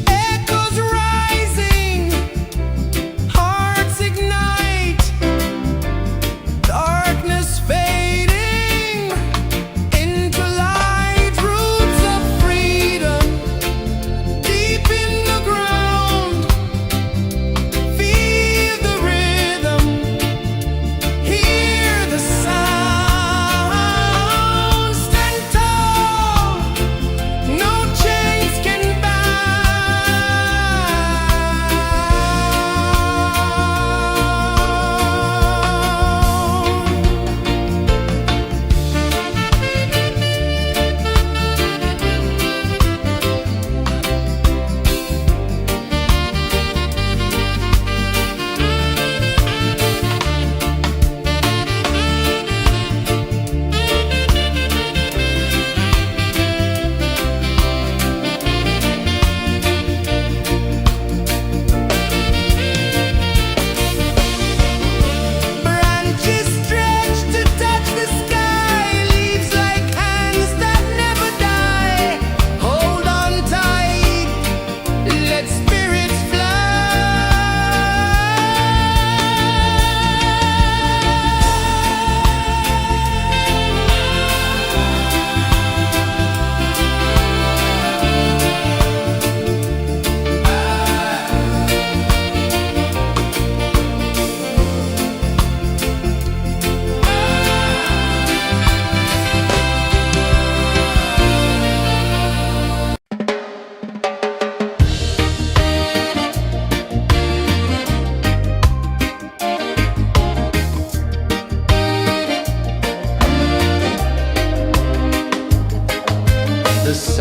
Echoes rising, hearts ignite, darkness fading into light. Roots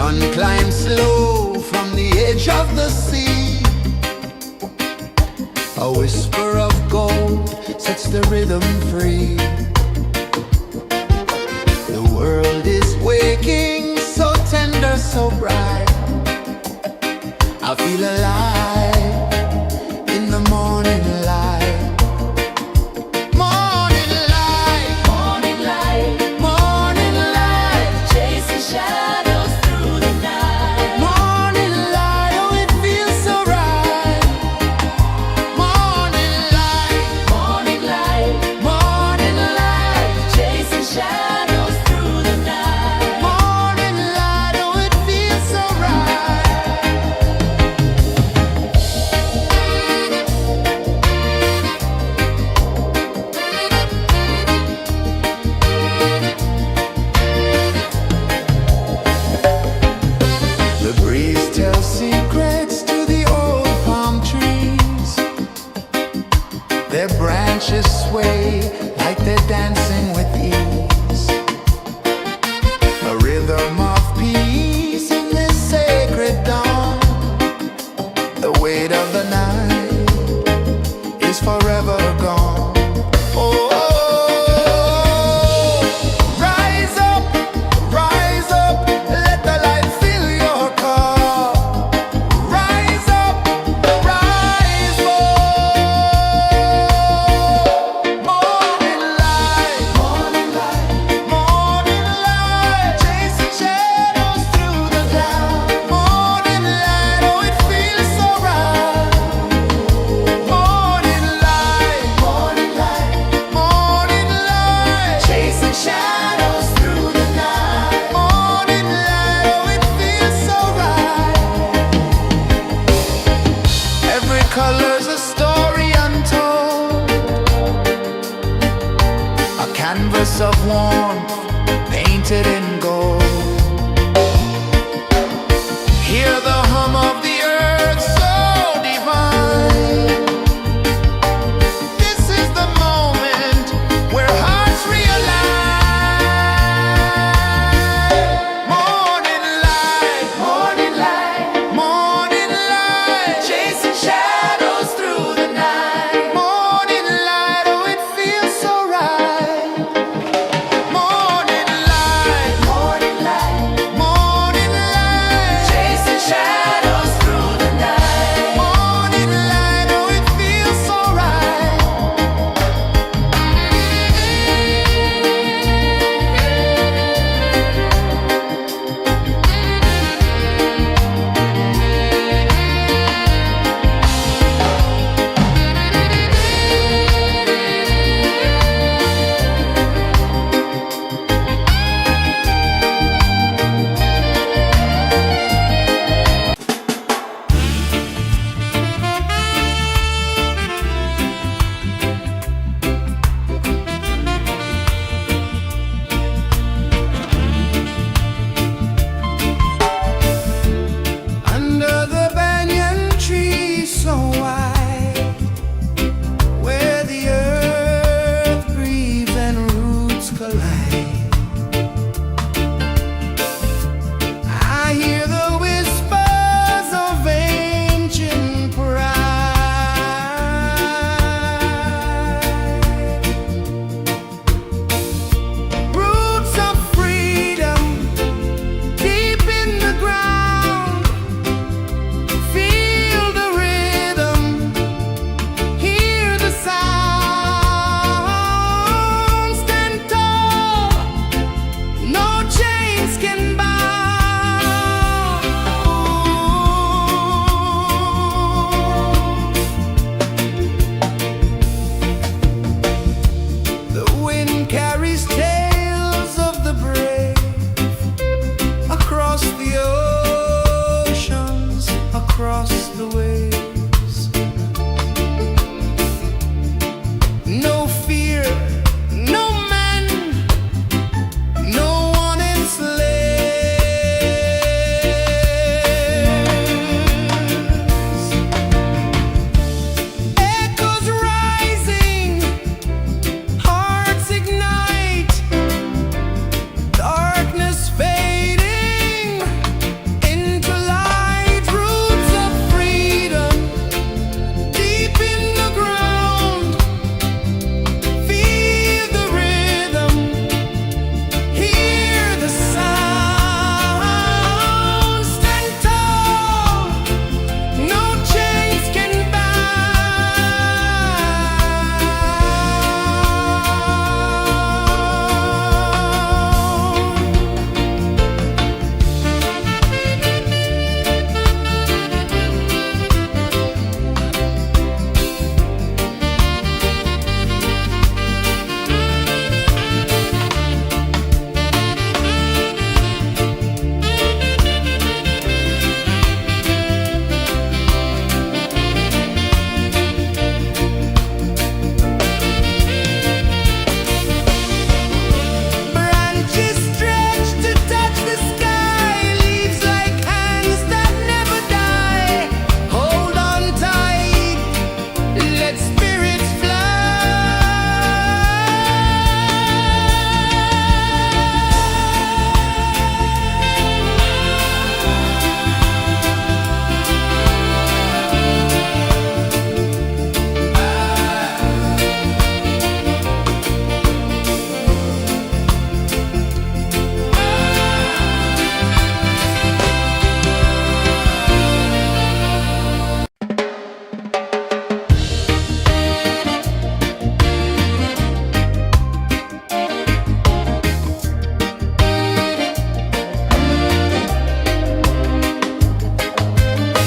sun climbs slow from the edge of the sea. A whisper of gold sets the rhythm free. The world is waking, so tender, so bright. I feel alive in the morning light. Morning light, Morning light, morning light, chasing shadows through the night. morning light, oh it feels so right. Morning light, Morning light, morning light, chasing shadows through the night. morning light, oh it feels so right. The breeze tells secrets to the old palm trees. Their branches sway like they're dancing with ease. A rhythm of peace in this sacred dawn. The weight of the night is forever gone. Oh, rise up, let the light fill your cup.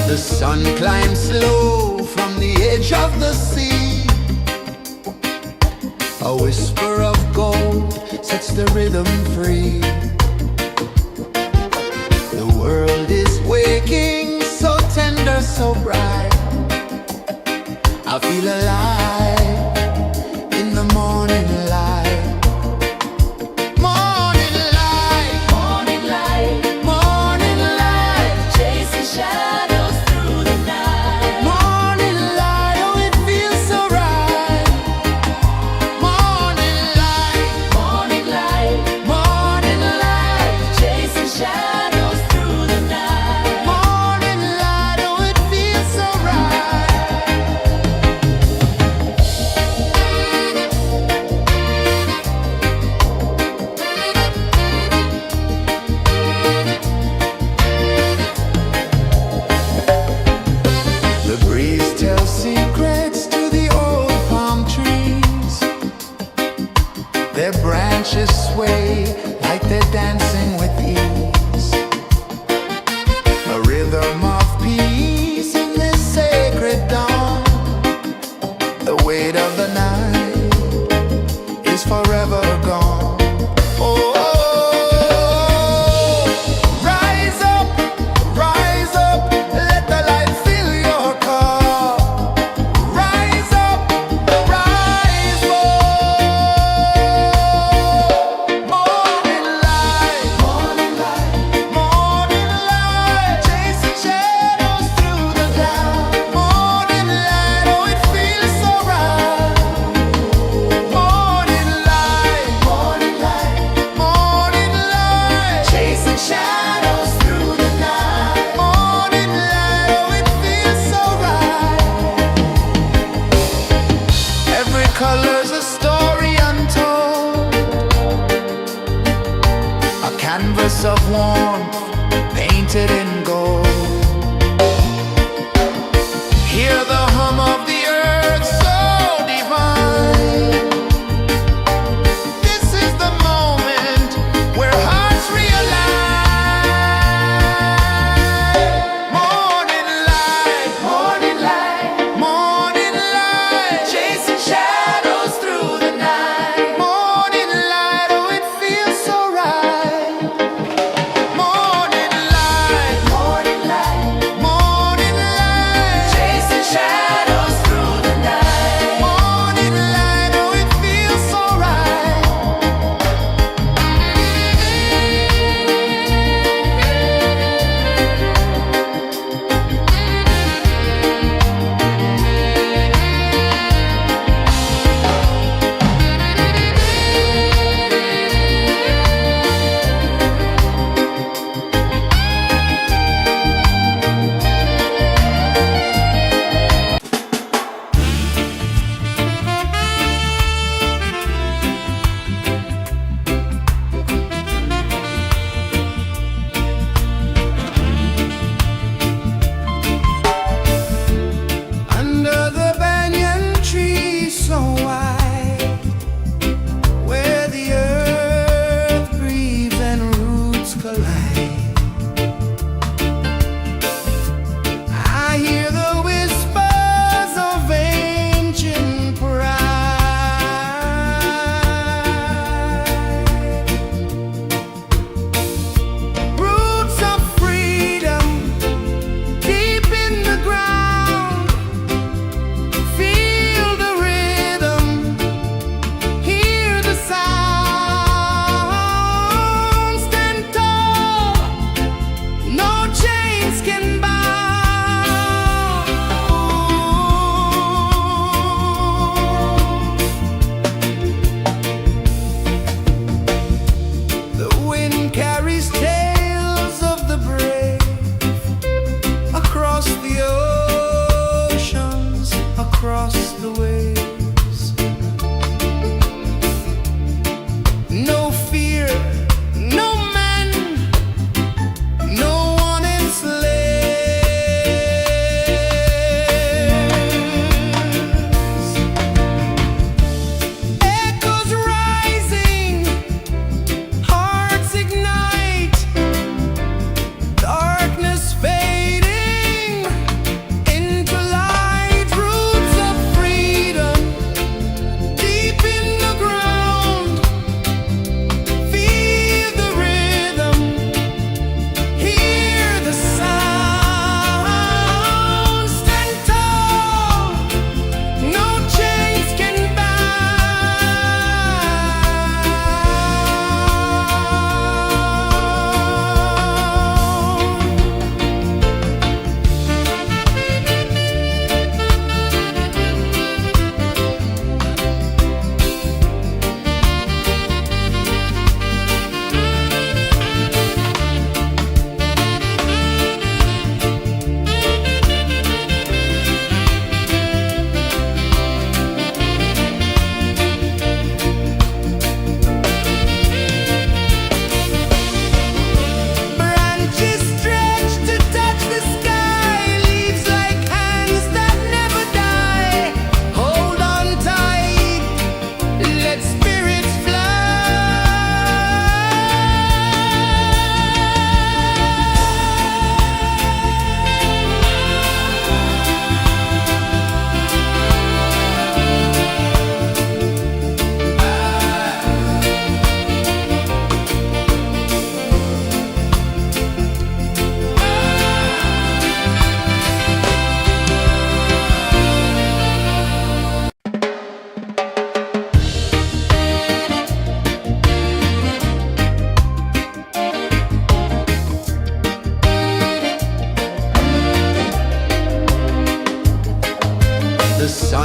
The sun climbs slow from the edge of the sea. A whisper of gold sets the rhythm free. The world is waking, so tender, so bright. I feel alive in the morning light. Morning light, Morning light, morning light, chasing shadows through the night. morning light, oh it feels so right. Morning light, Morning light, morning light, chasing shadows through the night. morning light, oh it feels so right.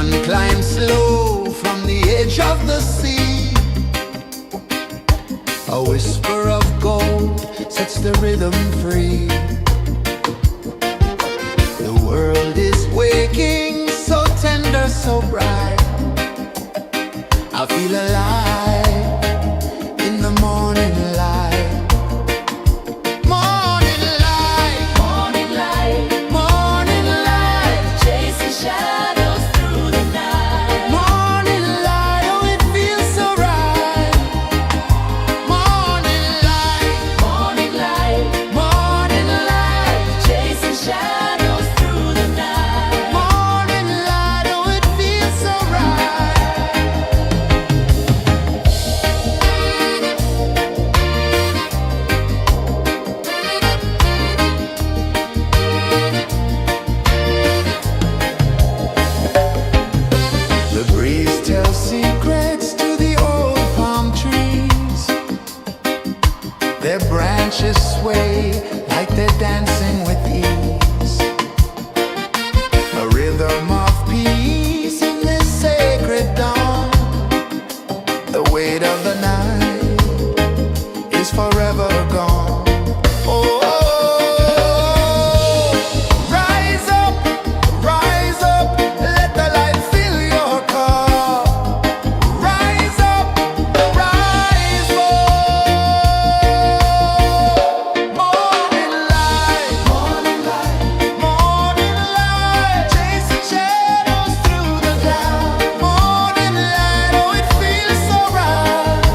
sun climbs slow from the edge of the sea. A whisper of gold sets the rhythm free. The world is waking, so tender, so bright. I feel alive in the morning light. Morning light, Morning light, morning light, chasing shadows through the night. morning light, oh it feels so right. Morning light, Morning light, morning light, chasing shadows through the night. morning light, oh it feels so right. The breeze tells secrets to the old palm trees. Their branches sway like they're dancing with ease. A rhythm of peace in this sacred dawn. The weight of the night is forever gone. Oh, rise up, let the light fill your cup. Rise up, rise up. Morning light, morning light, morning light, chasing shadows through the cloud. Morning light, oh it feels so right.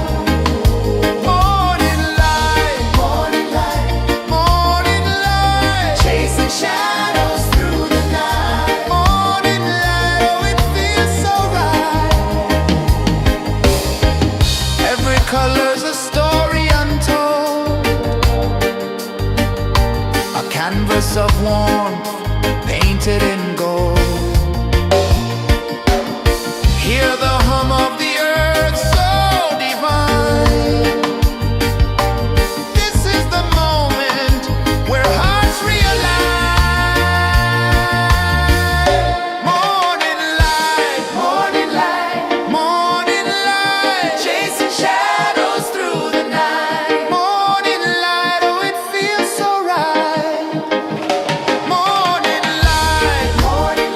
Morning light, morning light, morning light, chasing shadows through the night. Morning light, oh it feels so right. Every color's a story untold, a canvas of warmth painted in gold. Hear the hum of the earth so divine. This is the moment where hearts realign. Morning light, morning light, morning light, chasing shadows through the night. Morning light, oh it feels so right. Morning light, morning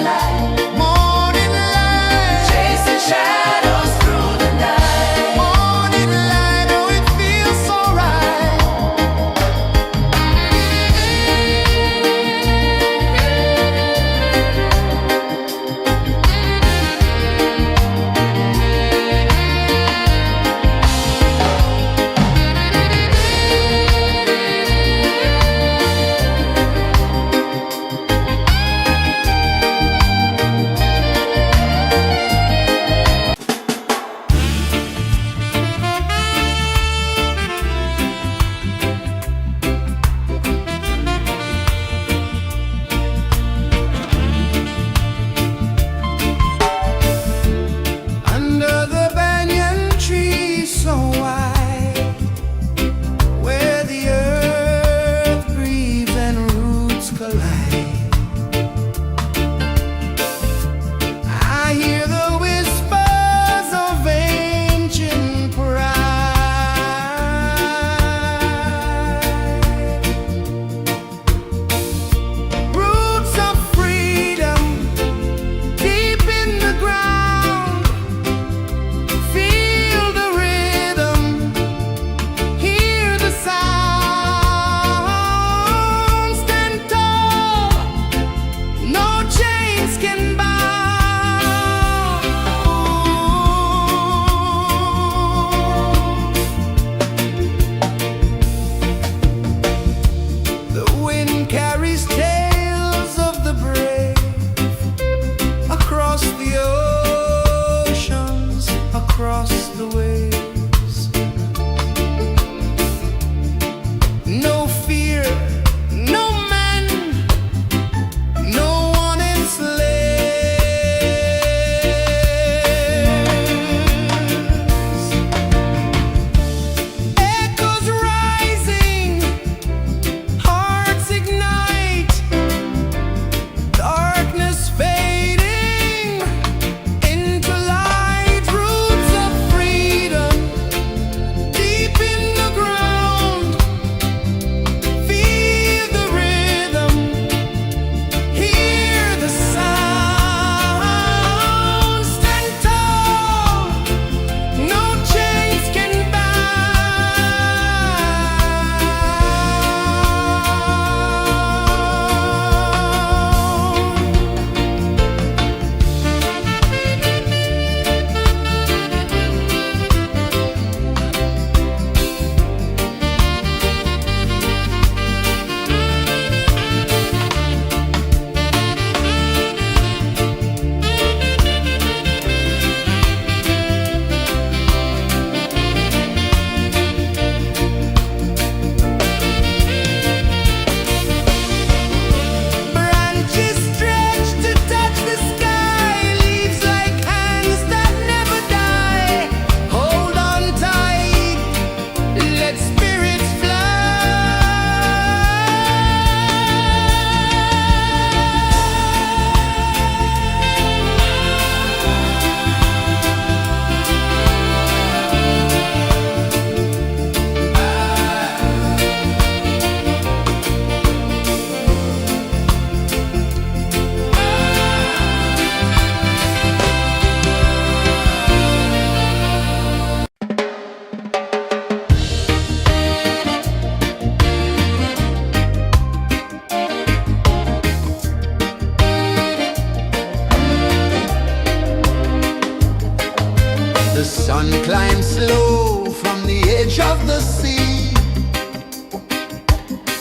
Sun climbs slow from the edge of the sea.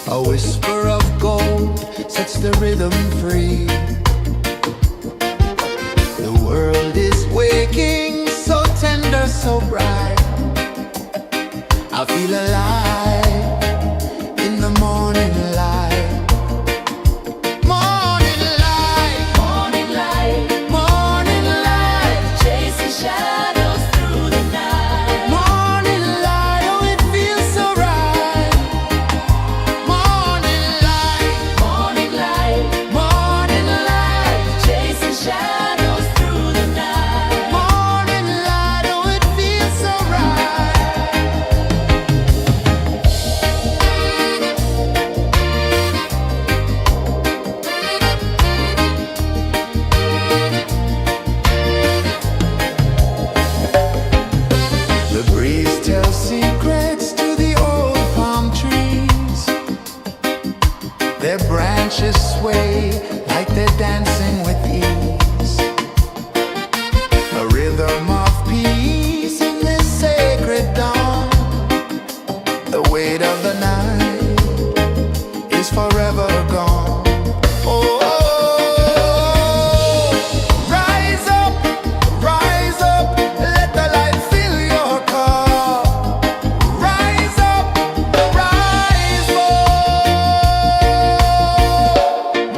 A whisper of gold sets the rhythm free. The world is waking, so tender, so bright. I feel alive in the morning light. Morning light, Morning light, morning light, chasing shadows through the night. morning light, oh it feels so right. Morning light, Morning light, morning light, chasing shadows through the night. morning light, oh it feels so right. The breeze tells secrets to the old palm trees. Their branches sway like they're dancing with ease. A rhythm of peace in this sacred dawn. The weight of the night is forever gone. Oh, rise up, let the light fill your cup. Rise up, rise up.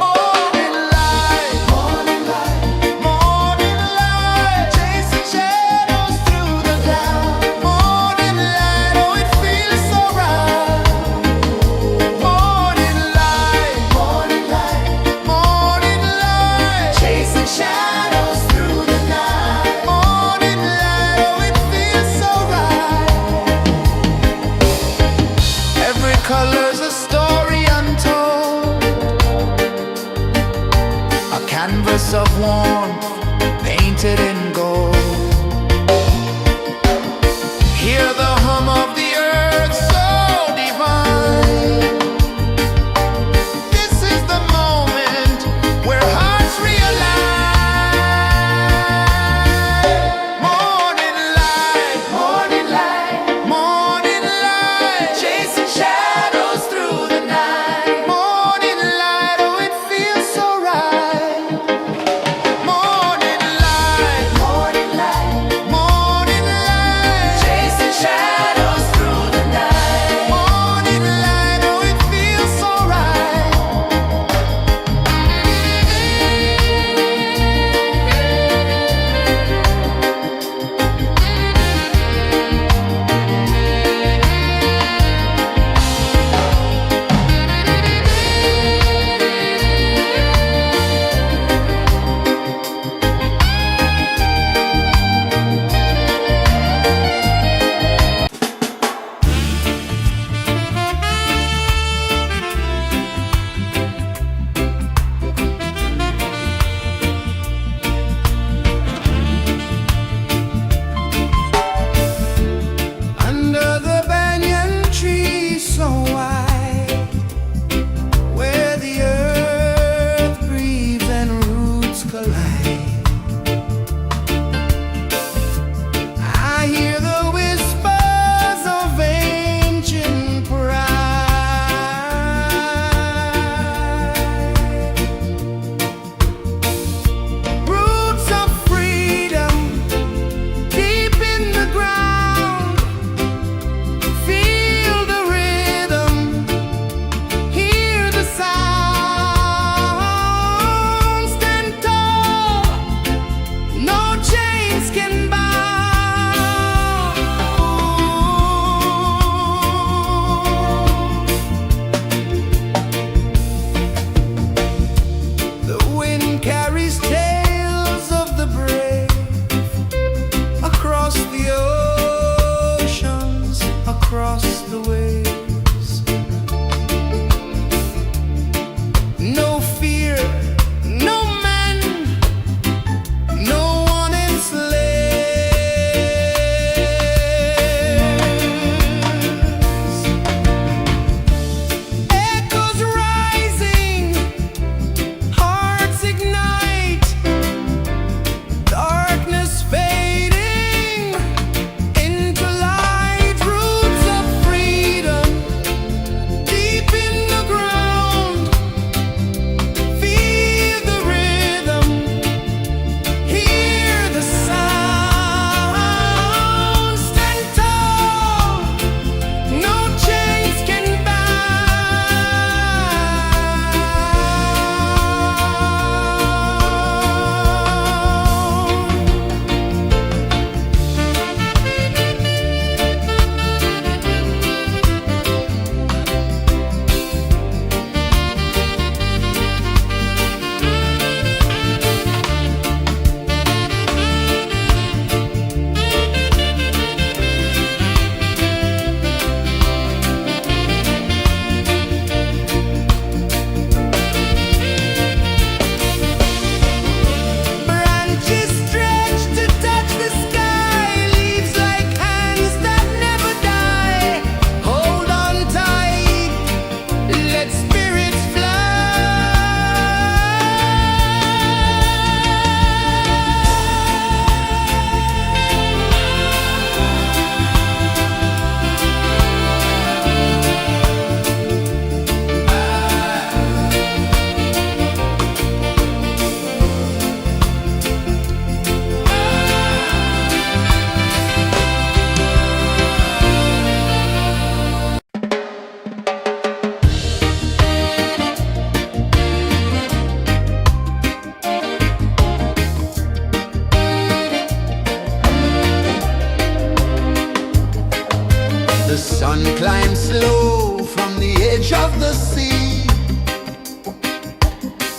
Morning light, morning light, morning light, chasing shadows through the cloud. Morning light, oh it feels so right. Morning light, morning light, morning light, chasing shadows through the night. Morning light, oh it feels so right. Every color's a story untold, a canvas of warmth painted in gold. Hear the hum of the earth so divine. This is the moment where hearts realign. Morning light, morning light, morning light, chasing shadows through the night. Morning light, oh it feels so right.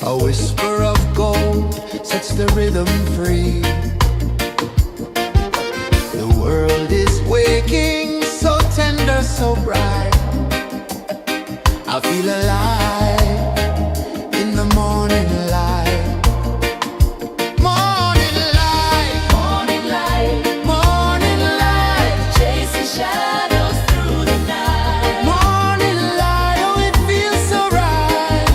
A whisper of gold sets the rhythm free. The world is waking, so tender, so bright. I feel alive in the morning light. Morning light, Morning light, morning light, chasing shadows through the night. morning light, oh it feels so right.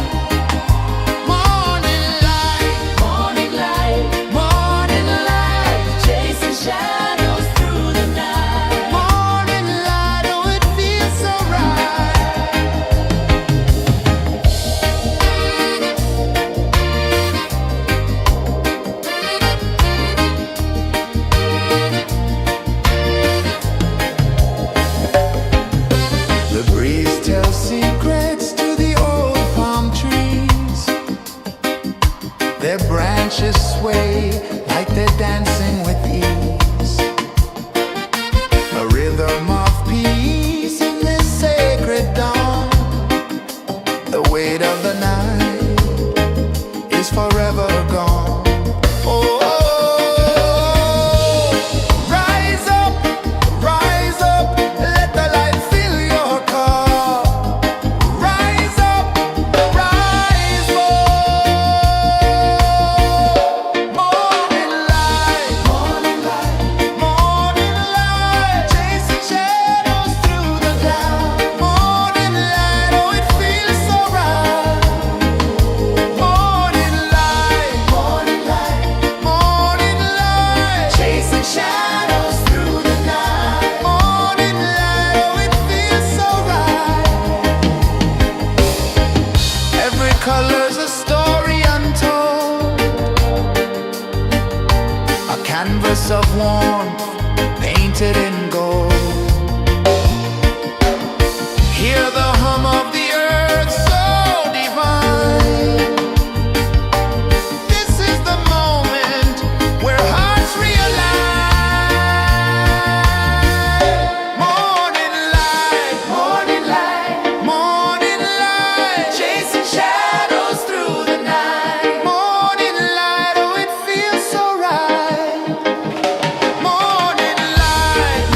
Morning light, Morning light, morning light, chasing shadows through the night. morning light, oh it feels so right. The breeze tells secrets to the old palm trees. Their branches sway like they're dancing with ease. A rhythm of peace in this sacred dawn. The weight of the night is forever gone. Oh, rise up, let the light fill your car. Rise up, rise up. Morning light, morning light, morning light, chasing shadows through the cloud. Morning light, oh it feels so right. Morning light, morning light, morning light, chasing shadows through the night. Morning light, oh it feels so right. Every color's a story untold, a canvas of warmth painted in gold. Hear the hum of the earth so divine. This is the moment where hearts realign. Morning light, morning light, morning light, chasing shadows through the night. Morning light, oh it feels so right. Morning light,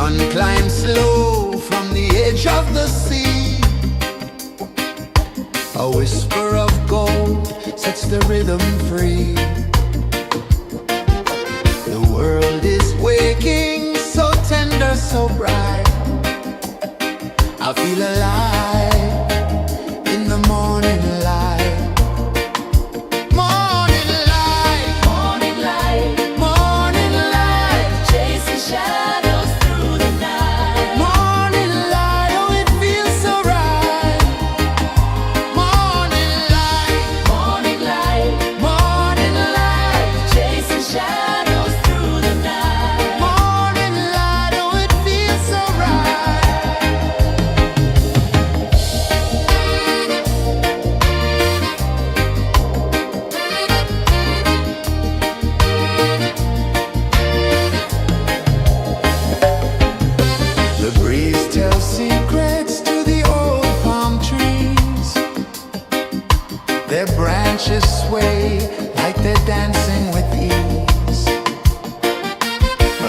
sun climbs slow from the edge of the sea. A whisper of gold sets the rhythm free. The world is waking, so tender, so bright. I feel alive in the morning light. Morning light, Morning light, morning light, chasing shadows through the night. morning light, oh it feels so right. Morning light, Morning light, morning light, chasing shadows through the night. morning light, oh it feels so right. The breeze tells secrets to the old palm trees. Their branches sway like they're dancing with ease.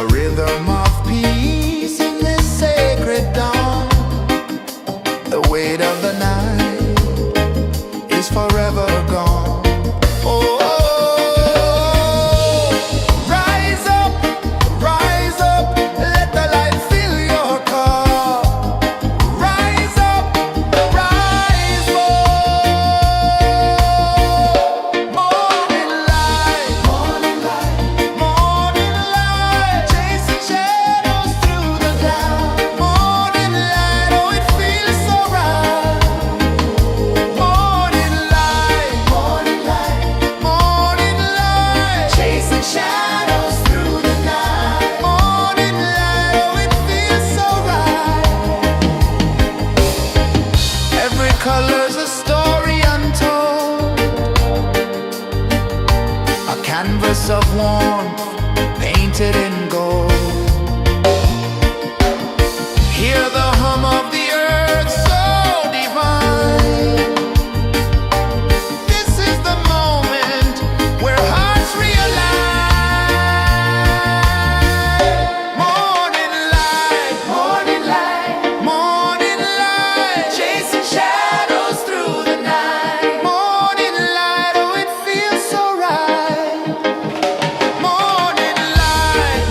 A rhythm of peace in this sacred dawn. The weight of the night is forever gone. Oh, rise up, let the light fill your car. Rise up, rise more. Morning light, morning light, morning light, chasing shadows through the cloud. Morning light, oh it feels so right. Morning light, morning light, morning light, chasing shadows through the night. Morning light, oh it feels so right. Every color's a story untold, a canvas of warmth painted in gold. Hear the hum of the earth so divine. This is the moment where hearts realign. Morning light, morning light, morning light, chasing shadows through the night. Morning light, oh it feels so right. Morning light,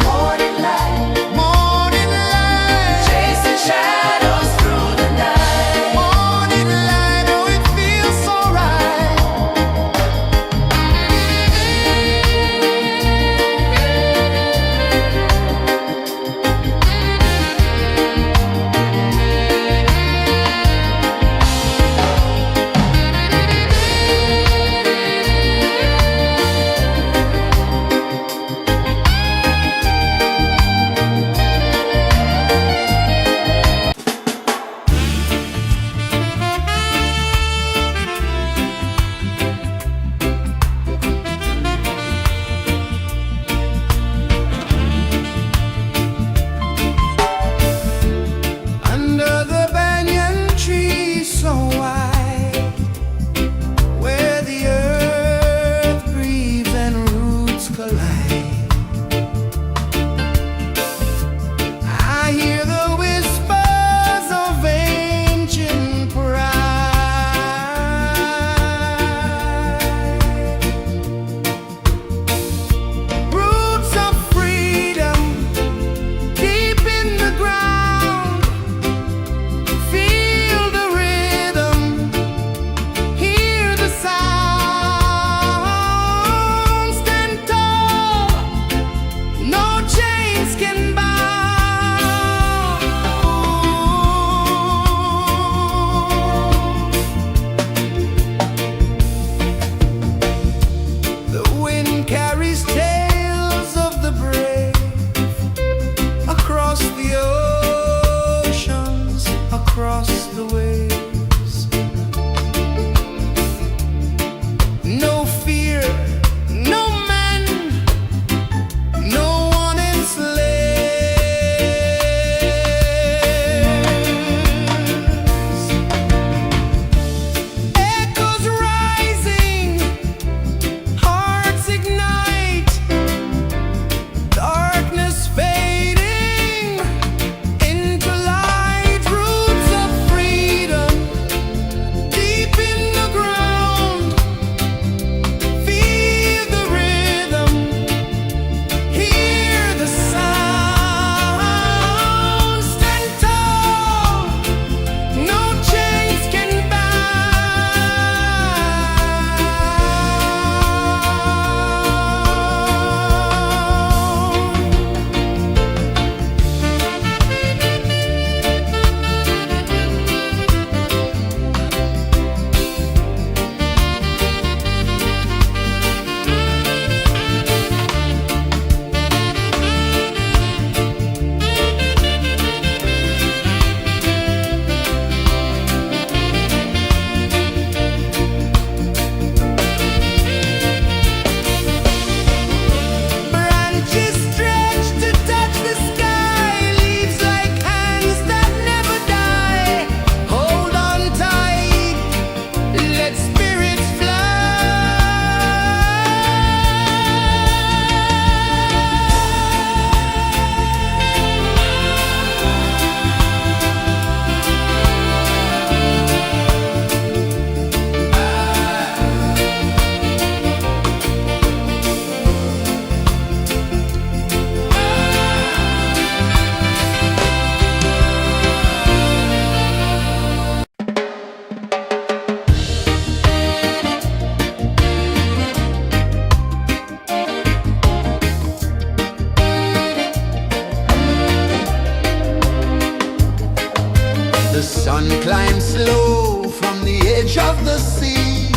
sun climbs slow from the edge of the sea.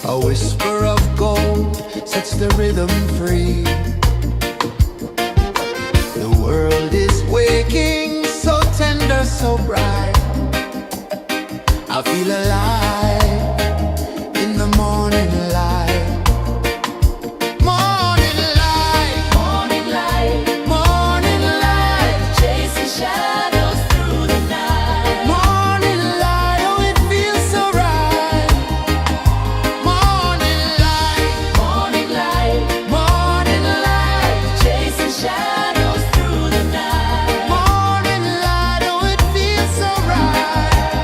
A whisper of gold sets the rhythm free. The world is waking, so tender, so bright. I feel alive in the morning light. Morning light, Morning light, morning light, chasing shadows through the night. morning light, oh it feels so right. Morning light, Morning light, morning light, chasing shadows through the night. morning light, oh it feels so right.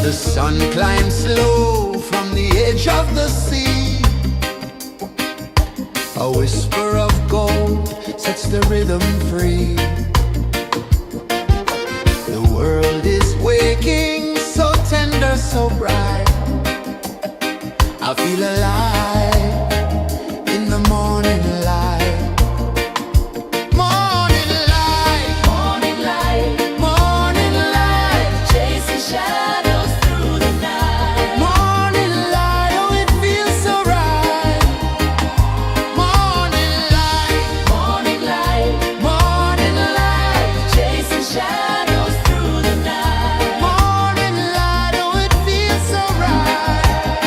The sun climbs slow from the edge of the sea. A whisper of gold sets the rhythm free. The world is waking, so tender, so bright. I feel alive in the morning light. Morning light, Morning light, morning light, chasing shadows through the night. morning light, oh it feels so right. Morning light, Morning light, morning light, chasing shadows through the night. morning light, oh it feels so right.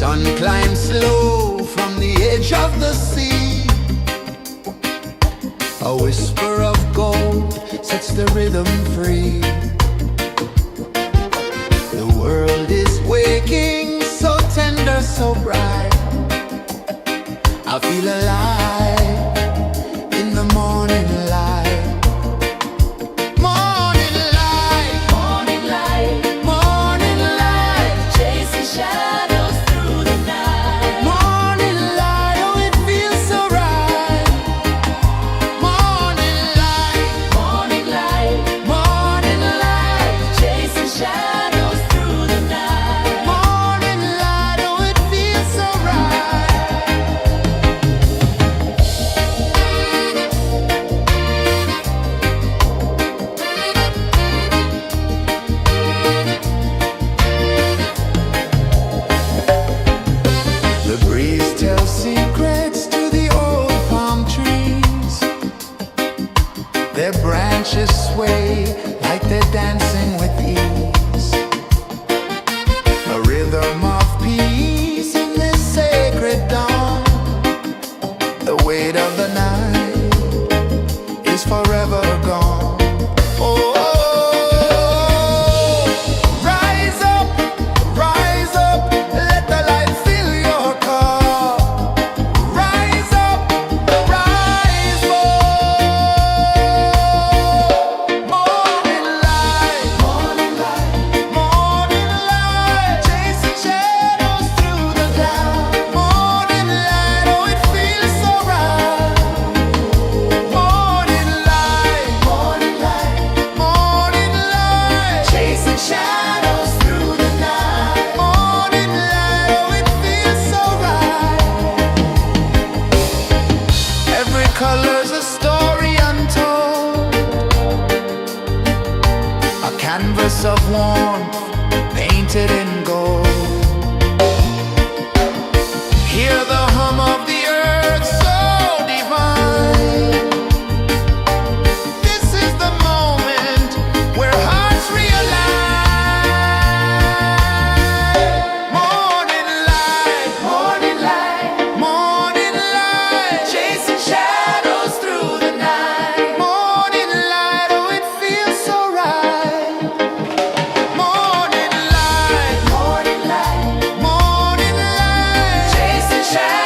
Sun climbs slow from the edge of the sea. A whisper of gold sets the rhythm free. The world is waking, so tender, so bright. I feel alive in the morning light. Morning light, Morning light, morning light, chasing shadows through the night. morning light, oh it feels so right. Morning light, Morning light, morning light, chasing shadows through the night. morning light, oh it feels so right. The breeze tells secrets to the old palm trees. Their branches sway like they're dancing with ease. A rhythm of peace in this sacred dawn. The weight of the night is forever gone. Oh, rise up, let the light fill your cup. Rise up, rise more. Morning light, morning light, chasing shadows through the cloud. Morning light, oh it feels so right. Morning light, chasing shadows through the night. Morning light, oh it feels so right. Every color's a story untold, a canvas of warmth painted in gold. Hear the hum of the earth so divine. This is the moment where hearts realign. Morning light, morning light, chasing shadows through the night. Morning light, oh it feels so right. Morning light, chasing shadows.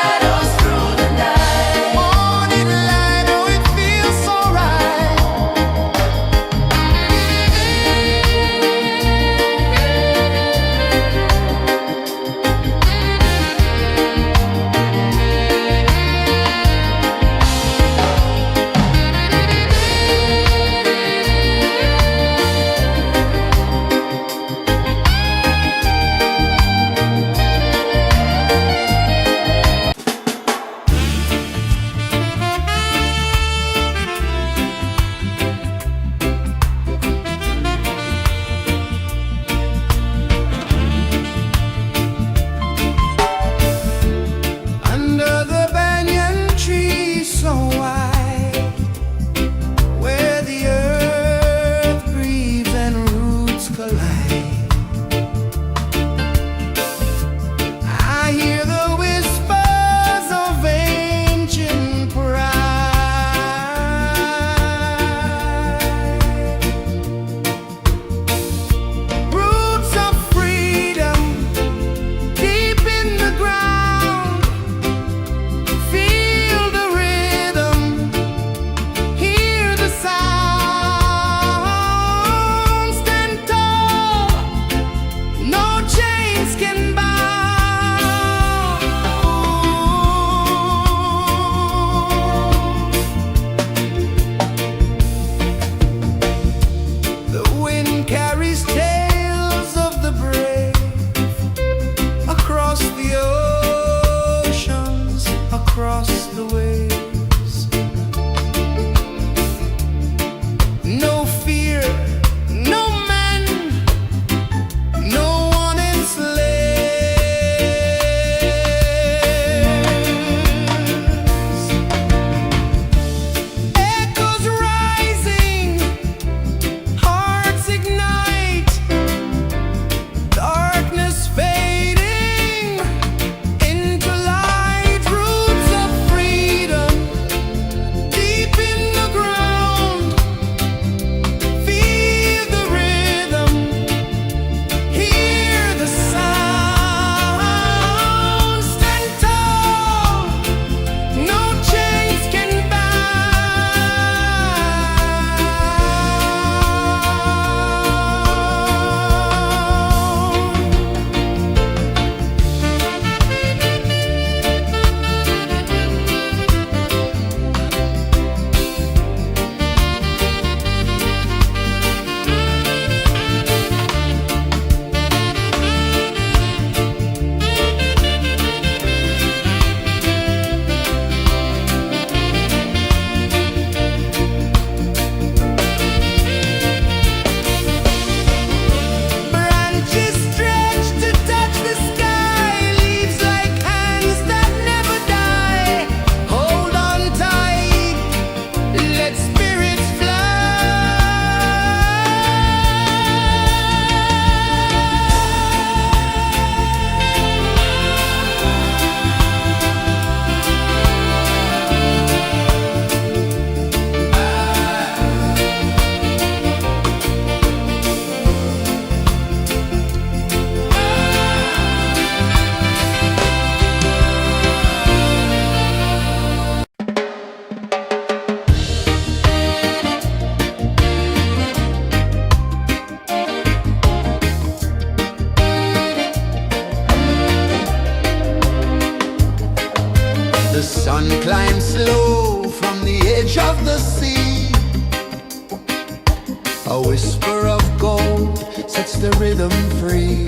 of gold sets the rhythm free.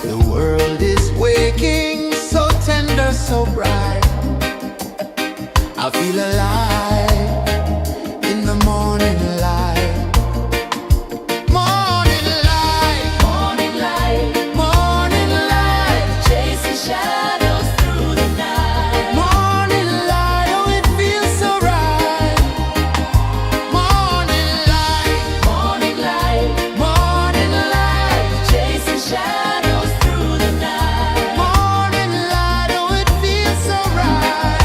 The world is waking, so tender, so bright. I feel alive in the morning light. Morning light, Morning light, morning light, chasing shadows through the night. morning light, oh it feels so right. Morning light, Morning light, morning light, chasing shadows through the night. morning light, oh it feels so right.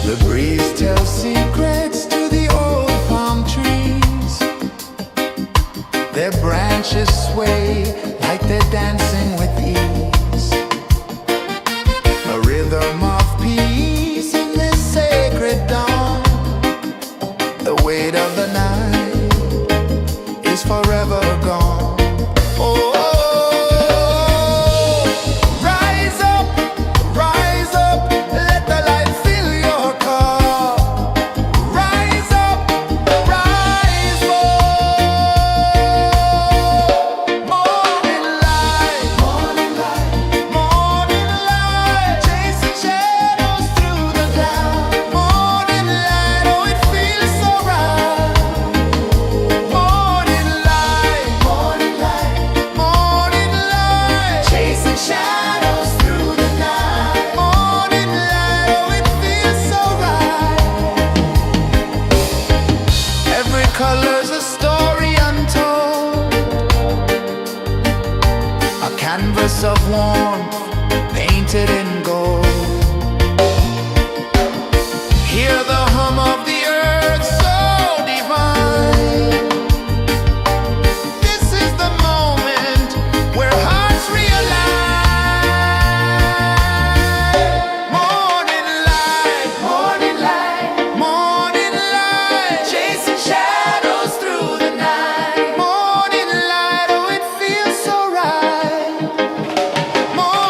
The breeze tells secrets to the old palm trees. Their branches sway like they're dancing with ease. A rhythm of peace in this sacred dawn. The weight of the night is forever gone. Oh, rise up, let the light fill your cup. Rise up, rise more. Morning light, morning light, chasing shadows through the cloud. Morning light, oh it feels so right. Morning light, morning light, chasing shadows through the night. Morning light, oh it feels so right. Every color's a story untold, a canvas of warmth painted in gold. Hear the hum of the earth so divine. This is the moment where hearts realign. Morning light, morning light, chasing shadows through the night. Morning light, oh it feels so right. Morning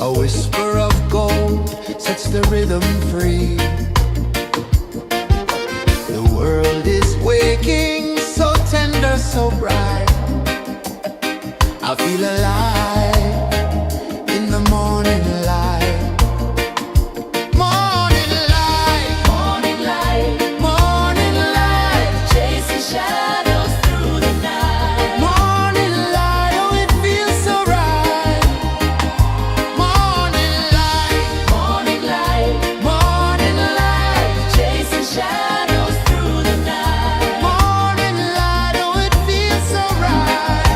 A whisper of gold sets the rhythm free. The world is waking, so tender, so bright. I feel alive in the morning light. Morning light, Morning light, morning light, chasing shadows through the night. morning light. Oh, it feels so right. Morning light, Morning light, morning light, chasing shadows through the night. morning light. Oh, it feels so right.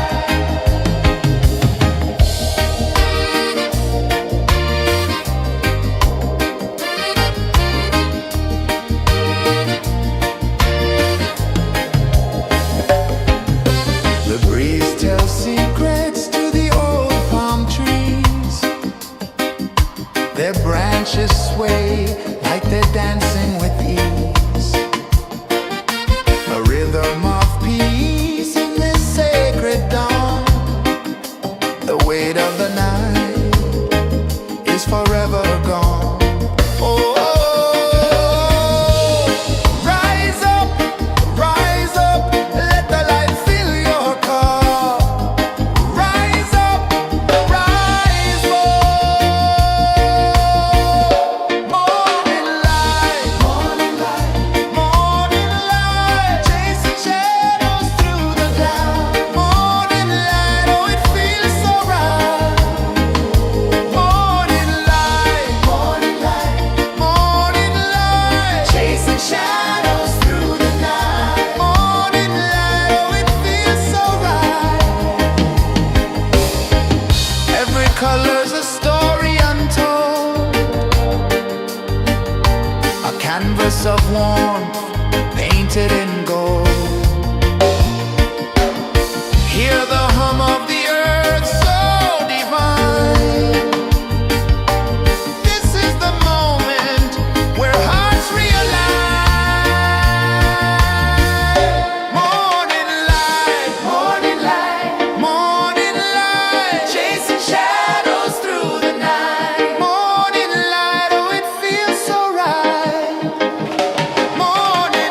The breeze tells secrets to the old palm trees. Their branches sway like they're dancing with ease. A rhythm of peace in this sacred dawn. The weight of the night is forever gone. Oh, rise up, let the light fill your cup. Rise up, rise more. Morning light, morning light, chasing shadows through the cloud. Morning light, oh, it feels so right. Morning light, morning light, chasing shadows through the night. Morning light, oh, it feels so right. Every color's a story untold, a canvas of warmth painted in gold. Hear the hum of the earth so divine. This is the moment where hearts realign. Morning light, morning light, chasing shadows through the night. Morning light, oh, it feels so right. Morning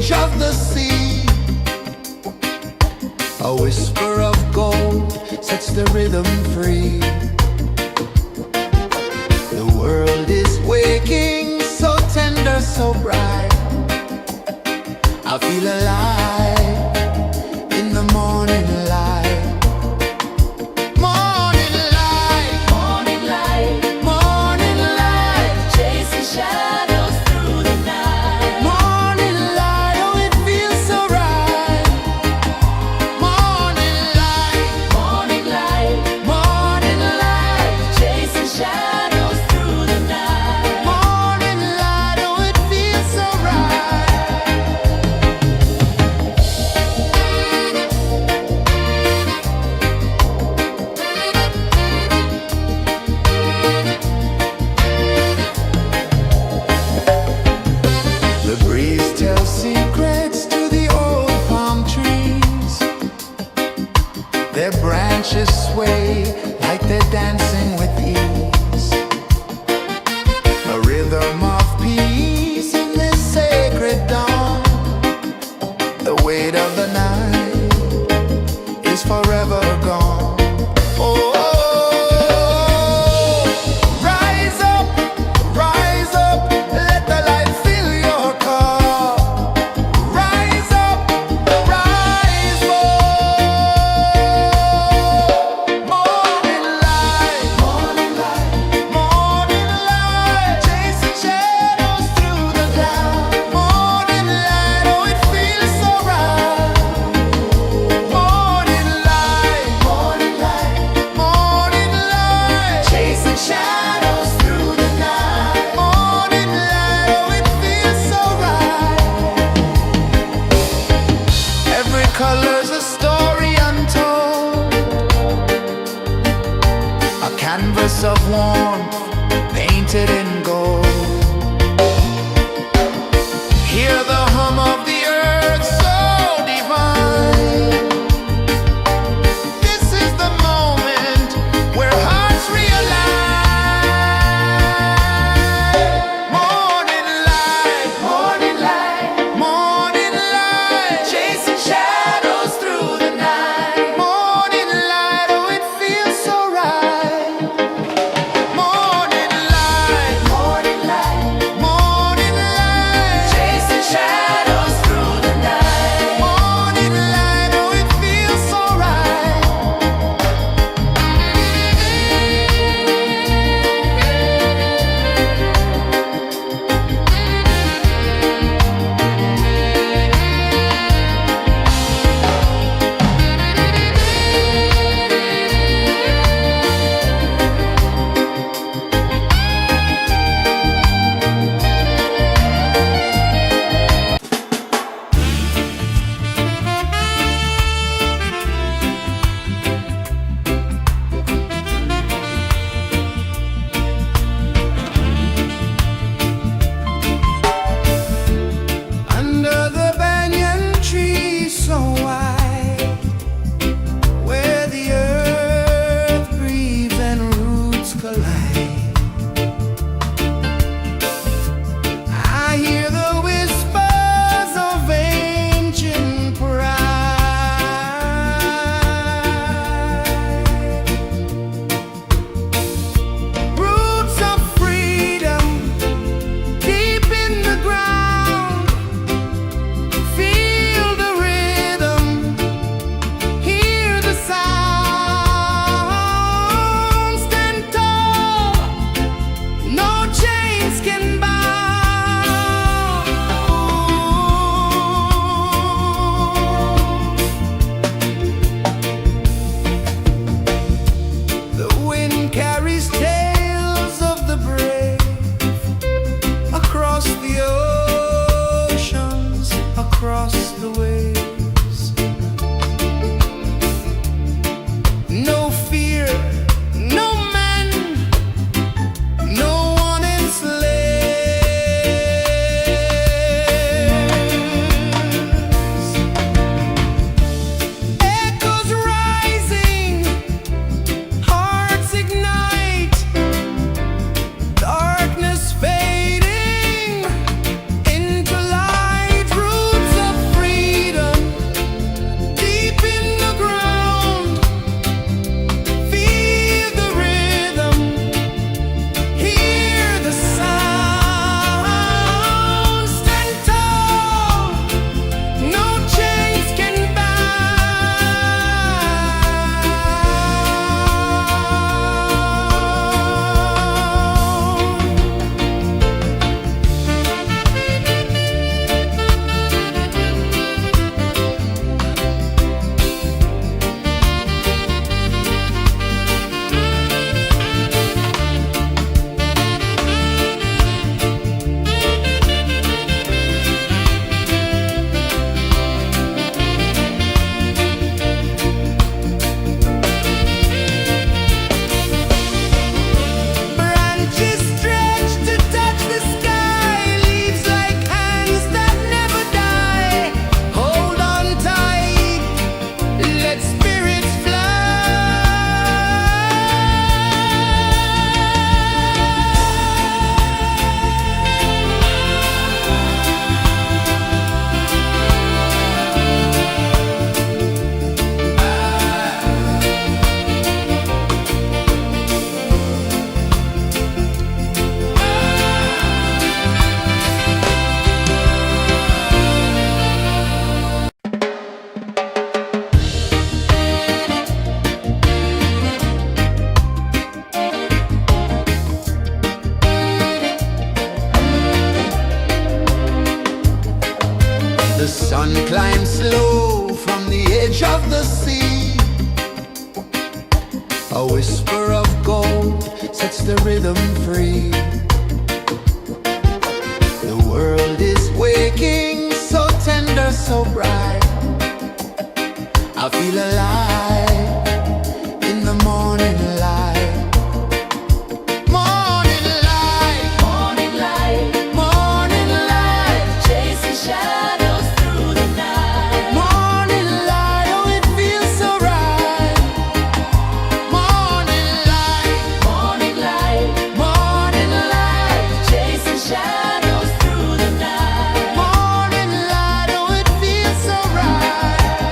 edge of the sea. A whisper of gold sets the rhythm free. The world is waking, so tender, so bright. I feel alive in the morning light. Morning light, Morning light, morning light, chasing shadows through the night. morning light, oh it feels so right. Morning light, Morning light, morning light, chasing shadows through the night. morning light, oh it feels so right. The breeze tells secrets to the old palm trees. Their branches sway like they're dancing with ease. A rhythm of peace in this sacred dawn. The weight of the night is forever gone. Oh, rise up, let the light fill your cup. Rise up, rise more. Morning light, morning light, chasing shadows through the cloud. Morning light, oh it feels so right. Morning light, morning light, chasing shadows through the night. Morning light, oh it feels so right. Every color's a story untold, a canvas of warmth painted in gold. Hear the hum of the earth so divine. This is the moment where hearts realign. Morning light, morning light, chasing shadows through the night. Morning light, oh it feels so right. Morning light, The sun climbs slow from the edge of the sea. A whisper of gold sets the rhythm free. The world is waking, so tender, so bright. I feel alive in the morning light. Morning light, Morning light, morning light, chasing shadows through the night. morning light, oh it feels so right. Morning light, Morning light, morning light, chasing shadows through the night. morning light, oh it feels so right.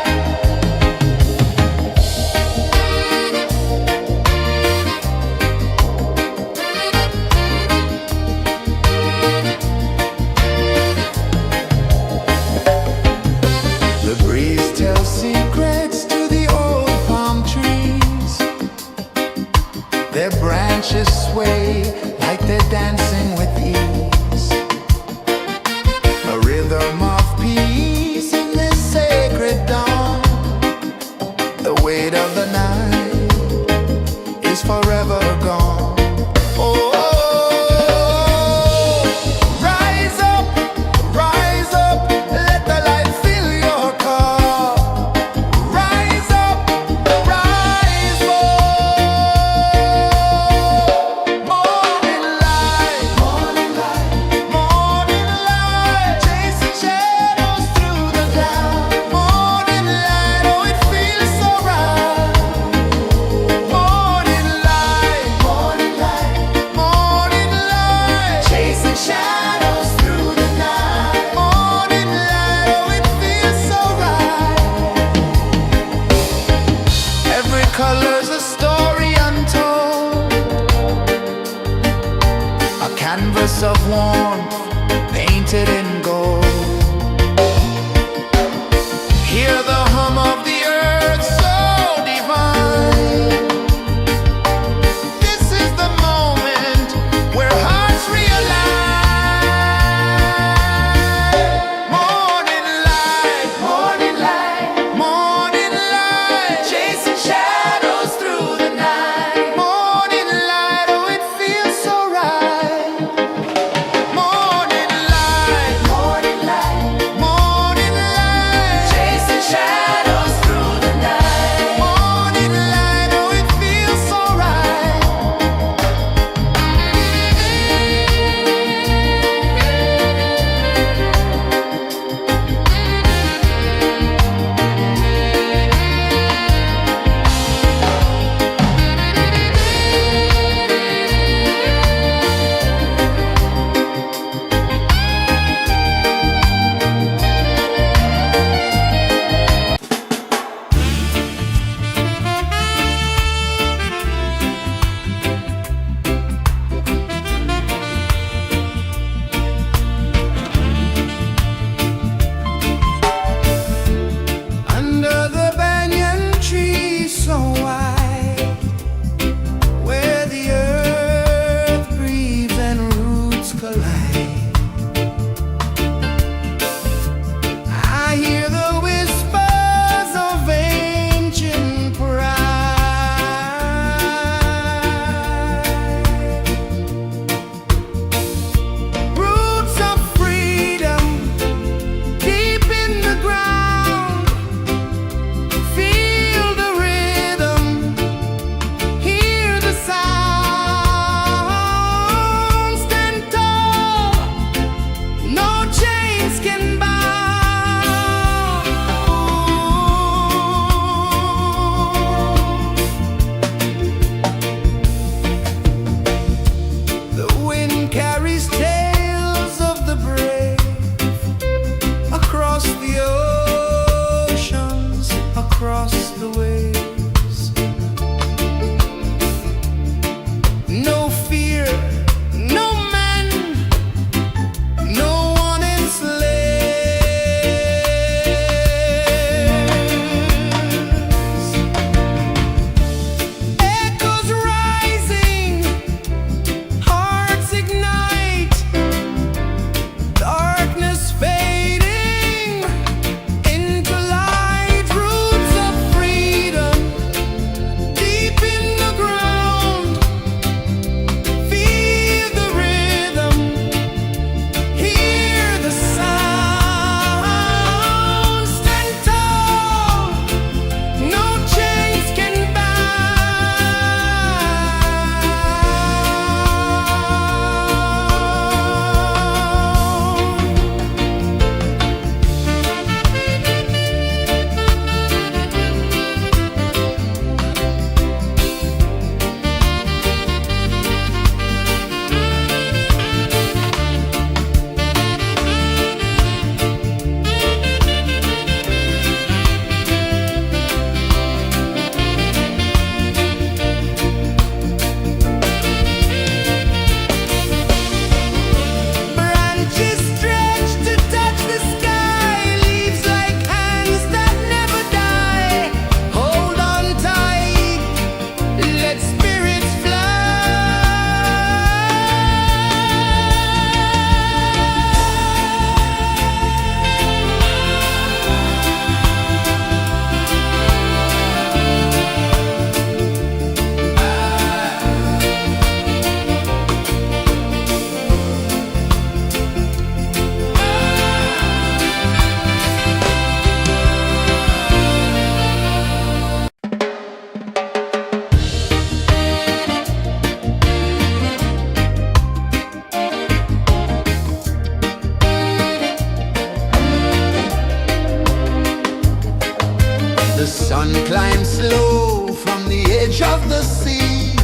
sun climbs slow from the edge of the sea.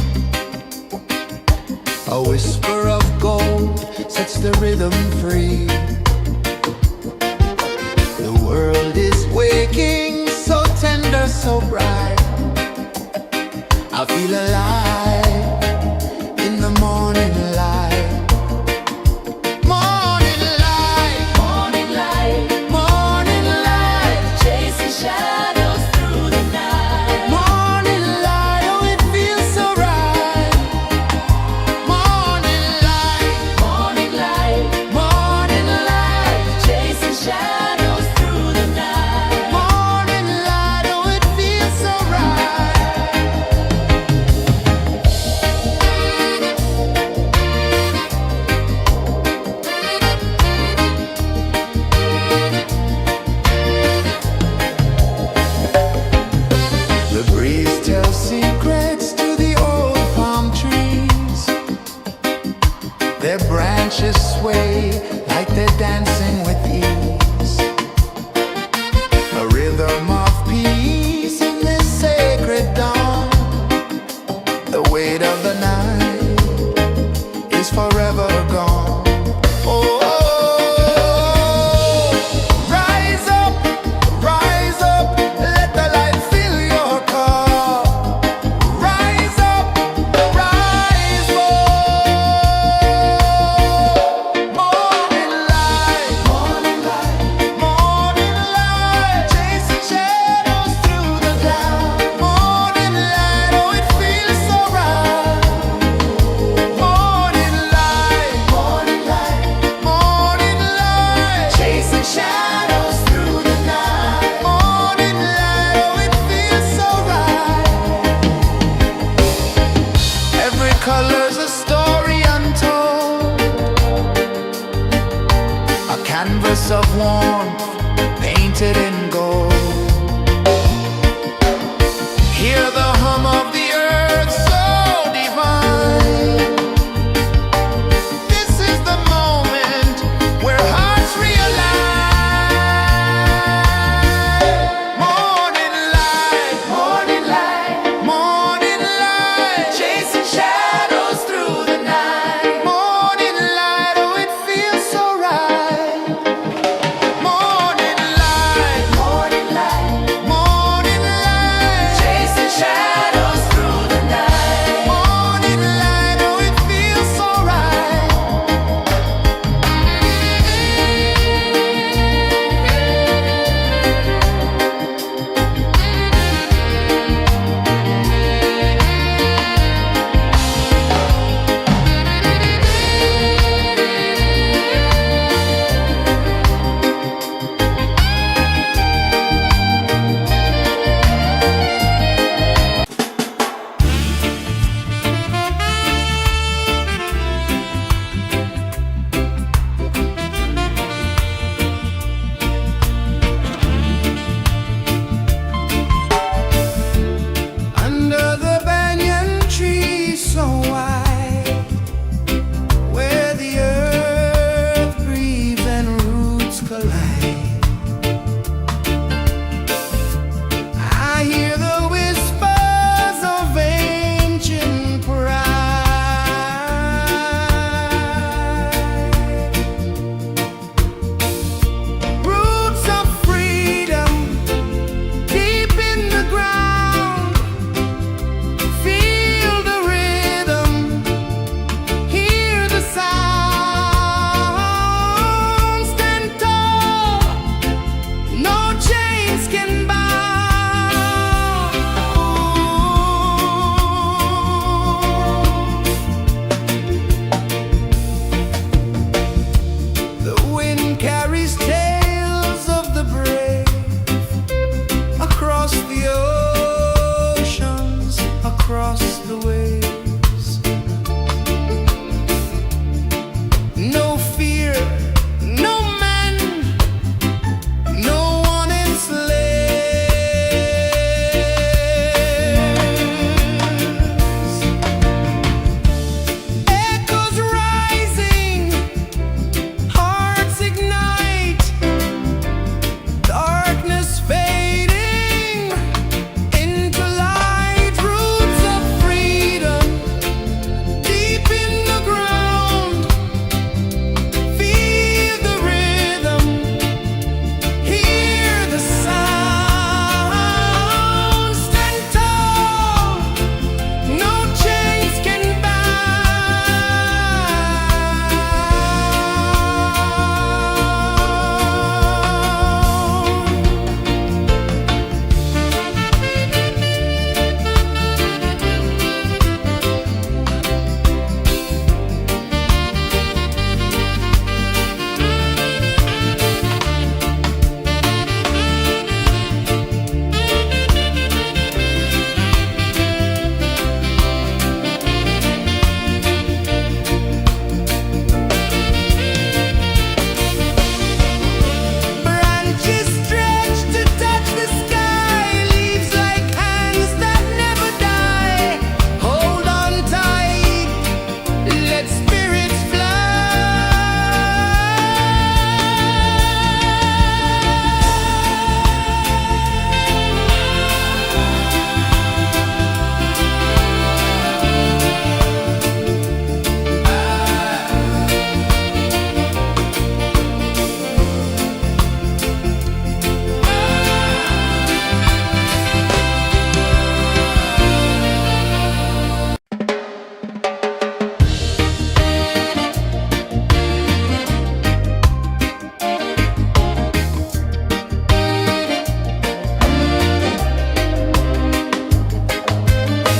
A whisper of gold sets the rhythm free. The world is waking, so tender, so bright. I feel alive in the morning light. Morning light, Morning light, morning light, chasing shadows through the night. morning light, oh it feels so right. Morning light, Morning light, morning light, chasing shadows through the night. morning light, oh it feels so right.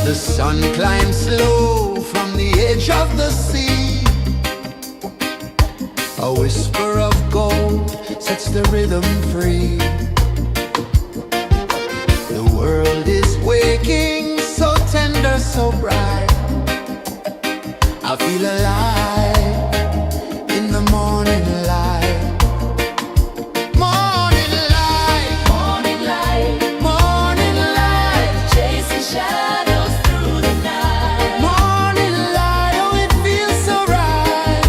The sun climbs slow from the edge of the sea. A whisper of gold sets the rhythm free. The world is waking, so tender, so bright. I feel alive in the morning light. Morning light, Morning light, morning light, chasing shadows through the night. morning light, oh it feels so right.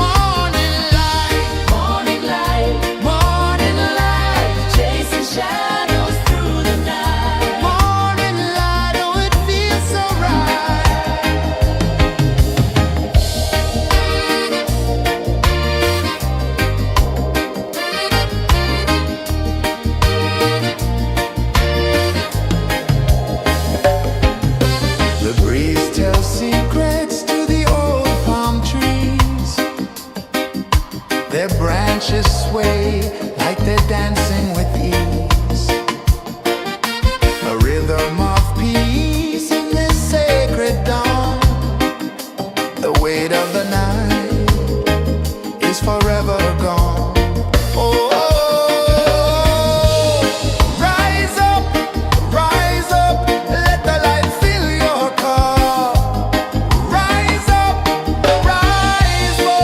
Morning light, Morning light, morning light, chasing shadows through the night. morning light, oh it feels so right. The breeze tells secrets to the old palm trees. Their branches sway like they're dancing with ease. A rhythm of peace in this sacred dawn. The weight of the night is forever gone. Oh, rise up, let the light fill your car. Rise up, rise up.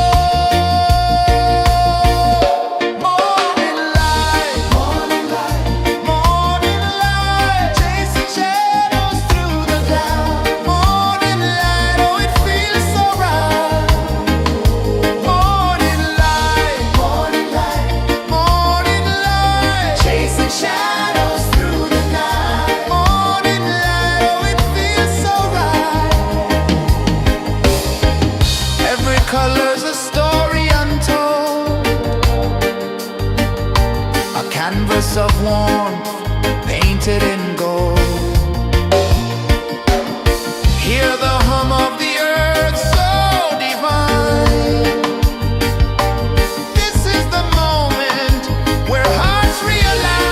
Morning light, morning light, morning light, chasing shadows through the cloud. Morning light, oh it feels so right. Morning light, morning light, morning light, chasing shadows through the night. Morning light, oh it feels so right. Every color's a story untold, a canvas of warmth painted in gold. Hear the hum of the earth so divine. This is the moment where hearts realign.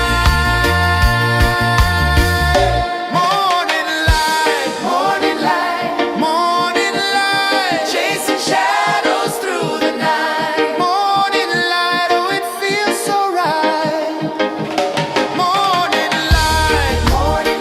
Morning light, morning light, morning light, chasing shadows through the night. Morning light, oh it feels so right. Morning light, morning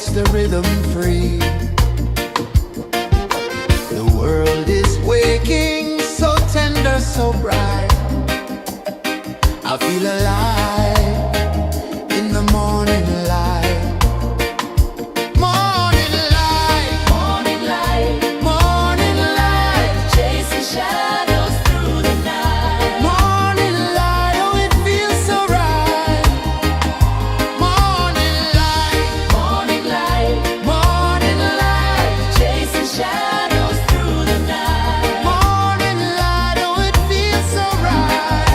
sets the rhythm free. The world is waking, so tender, so bright. I feel alive in the morning light. Morning light, Morning light, morning light, chasing shadows through the night. morning light, oh it feels so right. Morning light, Morning light, morning light, chasing shadows through the night. morning light, oh it feels so right.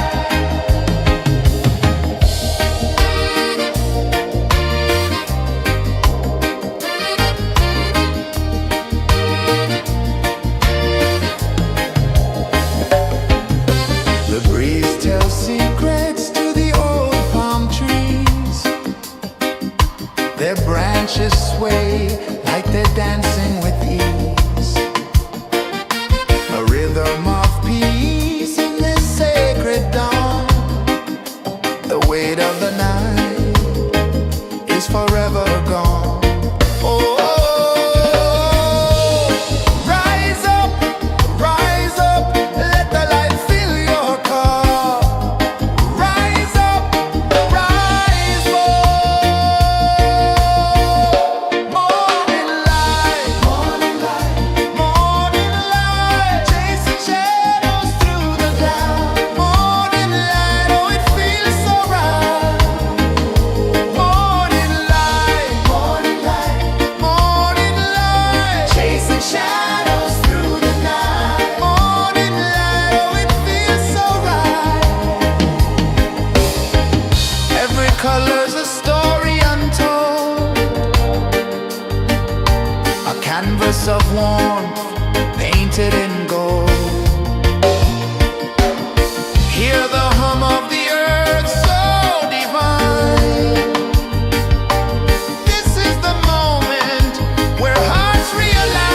The breeze tells secrets to the old palm trees. Their branches sway like they're dancing with ease. A rhythm of peace in this sacred dawn. The weight of the night is forever gone. Oh, rise up, let the light fill your car. Rise up, rise up. Morning light, morning light, morning light, chasing shadows through the cloud. Morning light, oh it feels so right. Morning light, morning light, morning light, chasing shadows through the night. Morning light, oh it feels so right. Every color's a story untold, a canvas of warmth painted in gold. Hear the hum of the earth so divine. This is the moment where hearts realign.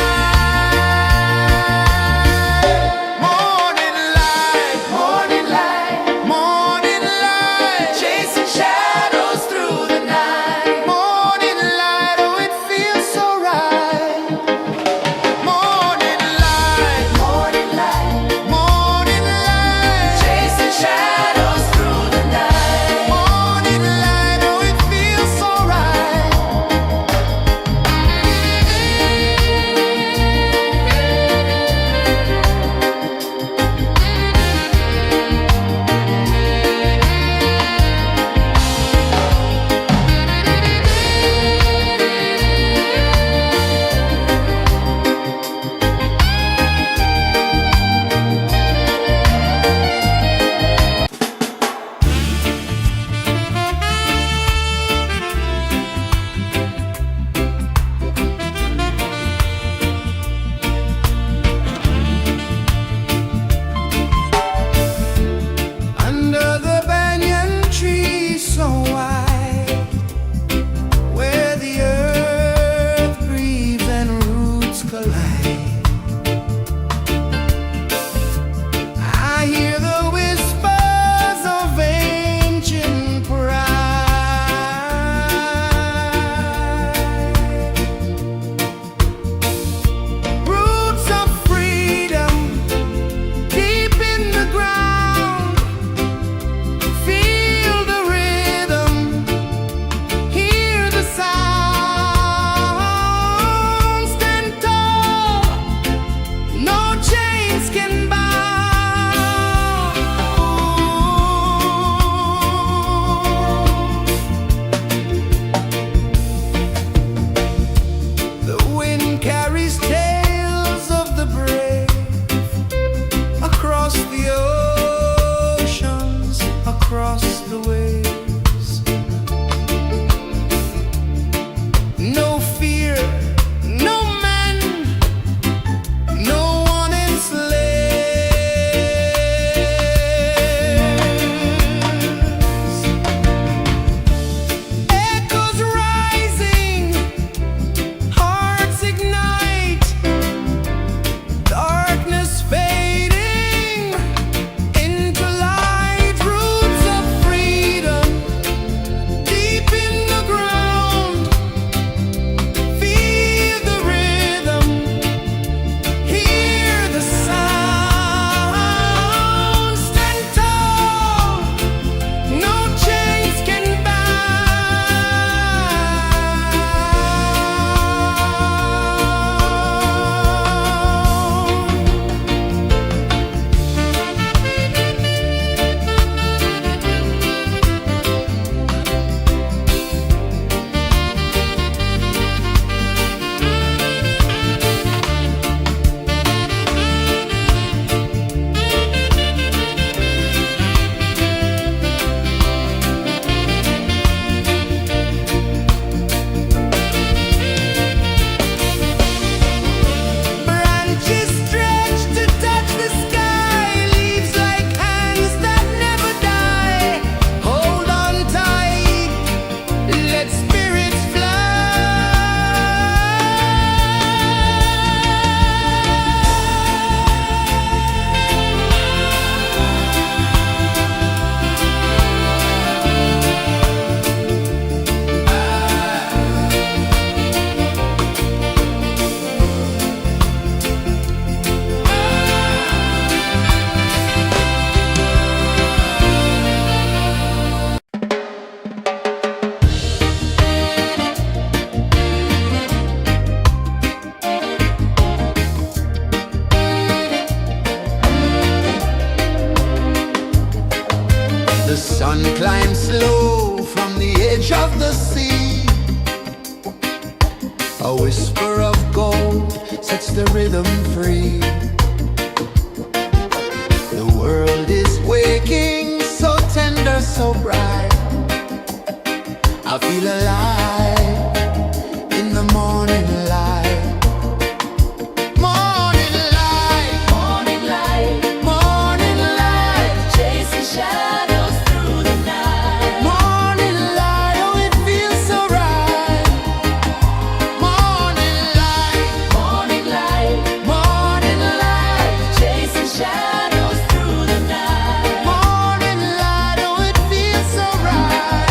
Morning light, morning light, morning light, chasing shadows through the night. Morning light, oh it feels so right. Morning light, A whisper of gold sets the rhythm free. The world is waking, so tender, so bright. I feel alive in the morning light. Morning light, Morning light, morning light, chasing shadows through the night. morning light, oh it feels so right. Morning light, Morning light, morning light, chasing shadows through the night. morning light, oh it feels so right.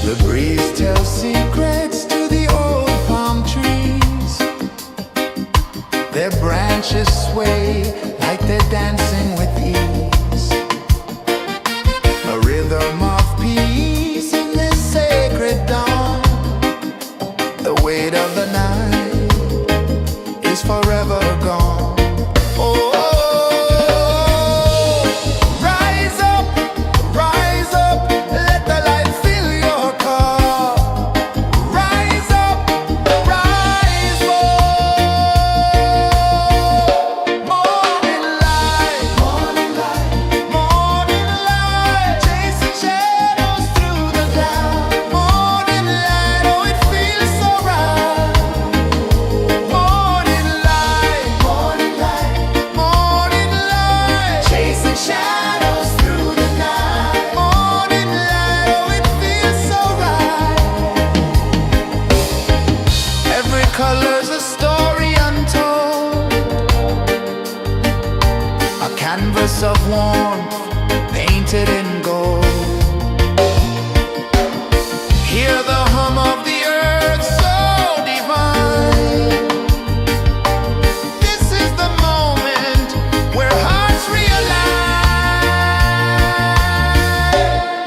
The breeze tells secrets to the old palm trees. Their branches sway like they're dancing with ease. A rhythm of peace in this sacred dawn. The weight of the night is forever gone. Oh, rise up, let the light fill your cup. Rise up, rise up. Morning light, morning light, morning light, chasing shadows through the cloud. Morning light, oh it feels so right. Morning light, morning light, morning light, chasing shadows through the night. Morning light, oh it feels so right. Every color's a story untold, a canvas of warmth painted in gold. Hear the hum of the earth so divine. This is the moment where hearts realign.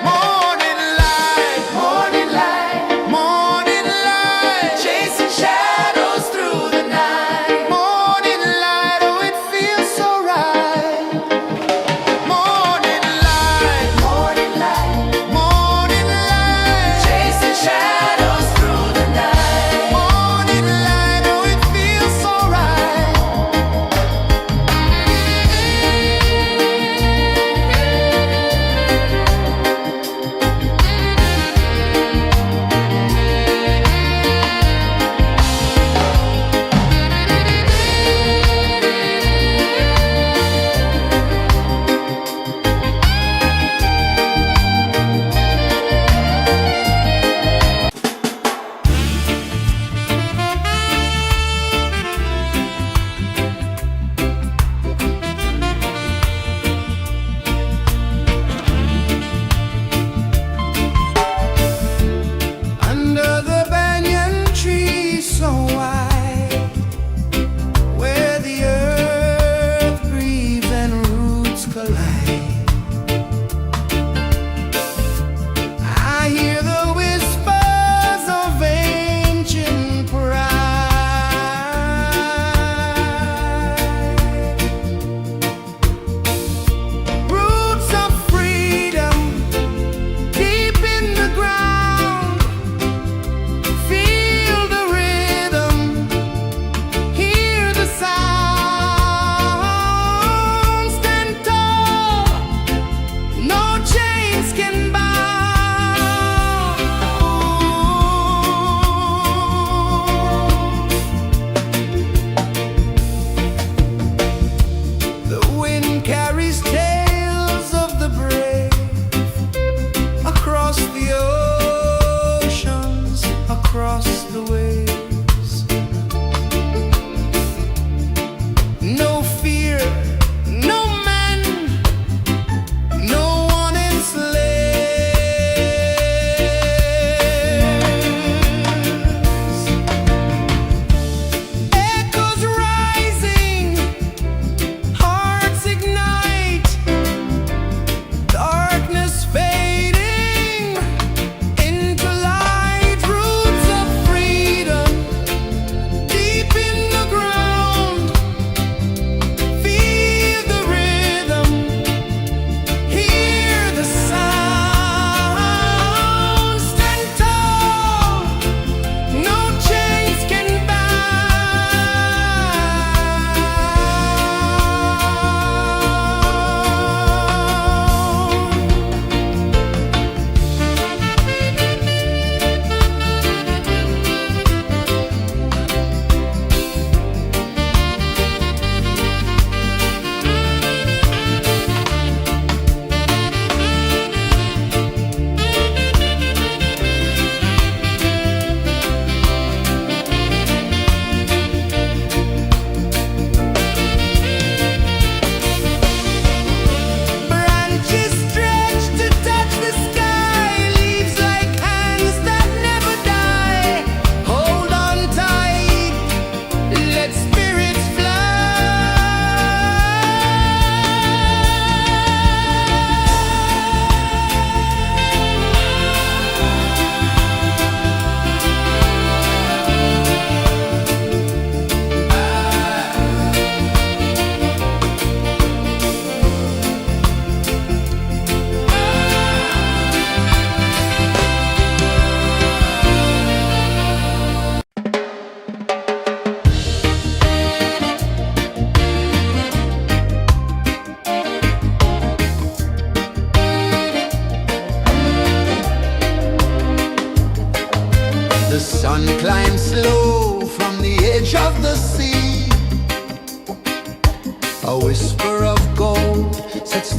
Morning light, morning light, morning light, chasing shadows through the night. Morning light, oh it feels so right. Morning light,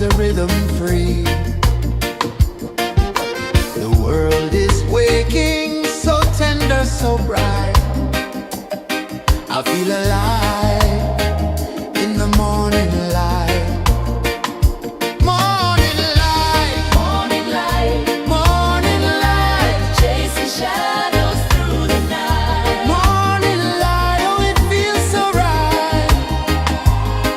the rhythm free. The world is waking, so tender, so bright. I feel alive in the morning light. Morning light, Morning light, morning light, chasing shadows through the night. morning light, oh it feels so right.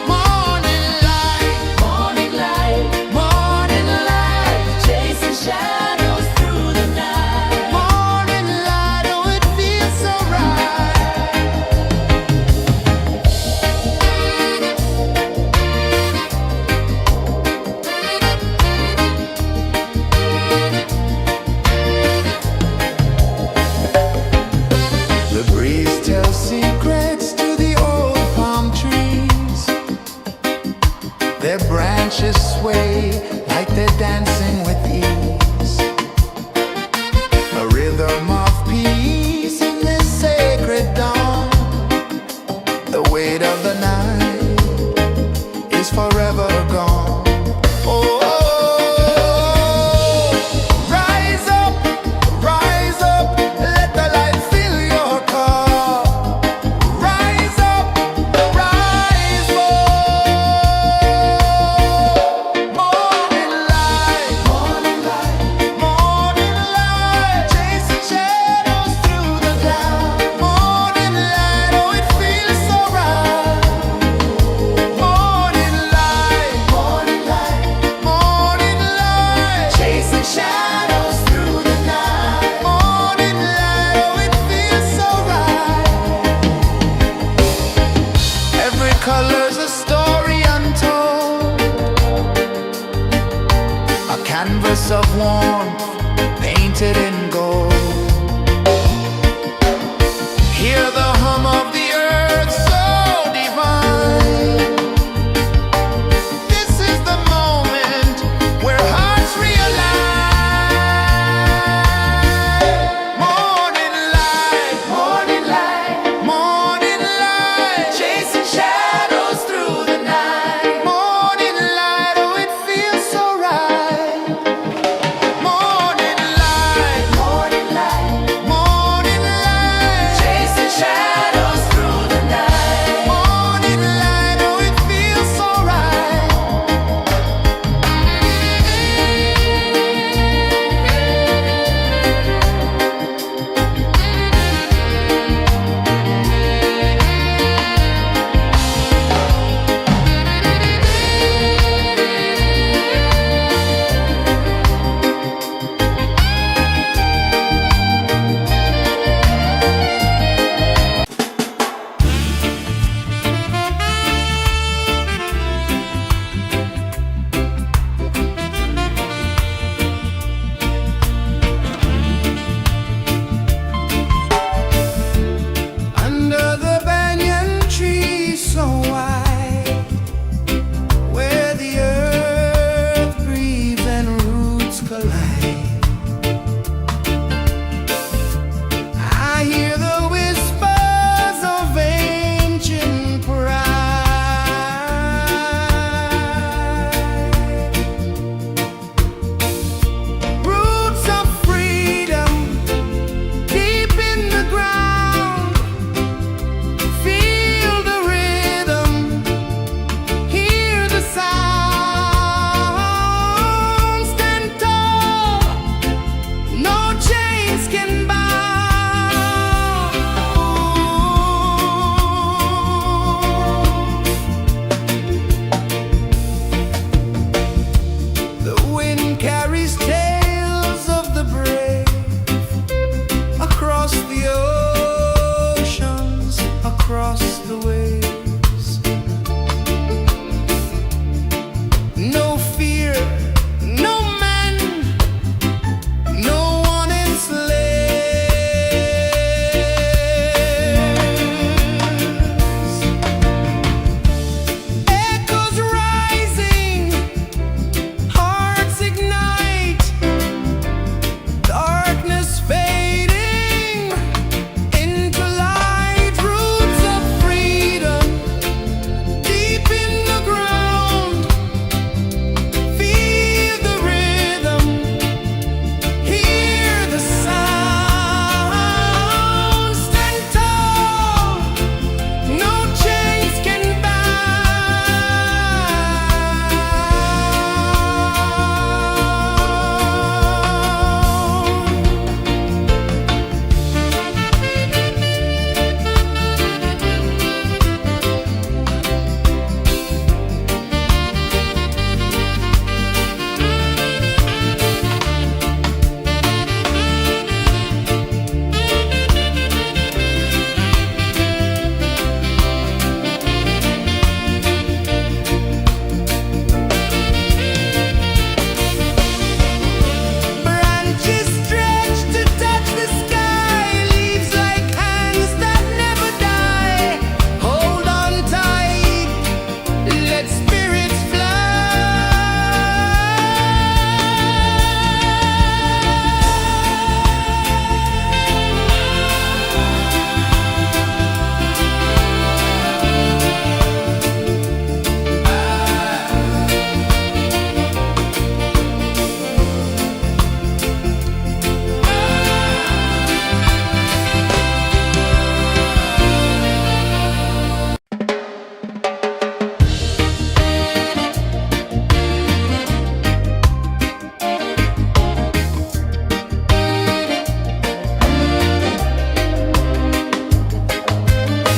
Morning light, Morning light, morning light, chasing shadows through the night. morning light, oh it feels so right. The breeze tells secrets to the old palm trees. Their branches sway like they're dancing with ease. A rhythm of peace in this sacred dawn. The weight of the night is forever gone. Oh, rise up, let the light fill your cup. Rise up, rise up. Morning light, morning light, morning light, chasing shadows through the cloud. Morning light, oh it feels so right. Morning light, morning light, morning light, chasing shadows through the night. Morning light, oh it feels so right. Every color's a story untold, a canvas of warmth painted in gold. Hear the hum of the earth so divine. This is the moment where hearts realign. Morning light, morning light, morning light, chasing shadows through the night. Morning light, oh it feels so right. Morning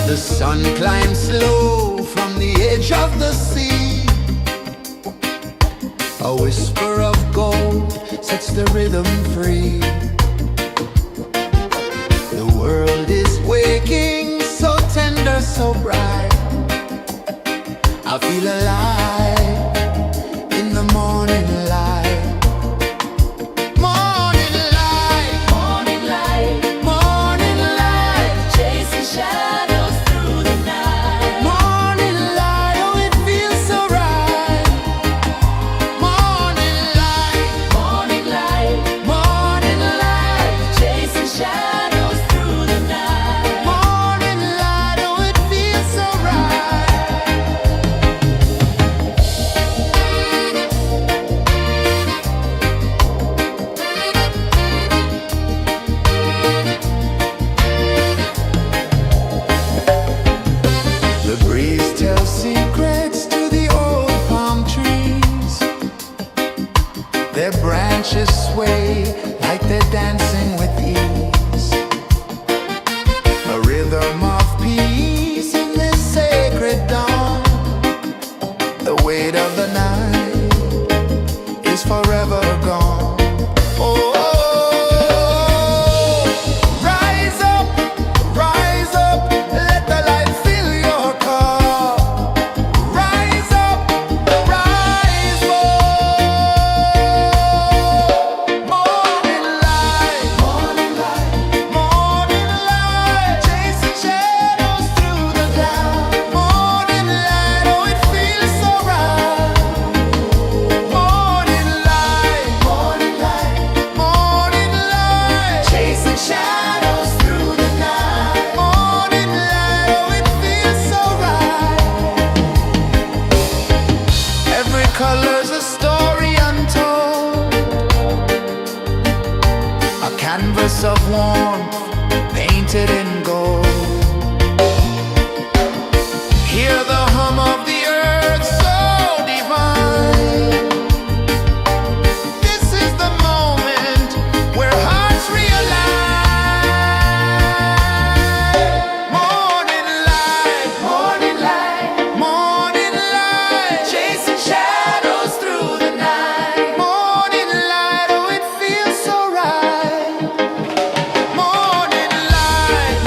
The sun climbs slow from the edge of the sea. A whisper of gold sets the rhythm free. The world is waking, so tender, so bright. I feel alive in the morning light. Morning light, Morning light, morning light, chasing shadows through the night. morning light, oh it feels so right. Morning light, Morning light, morning light, chasing shadows through the night. morning light, oh it feels so right. The breeze tells secrets to the old palm trees. Their branches sway like they're dancing with ease. A rhythm of peace in this sacred dawn. The weight of the night is forever gone. Oh, rise up, let the light fill your cup. Rise up, rise up. Morning light, morning light, morning light, chasing shadows through the cloud. Morning light, oh it feels so right. Morning light, morning light, morning light, chasing shadows through the night. Morning light, oh it feels so right. Every color's a story untold, a canvas of warmth painted in gold. Hear the hum of the earth so divine. This is the moment where hearts realign. Morning light, morning light, morning light, chasing shadows through the night. Morning light, oh it feels so right. Morning light,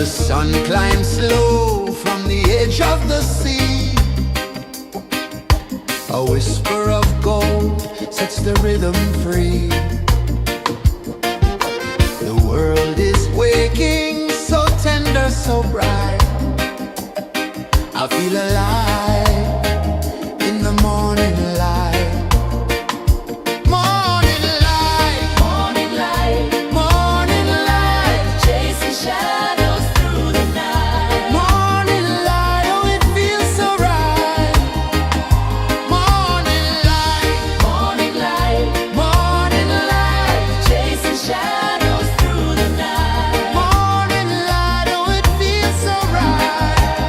The sun climbs slow from the edge of the sea. A whisper of gold sets the rhythm free. The world is waking, so tender, so bright. I feel alive in the morning light. Morning light, Morning light, morning light, chasing shadows through the night. morning light, oh it feels so right. Morning light, Morning light, morning light, chasing shadows through the night. morning light, oh it feels so right.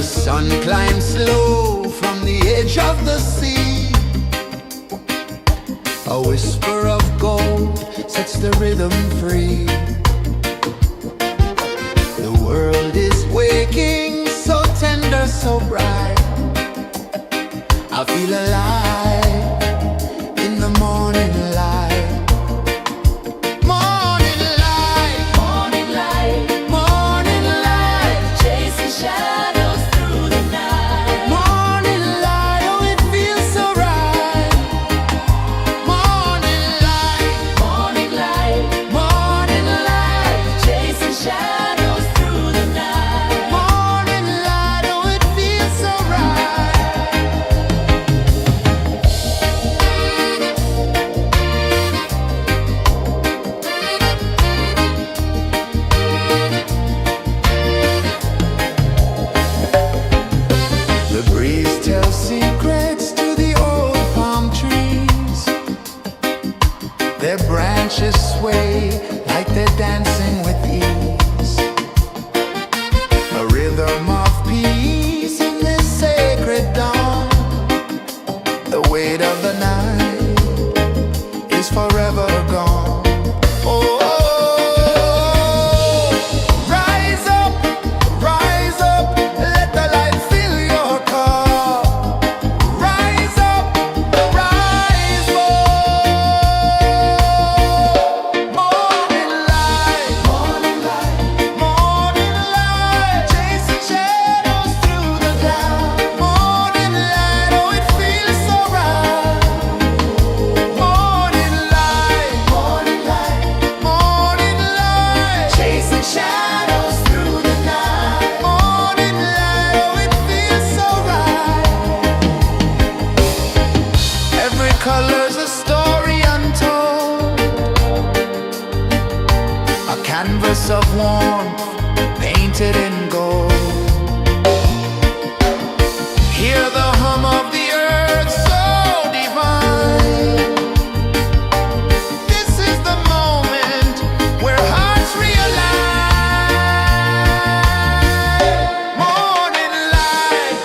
The sun climbs slow from the edge of the sea. A whisper of gold sets the rhythm free. The world is waking, so tender, so bright. I feel alive in the morning light. Morning light, Morning light, morning light, chasing shadows through the night. morning light, oh it feels so right. Morning light, Morning light, morning light, chasing shadows through the night. morning light, oh it feels so right. The breeze tells secrets to the old palm trees. Their branches sway like they're dancing with ease. A rhythm of peace in this sacred dawn. The weight of the night is forever gone. Oh, rise up, let the light fill your cup. Rise up, rise up. Morning light, morning light, chasing shadows through the cloud. Morning light, oh it feels so right. Morning light, morning light, chasing shadows through the night. Morning light, oh it feels so right. Every color's a story untold, a canvas of warmth painted in gold. Hear the hum of the earth so divine. This is the moment where hearts realign. Morning light,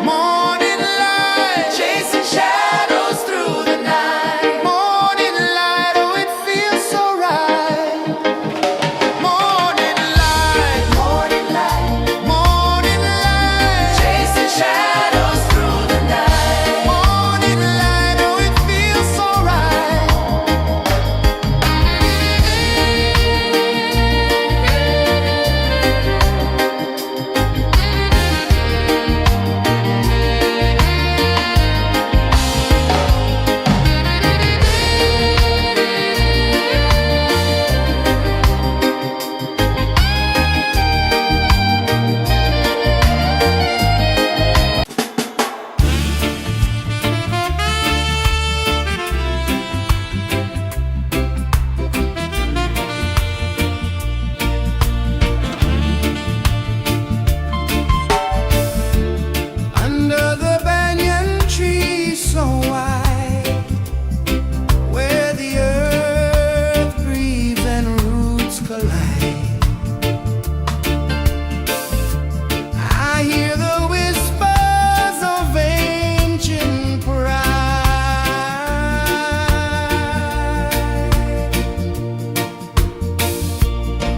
morning light, chasing shadows through the night. Morning light, oh it feels so right. Morning light, chasing shadows through the night. Morning light, oh it feels so right. Under the banyan tree so wide, where the earth breathes and roots collide, I hear the whispers of ancient pride.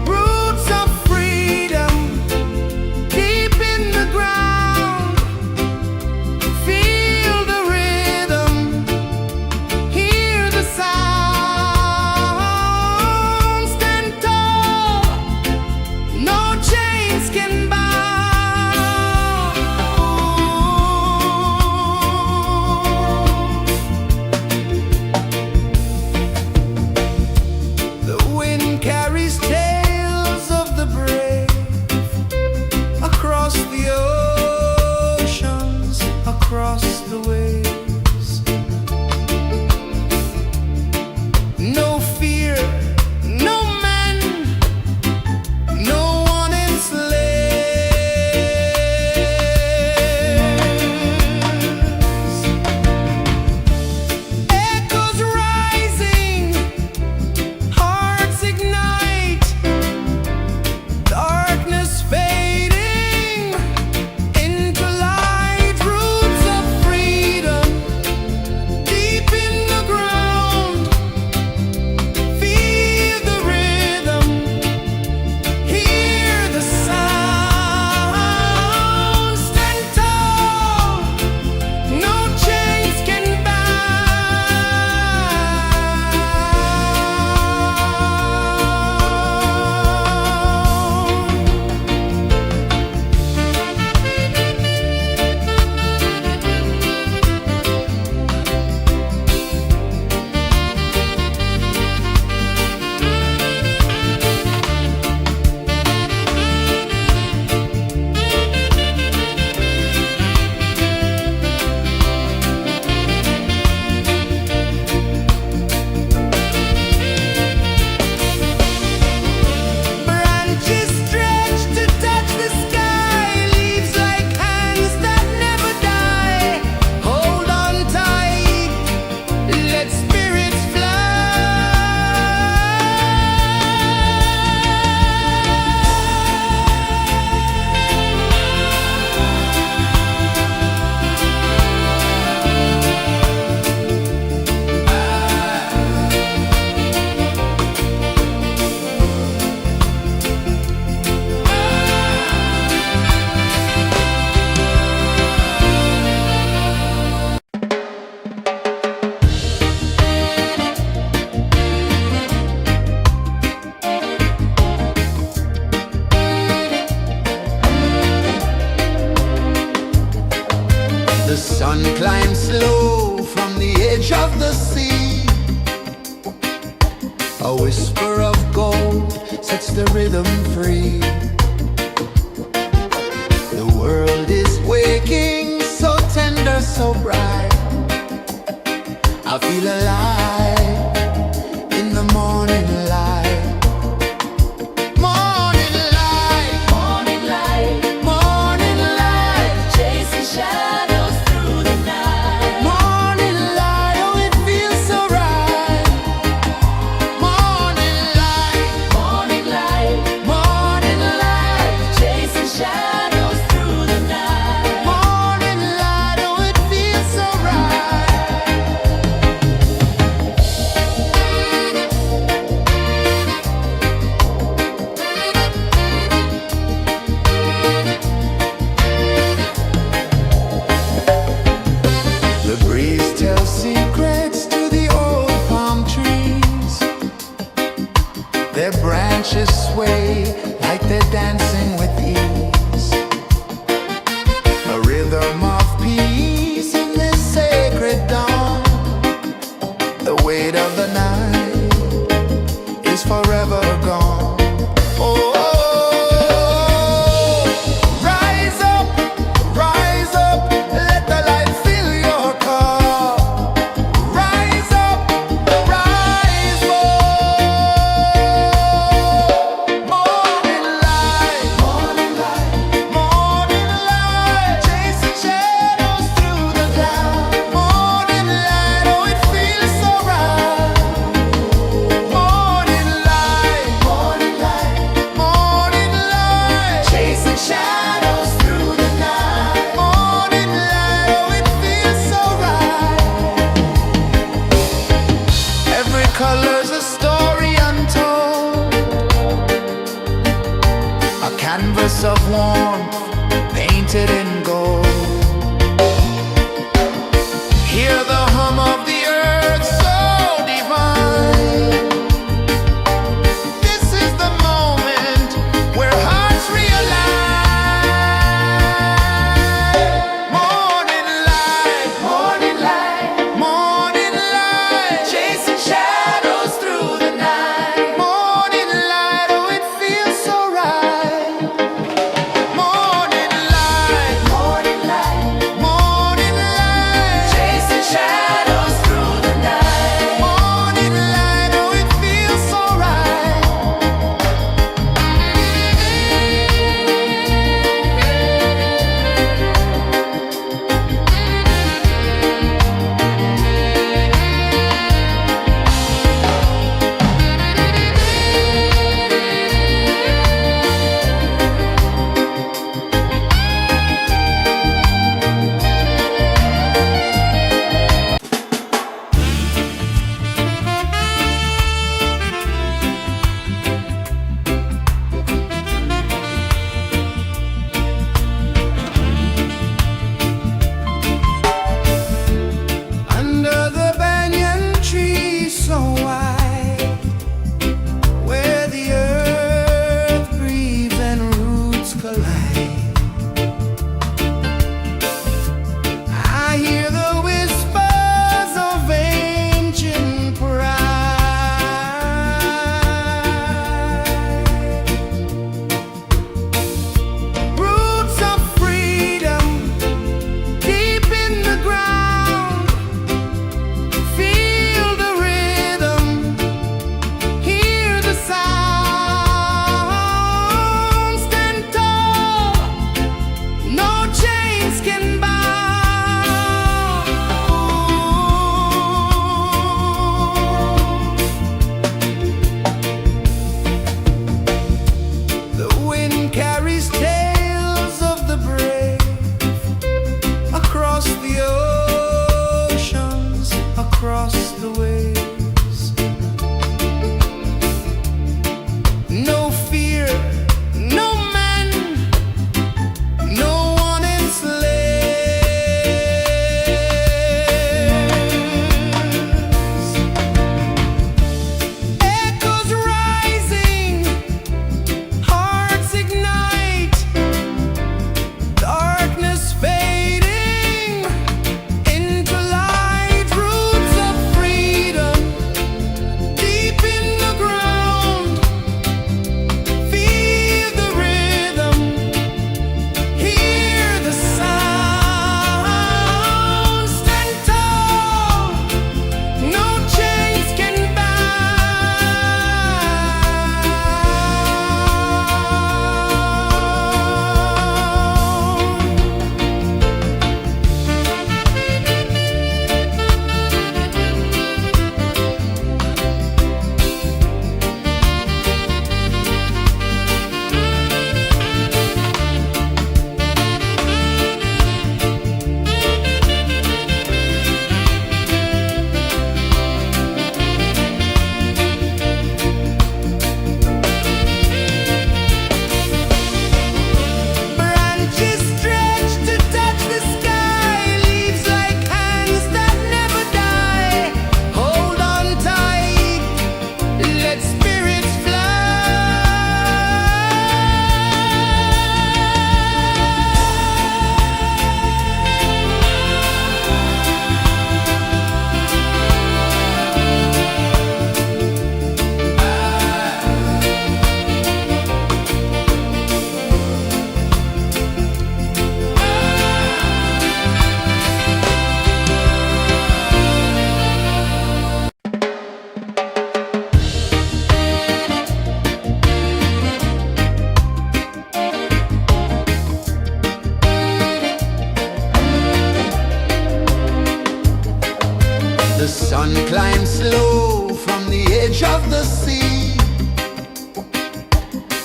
Roots of freedom deep in the ground. Feel the rhythm, hear the sound. Stand tall, no chains can bound. The wind carries tales of the brave across the oceans, across the waves. No fear, no man, no one enslaves. Echoes rising, hearts ignite. sun climbs slow from the edge of the sea. A whisper of gold sets the rhythm free. The world is waking, so tender, so bright. I feel alive in the morning light. Morning light, Morning light, morning light, chasing shadows through the night. morning light, oh it feels so right. Morning light, Morning light, morning light, chasing shadows through the night. morning light, oh it feels so right. The breeze tells secrets to the old palm trees. Their branches sway like they're dancing with ease. A rhythm of peace in this sacred dawn. The weight of the night is forever gone. Oh, rise up, let the light fill your cup. Rise up, rise more. Morning light, morning light, chasing shadows through the cloud. Morning light, oh it feels so right. Morning light, chasing shadows through the night. Morning light, oh it feels so right. Every color's a story untold, a canvas of warmth painted in gold. Hear the hum of the earth so divine. This is the moment where hearts realign. Morning light, morning light, chasing shadows through the night. Morning light, oh it feels so right. Morning light,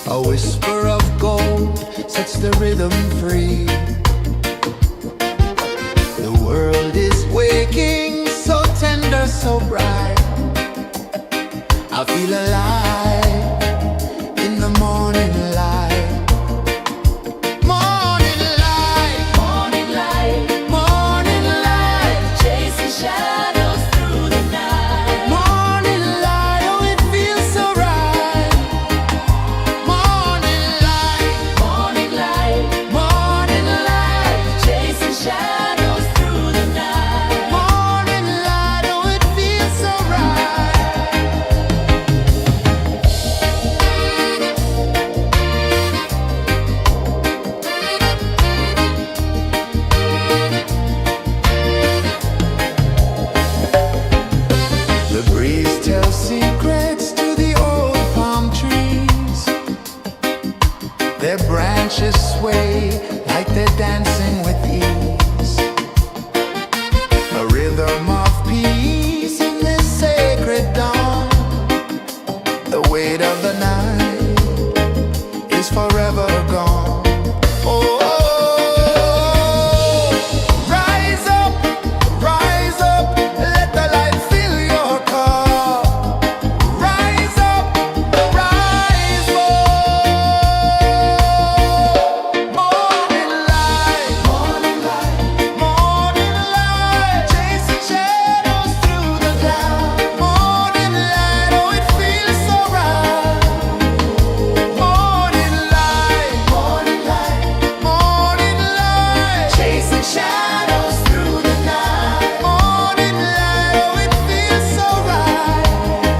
A whisper of gold sets the rhythm free. The world is waking, so tender, so bright. I feel alive in the morning light. Morning light, Morning light, morning light, chasing shadows through the night. morning light, oh it feels so right. Morning light, Morning light, morning light, chasing shadows through the night. morning light, oh it feels so right. The breeze tells secrets to the old palm trees. Their branches sway like they're dancing with ease. A rhythm of peace in this sacred dawn. The weight of the night is forever gone. Oh, rise up, let the light fill your cup. Rise up, rise up. Morning light, morning light, morning light, chasing shadows through the cloud. Morning light, oh it feels so right. Morning light, morning light, morning light, chasing shadows through the night. Morning light, oh it feels so right.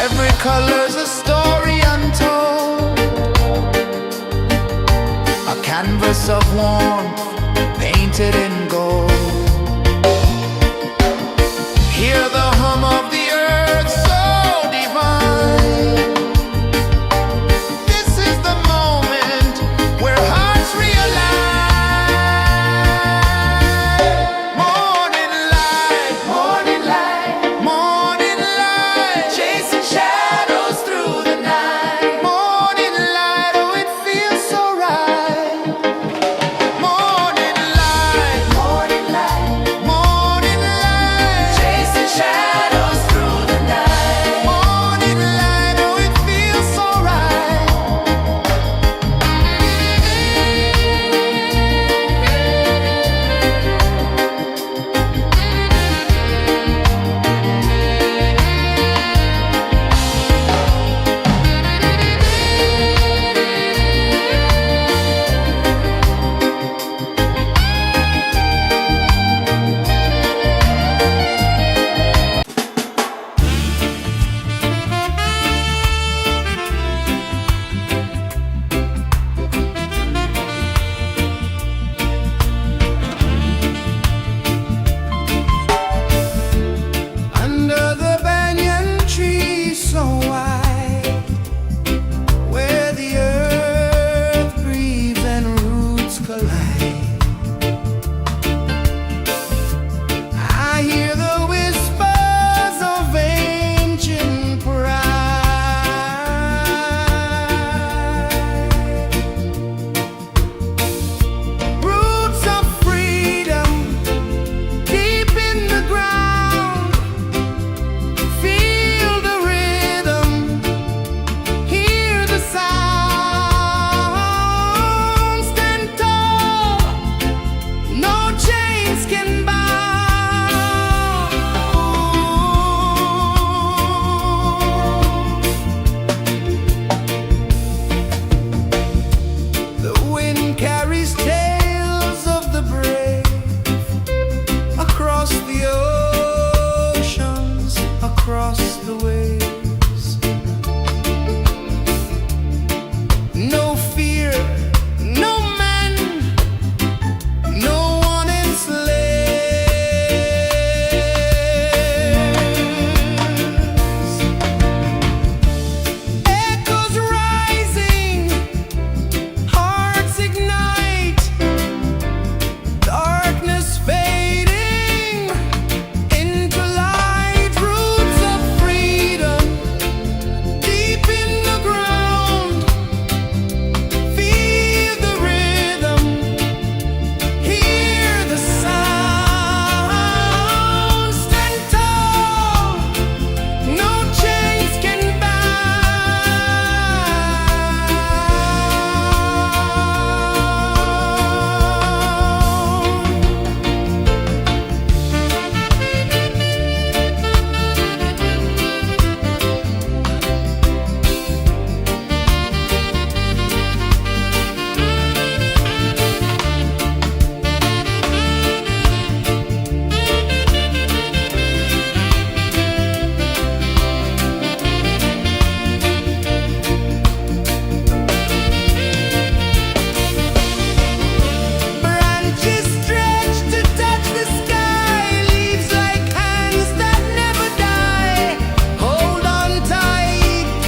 Every color's a story untold, a canvas of warmth painted in